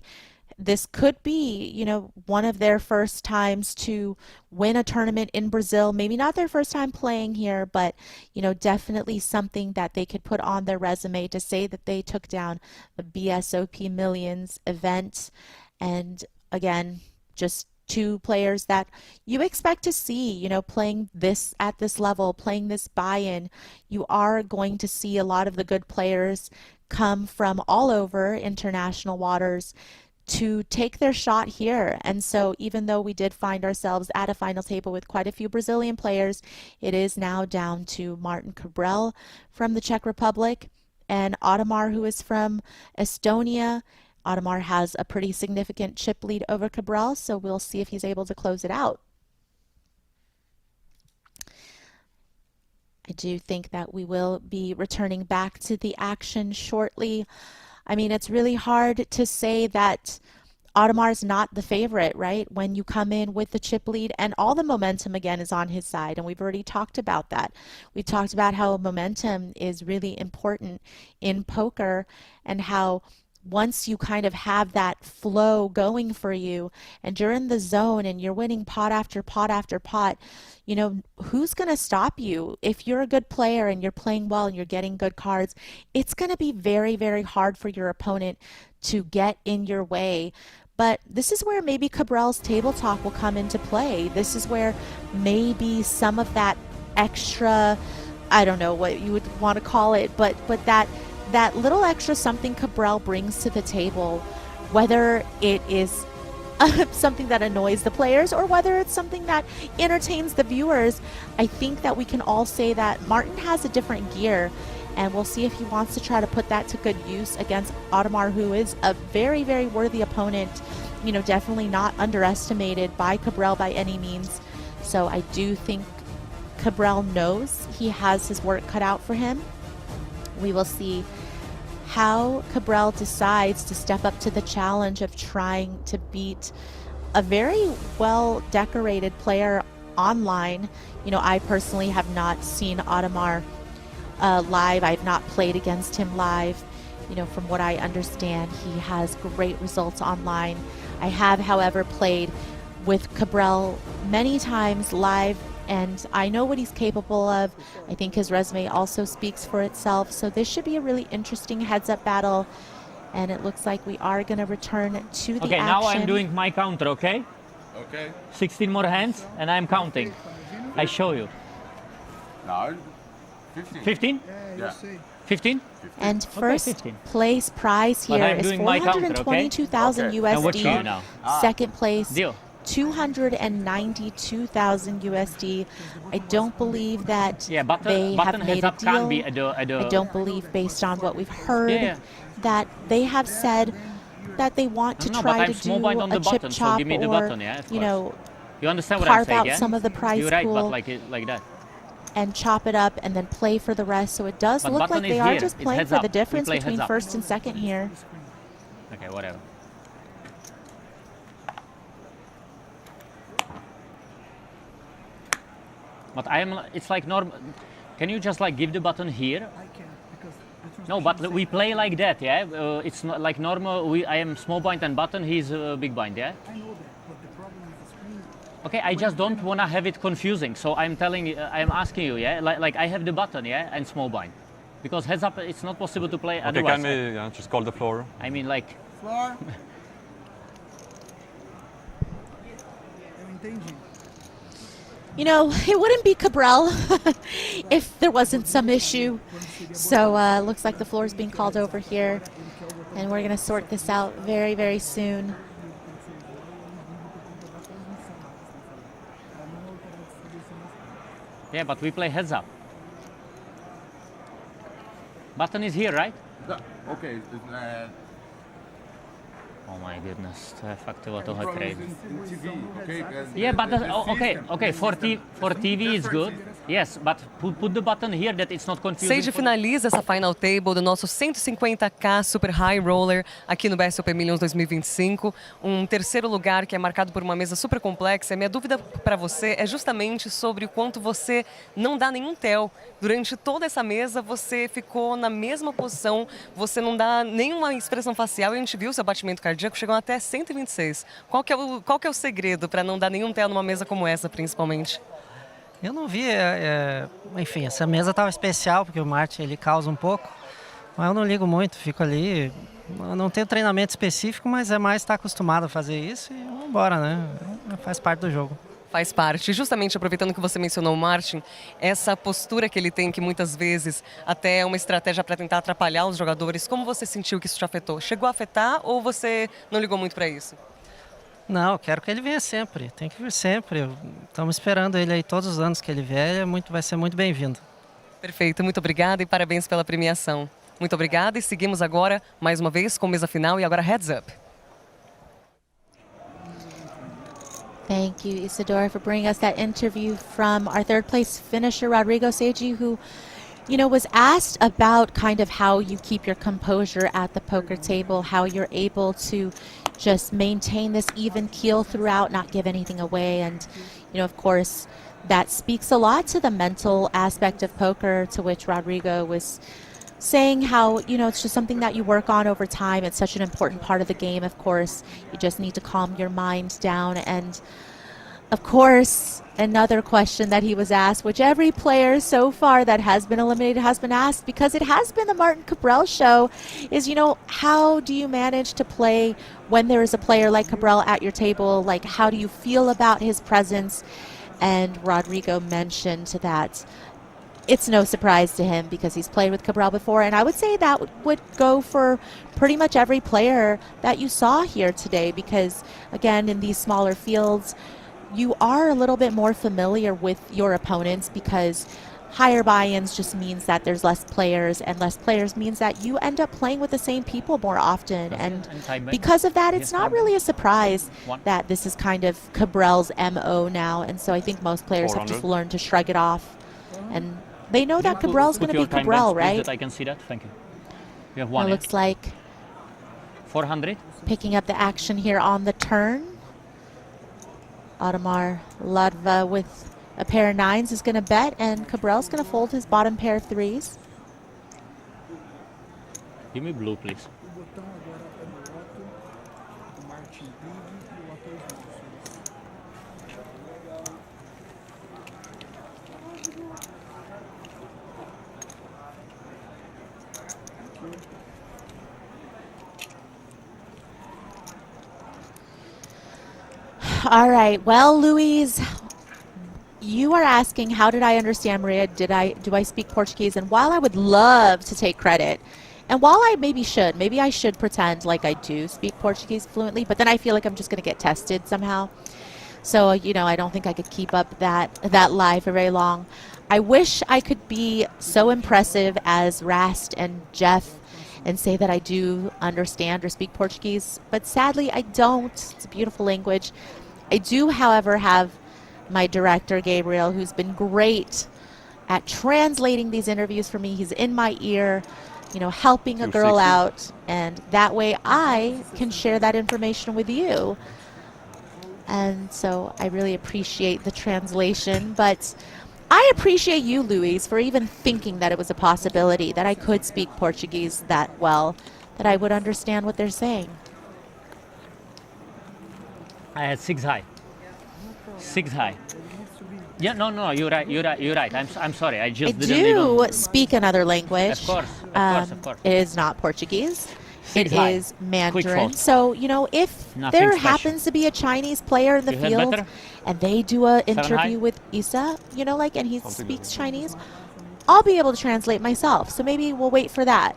M: this could be, you know, one of their first times to win a tournament in Brazil. Maybe not their first time playing here, but, you know, definitely something that they could put on their resume to say that they took down the BSOP Millions event. And again, just 2 players that you expect to see, you know, playing this at this level, playing this buy-in. You are going to see a lot of the good players come from all over international waters to take their shot here. And so even though we did find ourselves at a final table with quite a few Brazilian players, it is now down to Martin Cabral from the Czech Republic and Audemars, who is from Estonia. Audemars has a pretty significant chip lead over Cabral, so we'll see if he's able to close it out. I do think that we will be returning back to the action shortly. I mean, it's really hard to say that Audemars is not the favorite, right? When you come in with the chip lead and all the momentum again is on his side, and we've already talked about that. We've talked about how momentum is really important in poker and how once you kind of have that flow going for you and you're in the zone and you're winning pot after pot after pot, you know, who's going to stop you? If you're a good player and you're playing well and you're getting good cards, it's going to be very, very hard for your opponent to get in your way. But this is where maybe Cabral's table talk will come into play. This is where maybe some of that extra, I don't know what you would want to call it, but that little extra something Cabral brings to the table, whether it is something that annoys the players or whether it's something that entertains the viewers, I think that we can all say that Martin has a different gear, and we'll see if he wants to try to put that to good use against Audemars, who is a very, very worthy opponent, you know, definitely not underestimated by Cabral by any means. So I do think Cabral knows he has his work cut out for him. We will see how Cabral decides to step up to the challenge of trying to beat a very well decorated player online. You know, I personally have not seen Audemars live. I've not played against him live. You know, from what I understand, he has great results online. I have, however, played with Cabral many times live, and I know what he's capable of. I think his resume also speaks for itself. So this should be a really interesting heads-up battle. And it looks like we are going to return to the action.
E: Okay, now I'm doing my counter, okay?
P: Okay.
E: 16 more hands, and I'm counting. I show you.
P: No, 15.
E: 15?
P: Yeah.
E: 15?
M: And first
E: 15.
M: place prize
E: But
M: here
E: I'm
M: is
E: doing my counter, okay?
M: 422,000 USD.
E: And what you now?
M: Second place,
E: Deal.
M: 292,000 USD. I don't believe that
E: Yeah,
M: they
E: button
M: have made
E: heads
M: a
E: up can be
M: deal.
E: at the
M: I don't believe, based on what we've heard,
E: Yeah.
M: that they have said that they want to
E: No, but
M: try
E: I'm
M: to
E: small
M: do
E: blind on
M: a
E: the
M: chip
E: button, so
M: chop
E: give me the
M: or,
E: button, yeah, of
M: you
E: course.
M: know,
E: You understand what I'm
M: carve
E: saying,
M: out
E: yeah?
M: some of the prize
E: You're right,
M: pool
E: but like that.
M: and chop it up and then play for the rest. So it does
E: But
M: look
E: button
M: like they
E: is
M: are
E: here.
M: just
E: It's
M: playing
E: heads
M: for
E: up.
M: the
E: We
M: difference
E: play
M: between
E: heads up.
M: first and second here.
E: Okay, whatever. But it's like normal. Can you just like give the button here?
K: I can, because
E: No, but we play like that, yeah? It's not like normal. I am small blind and button, he's big blind, yeah?
K: I know that, but the problem with the screen.
E: Okay, I just don't want to have it confusing, so I'm asking you, yeah? Like I have the button, yeah, and small blind. Because heads up, it's not possible to play
H: Okay,
E: otherwise.
H: can we just call the floor?
E: I mean, like...
K: Floor. Eu entendi.
M: You know, it wouldn't be Cabral if there wasn't some issue. So looks like the floor is being called over here, and we're going to sort this out very, very soon.
E: Yeah, but we play heads up. Button is here, right?
P: Yeah, okay.
E: Oh my goodness, to je fakt tyhle tohle
P: problem
E: crazy.
P: is in TV, okay?
E: Yeah, but
P: the
E: okay, for TV is good. Yes, but put the button here that it's not confusing.
J: Sage finaliza essa final table do nosso 150k Super High Roller aqui no BSOP Millions 2025. Um terceiro lugar que é marcado por uma mesa super complexa. A minha dúvida para você é justamente sobre o quanto você não dá nenhum tel. Durante toda essa mesa você ficou na mesma posição, você não dá nenhuma expressão facial e a gente viu seu batimento cardíaco chegou até 126. Qual que é o segredo para não dar nenhum tel numa mesa como essa, principalmente?
F: Eu não vi, enfim, essa mesa estava especial, porque o Martin ele causa um pouco, mas eu não ligo muito, fico ali, eu não tenho treinamento específico, mas é mais estar acostumado a fazer isso e vamos embora, né? Faz parte do jogo.
J: Faz parte. Justamente aproveitando que você mencionou o Martin, essa postura que ele tem, que muitas vezes até é uma estratégia para tentar atrapalhar os jogadores, como você sentiu que isso te afetou? Chegou a afetar ou você não ligou muito para isso?
F: Não, eu quero que ele venha sempre, tem que vir sempre. Estamos esperando ele aí todos os anos que ele vier, vai ser muito bem-vindo.
J: Perfeito, muito obrigada e parabéns pela premiação. Muito obrigada e seguimos agora, mais uma vez, com mesa final e agora heads up.
M: Thank you, Isidore, for bringing us that interview from our third place finisher, Rodrigo Seiji, who, you know, was asked about kind of how you keep your composure at the poker table, how you're able to just maintain this even keel throughout, not give anything away. And, you know, of course, that speaks a lot to the mental aspect of poker, to which Rodrigo was saying how, it's just something that you work on over time. It's such an important part of the game, of course. You just need to calm your mind down. And, of course, another question that he was asked, which every player so far that has been eliminated has been asked, because it has been the Martin Cabral show, is, how do you manage to play when there is a player like Cabral at your table? Like, how do you feel about his presence? And Rodrigo mentioned that it's no surprise to him because he's played with Cabral before. And I would say that would go for pretty much every player that you saw here today, because, again, in these smaller fields, you are a little bit more familiar with your opponents, because higher buy-ins just means that there's less players, and less players means that you end up playing with the same people more often. And because of that, it's not really a surprise that this is kind of Cabral's MO now. And so I think most players have just learned to shrug it off. And they know that Cabral's going to be Cabral, right?
E: That I can see that. Thank you. You have one.
M: It looks like
E: 400.
M: Picking up the action here on the turn. Audemars Ladva with a pair of 9s is going to bet, and Cabral's going to fold his bottom pair of 3s.
E: Give me blue, please.
M: All right. Well, Luis, you are asking, how did I understand Maria? Do I speak Portuguese? And while I would love to take credit, and while I maybe I should pretend like I do speak Portuguese fluently, but then I feel like I'm just going to get tested somehow. So, I don't think I could keep up that lie for very long. I wish I could be so impressive as Rast and Jeff and say that I do understand or speak Portuguese, but sadly I don't. It's a beautiful language. I do, however, have my director, Gabriel, who's been great at translating these interviews for me. He's in my ear, helping a girl out, and that way I can share that information with you. And so I really appreciate the translation, but I appreciate you, Luis, for even thinking that it was a possibility that I could speak Portuguese that well, that I would understand what they're saying.
E: I had 6 high. 6 high. Yeah, no, you're right. I'm sorry. I just didn't even
M: speak another language.
E: Of course.
M: It is not Portuguese. It
E: high.
M: is Mandarin. So, if
E: Nothing
M: there
E: special.
M: happens to be a Chinese player in the
E: You had
M: field
E: better?
M: and they do an
E: 7
M: interview
E: high?
M: with Isa, and he speaks Chinese, I'll be able to translate myself. So maybe we'll wait for that.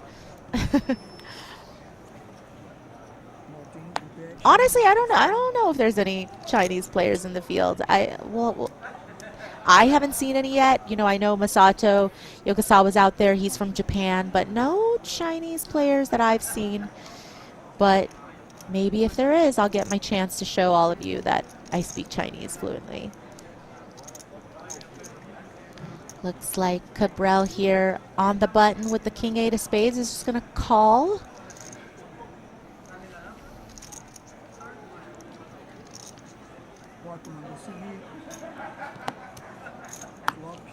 M: Honestly, I don't know if there's any Chinese players in the field. I haven't seen any yet. I know Masato Yokosawa's out there. He's from Japan, but no Chinese players that I've seen. But maybe if there is, I'll get my chance to show all of you that I speak Chinese fluently. Looks like Cabral here on the button with the King 8 of Spades is just going to call.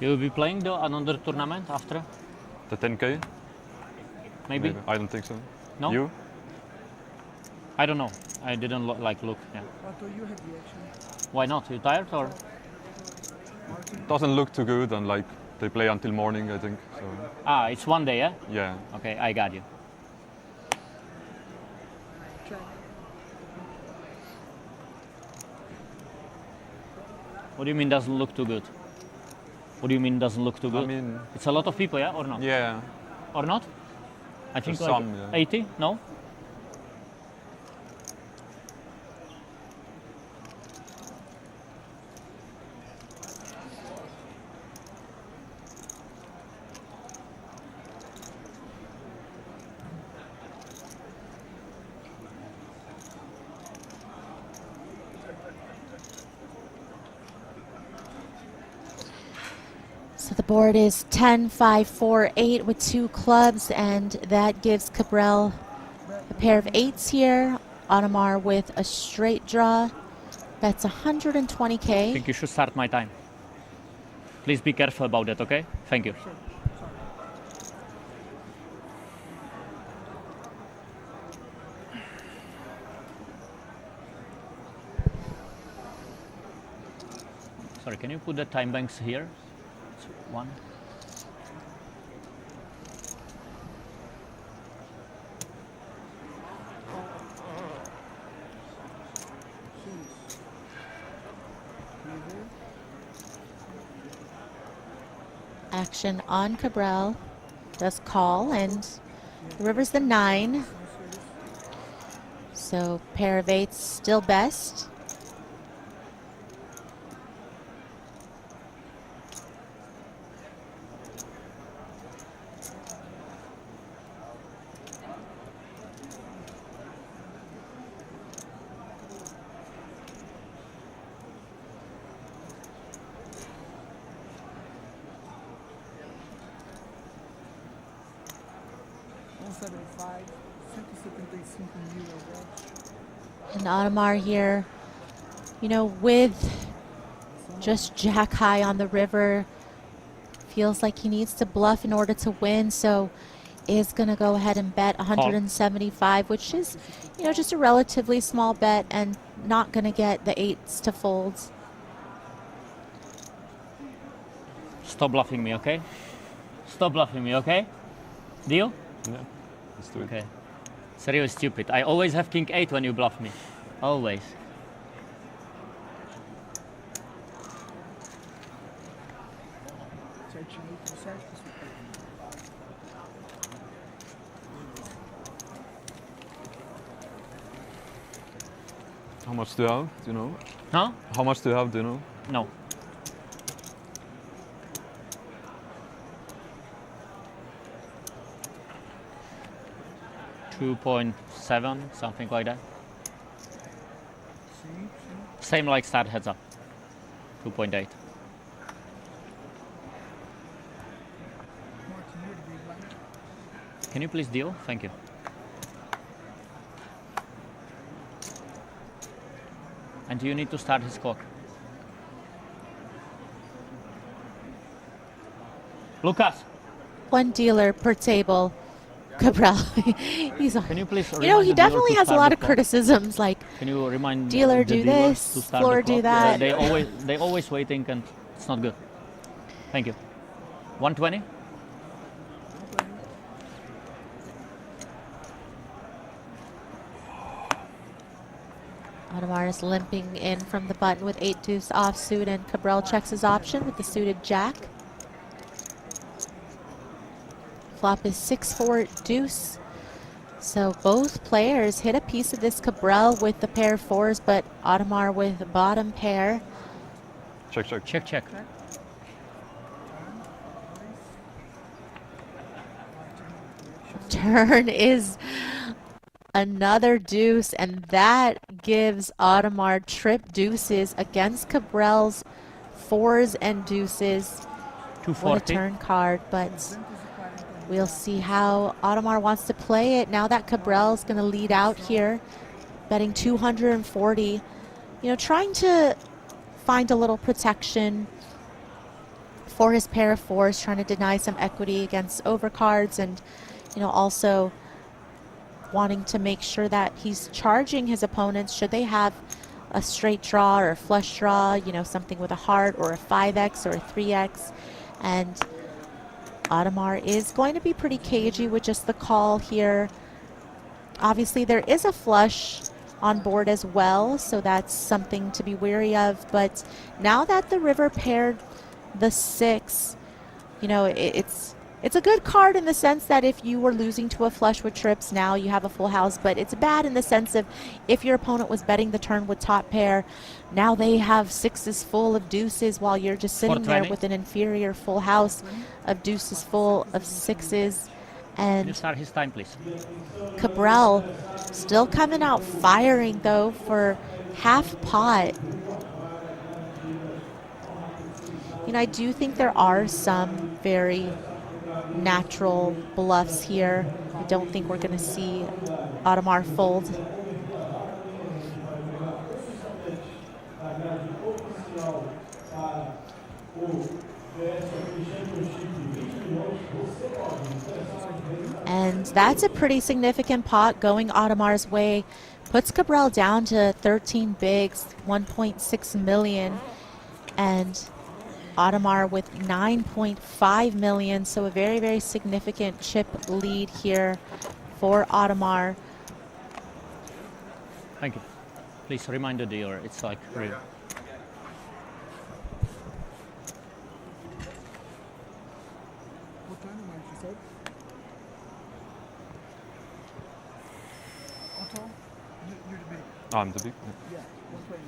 E: You will be playing another tournament after?
H: The 10K?
E: Maybe?
H: I don't think so.
E: No?
H: You?
E: I don't know. I didn't look. Yeah. Why not? You tired or?
H: Doesn't look too good, and they play until morning, I think. So.
E: It's one day, yeah?
H: Yeah.
E: Okay, I got you. What do you mean doesn't look too good? What do you mean doesn't look too good?
H: I mean,
E: it's a lot of people, yeah, or not?
H: Yeah.
E: Or not? I think
H: There's some, yeah.
E: 80? No?
M: So the board is 10, 5, 4, 8 with 2 clubs, and that gives Cabral a pair of 8s here. Audemars with a straight draw. That's 120K.
E: I think you should start my time. Please be careful about that, okay? Thank you. Sorry, can you put the time banks here? It's 1.
M: Action on Cabral. Does call, and the river's the 9. So pair of 8s still best. And Audemars here, you know, with just jack high on the river, feels like he needs to bluff in order to win, so is going to go ahead and bet 175, which is, you know, just a relatively small bet and not going to get the 8s to fold.
E: Stop bluffing me, okay? Stop bluffing me, okay? Deal?
H: Yeah, let's do it.
E: Okay. It's really stupid. I always have king 8 when you bluff me. Always.
H: How much do you have? Do you know?
E: Huh?
H: How much do you have? Do you know?
E: No. $2.7, something like that. Same like start heads up. 2.8. Can you please deal? Thank you. And you need to start his clock. Lucas!
M: 1 dealer per table. Cabral. He's
E: Can you please
M: you know, he definitely has a lot of criticisms, like,
E: can you remind
M: dealer
E: the
M: do
E: dealers
M: this,
E: to start
M: floor
E: the
M: do
E: clock?
M: that.
E: They always waiting and it's not good. Thank you. 120?
M: Audemars limping in from the button with 8 deuce offsuit, and Cabral checks his option with the suited jack. Flop is 6-4 deuce. So both players hit a piece of this Cabral with the pair of 4s, but Audemars with the bottom pair.
H: Check, check.
E: Check, check.
M: Turn is another deuce, and that gives Audemars trip deuces against Cabral's 4s and deuces. What a turn card, but we'll see how Audemars wants to play it now that Cabral's going to lead out here, betting 240. You know, trying to find a little protection for his pair of 4s, trying to deny some equity against overcards, and, you know, also wanting to make sure that he's charging his opponents should they have a straight draw or a flush draw, you know, something with a heart or a 5x or a 3x. And Audemars is going to be pretty cagey with just the call here. Obviously, there is a flush on board as well, so that's something to be wary of. But now that the river paired the 6, you know, it's a good card in the sense that if you were losing to a flush with trips, now you have a full house. But it's bad in the sense of if your opponent was betting the turn with top pair, now they have 6s full of deuces while you're just sitting there with an inferior full house of deuces full of 6s. And
E: Can you start his time, please?
M: Cabral still coming out firing, though, for half pot. You know, I do think there are some very natural bluffs here. I don't think we're going to see Audemars fold. And that's a pretty significant pot going Audemars' way. Puts Cabral down to 13 bigs, 1.6 million. and Audemars with 9.5 million, so a very, very significant chip lead here for Audemars.
E: Thank you. Please remind the dealer, it's like real.
K: What time am I, she said? Otto, you're the big.
H: Oh, I'm the big.
K: Yeah, 120.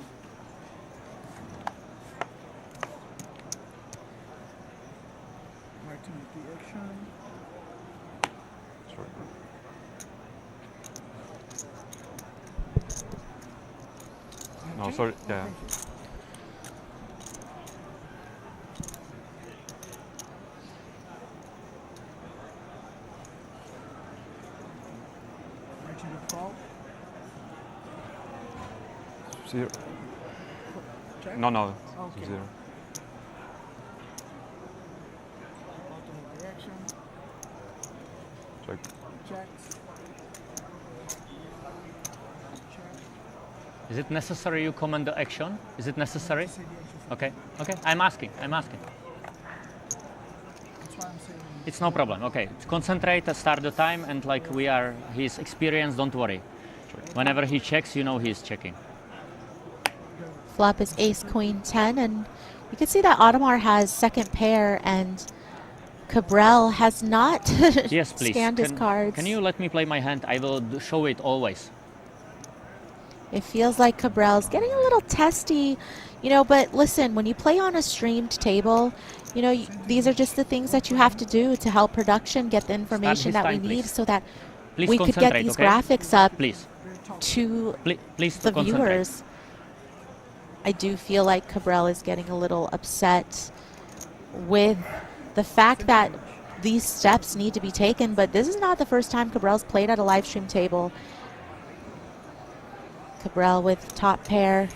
K: Martin with the action.
H: Sure. No, sorry. Yeah.
K: Martin with call.
H: Zero.
K: Check?
H: No.
K: Okay.
H: Zero.
K: Otto with the action.
H: Check.
K: Checks.
E: Is it necessary you comment the action? Is it necessary? Okay, I'm asking.
K: That's why I'm saying.
E: It's no problem, okay. Concentrate, start the time, and like he's experienced, don't worry. Whenever he checks, you know he's checking.
M: Flop is ace, queen, 10, and you can see that Audemars has second pair, and Cabral has not
E: Yes, please.
M: scanned his cards.
E: Can you let me play my hand? I will show it always.
M: It feels like Cabral's getting a little testy, but listen, when you play on a streamed table, these are just the things that you have to do to help production get the information that we need so that we could get these graphics up to the viewers. I do feel like Cabral is getting a little upset with the fact that these steps need to be taken, but this is not the first time Cabral's played at a live stream table. Cabral with top pair.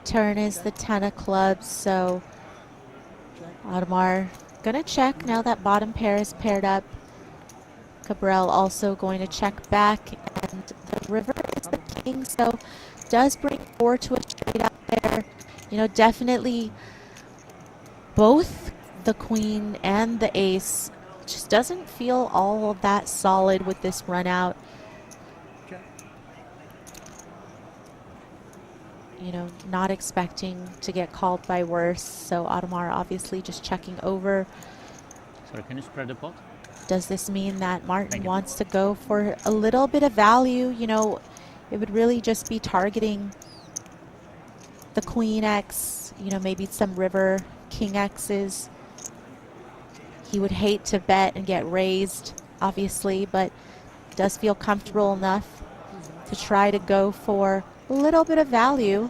M: Turn is the 10 of clubs, so Audemars gonna check now that bottom pair is paired up. Cabral also going to check back, and the river is the king, so does bring 4 to a straight out there. Definitely both the queen and the ace just doesn't feel all that solid with this run out. Not expecting to get called by worse, so Audemars obviously just checking over.
E: Sorry, can you spread the pot?
M: Does this mean that Martin wants to go for a little bit of value? It would really just be targeting the queen X, maybe some river king X's. He would hate to bet and get raised, obviously, but does feel comfortable enough to try to go for a little bit of value.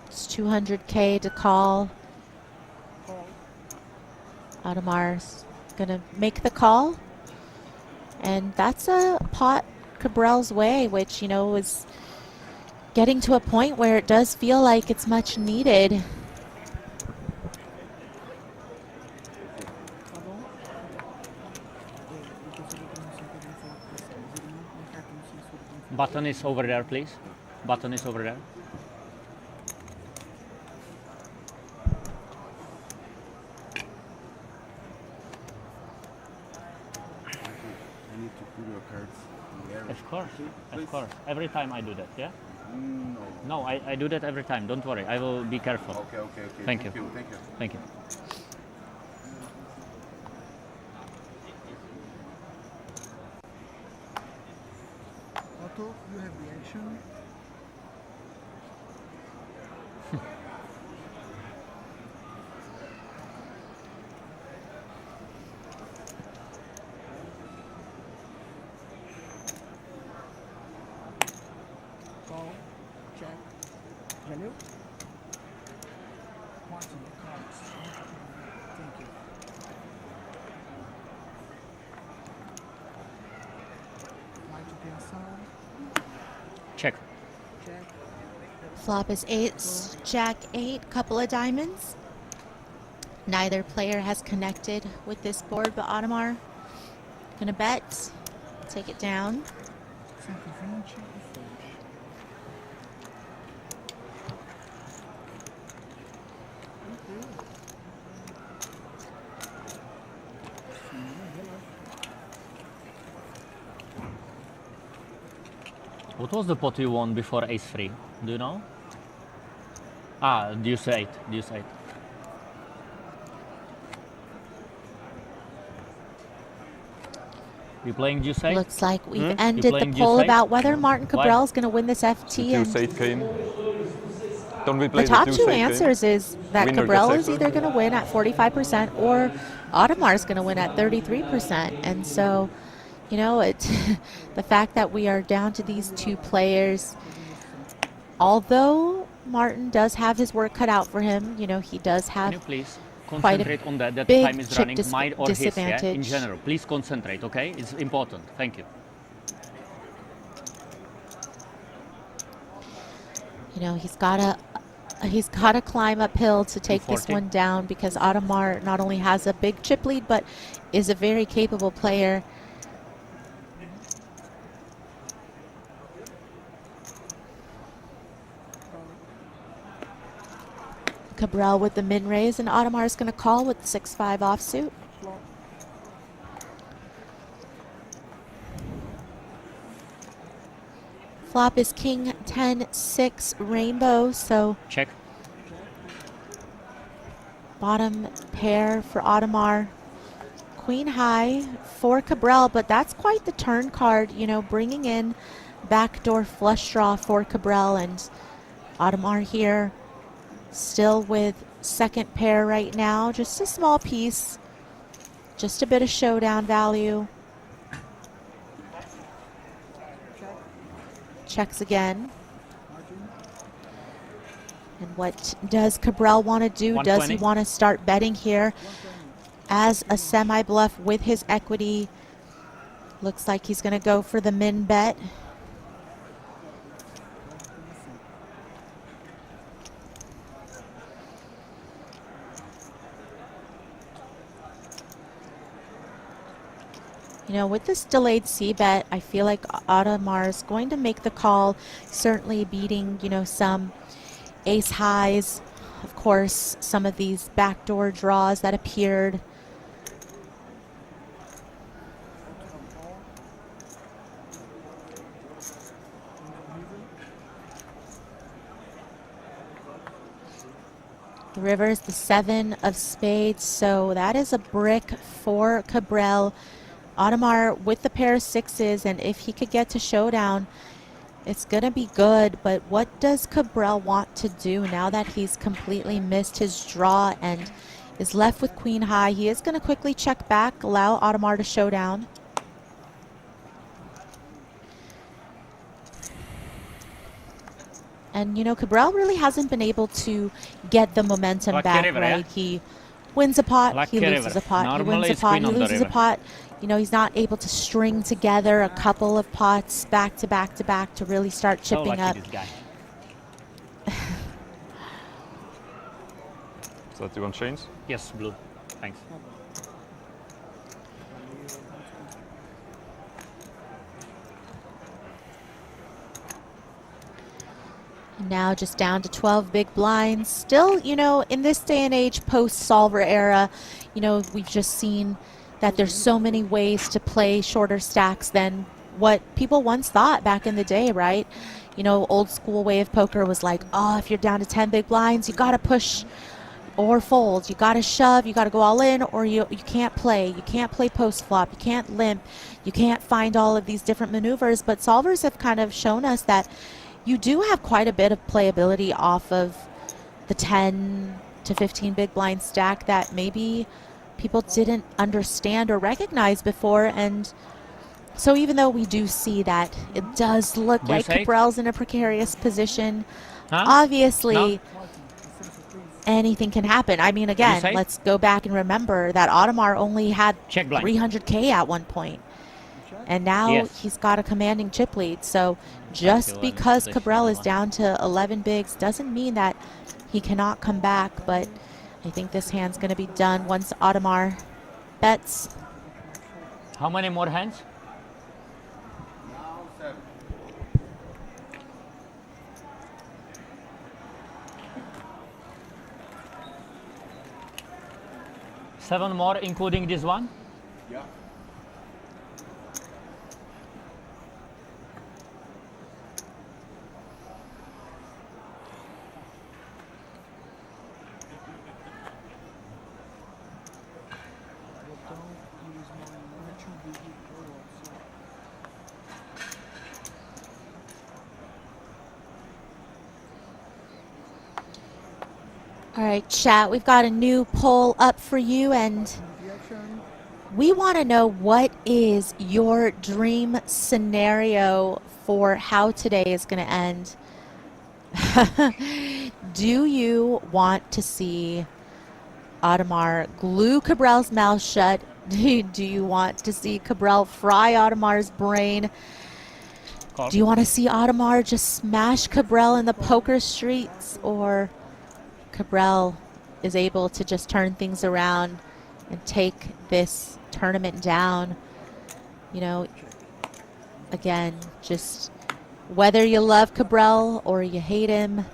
M: It's 200K to call. Audemars gonna make the call, and that's a pot Cabral's way, which is getting to a point where it does feel like it's much needed.
E: Button is over there, please. Button is over there. Of course. Every time I do that, yeah? No, I do that every time. Don't worry. I will be careful.
P: Okay.
E: Thank you.
P: Thank you.
K: Otto, you have the action.
M: Flop is ace, jack 8, couple of diamonds. Neither player has connected with this board, but Audemars gonna bet, take it down.
E: What was the pot you won before ace-3? Do you know? Ah, deuce 8. Deuce 8. You playing deuce 8?
M: Looks like we've ended the poll about whether Martin Cabral is going to win this FT.
H: Deuce 8 came. Don't we play
M: the top
H: deuce
M: two
H: 8
M: answers is that
H: Winner
M: Cabral
H: gets
M: is either going to win at 45% or Audemars is going to win at 33%. And so, you know, the fact that we are down to these two players, although Martin does have his work cut out for him, you know, he does have
E: Can you please
M: quite
E: concentrate on that
M: big
E: time is
M: chip
E: running, mine or his, yeah?
M: disadvantage.
E: In general, please concentrate, okay? It's important. Thank you.
M: You know, he's got to climb uphill to take this
E: 240.
M: one down because Audemars not only has a big chip lead, but is a very capable player. Cabral with the min raise, and Audemars is going to call with the 6-5 offsuit. Flop is king 10-6 rainbow, so
E: check.
M: Bottom pair for Audemars. Queen high for Cabral, but that's quite the turn card, you know, bringing in backdoor flush draw for Cabral, and Audemars here still with second pair right now. Just a small piece, just a bit of showdown value. Checks again. And what does Cabral want to do? Does he
E: 120.
M: want to start betting here as a semi-bluff with his equity? Looks like he's going to go for the min bet. You know, with this delayed C-bet, I feel like Audemars is going to make the call, certainly beating, you know, some ace highs. Of course, some of these backdoor draws that appeared. The river is the 7 of spades, so that is a brick for Cabral. Audemars with the pair of sixes, and if he could get to showdown, it's going to be good. But what does Cabral want to do now that he's completely missed his draw and is left with queen high? He is going to quickly check back, allow Audemars to showdown. And, you know, Cabral really hasn't been able to get the momentum
E: Lucky
M: back,
E: river,
M: right?
E: yeah?
M: He wins a pot,
E: Lucky
M: he loses
E: river.
M: a pot, he
E: Normally
M: wins a
E: it's
M: pot,
E: queen
M: he
E: on the
M: loses a
E: river.
M: pot. You know, he's not able to string together a couple of pots back to back to back to really start
E: So
M: chipping
E: lucky
M: up.
E: this guy.
H: So that you want chains?
E: Yes, blue. Thanks.
M: Now just down to 12 big blinds. Still, you know, in this day and age, post-solver era, you know, we've just seen that there's so many ways to play shorter stacks than what people once thought back in the day, right? You know, old school way of poker was like, oh, if you're down to 10 big blinds, you got to push or fold. You got to shove, you got to go all in, or you can't play. You can't play post-flop. You can't limp. You can't find all of these different maneuvers. But solvers have kind of shown us that you do have quite a bit of playability off of the 10 to 15 big blind stack that maybe people didn't understand or recognize before. And so even though we do see that it does look like Cabral's in a precarious position, obviously anything can happen. I mean, again, let's go back and remember that Audemars only had 300K at one point. And now he's got a commanding chip lead. So just because Cabral is down to 11 bigs doesn't mean that he cannot come back. But I think this hand's going to be done once Audemars bets.
E: How many more hands?
P: Now 7.
E: Seven more, including this one?
P: Yeah.
M: All right, chat, we've got a new poll up for you, and we want to know what is your dream scenario for how today is going to end. Do you want to see Audemars glue Cabral's mouth shut? Do you want to see Cabral fry Audemars' brain? Do you want to see Audemars just smash Cabral in the poker streets? Or Cabral is able to just turn things around and take this tournament down? You know, again, just whether you love Cabral or you hate him,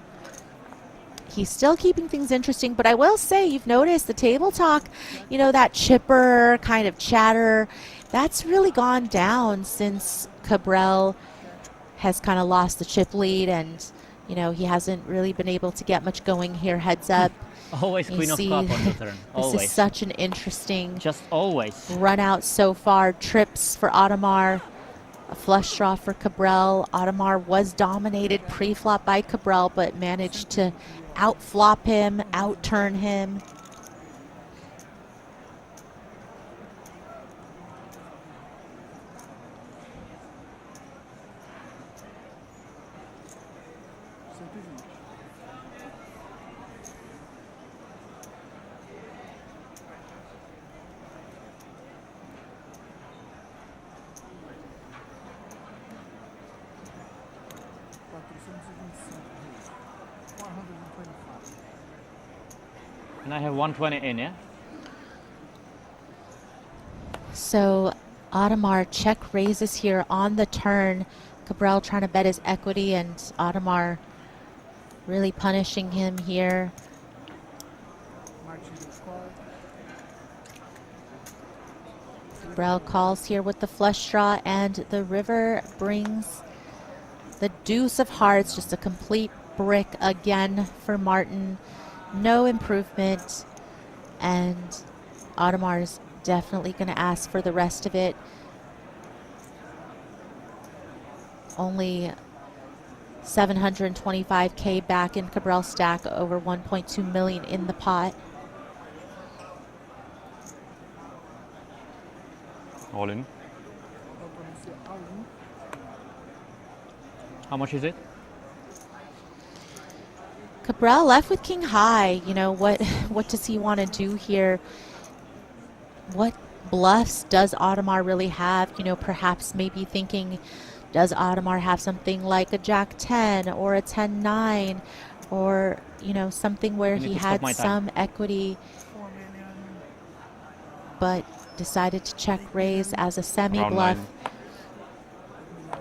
M: he's still keeping things interesting. But I will say, you've noticed the table talk, you know, that chipper kind of chatter, that's really gone down since Cabral has kind of lost the chip lead, and you know, he hasn't really been able to get much going here. Heads up.
E: Always queen of cup on the turn. Always.
M: This is such an interesting
E: just always
M: run out so far. Trips for Audemars, a flush draw for Cabral. Audemars was dominated pre-flop by Cabral, but managed to out-flop him, out-turn him.
E: And I have 120 in, yeah?
M: So Audemars check raises here on the turn. Cabral trying to bet his equity, and Audemars really punishing him here. Cabral calls here with the flush draw, and the river brings the deuce of hearts, just a complete brick again for Martin. No improvement, and Audemars definitely going to ask for the rest of it. Only 725K back in Cabral stack, over 1.2 million in the pot.
H: All in.
E: How much is it?
M: Cabral left with king high. You know, what does he want to do here? What bluffs does Audemars really have? You know, perhaps maybe thinking, does Audemars have something like a jack 10 or a 10-9, or, you know, something where he had some equity, but decided to check raise as a semi-bluff.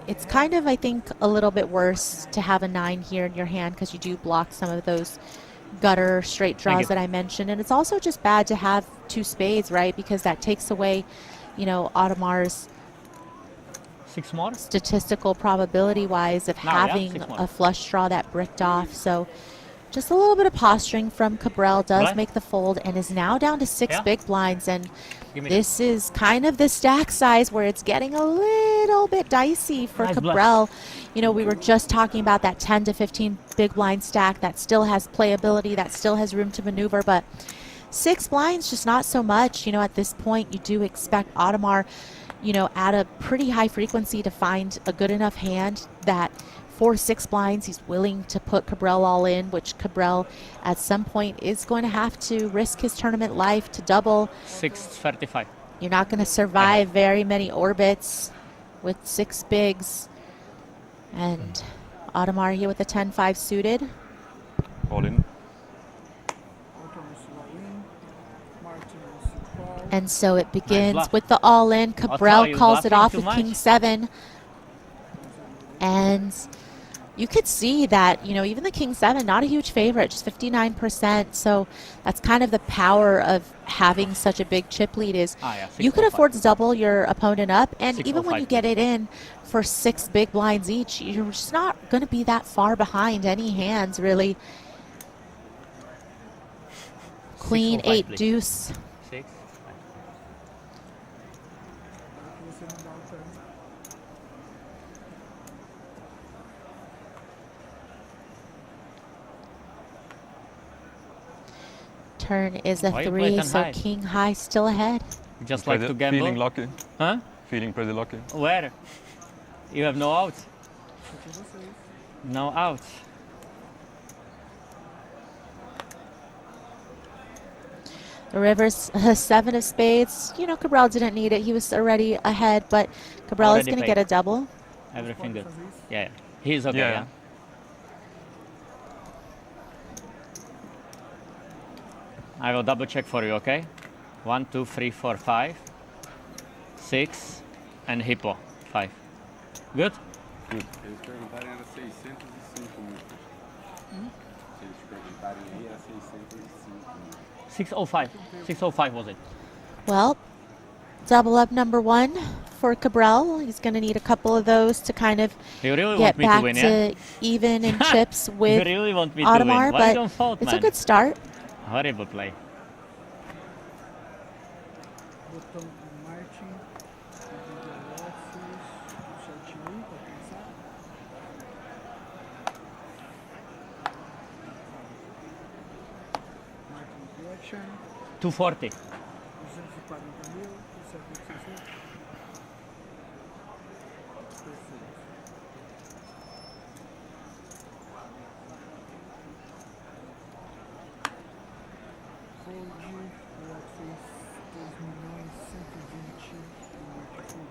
M: It's kind of, I think, a little bit worse to have a 9 here in your hand, because you do block some of those gutter straight draws that I mentioned. And it's also just bad to have 2 spades, right? Because that takes away, you know, Audemars'
E: 6 more
M: statistical probability-wise of having a flush draw that bricked off. So just a little bit of posturing from Cabral does make the fold, and is now down to 6 big blinds. And this is kind of the stack size where it's getting a little bit dicey for Cabral. You know, we were just talking about that 10 to 15 big blind stack that still has playability, that still has room to maneuver, but 6 blinds, just not so much. You know, at this point, you do expect Audemars, you know, at a pretty high frequency to find a good enough hand that for 6 blinds, he's willing to put Cabral all in, which Cabral at some point is going to have to risk his tournament life to double.
E: 635.
M: You're not going to survive very many orbits with 6 bigs. And Audemars here with a 10-5 suited.
H: All in.
M: And so it begins with the all-in. Cabral calls it off with King-7. And you could see that, you know, even the King-7, not a huge favorite, just 59%. So that's kind of the power of having such a big chip lead is you could afford to double your opponent up. And even when you get it in for 6 big blinds each, you're just not going to be that far behind any hands, really. Queen, 8, deuce.
E: 6.
M: Turn is a
E: Why you play
M: 3,
E: 10
M: so
E: high?
M: king high still ahead.
E: Just like to gamble.
H: Feeling lucky.
E: Huh?
H: Feeling pretty lucky.
E: Where? You have no outs. No outs.
M: The river's 7 of spades. You know, Cabral didn't need it. He was already ahead, but Cabral is
E: Already
M: going to
E: paid.
M: get a double.
E: Everything good. Yeah, he's okay.
H: Yeah.
E: Yeah. I will double check for you, okay? 1, 2, 3, 4, 5, 6, and hippo 5. Good?
P: Eles perguntarem era 605 mil. Se eles perguntarem aí era 605 mil.
E: 605. 605 was it?
M: Well, double up number 1 for Cabral. He's going to need a couple of those to kind of
E: You really
M: get
E: want me
M: back
E: to win,
M: to
E: yeah?
M: even in chips with
E: You really want me to win.
M: Audemars,
E: Why
M: but
E: don't fault,
M: it's
E: man?
M: a good start.
E: Horrible play.
K: Botão Martin, certinho aí pra pensar. Martin collection,
E: 240.
K: 240 mil, certo que você fez? Perfeito. Hold, o Alex fez 2.120 e o Martin foi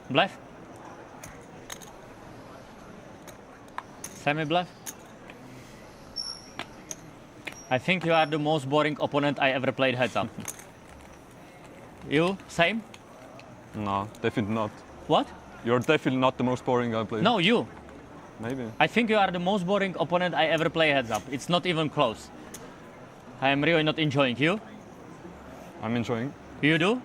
E: Bluff? Semi bluff? I think you are the most boring opponent I ever played heads up. You? Same?
H: No, definitely not.
E: What?
H: You're definitely not the most boring guy playing.
E: No, you.
H: Maybe.
E: I think you are the most boring opponent I ever play heads up. It's not even close. I am really not enjoying you.
H: I'm enjoying.
E: You do?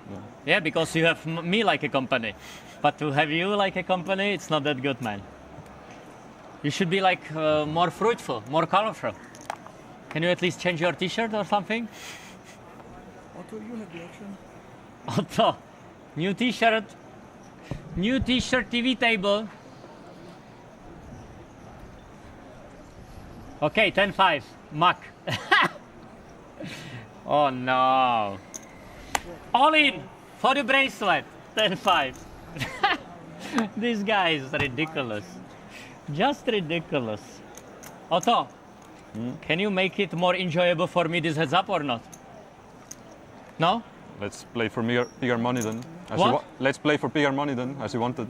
E: Yeah, because you have me like a company. But to have you like a company, it's not that good, man. You should be like more fruitful, more colorful. Can you at least change your t-shirt or something?
K: Otto, you have the action.
E: Otto, new t-shirt, TV table. Okay, 10-5, Mac. Oh no. All in for the bracelet, 10-5. This guy is ridiculous. Just ridiculous. Otto, can you make it more enjoyable for me this heads up or not? No?
H: Let's play for bigger money then.
E: What?
H: Let's play for bigger money then, as you wanted.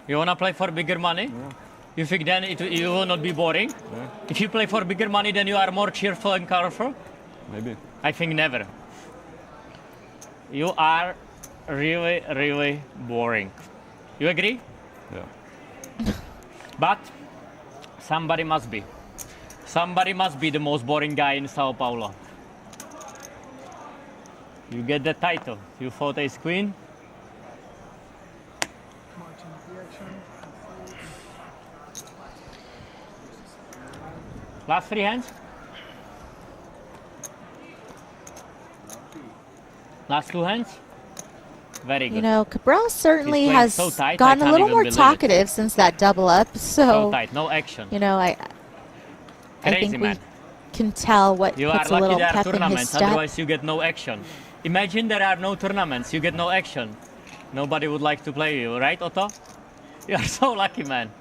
E: You wanna play for bigger money?
H: Yeah.
E: You think then you will not be boring?
H: Yeah.
E: If you play for bigger money, then you are more cheerful and colorful?
H: Maybe.
E: I think never. You are really, really boring. You agree?
H: Yeah.
E: But somebody must be. Somebody must be the most boring guy in São Paulo. You get the title. You fought ace queen.
K: Martin reaction.
E: Last 3 hands. Last 2 hands. Very good.
M: You know, Cabral certainly
E: He's playing
M: has
E: so tight, I
M: gotten a
E: can't
M: little
E: even
M: more
E: believe it.
M: talkative since that double up.
E: So
M: So,
E: tight, no action.
M: you know, I
E: Crazy,
M: think
E: man.
M: we can tell what
E: You are
M: puts a
E: lucky
M: little
E: there are
M: pep in his
E: tournaments,
M: step.
E: otherwise you get no action. Imagine there are no tournaments, you get no action. Nobody would like to play you, right, Otto? You are so lucky, man.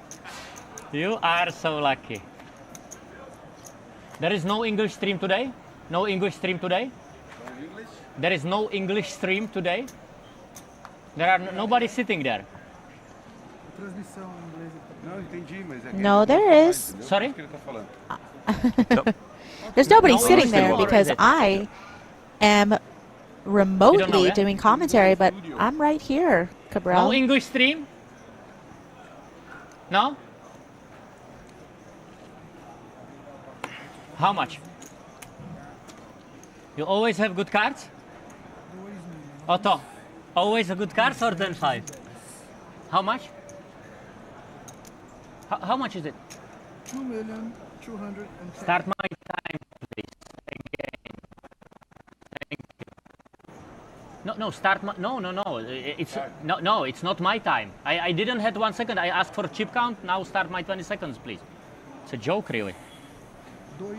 E: You are so lucky. There is no English stream today? No English stream today? There is no English stream today. There are nobody sitting there.
K: Transmissão em inglês.
P: Não, entendi, mas é que
M: No, there is.
E: Sorry?
P: que ele tá falando.
M: There's nobody
E: No
M: sitting
E: English
M: there
E: stream, or
M: because
E: is it?
M: I am remotely
E: yeah?
M: doing commentary, but I'm right here, Cabral.
E: No English stream? No? How much? You always have good cards? Otto, always a good cards or than 5? How much? How much is it?
K: 2,210,000.
E: Start my time, please. Again. Thank you. No, start my, no. It's no, it's not my time. I didn't have 1 second. I asked for chip count. Now start my 20 seconds, please. It's a joke, really.
K: 2.210.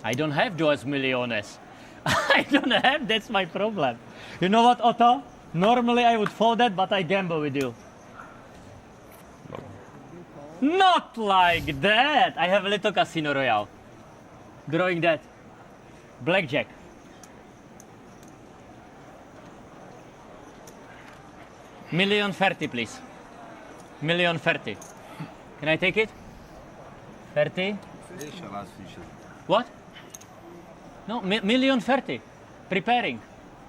E: I don't have 2 millones. I don't have. That's my problem. You know what, Otto? Normally I would fold that, but I gamble with you. Not like that. I have a little casino royale. Drawing that. Blackjack. $1,030,000, please. $1,030,000. Can I take it? 30.
P: Deixa lá as fichas.
E: What? No, $1,030,000. Preparing.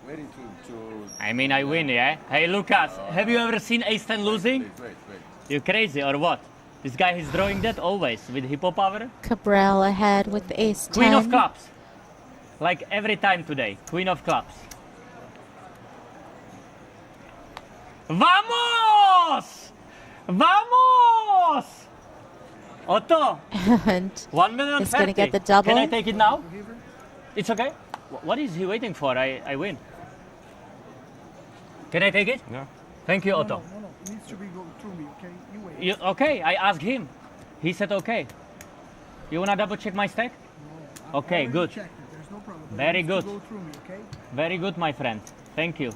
P: Waiting to...
E: I mean, I win, yeah? Hey, Lucas, have you ever seen Ace-10 losing?
P: Wait.
E: You crazy or what? This guy is drawing that always with hippo power.
M: Cabral ahead with the ace 10.
E: Queen of clubs. Like every time today. Queen of clubs. Vamos! Vamos! Otto.
M: And
E: 1,030,000.
M: he's going to get the double.
E: Can I take it now? It's okay. What is he waiting for? I win. Can I take it?
H: Yeah.
E: Thank you, Otto.
K: No. It needs to be go through me, okay? You wait.
E: Okay, I asked him. He said okay. You wanna double check my stack?
K: No,
E: okay, good.
K: Checked it. There's no problem. But
E: Very
K: it needs
E: good.
K: to go through me, okay?
E: Very good, my friend. Thank you.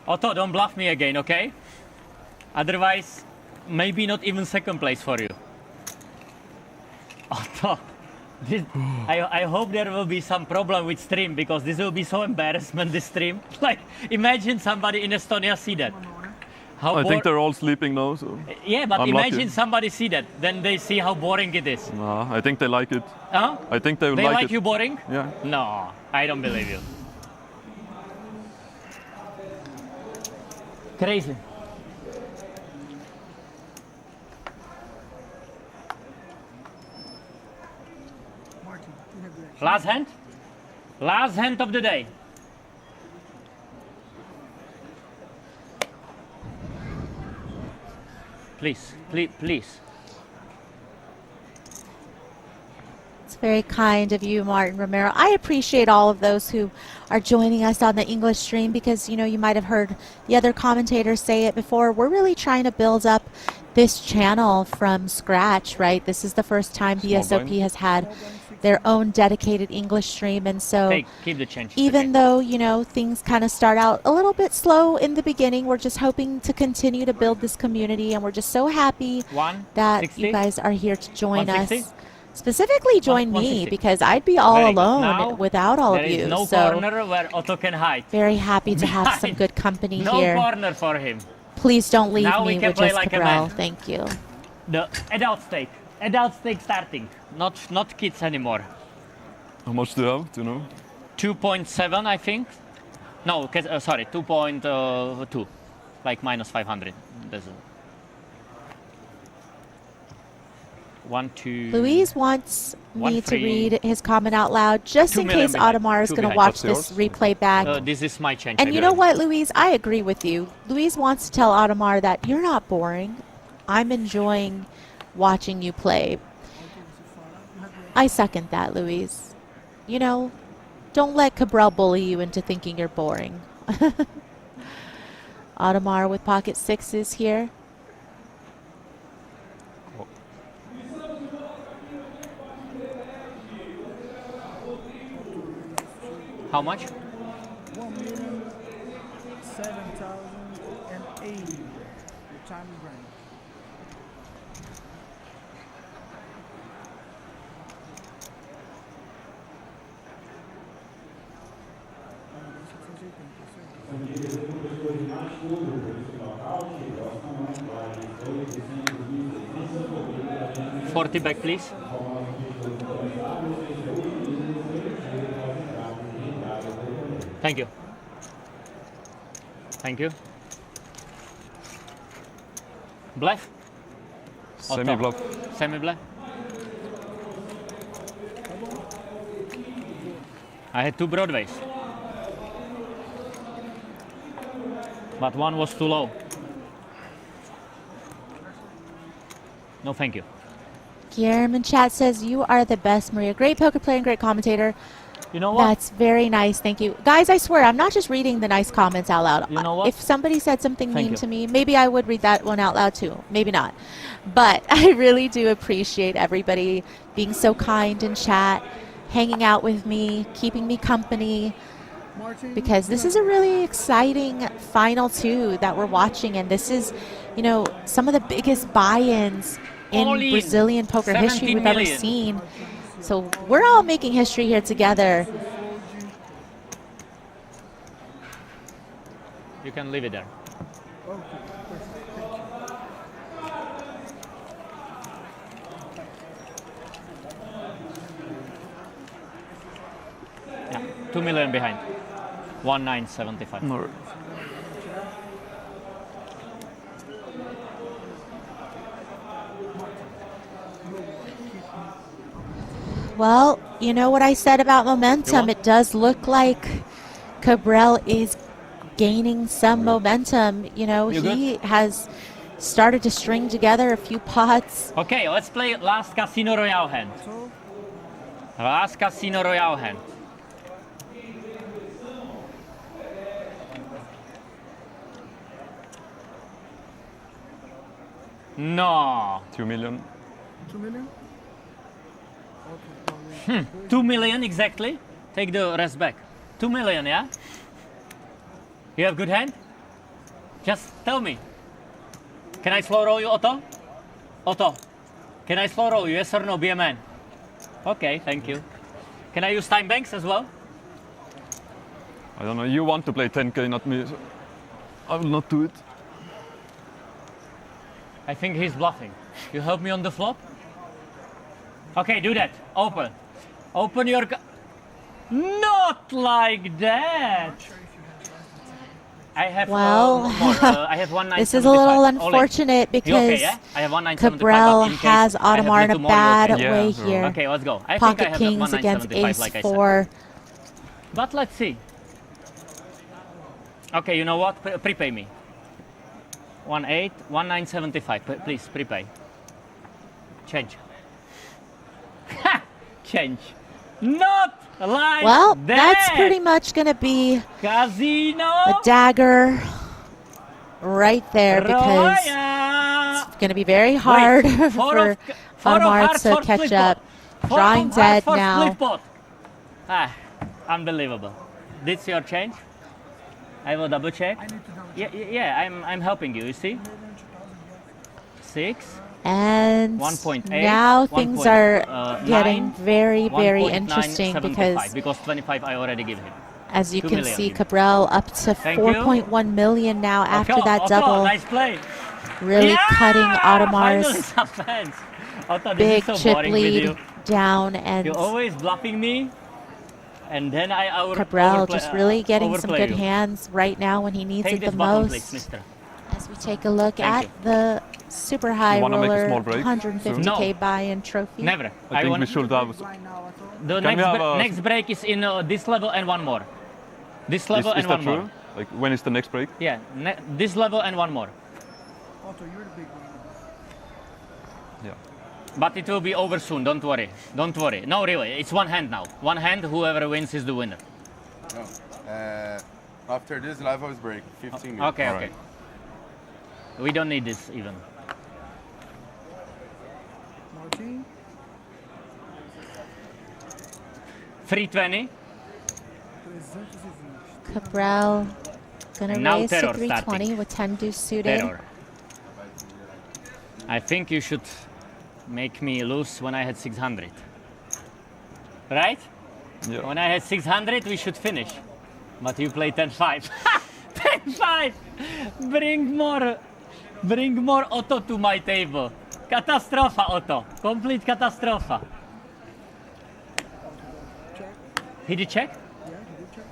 E: Otto, don't bluff me again, okay? Otherwise, maybe not even second place for you. Otto, I hope there will be some problem with stream because this will be so embarrassment, this stream. Like, imagine somebody in Estonia see that. How
H: I think they're all sleeping now, so...
E: Yeah, but
H: I'm
E: imagine
H: lucky.
E: somebody see that, then they see how boring it is.
H: Nah, I think they like it.
E: Huh?
H: I think they will
E: They
H: like
E: like
H: it.
E: you boring?
H: Yeah.
E: No, I don't believe you. Crazy.
K: Martin, you have the action.
E: Last hand? Last hand of the day. Please.
M: It's very kind of you, Martin Romero. I appreciate all of those who are joining us on the English stream because, you know, you might have heard the other commentators say it before. We're really trying to build up this channel from scratch, right? This is the first time BSOP has had their own dedicated English stream, and so
E: Keep the change.
M: even though, you know, things kind of start out a little bit slow in the beginning, we're just hoping to continue to build this community, and we're just so happy that
E: 160?
M: you guys are here to join
E: 160?
M: us. Specifically join me
E: 160.
M: because I'd be all
E: Very good.
M: alone
E: Now,
M: without all
E: there
M: of
E: is
M: you.
E: no
M: So
E: corner where Otto can hide.
M: very happy to have some good company
E: No
M: here.
E: corner for him.
M: Please don't leave
E: Now we
M: me
E: can
M: with
E: play
M: just
E: like a
M: Cabral.
E: man.
M: Thank you.
E: The adult stake starting, not kids anymore.
H: How much do you have? Do you know?
E: 2.7, I think. No, sorry, 2.2, like minus 500. There's 1, 2.
M: Louise wants
E: One
M: me to
E: free.
M: read his comment out loud just
E: 2
M: in
E: million
M: case
E: behind.
M: Audemars is
E: 2
M: going to
E: behind.
M: watch
E: What's
M: this replay back.
E: This is my change.
M: And
E: I
M: you know
E: believe.
M: what, Louise? I agree with you. Louise wants to tell Audemars that you're not boring. I'm enjoying watching you play. I second that, Louise. You know, don't let Cabral bully you into thinking you're boring. Audemars with pocket sixes here.
E: How much?
K: 1,007,080. Your time is running.
E: $40 back, please. Thank you. Thank you. Bluff?
H: Semi-bluff.
E: Semi-bluff? I had 2 broadways. But one was too low. No, thank you.
M: Guillermo in chat says, you are the best, Maria. Great poker player and great commentator.
E: You know what?
M: That's very nice. Thank you. Guys, I swear, I'm not just reading the nice comments out loud.
E: You know what?
M: If somebody said something
E: Thank
M: mean
E: you.
M: to me, maybe I would read that one out loud too. Maybe not. But I really do appreciate everybody being so kind in chat, hanging out with me, keeping me company. Because this is a really exciting final 2 that we're watching. And this is, you know, some of the biggest buy-ins in
E: All in.
M: Brazilian poker
E: 17
M: history we've ever
E: million.
M: seen. So we're all making history here together.
E: You can leave it there. Yeah, 2 million behind. 1975.
H: No.
M: Well, you know what I said about momentum. It does look like Cabral is gaining some momentum. You know,
E: You
M: he has started to string together a few pots.
E: Okay, let's play last Casino Royale hand. Last Casino Royale hand. No.
H: 2 million.
K: 2 million?
E: 2 million exactly. Take the rest back. 2 million, yeah? You have good hand? Just tell me. Can I slow roll you, Otto? Otto, can I slow roll you? Yes or no? Be a man. Okay, thank you. Can I use time banks as well?
H: I don't know. You want to play 10k, not me. So I will not do it.
E: I think he's bluffing. You help me on the flop? Okay, do that. Open. Open your... Not like that! I have
M: Well,
E: more. I have 1975.
M: this is a little
E: All in.
M: unfortunate
E: You
M: because
E: okay, yeah? I have 1975,
M: Cabral
E: but in case
M: has
E: I have
M: Audemars in a
E: little more,
M: bad
E: you okay?
M: way
H: Yeah,
M: here.
E: Okay, let's go. I
M: Pocket
E: think I have
M: kings against
E: 1975,
M: ace
E: like I
M: 4.
E: said. But let's see. Okay, you know what? Prepay me. 1975. Please prepay. Change. Change. Not like
M: Well,
E: that.
M: that's pretty much going to be
E: Casino.
M: a dagger right there because it's going to to be very hard for Audemars to catch up. Drawing dead now.
E: Unbelievable. This your change? I will double check. Yeah, I'm helping you. You see? 6.
M: And
E: 1.8,
M: now things are getting
E: 9,
M: very, very
E: 1.975,
M: interesting
E: because 25 I already give him.
M: as you
E: 2
M: can
E: million.
M: see, Cabral up to
E: Thank you.
M: 4.1 million now after that
E: Otto,
M: double.
E: nice play.
M: Really cutting
E: Finally
M: Audemars'
E: some fans. Otto, this
M: big
E: is so
M: chip
E: boring with
M: lead
E: you.
M: down, and
E: You're always bluffing me, and then I
M: Cabral just really getting some
E: overplay
M: good
E: you.
M: hands right now when he needs
E: Take
M: it
E: this
M: the
E: button,
M: most.
E: please, mister.
M: As we take a look
E: Thank
M: at the super high
H: wanna make a
M: roller
H: small break
M: 150K
E: No.
M: buy-in trophy.
E: Never.
H: I think
E: want
H: we should have.
E: the
H: Can we have a-
E: next break is in this level and one more. This level
H: Is
E: and
H: that
E: one
H: true?
E: more.
H: Like when is the next break?
E: Yeah, this level and one more.
K: Otto, you're the big one.
H: Yeah.
E: But it will be over soon. Don't worry. Don't worry. No, really. It's one hand now. One hand. Whoever wins is the winner.
P: No. After this level is break, 15 minutes.
E: Okay. Okay. We don't need this even.
K: Martin?
E: 320.
M: Cabral gonna
E: Now
M: raise to
E: terror
M: 320
E: starting.
M: with 10 deuce suited.
E: Terror. I think you should make me lose when I had 600. Right?
H: Yeah.
E: When I had 600, we should finish. But you play 10-5. Fine. Bring more Otto to my table. Katastrofa, Otto. Complete katastrofa. He did check?
K: Yeah, he did check.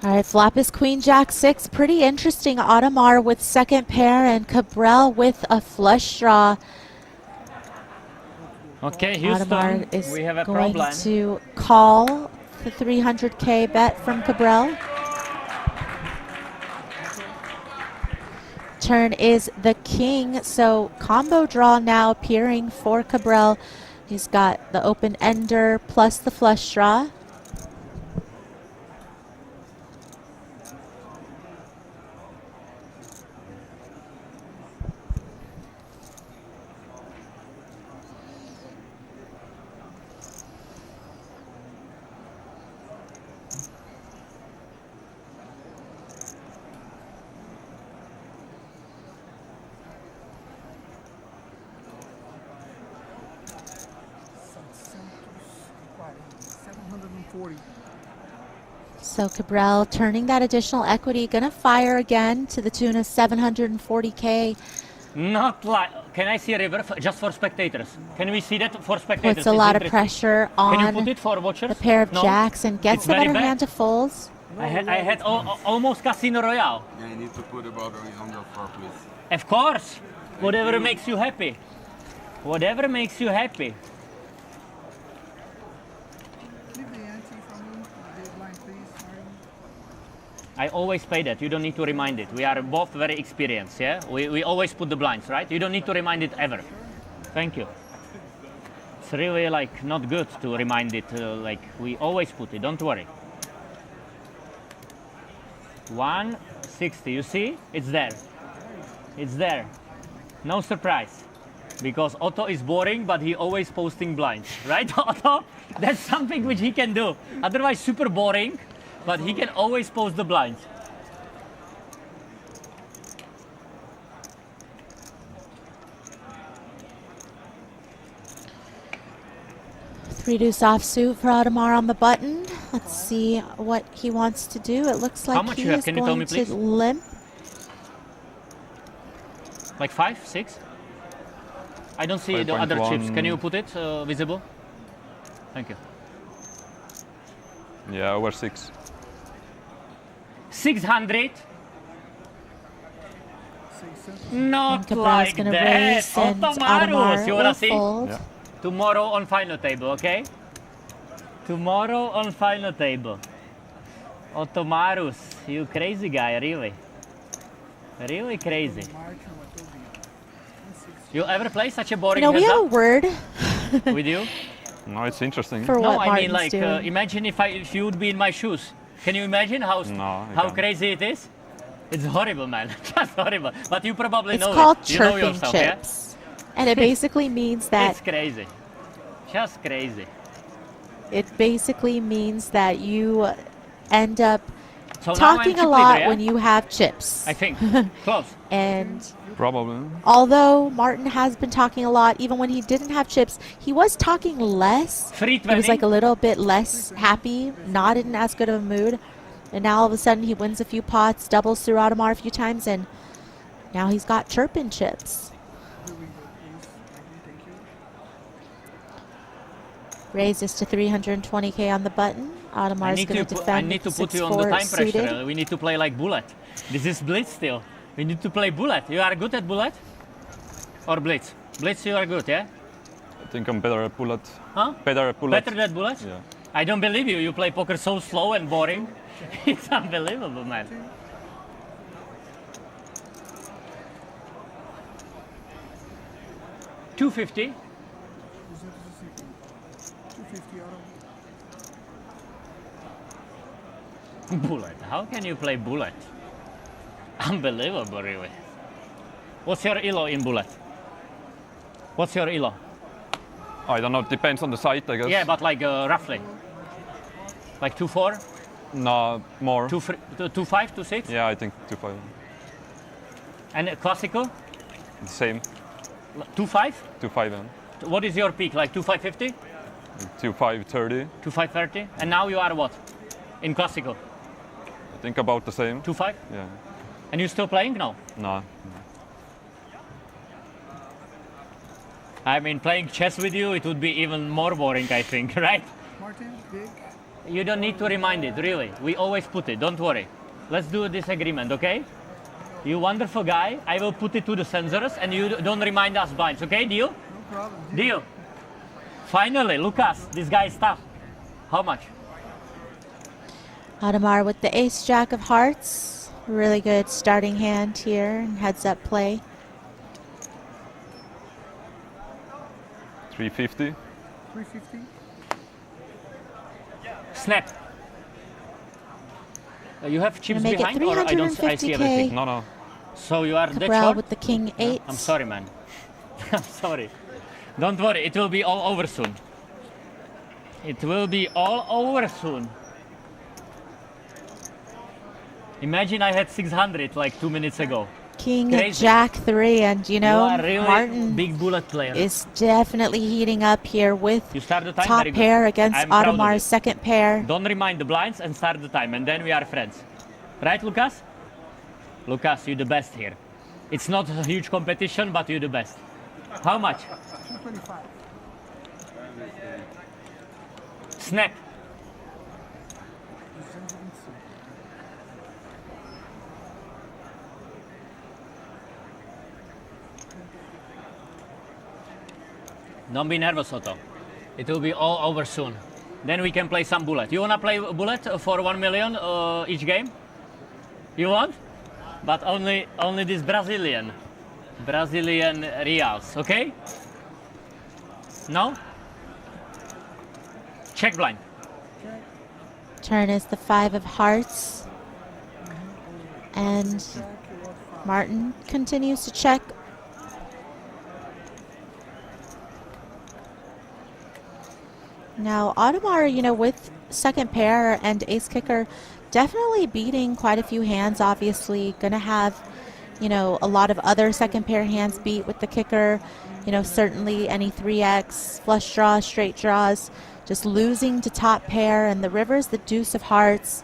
M: All right, flop is Queen Jack 6. Pretty interesting. Audemars with second pair and Cabral with a flush draw.
E: Okay, Houston,
M: Audemars is
E: we have a
M: going
E: problem.
M: to call the 300K bet from Cabral. Turn is the king, so combo draw now appearing for Cabral. He's got the open ender plus the flush draw. So Cabral turning that additional equity, gonna fire again to the tune of 740K.
E: Not like, can I see a river just for spectators? Can we see that for spectators?
M: Puts a lot of pressure
E: Can you
M: on
E: put it for watchers?
M: the pair of
E: No?
M: jacks and gets
E: It's
M: the
E: very
M: better
E: bad.
M: hand to folds.
E: I had almost Casino Royale.
P: Yeah, you need to put about on the floor, please.
E: Of course. Whatever makes you happy. Whatever makes you happy. I always pay that. You don't need to remind it. We are both very experienced, yeah? We always put the blinds, right? You don't need to remind it ever. Thank you. It's really like not good to remind it. Like we always put it. Don't worry. 160. You see? It's there. It's there. No surprise. Because Otto is boring, but he always posting blinds, right, Otto? That's something which he can do. Otherwise, super boring. But he can always post the blinds.
M: Three deuce offsuit for Audemars on the button. Let's see what he wants to do. It looks like he is going to limp.
E: Like 5, 6? I don't see the other chips. Can you put it visible? Thank you.
H: Yeah, over 6.
M: And
E: 600. Not
M: Cabral's
E: like
M: gonna
E: that.
M: raise and
E: Audemars, you wanna
M: will
E: see?
M: fold.
H: Yeah.
E: Tomorrow on final table, okay? Tomorrow on final table. Audemars, you crazy guy, really. Really crazy. You ever play such a boring
M: You know, we
E: heads
M: have a
E: up
M: word
H: No, it's interesting.
M: for
E: No,
M: what
E: I mean
M: Martin's
E: like,
M: doing.
E: imagine if you would be in my shoes. Can you imagine how
H: I
E: how
H: can't.
E: crazy it is? It's horrible, man. Just horrible. But you probably
M: It's
E: know
M: called
E: it. You know
M: chirping
E: yourself,
M: chips. And it basically means
E: yeah?
M: that
E: It's crazy. Just crazy.
M: it basically means that you end up
E: So now I'm
M: talking
E: chip
M: a lot
E: leader, yeah?
M: when you have chips.
E: I think. Close.
M: And
H: Probably.
M: although Martin has been talking a lot, even when he didn't have chips, he was talking less. He was like a little bit less happy, not in as good of a mood. And now all of a sudden he wins a few pots, doubles through Audemars a few times, and now he's got chirping chips. Raise this to 320K on the button. Audemars is going to defend.
E: I need to put you on the time pressure. We need to play like bullet. This is blitz still. We need to play bullet. You are good at bullet? Or blitz? Blitz you are good, yeah?
H: I think I'm better at bullet.
E: Huh?
H: Better at bullet.
E: Better than bullet?
H: Yeah.
E: I don't believe you. You play poker so slow and boring. It's unbelievable, man. $250. Bullet. How can you play bullet? Unbelievable, really. What's your elo in bullet? What's your elo?
H: I don't know. It depends on the site, I guess.
E: Yeah, but like roughly. Like 2-4?
H: No, more.
E: 2.5, 2.6?
H: Yeah, I think 2.5.
E: And classical?
H: The same.
E: 2.5?
H: 2.5 and
E: What is your peak? Like 2.550?
H: 2.530.
E: 2.530? And now you are what? In classical?
H: I think about the same.
E: 2.5?
H: Yeah.
E: And you still playing? No.
H: No.
E: I mean, playing chess with you, it would be even more boring, I think, right?
K: Martin, big.
E: You don't need to remind it, really. We always put it, don't worry. Let's do this agreement, okay? You wonderful guy. I will put it to the sensors and you don't remind us blinds, okay? Deal?
K: No problem.
E: Deal. Finally, Lucas, this guy is tough. How much?
M: Audemars with the ace jack of hearts. Really good starting hand here and heads up play.
H: 350.
K: 350.
E: Snap. You have chips
M: Gonna make it
E: behind or I see
M: 350K.
E: everything?
H: No, no.
E: So you are that
M: Cabral
E: short?
M: with the king 8.
E: I'm sorry, man. I'm sorry. Don't worry, it will be all over soon. It will be all over soon. Imagine I had 600 like 2 minutes ago.
M: King
E: Crazy.
M: jack 3, and you know,
E: are really
M: Martin
E: big bullet player.
M: is definitely heating up here with
E: You start the time,
M: top
E: very good.
M: pair against
E: I'm proud of
M: Audemars'
E: you.
M: second pair.
E: Don't remind the blinds and start the time, and then we are friends. Right, Lucas? Lucas, you're the best here. It's not a huge competition, but you're the best. How much?
K: 225.
E: Snap. Don't be nervous, Otto. It will be all over soon. Then we can play some bullet. You wanna play bullet for 1 million each game? You want? But only this Brazilian reals, okay? No? Check blind.
M: Turn is the 5 of hearts. And Martin continues to check. Now, Audemars, you know, with second pair and ace kicker, definitely beating quite a few hands, obviously. Going to have, you know, a lot of other second pair hands beat with the kicker. You know, certainly any 3x, flush draws, straight draws, just losing to top pair. And the river's the deuce of hearts.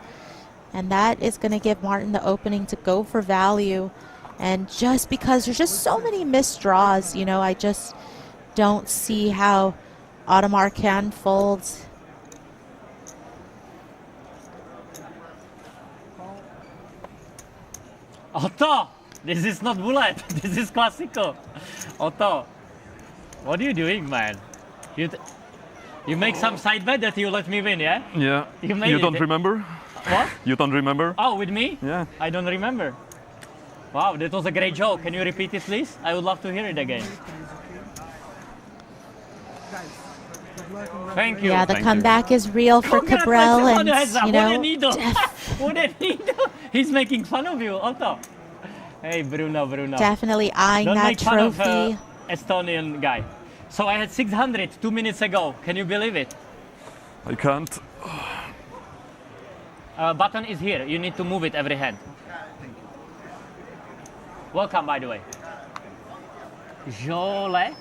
M: And that is going to give Martin the opening to go for value. And just because there's just so many missed draws, you know, I just don't see how Audemars can fold.
E: Otto, this is not bullet. This is classical. Otto, what are you doing, man? You make some side bet that you let me win, yeah?
H: Yeah.
E: You
H: don't remember?
E: What?
H: You don't remember?
E: Oh, with me?
H: Yeah.
E: I don't remember. Wow, that was a great joke. Can you repeat it, please? I would love to hear it again. Thank you.
M: Yeah, the comeback is real for Cabral, and you know,
E: What did he do? He's making fun of you, Otto. Hey, Bruno.
M: definitely eyeing
E: Don't
M: that
E: make fun of,
M: trophy.
E: Estonian guy. So I had 600 2 minutes ago. Can you believe it?
H: I can't.
E: Button is here. You need to move it every hand. Welcome, by the way. Jolet.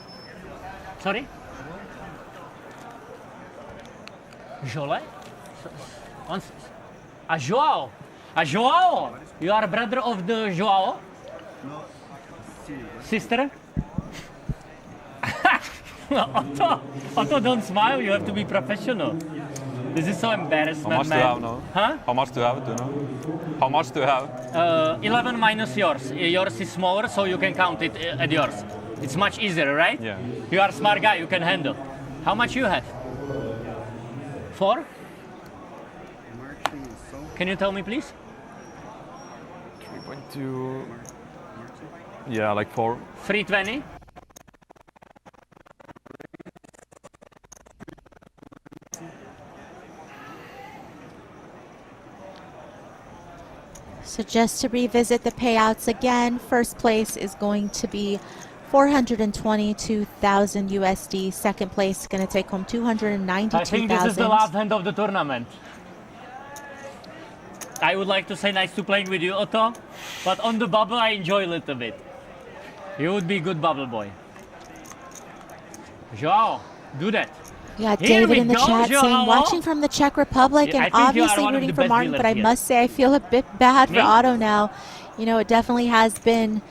E: Sorry? Jolet? Joao. Joao. You are a brother of the Joao?
N: No.
E: Sister? Otto, don't smile. You have to be professional. This is so embarrassing,
H: How much
E: man.
H: do you have now?
E: Huh?
H: How much do you have? Do you know? How much do you have?
E: 11 minus yours. Yours is smaller, so you can count it at yours. It's much easier, right?
H: Yeah.
E: You are a smart guy. You can handle. How much you have? 4? Can you tell me, please?
H: 3.2. Yeah, like 4.
E: 320.
M: So just to revisit the payouts again, first place is going to be 422,000 USD. Second place is going to take home 292,000.
E: I think this is the last hand of the tournament. I would like to say nice to playing with you, Otto. But on the bubble, I enjoy a little bit. You would be a good bubble boy. Joao, do that.
M: Yeah,
E: Here
M: David in the
E: we go,
M: chat saying,
E: Joao.
M: watching from the Czech Republic
E: Yeah, I
M: and
E: think you are
M: obviously
E: one of
M: rooting
E: the
M: for
E: best
M: Martin, but I
E: dealers here.
M: must say I feel a bit bad for
E: Me?
M: Otto now. You know, it definitely has been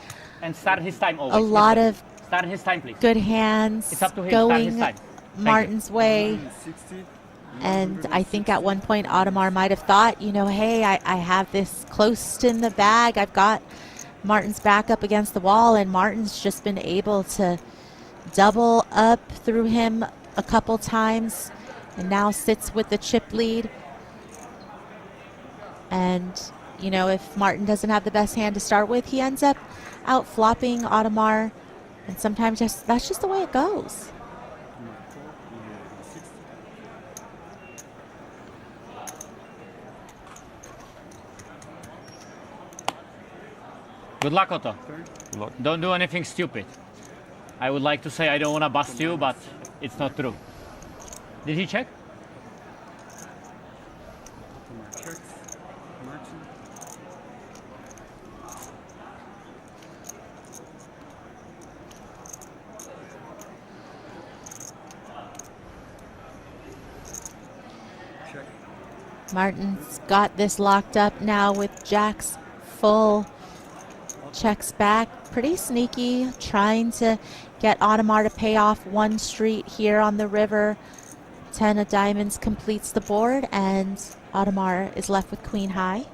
E: And start his time always.
M: a lot
E: Mister.
M: of
E: Start his time, please.
M: good hands
E: It's up to him. Start his
M: going
E: time. Thank
M: Martin's way. And I think at one point Audemars might have thought, you know, hey, I have this close in the bag. I've got Martin's back up against the wall, and Martin's just been able to double up through him a couple times and now sits with the chip lead. And, you know, if Martin doesn't have the best hand to start with, he ends up out flopping Audemars. And sometimes that's just the way it goes.
E: Good luck, Otto.
H: Good luck.
E: Don't do anything stupid. I would like to say I don't want to bust you, but it's not true. Did he check?
M: Martin's got this locked up now with jacks full. Checks back, pretty sneaky, trying to get Audemars to pay off one street here on the river. 10 of diamonds completes the board, and Audemars is left with queen high.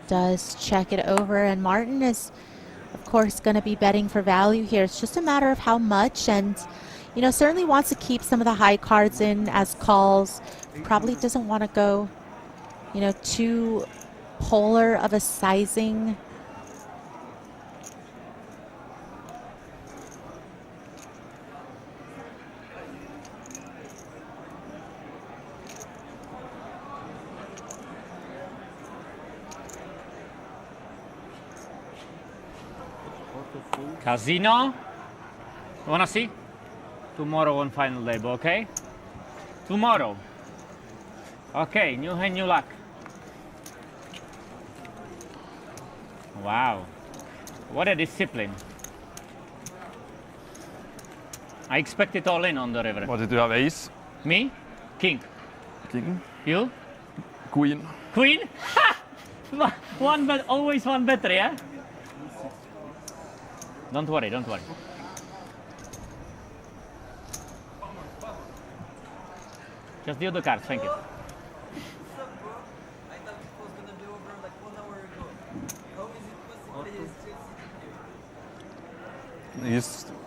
M: Does check it over, and Martin is, of course, going to be betting for value here. It's just a matter of how much, and you know, certainly wants to keep some of the high cards in as calls. Probably doesn't want to go, you know, too polar of a sizing.
E: Casino. You wanna see? Tomorrow on final table, okay? Tomorrow. Okay, new hand, new luck. Wow. What a discipline. I expect it all in on the river.
H: What did you have? Ace?
E: Me? King.
H: King?
E: You?
H: Queen.
E: Queen? Ha! One bet, always one better, yeah? Don't worry, don't worry. Just deal the cards, thank you.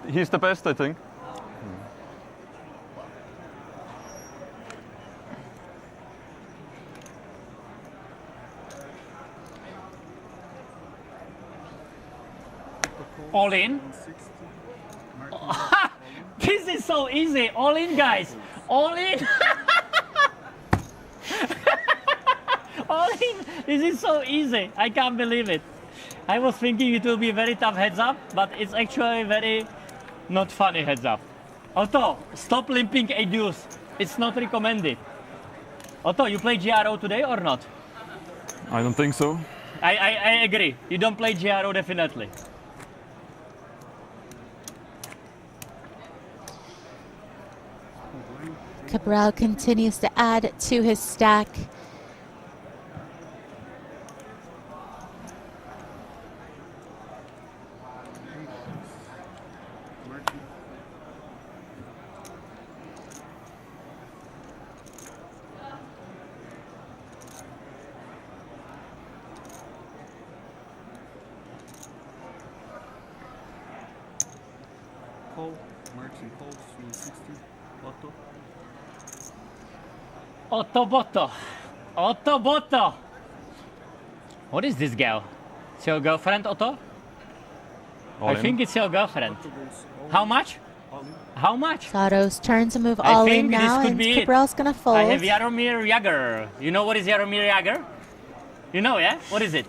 H: He's the best, I think.
E: All in. This is so easy. All in, guys. All in. All in. This is so easy. I can't believe it. I was thinking it will be a very tough heads up, but it's actually very not funny heads up. Otto, stop limping a deuce. It's not recommended. Otto, you play GRO today or not?
H: I don't think so.
E: I agree. You don't play GRO definitely.
M: Cabral continues to add to his stack.
D: Call, Martin calls, 160, Otto.
E: Otto Botto. Otto Botto. What is this girl? It's your girlfriend, Otto?
H: All
E: I
H: in.
E: think it's your girlfriend. How much? How much?
M: Otto's turn to move
E: I
M: all
E: think
M: in
E: this
M: now,
E: could
M: and
E: be it.
M: Cabral's gonna fold.
E: I have Jaromir Jagr. You know what is Jaromir Jagr? You know, yeah? What is it?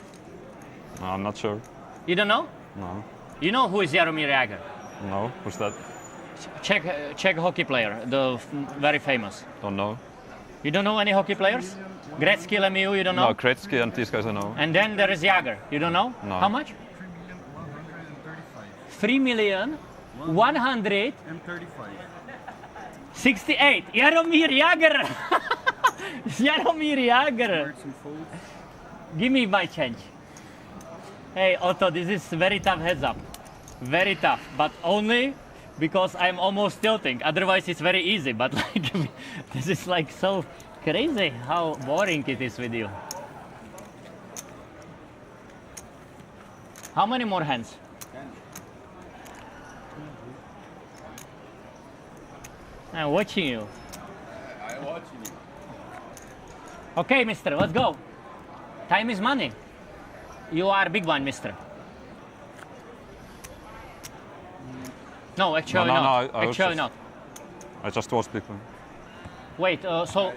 H: I'm not sure.
E: You don't know?
H: No.
E: You know who is Jaromir Jagr?
H: No, who's that?
E: Czech hockey player, very famous.
H: Don't know.
E: You don't know any hockey players? Gretzky, Lemieux, you don't know?
H: No, Gretzky and these guys I know.
E: And then there is Jagr. You don't know?
H: No.
E: How much? 3,135,000. 68. Jaromír Jagr. Jaromír Jagr. Give me my change. Hey Otto, this is very tough heads up. Very tough, but only because I'm almost tilting. Otherwise it's very easy, but like this is like so crazy how boring it is with you. How many more hands? I'm watching you.
P: I'm watching you.
E: Okay, mister, let's go. Time is money. You are big one, mister. No, actually not. Actually not.
H: I just was big one.
E: Wait, so...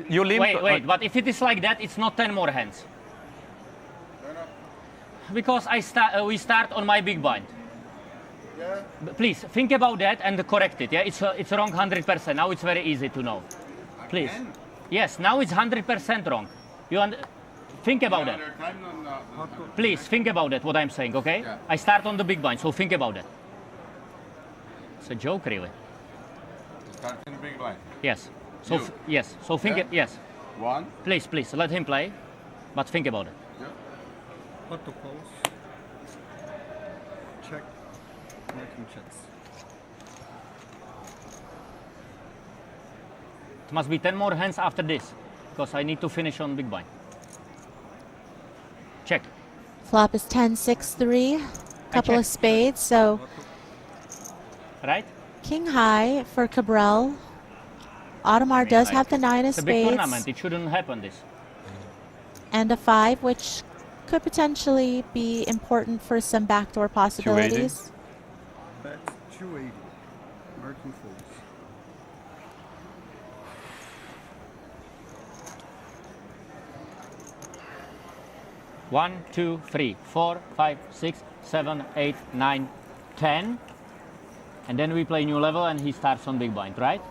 H: You limp.
E: Wait, but if it is like that, it's not 10 more hands. Because we start on my big blind.
P: Yeah.
E: Please, think about that and correct it, yeah? It's wrong 100%. Now it's very easy to know. Please. Yes, now it's 100% wrong. Think about that. Please, think about that, what I'm saying, okay?
P: Yeah.
E: I start on the big blind, so think about that. It's a joke, really.
P: Start in the big blind.
E: Yes. So, yes. So think it, yes.
P: One.
E: Please, let him play, but think about it.
P: Yeah.
N: What to pose? Check. Making checks.
E: It must be 10 more hands after this, because I need to finish on big blind. Check.
M: Flop is 10-6-3. Couple of spades, so
E: Right?
M: king high for Cabral. Audemars does have the 9 of
E: It's a big
M: spades
E: tournament. It shouldn't happen this.
M: and a 5, which could potentially be important for some backdoor possibilities.
N: Bet 280. Marking folds.
E: One, 2, 3, 4, 5, 6, 7, 8, 9, 10. And then we play new level and he starts on big blind, right?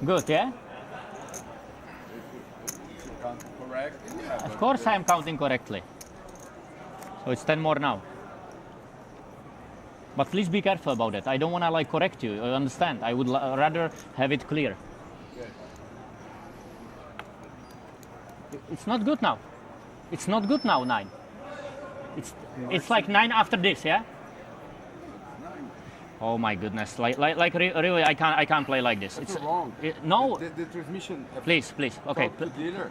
E: Good, yeah?
P: Correct. Yeah,
E: Of course I am counting correctly. So it's 10 more now. But please be careful about it. I don't want to like correct you, I understand. I would rather have it clear. It's not good now. It's not good now, 9. It's like 9 after this, yeah? Oh my goodness! Really, I can't play like this.
P: That's wrong.
E: No.
P: The transmission.
E: Please. Okay.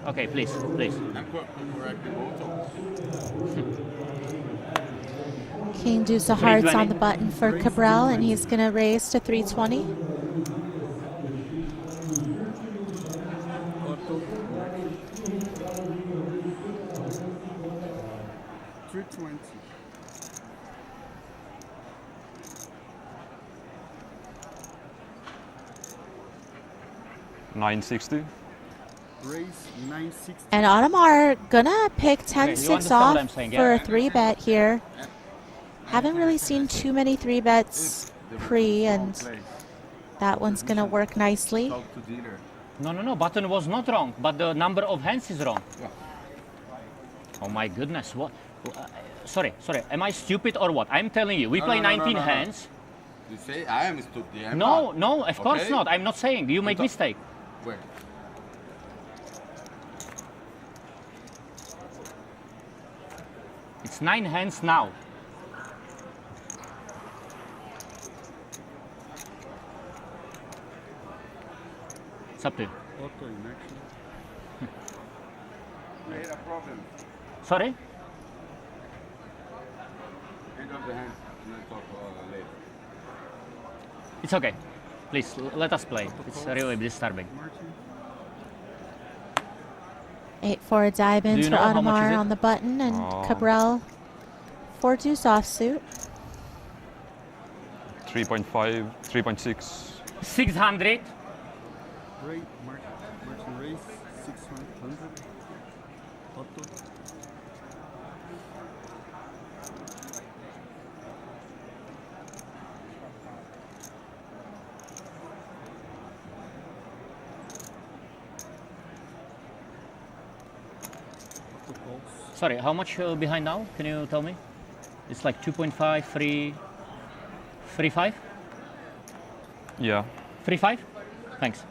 E: Okay, please.
P: I'm correcting both.
M: King deuce of hearts on the button for Cabral, and he's going to raise to 320.
H: $960.
N: Raise 960.
M: And Audemars gonna pick
E: Okay, you
M: 10-6
E: understand what I'm
M: off
E: saying,
M: for
E: yeah?
M: a 3-bet here. Haven't really seen too many 3-bets pre, and that one's gonna work nicely.
E: No. Button was not wrong, but the number of hands is wrong. Oh my goodness! What? Sorry. Am I stupid or what? I'm telling you, we play 19 hands.
P: You say I am stupid. I'm
E: No,
P: not.
E: of course
P: Okay?
E: not. I'm not saying. You make mistake.
P: Where?
E: It's 9 hands now. It's up to you.
N: Auto in action.
P: Made a problem.
E: Sorry?
P: End of the hand. And I talk later.
E: It's okay. Please, let us play. It's really disturbing.
M: 8-4 diamonds
E: Do you
M: for
E: know how much is
M: Audemars
E: it?
M: on the button, and
H: Oh.
M: Cabral 4 deuce offsuit.
H: 3.5, 3.6.
E: 600.
N: Great. Martin raise 600. Auto.
E: Sorry, how much behind now? Can you tell me? It's like 2.5, 3, 3.5?
H: Yeah.
E: 3.5? Thanks.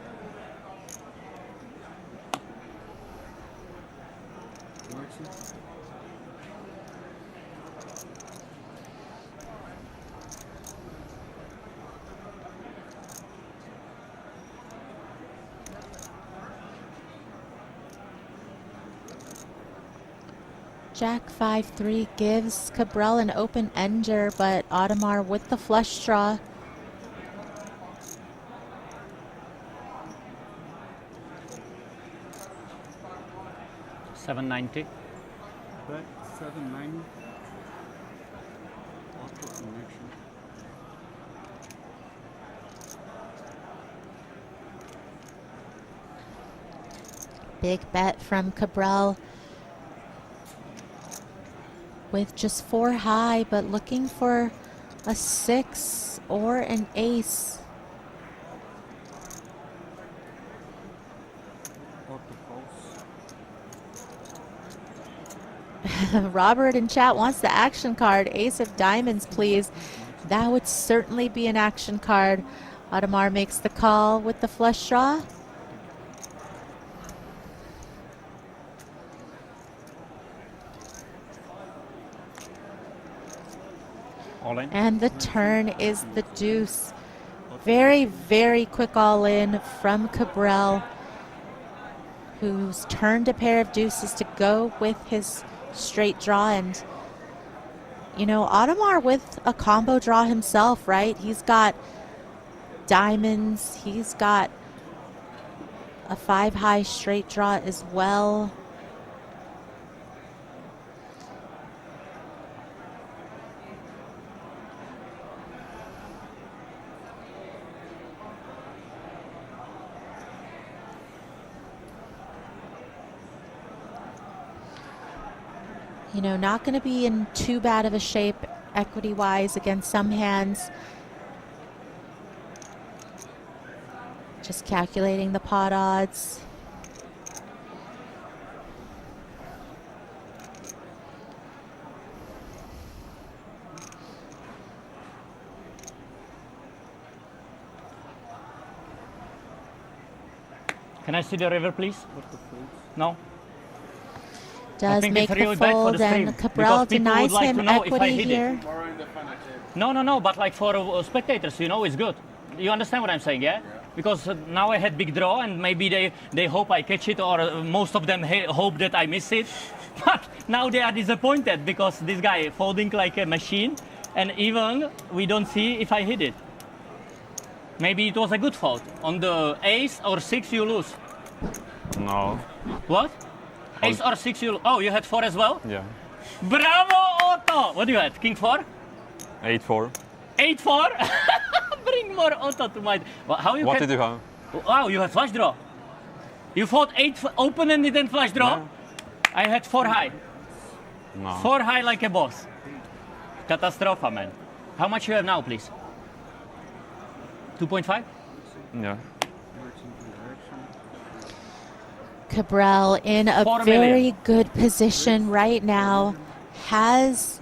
M: Jack 5-3 gives Cabral an open ender, but Audemars with the flush draw.
E: $790.
D: Bet 790. Auto elimination.
M: Big bet from Cabral with just 4 high, but looking for a 6 or an ace. Robert in chat wants the action card. Ace of diamonds, please. That would certainly be an action card. Audemars makes the call with the flush draw.
E: All in.
M: And the turn is the deuce. Very, very quick all in from Cabral, who's turned a pair of deuces to go with his straight draw. And, you know, Audemars with a combo draw himself, right? He's got diamonds. He's got a 5 high straight draw as well. You know, not going to be in too bad of a shape equity-wise against some hands. Just calculating the pot odds.
E: Can I see the river, please? No?
M: Does make the fold, and Cabral denies him equity here.
E: No, but like for spectators, you know, it's good. You understand what I'm saying, yeah? Because now I had big draw, and maybe they hope I catch it, or most of them hope that I miss it. But now they are disappointed because this guy folding like a machine, and even we don't see if I hit it. Maybe it was a good fold. On the ace or 6 you lose.
H: No.
E: What? Ace or 6 you lose. Oh, you had 4 as well?
H: Yeah.
E: Bravo, Otto! What do you had? King 4?
H: 8-4.
E: 8-4? Bring more Otto to my... Well, how you
H: What did you have?
E: Wow, you had flush draw. You fought 8 open and didn't flush draw?
H: Yeah.
E: I had 4 high.
H: No.
E: 4 high like a boss. Catastrophe, man. How much you have now, please? 2.5?
H: Yeah.
M: Cabral in a very good position right now. Has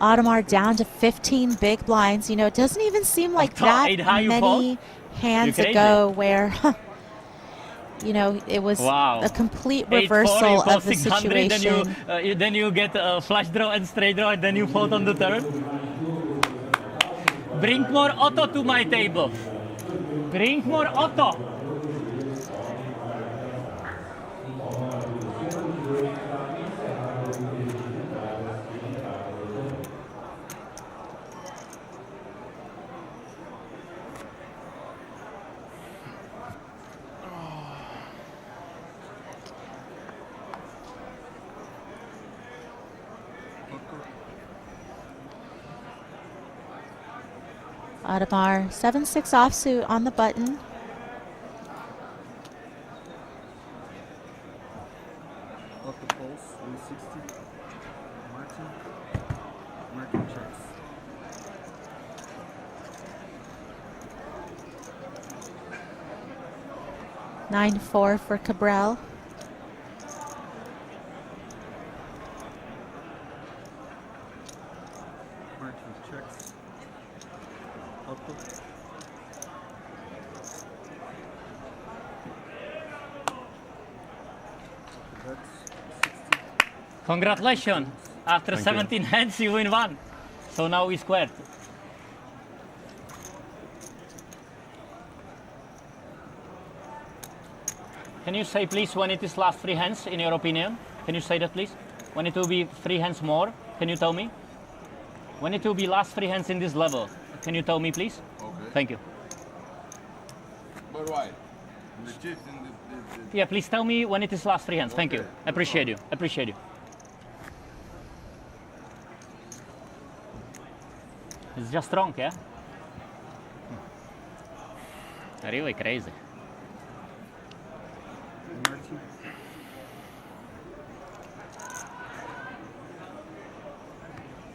M: Audemars down to 15 big blinds. You know, it doesn't even seem like that many hands ago where, you know, it was a complete reversal of the situation.
E: Then you get a flush draw and straight draw, and then you fold on the turn. Bring more Otto to my table. Bring more Otto.
M: Audemars 7-6 offsuit on the button.
N: Off the pulse, 160. Martin checks.
M: Nine-4 for Cabral.
E: Congratulations. After
H: Thank
E: 17 hands, you win one. So now we squared. Can you say, please, when it is last 3 hands, in your opinion? Can you say that, please? When it will be 3 hands more, can you tell me? When it will be last 3 hands in this level, can you tell me, please?
P: Okay.
E: Thank you.
P: But why? The chips and the
E: Yeah, please tell me when it is last 3 hands. Thank you.
P: Okay.
E: Appreciate you. Appreciate you. It's just wrong, yeah? Really crazy.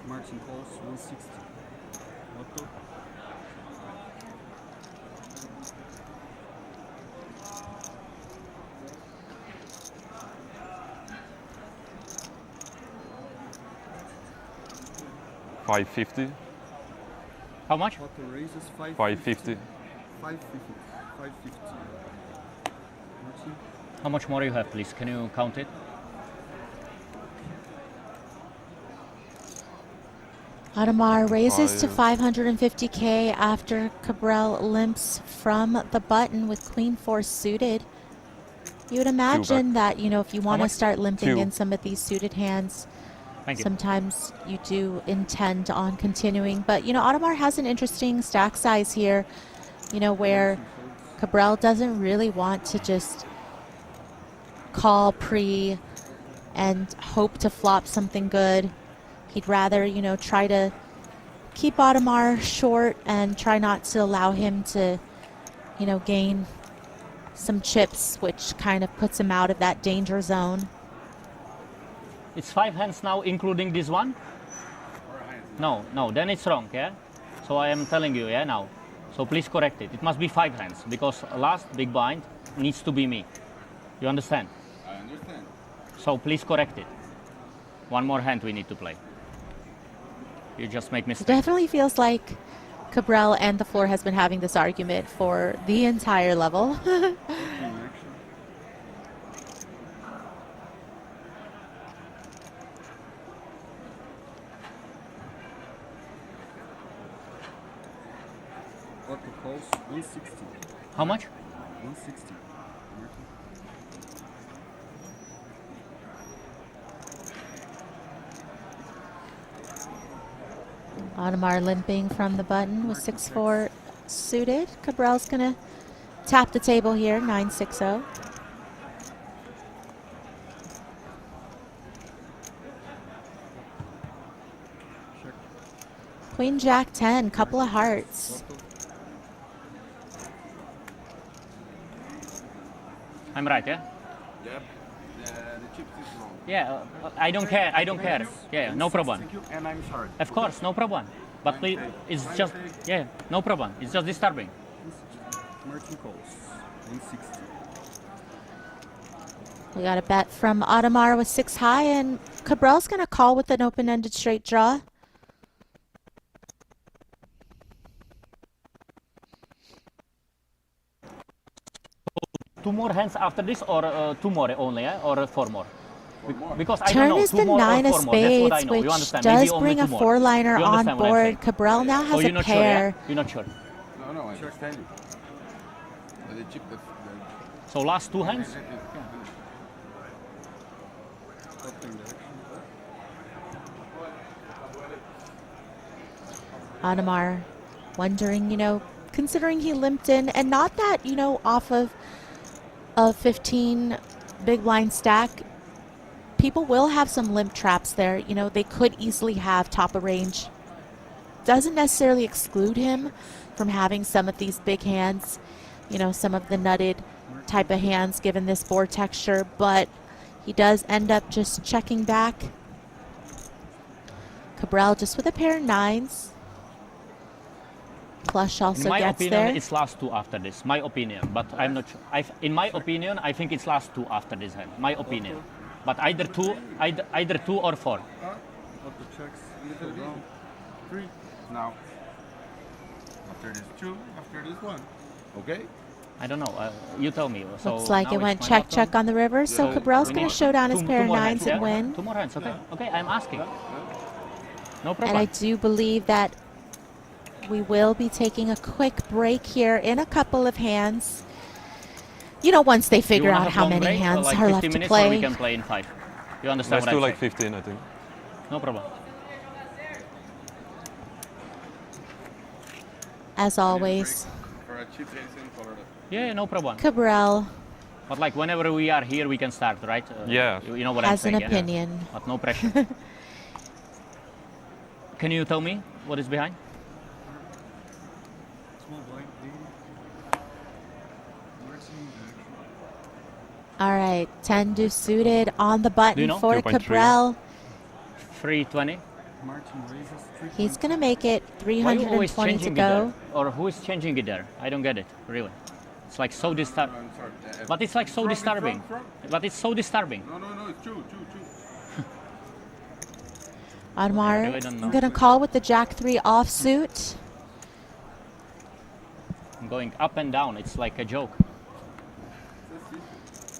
N: Martin calls 160. Otto.
H: $550.
E: How much?
N: Otto raises
H: 550.
N: 550. 550. Martin.
E: How much more you have, please? Can you count it?
M: Audemars raises to 550K after Cabral limps from the button with Queen 4 suited. You would imagine that, you know, if you want to start limping in some of these suited hands, sometimes you do intend on continuing. But, you know, Audemars has an interesting stack size here, you know, where Cabral doesn't really want to just call pre and hope to flop something good. He'd rather, you know, try to keep Audemars short and try not to allow him to, you know, gain some chips, which kind of puts him out of that danger zone.
E: It's 5 hands now, including this one? No, no, then it's wrong, yeah? So I am telling you, yeah, now. So please correct it. It must be 5 hands, because last big blind needs to be me. You understand?
P: I understand.
E: So please correct it. One more hand we need to play. You just make
M: It
E: mistakes.
M: definitely feels like Cabral and the floor has been having this argument for the entire level.
N: Otto calls 160.
E: How much?
N: 160. Martin.
M: Audemars limping from the button with 6-4 suited. Cabral's gonna tap the table here, 9-6-0. Queen Jack 10, couple of hearts.
E: I'm right, yeah?
P: Yep. The chips is wrong.
E: Yeah, I don't care, I don't care. Yeah, no problem.
P: Thank you, and I'm sorry.
E: Of course, no problem. But please, it's just, yeah, no problem. It's just disturbing.
N: Martin calls 160.
M: We got a bet from Audemars with 6 high, and Cabral's gonna call with an open-ended straight draw.
E: Two more hands after this, or 2 more only, yeah? Or 4 more? Because I don't
M: Turn
E: know,
M: is
E: 2
M: the
E: more or
M: 9 of
E: 4 more. That's what I
M: spades,
E: know. You
M: which
E: understand? Maybe
M: does
E: only
M: bring
E: 2
M: a
E: more.
M: 4-liner
E: You
M: on
E: understand what I'm saying?
M: board. Cabral now
E: Oh,
M: has
E: you're
M: a
E: not sure, yeah?
M: pair.
E: You're not sure.
P: No, no, I understand you. But the chip,
E: So last 2 hands?
M: Audemars wondering, you know, considering he limped in, and not that, you know, off of a 15 big blind stack, people will have some limp traps there. You know, they could easily have top of range. Doesn't necessarily exclude him from having some of these big hands, you know, some of the nutted type of hands given this board texture, but he does end up just checking back. Cabral just with a pair of 9s. Flush also
E: In my
M: gets
E: opinion,
M: there.
E: it's last 2 after this. My opinion, but I'm not sure. In my opinion, I think it's last 2 after this hand. My opinion, but either 2 or 4.
N: Otto checks. Little round.
P: 3 now. After this 2, after this 1. Okay?
E: I don't know. You tell me. So
M: Looks like
E: now
M: it went
E: it's my
M: check, check on the river, so Cabrel's
E: we
M: going
E: need
M: to show down his pair of
E: more
M: nines
E: hands,
M: and
E: yeah?
M: win.
E: 2 more hands, okay. Okay, I'm asking. No problem.
M: And I do believe that we will be taking a quick break here in a couple of hands. You know, once they figure
E: You wanna
M: out
E: have
M: how
E: long
M: many
E: break,
M: hands
E: like
M: are
E: 50
M: left to
E: minutes,
M: play.
E: Or we can play in 5. You understand
H: Let's
E: what
H: do
E: I'm
H: like
E: saying?
H: 15, I think.
E: No problem.
M: As always,
E: Yeah, no problem.
M: Cabrel
E: But like whenever we are here, we can start, right?
H: Yeah.
E: You know what I'm
M: has
E: saying?
M: an
E: yeah?
M: opinion.
E: But no pressure. Can you tell me what is behind?
M: All right, 10 deuce suited on the
E: Do
M: button
E: you know?
M: for
H: 2.3.
M: Cabrel.
E: 320.
M: He's going to make it
E: Why you always
M: 320 to
E: changing it
M: go.
E: there? Or who is changing it there? I don't get it, really. It's like so disturbing. But it's like so disturbing. But it's so disturbing.
P: No, it's true.
M: Audemars
E: I really don't know.
M: going to call with the Jack 3 offsuit.
E: I'm going up and down. It's like a joke.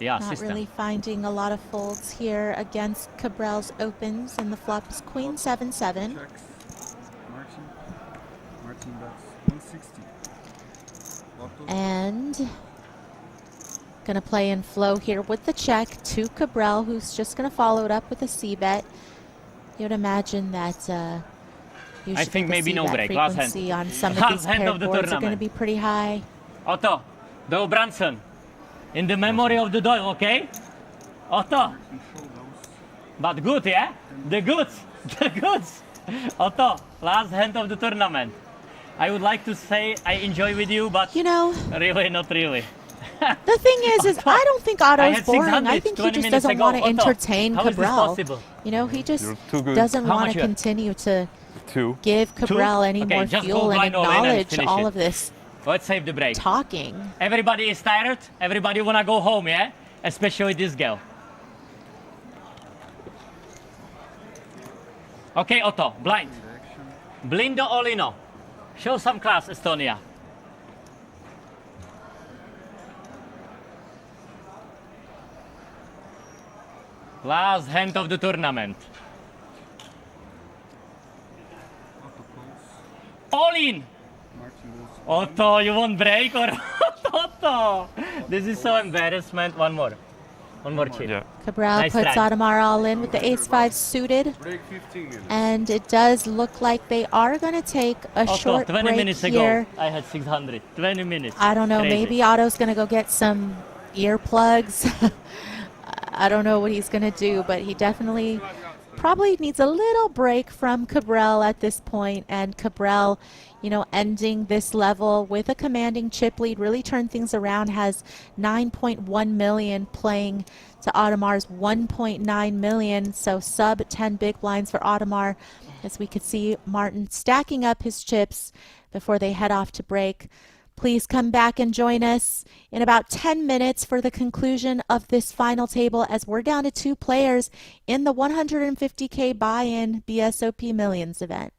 E: Yeah,
M: Not
E: system.
M: really finding a lot of folds here against Cabrel's opens, and the flop is Queen 7-7.
C: Martin bets 160.
M: And gonna play in flow here with the check to Cabrel, who's just gonna follow it up with a c-bet. You'd imagine that usually
E: I think
M: the
E: maybe no
M: c-bet
E: break. Last hand.
M: frequency on some of
E: Last
M: these
E: hand
M: paired
E: of the
M: boards are gonna
E: tournament.
M: be pretty high.
E: Otto, do Branson. In the memory of the Doyle, okay? Otto. But good, yeah? The goods. The goods. Otto, last hand of the tournament. I would like to say I enjoy with you, but
M: you know,
E: really not really.
M: The thing is I don't think Otto's
E: had
M: boring.
E: 600
M: I think he
E: 20
M: just
E: minutes
M: doesn't
E: ago.
M: want to
E: Otto,
M: entertain
E: how is this
M: Cabrel.
E: possible?
M: You know, he just
H: You're too good.
M: doesn't
E: How
M: want
E: much
M: to
E: you have?
M: continue to
H: 2.
M: give Cabrel any
E: Okay,
M: more
E: just
M: fuel
E: go
M: and
E: blind all in and
M: acknowledge
E: finish
M: all
E: it.
M: of this
E: Let's save the break.
M: talking.
E: Everybody is tired. Everybody wanna go home, yeah? Especially this girl. Okay, Otto, blind. Blindo Olino. Show some class, Estonia. Last hand of the tournament. All in. Otto, you won't break or Otto? This is so embarrassment. One more chip.
H: Yeah.
M: Cabrel
E: Nice
M: puts
E: try.
M: Audemars all in with the ace-5 suited.
P: Break 15 minutes.
M: And it does look like they are going to take a
E: Otto,
M: short
E: 20
M: break
E: minutes
M: here.
E: ago, I had 600. 20 minutes.
M: I don't know,
E: Crazy.
M: maybe Otto's going to go get some earplugs. I don't know what he's going to do, but he definitely probably needs a little break from Cabrel at this point. And Cabrel, you know, ending this level with a commanding chip lead, really turned things around, has 9.1 million playing to Audemars' 1.9 million. So sub 10 big blinds for Audemars, as we could see Martin stacking up his chips before they head off to break. Please come back and join us in about 10 minutes for the conclusion of this final table, as we're down to 2 players in the 150K buy-in BSOP Millions event.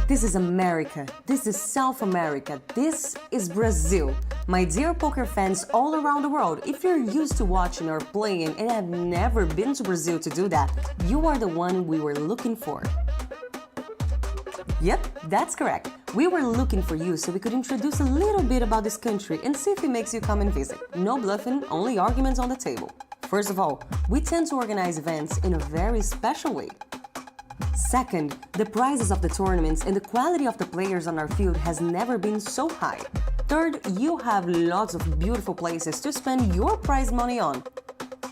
J: This is America. This is South America. This is Brazil. My dear poker fans all around the world, if you're used to watching or playing and have never been to Brazil to do that, you are the one we were looking for. Yep, that's correct. We were looking for you so we could introduce a little bit about this country and see if it makes you come and visit. No bluffing, only arguments on the table. First of all, we tend to organize events in a very special way. Second, the prizes of the tournaments and the quality of the players on our field has never been so high. Third, you have lots of beautiful places to spend your prize money on.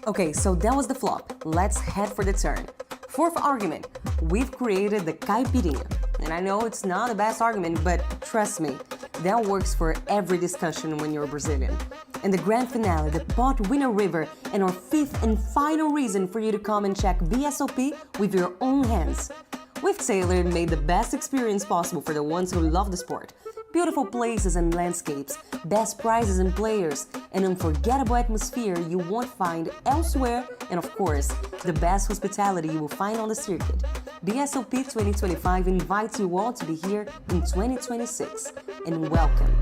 J: Okay, so that was the flop. Let's head for the turn. Fourth argument, we've created the caipirinha. And I know it's not the best argument, but trust me, that works for every discussion when you're Brazilian. And the grand finale, the pot winner river, and our fifth and final reason for you to come and check BSOP with your own hands. We've tailored and made the best experience possible for the ones who love the sport. Beautiful places and landscapes, best prizes and players, an unforgettable atmosphere you won't find elsewhere, and of course, the best hospitality you will find on the circuit. BSOP 2025 invites you all to be here in 2026. And welcome.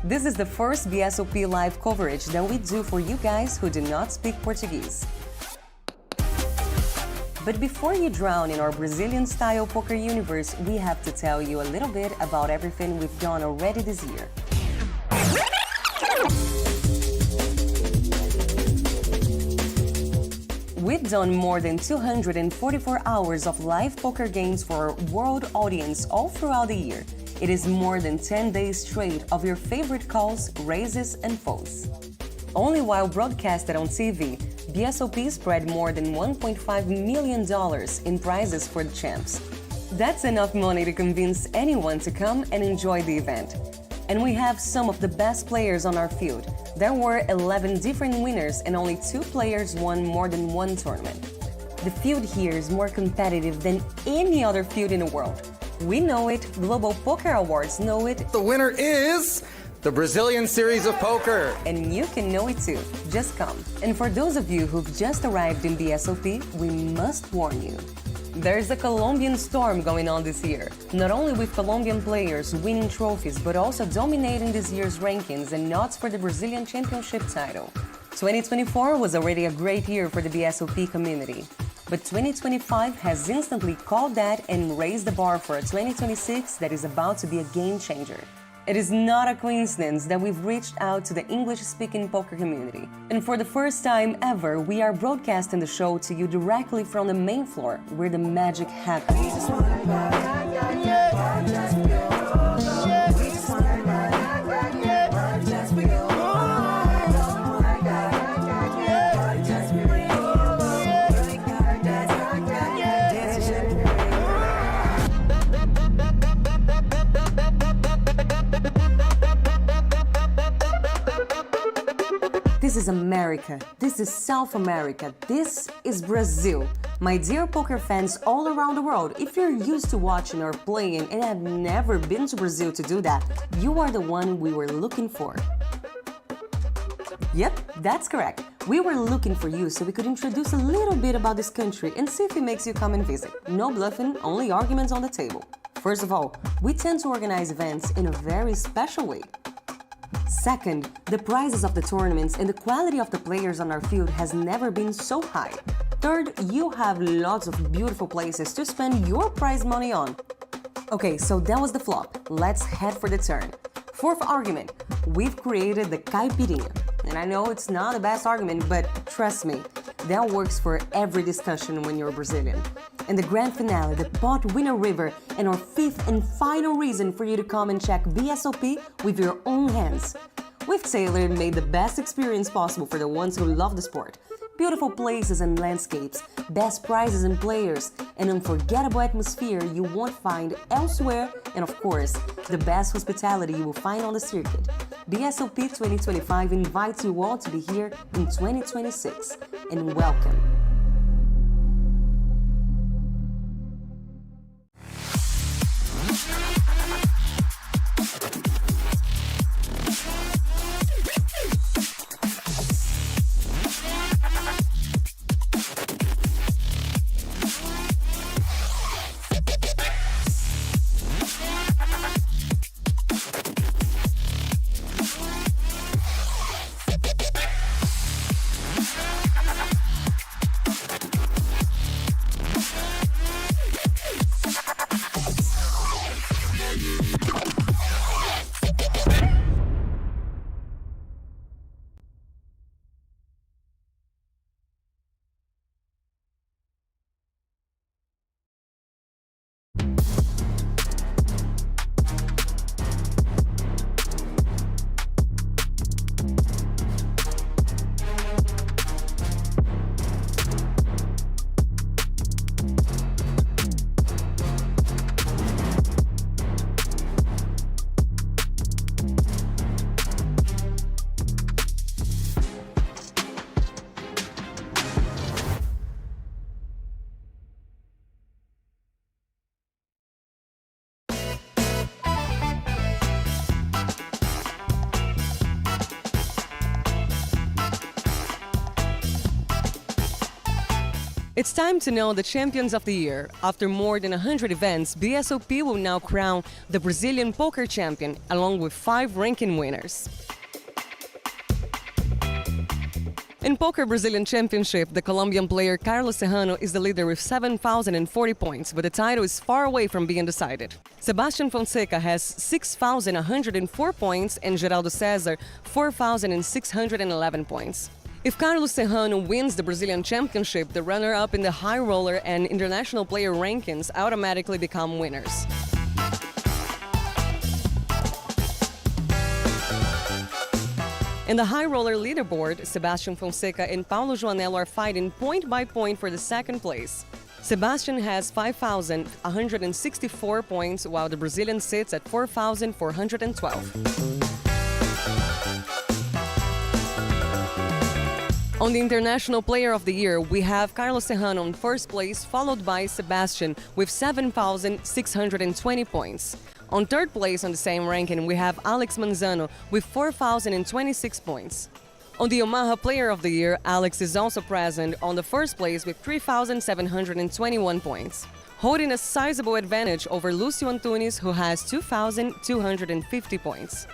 J: This is the first BSOP live coverage that we do for you guys who do not speak Portuguese. But before you drown in our Brazilian-style poker universe, we have to tell you a little bit about everything we've done already this year. We've done more than 244 hours of live poker games for our world audience all throughout the year. It is more than 10 days straight of your favorite calls, raises, and folds. Only while broadcasted on TV, BSOP spread more than $1.5 million in prizes for the champs. That's enough money to convince anyone to come and enjoy the event. And we have some of the best players on our field. There were 11 different winners and only 2 players won more than one tournament. The field here is more competitive than any other field in the world. We know it, Global Poker Awards know it.
R: The winner is the Brazilian Series of Poker.
J: And you can know it too. Just come. And for those of you who've just arrived in BSOP, we must warn you. There's a Colombian storm going on this year. Not only with Colombian players winning trophies, but also dominating this year's rankings and odds for the Brazilian Championship title. 2024 was already a great year for the BSOP community. But 2025 has instantly called that and raised the bar for a 2026 that is about to be a game changer. It is not a coincidence that we've reached out to the English-speaking poker community. And for the first time ever, we are broadcasting the show to you directly from the main floor, where the magic happens. This is America. This is South America. This is Brazil. My dear poker fans all around the world, if you're used to watching or playing and have never been to Brazil to do that, you are the one we were looking for. Yep, that's correct. We were looking for you so we could introduce a little bit about this country and see if it makes you come and visit. No bluffing, only arguments on the table. First of all, we tend to organize events in a very special way. Second, the prizes of the tournaments and the quality of the players on our field has never been so high. Third, you have lots of beautiful places to spend your prize money on. Okay, so that was the flop. Let's head for the turn. Fourth argument, we've created the caipirinha. And I know it's not the best argument, but trust me, that works for every discussion when you're Brazilian. And the grand finale, the pot winner river, and our fifth and final reason for you to come and check BSOP with your own hands. We've tailored and made the best experience possible for the ones who love the sport. Beautiful places and landscapes, best prizes and players, an unforgettable atmosphere you won't find elsewhere, and of course, the best hospitality you will find on the circuit. BSOP 2025 invites you all to be here in 2026. And welcome. It's time to know the champions of the year. After more than 100 events, BSOP will now crown the Brazilian poker champion, along with 5 ranking winners. In Poker Brazilian Championship, the Colombian player Carlos Serrano is the leader with 7,040 points, but the title is far away from being decided. Sebastian Fonseca has 6,104 points and Geraldo Cesar 4,611 points. If Carlos Serrano wins the Brazilian Championship, the runner-up in the High Roller and International Player rankings automatically become winners. In the High Roller leaderboard, Sebastian Fonseca and Paulo Joanello are fighting point by point for the second place. Sebastian has 5,164 points, while the Brazilian sits at 4,412. On the International Player of the Year, we have Carlos Serrano in first place, followed by Sebastian with 7,620 points. On third place on the same ranking, we have Alex Manzano with 4,026 points. On the Omaha Player of the Year, Alex is also present on the first place with 3,721 points, holding a sizable advantage over Lucio Antunes, who has 2,250 points.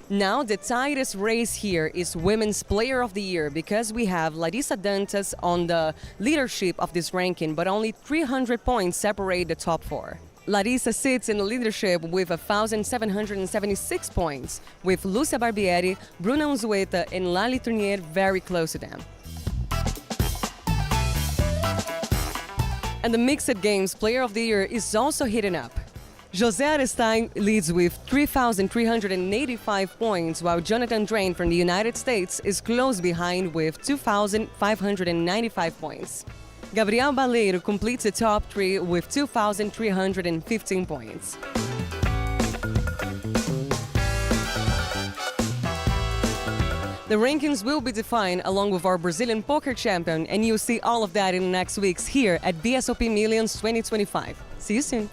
J: Now, the tightest race here is Women's Player of the Year, because we have Larissa Dantas on the leadership of this ranking, but only 300 points separate the top 4. Larissa sits in the leadership with 1,776 points, with Lucia Barbieri, Bruna Unzueta, and Lali Tournier very close to them. And the Mixed Games Player of the Year is also heating up. José Arestein leads with 3,385 points, while Jonathan Drain from the United States is close behind with 2,595 points. Gabriel Baleiro completes the top 3 with 2,315 points. The rankings will be defined along with our Brazilian poker champion, and you'll see all of that in the next weeks here at BSOP Millions 2025. See you soon.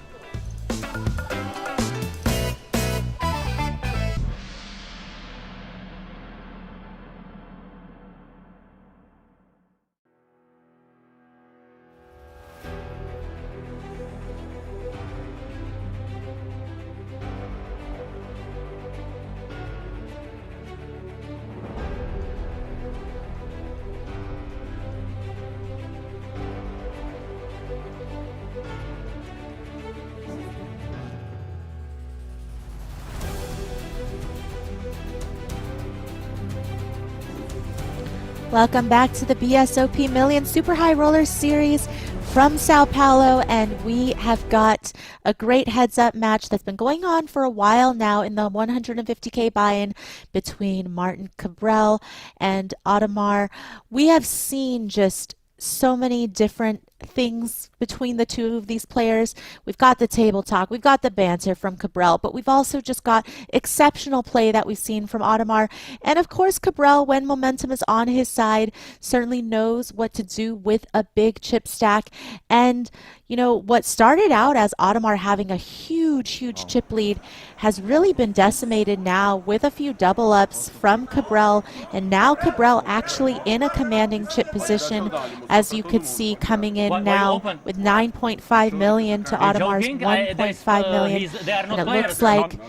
M: Welcome back to the BSOP Millions Super High Roller Series from Sao Paulo, and we have got a great heads-up match that's been going on for a while now in the 150K buy-in between Martin Cabral and Audemars. We have seen just so many different things between the two of these players. We've got the table talk, we've got the banter from Cabral, but we've also just got exceptional play that we've seen from Audemars. And of course, Cabral, when momentum is on his side, certainly knows what to do with a big chip stack. And you know, what started out as Audemars having a huge chip lead has really been decimated now with a few double ups from Cabral, and now Cabral actually in a commanding chip position, as you could see coming in now with 9.5 million to Audemars' 1.5 million, and it looks like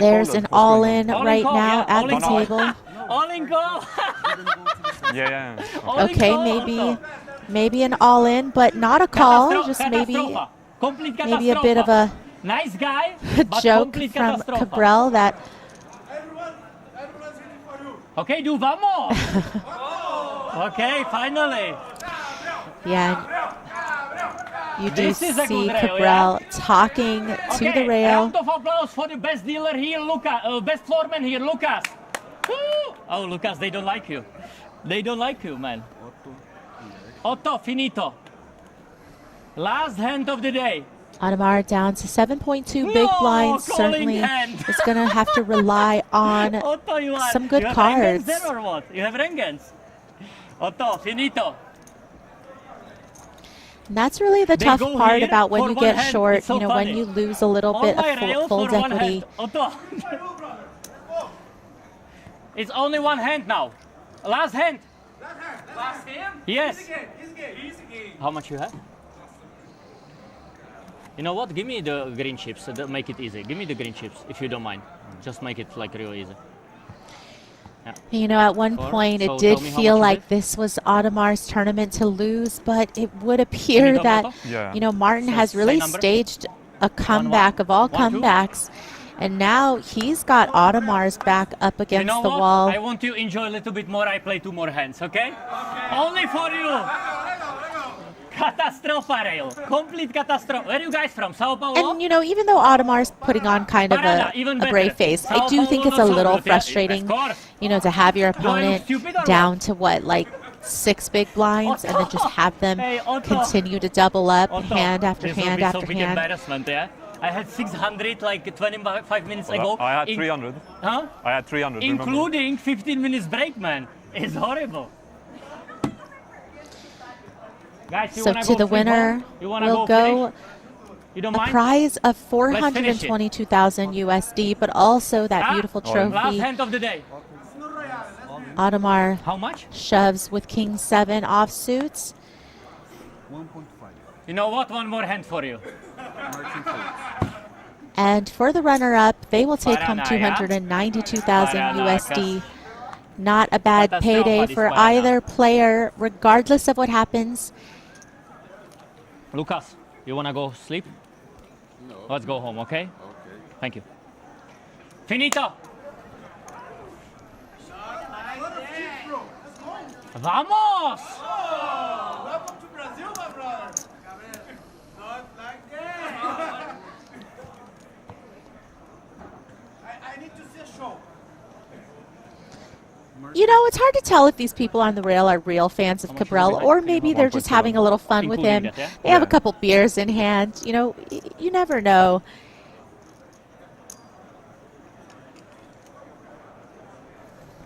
M: there's an all-in right now at the table.
E: All-in go!
M: Okay, maybe an all-in, but not a call, just maybe a bit of a
E: nice guy,
M: joke from Cabral that.
E: Okay, do vamos! Okay, finally.
M: Yeah, you do see Cabral talking to the rail.
E: Round of applause for the best dealer here, Lucas. Best floorman here, Lucas. Woo! Oh, Lucas, they don't like you. They don't like you, man. Otto, finito. Last hand of the day.
M: Audemars down to 7.2 big blinds. Certainly is going to have to rely on
E: Otto,
M: some good cards.
E: There or what? You have Rengens. Otto, finito.
M: And that's really the tough part about when you get short, you know, when you lose a little bit of fold equity.
E: Otto. It's only one hand now. Last hand.
L: Last hand?
E: Yes.
L: Easy game. Easy game.
E: How much you have? You know what? Give me the green chips. Make it easy. Give me the green chips, if you don't mind. Just make it like real easy. Yeah.
M: You know, at one
E: Four.
M: point
E: So
M: it did
E: tell me how
M: feel
E: much
M: like
E: is it?
M: this was Audemars' tournament to lose, but it would appear that, you know, Martin
E: So
M: has really
E: same number?
M: staged a comeback of all
E: 1, 2?
M: comebacks. And now he's got Audemars back up against
E: You know
M: the
E: what?
M: wall.
E: I want you to enjoy a little bit more. I play 2 more hands, okay? Only for you. Catastrophe rail. Complete catastrophe. Where are you guys from? São Paulo?
M: And, you know, even though Audemars putting on kind of
E: Paraná, even
M: a
E: better.
M: brave face, I
E: São
M: do think
E: Paulo
M: it's a
E: not so
M: little
E: good, yeah,
M: frustrating,
E: of course.
M: you know, to have your
E: Do I look
M: opponent
E: stupid or
M: down to what, like 6 big blinds, and then just have them
E: Hey, Otto.
M: continue to double up
E: Otto,
M: hand after
E: this
M: hand
E: will be
M: after
E: so big
M: hand.
E: embarrassment, yeah? I had 600 like 25 minutes ago.
H: I had
E: in-
H: 300.
E: Huh?
H: I had 300. remember?
E: Including 15 minutes break, man. It's horrible. Guys, you
M: So
E: wanna
M: to
E: go
M: the
E: free
M: winner
E: ball? You wanna
M: will
E: go
M: go
E: finish? You don't
M: a
E: mind?
M: prize of
E: Let's finish it.
M: 422,000 USD, but also that beautiful
E: Last
M: trophy.
E: hand of the day.
M: Audemars
E: How much?
M: shoves with King 7 offsuits.
N: 1.5.
E: You know what? One more hand for you.
M: And for the runner-up, they will take home
E: Paraná,
M: 292,000
E: Paraná,
M: USD. Not a bad
E: Catastrophe
M: payday
E: this
M: for
E: Paraná.
M: either player, regardless of what happens.
E: Lucas, you wanna go sleep?
P: No.
E: Let's go home, okay?
P: Okay.
E: Thank you. Finito. Vamos!
L: Welcome to Brazil, my brother. Not like that. I need to see a show.
M: You know, it's hard to tell if these people on the rail are real fans of Cabral, or maybe they're just having a little fun with him.
E: Including that, yeah?
M: They have a couple beers in hand. You know, you never know.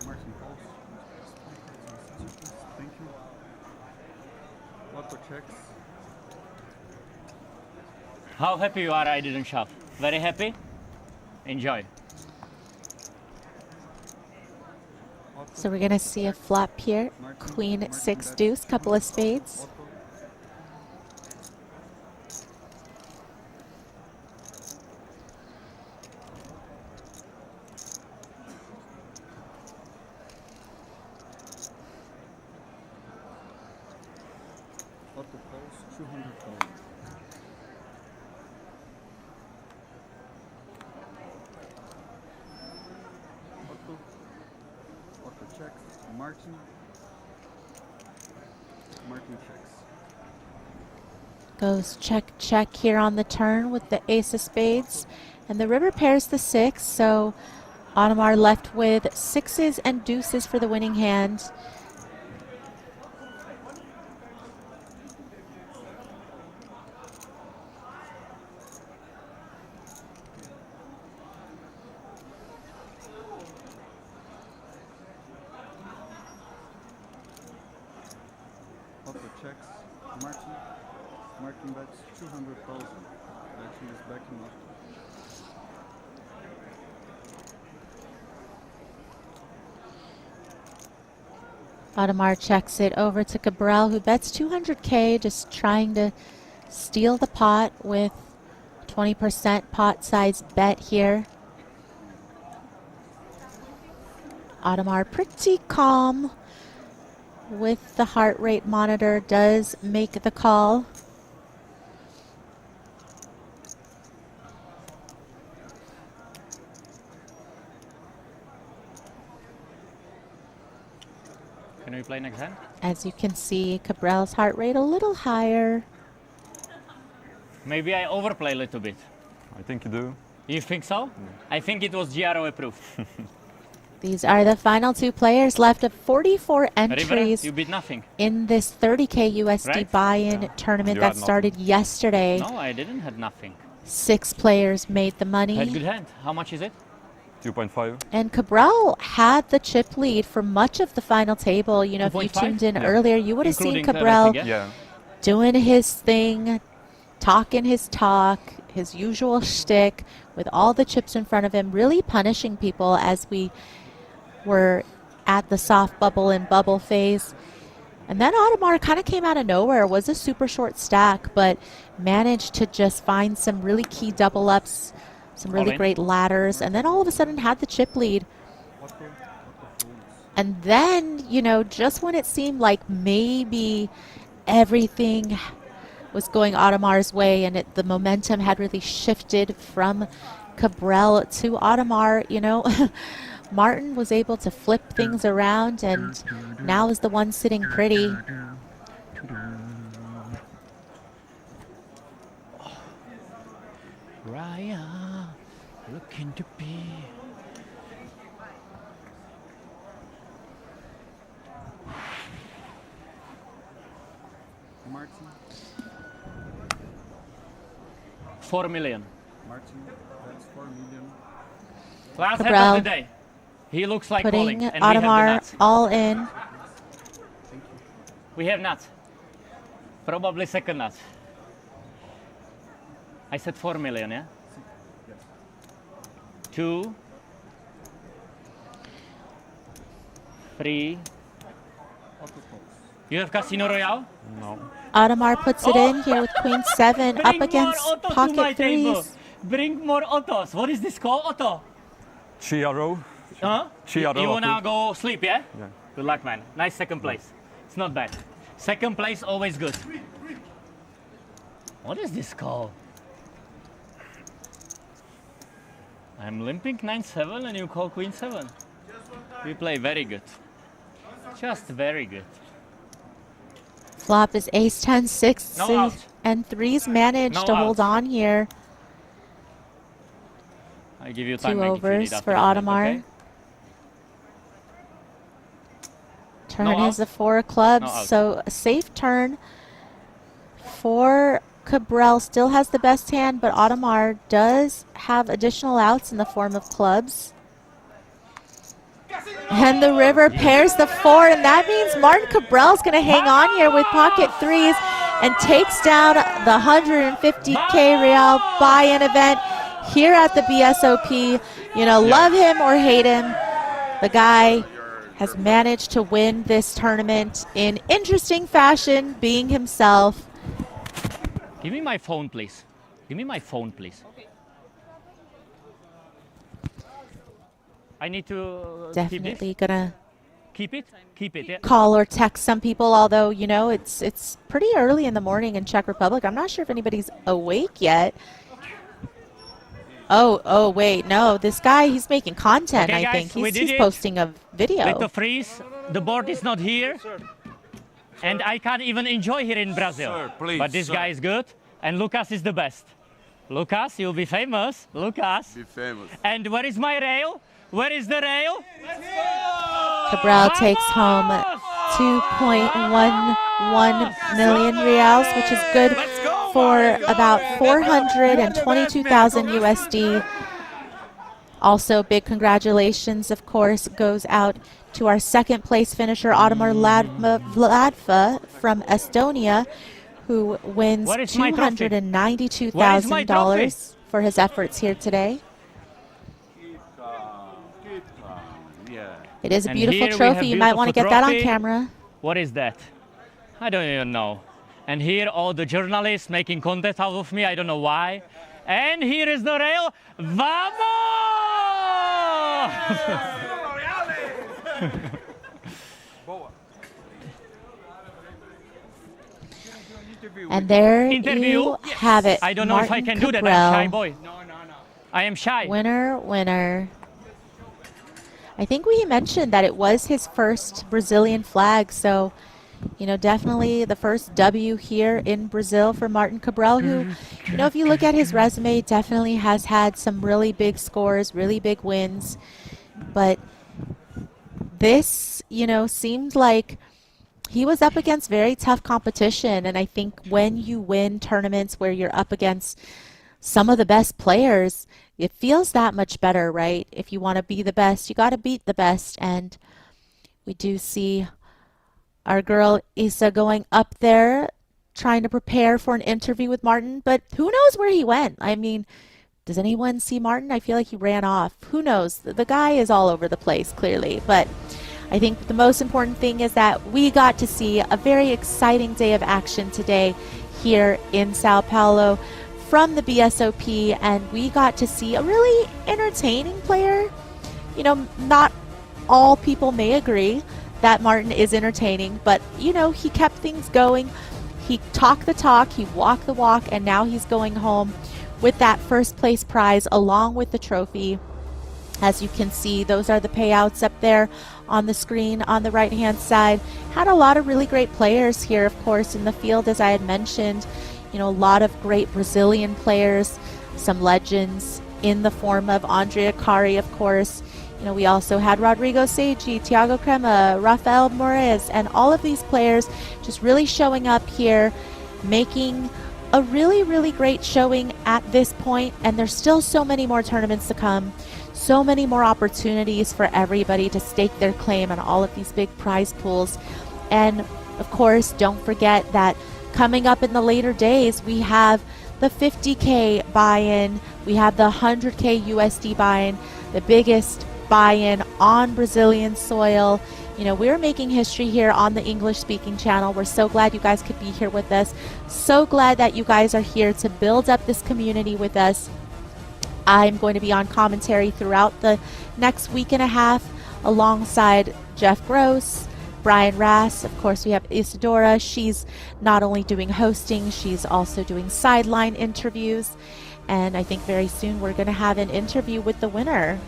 N: Martin calls. Thank you. Auto checks.
E: How happy you are I didn't shove? Very happy? Enjoy.
M: So we're going to see a flop here. Queen 6 deuce, couple of spades.
N: Auto calls 200,000. Auto checks. Martin. Martin checks.
M: Goes check, check here on the turn with the ace of spades. And the river pairs the 6, so Audemars left with 6s and deuces for the winning hand.
N: Auto checks. Martin. Martin bets 200,000. Action is backing up.
M: Audemars checks it over to Cabral, who bets 200K, just trying to steal the pot with 20% pot size bet here. Audemars pretty calm with the heart rate monitor, does make the call.
E: Can we play next hand?
M: As you can see, Cabral's heart rate a little higher.
E: Maybe I overplay a little bit.
H: I think you do.
E: You think so? I think it was GRO approved.
M: These are the final 2 players left of 44 entries
E: you beat nothing.
M: in this 30K USD
E: Right?
M: buy-in tournament
E: You
M: that
E: had
M: started yesterday.
E: No, I didn't have nothing.
M: 6 players made the
E: Had
M: money.
E: good hand. How much is it?
H: 2.5.
M: And Cabral had the chip lead for much of the final table. You know, if you
E: 2.5?
M: tuned in
E: Yeah.
M: earlier, you would have seen
E: Including
M: Cabral
E: everything, yeah?
M: doing his thing, talking his talk, his usual shtick, with all the chips in front of him, really punishing people as we were at the soft bubble and bubble phase. And then Audemars kind of came out of nowhere, was a super short stack, but managed to just find some really key double ups, some really great ladders, and then all of a sudden had the chip lead. And then, you know, just when it seemed like maybe everything was going Audemars' way and the momentum had really shifted from Cabral to Audemars, you know, Martin was able to flip things around and now is the one sitting pretty.
E: Raya, looking to be.
N: Martin.
E: 4 million.
N: Martin, that's 4 million.
E: Last
M: Cabral
E: hand of the day. He looks like
M: putting
E: calling, and we have the
M: Audemars
E: nuts.
M: all in.
E: We have nuts. Probably second nut. I said 4 million, yeah? 2, 3. You have Casino Royale?
H: No.
M: Audemars puts it in here with Queen 7 up
E: Bring
M: against
E: more auto to my
M: pocket
E: table.
M: threes.
E: Bring more autos. What is this called? Auto?
H: Chiaro.
E: Huh?
H: Chiaro.
E: You wanna go sleep, yeah?
H: Yeah.
E: Good luck, man. Nice second place. It's not bad. Second place, always good. What is this called? I'm limping 9-7 and you call Queen 7. We play very good. Just very good.
M: Flop is ace 10, 6,
E: No out.
M: and 3's managed
E: No
M: to
E: out.
M: hold on here.
E: I give you time.
M: 2
E: Mike, if you
M: overs
E: need
M: for
E: after this,
M: Audemars.
E: okay?
M: Turn
E: No
M: is
E: out.
M: the 4 of clubs,
E: No out.
M: so a safe turn for Cabral. Still has the best hand, but Audemars does have additional outs in the form of clubs. And the river pairs the 4, and that means Martin Cabral's going to hang on here with pocket 3s and takes down the 150K Real buy-in event here at the BSOP. You know, love him or hate him, the guy has managed to win this tournament in interesting fashion, being himself.
E: Give me my phone, please. Give me my phone, please. I need to
M: Definitely gonna
E: keep it. Keep it. Yeah.
M: call or text some people, although, you know, it's pretty early in the morning in Czech Republic. I'm not sure if anybody's awake yet. Oh, wait, no, this guy, he's making content,
E: Okay,
M: I
E: guys,
M: think.
E: we
M: He's
E: did it.
M: posting a video.
E: With the freeze, the board is not here. And I can't even enjoy here in Brazil.
I: Sir, please,
E: but this
I: sir.
E: guy is good, and Lucas is the best. Lucas, you'll be famous. Lucas.
P: Be famous.
E: And where is my rail? Where is the rail?
M: Cabral takes home 2.11 million reals, which is good for about 422,000 USD. Also, big congratulations, of course, goes out to our second place finisher, Audemars Vladva from Estonia, who wins
E: What is my trophy?
M: $292,000 for his efforts here today. It is a
E: And
M: beautiful
E: here we
M: trophy.
E: have
M: You might want to get
E: beautiful
M: that on
E: trophy.
M: camera.
E: What is that? I don't even know. And here all the journalists making content out of me. I don't know why. And here is the rail. Vamos!
M: And there
E: Interview.
M: you have it.
E: I don't know if I
M: Martin
E: can do that. I'm shy
M: Cabral.
E: boy. I am shy.
M: Winner, winner. I think we mentioned that it was his first Brazilian flag, so, you know, definitely the first W here in Brazil for Martin Cabral, who, you know, if you look at his resume, definitely has had some really big scores, really big wins. But this, you know, seemed like he was up against very tough competition. And I think when you win tournaments where you're up against some of the best players, it feels that much better, right? If you want to be the best, you got to beat the best. And we do see our girl Isa going up there, trying to prepare for an interview with Martin. But who knows where he went? I mean, does anyone see Martin? I feel like he ran off. Who knows? The guy is all over the place, clearly. But I think the most important thing is that we got to see a very exciting day of action today here in Sao Paulo from the BSOP, and we got to see a really entertaining player. You know, not all people may agree that Martin is entertaining, but you know, he kept things going. He talked the talk, he walked the walk, and now he's going home with that first place prize along with the trophy. As you can see, those are the payouts up there on the screen on the right hand side. Had a lot of really great players here, of course, in the field, as I had mentioned. You know, a lot of great Brazilian players, some legends in the form of Andrea Kari, of course. You know, we also had Rodrigo Seiji, Thiago Crema, Rafael Moraes, and all of these players just really showing up here, making a really, really great showing at this point. And there's still so many more tournaments to come, so many more opportunities for everybody to stake their claim on all of these big prize pools. And of course, don't forget that coming up in the later days, we have the 50K buy-in, we have the 100K USD buy-in, the biggest buy-in on Brazilian soil. You know, we're making history here on the English-speaking channel. We're so glad you guys could be here with us. So glad that you guys are here to build up this community with us. I'm going to be on commentary throughout the next week and a half alongside Jeff Gross, Brian Rass. Of course, we have Isadora. She's not only doing hosting, she's also doing sideline interviews. And I think very soon we're going to have an interview with the winner.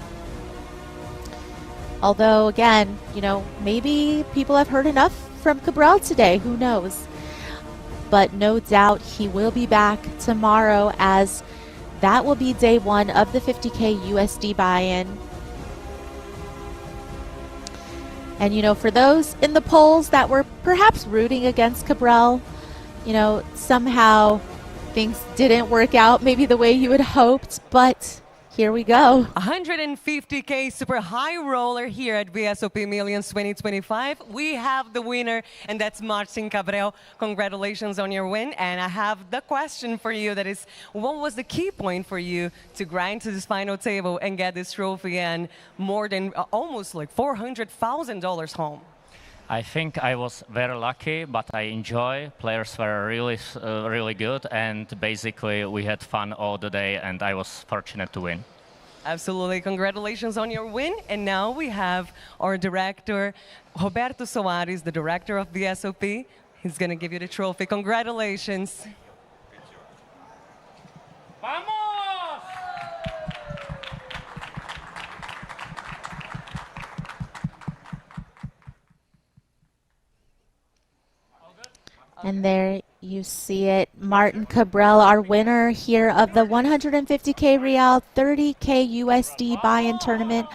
M: Although, again, you know, maybe people have heard enough from Cabral today. Who knows? But no doubt he will be back tomorrow, as that will be day one of the 50K USD buy-in. And, you know, for those in the polls that were perhaps rooting against Cabral, you know, somehow things didn't work out maybe the way you had hoped, but here we go.
J: 150K super high roller here at BSOP Millions 2025. We have the winner, and that's Martin Cabral. Congratulations on your win. And I have the question for you, that is, what was the key point for you to grind to this final table and get this trophy and more than almost like $400,000 home?
E: I think I was very lucky, but I enjoy. Players were really good, and basically we had fun all the day, and I was fortunate to win.
J: Absolutely. Congratulations on your win. And now we have our director, Roberto Soares, the director of the BSOP. He's going to give you the trophy. Congratulations.
E: Vamos!
M: And there you see it, Martin Cabral, our winner here of the 150K Real, 30K USD buy-in tournament.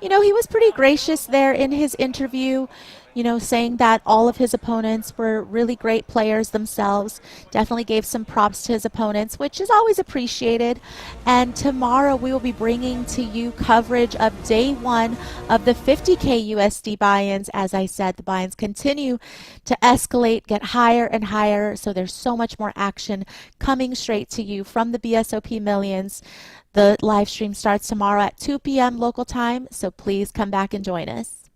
M: You know, he was pretty gracious there in his interview, you know, saying that all of his opponents were really great players themselves. Definitely gave some props to his opponents, which is always appreciated. And tomorrow we will be bringing to you coverage of day one of the 50K USD buy-ins. As I said, the buy-ins continue to escalate, get higher and higher. So there's so much more action coming straight to you from the BSOP Millions. The live stream starts tomorrow at 2 p.m. local time, so please come back and join us.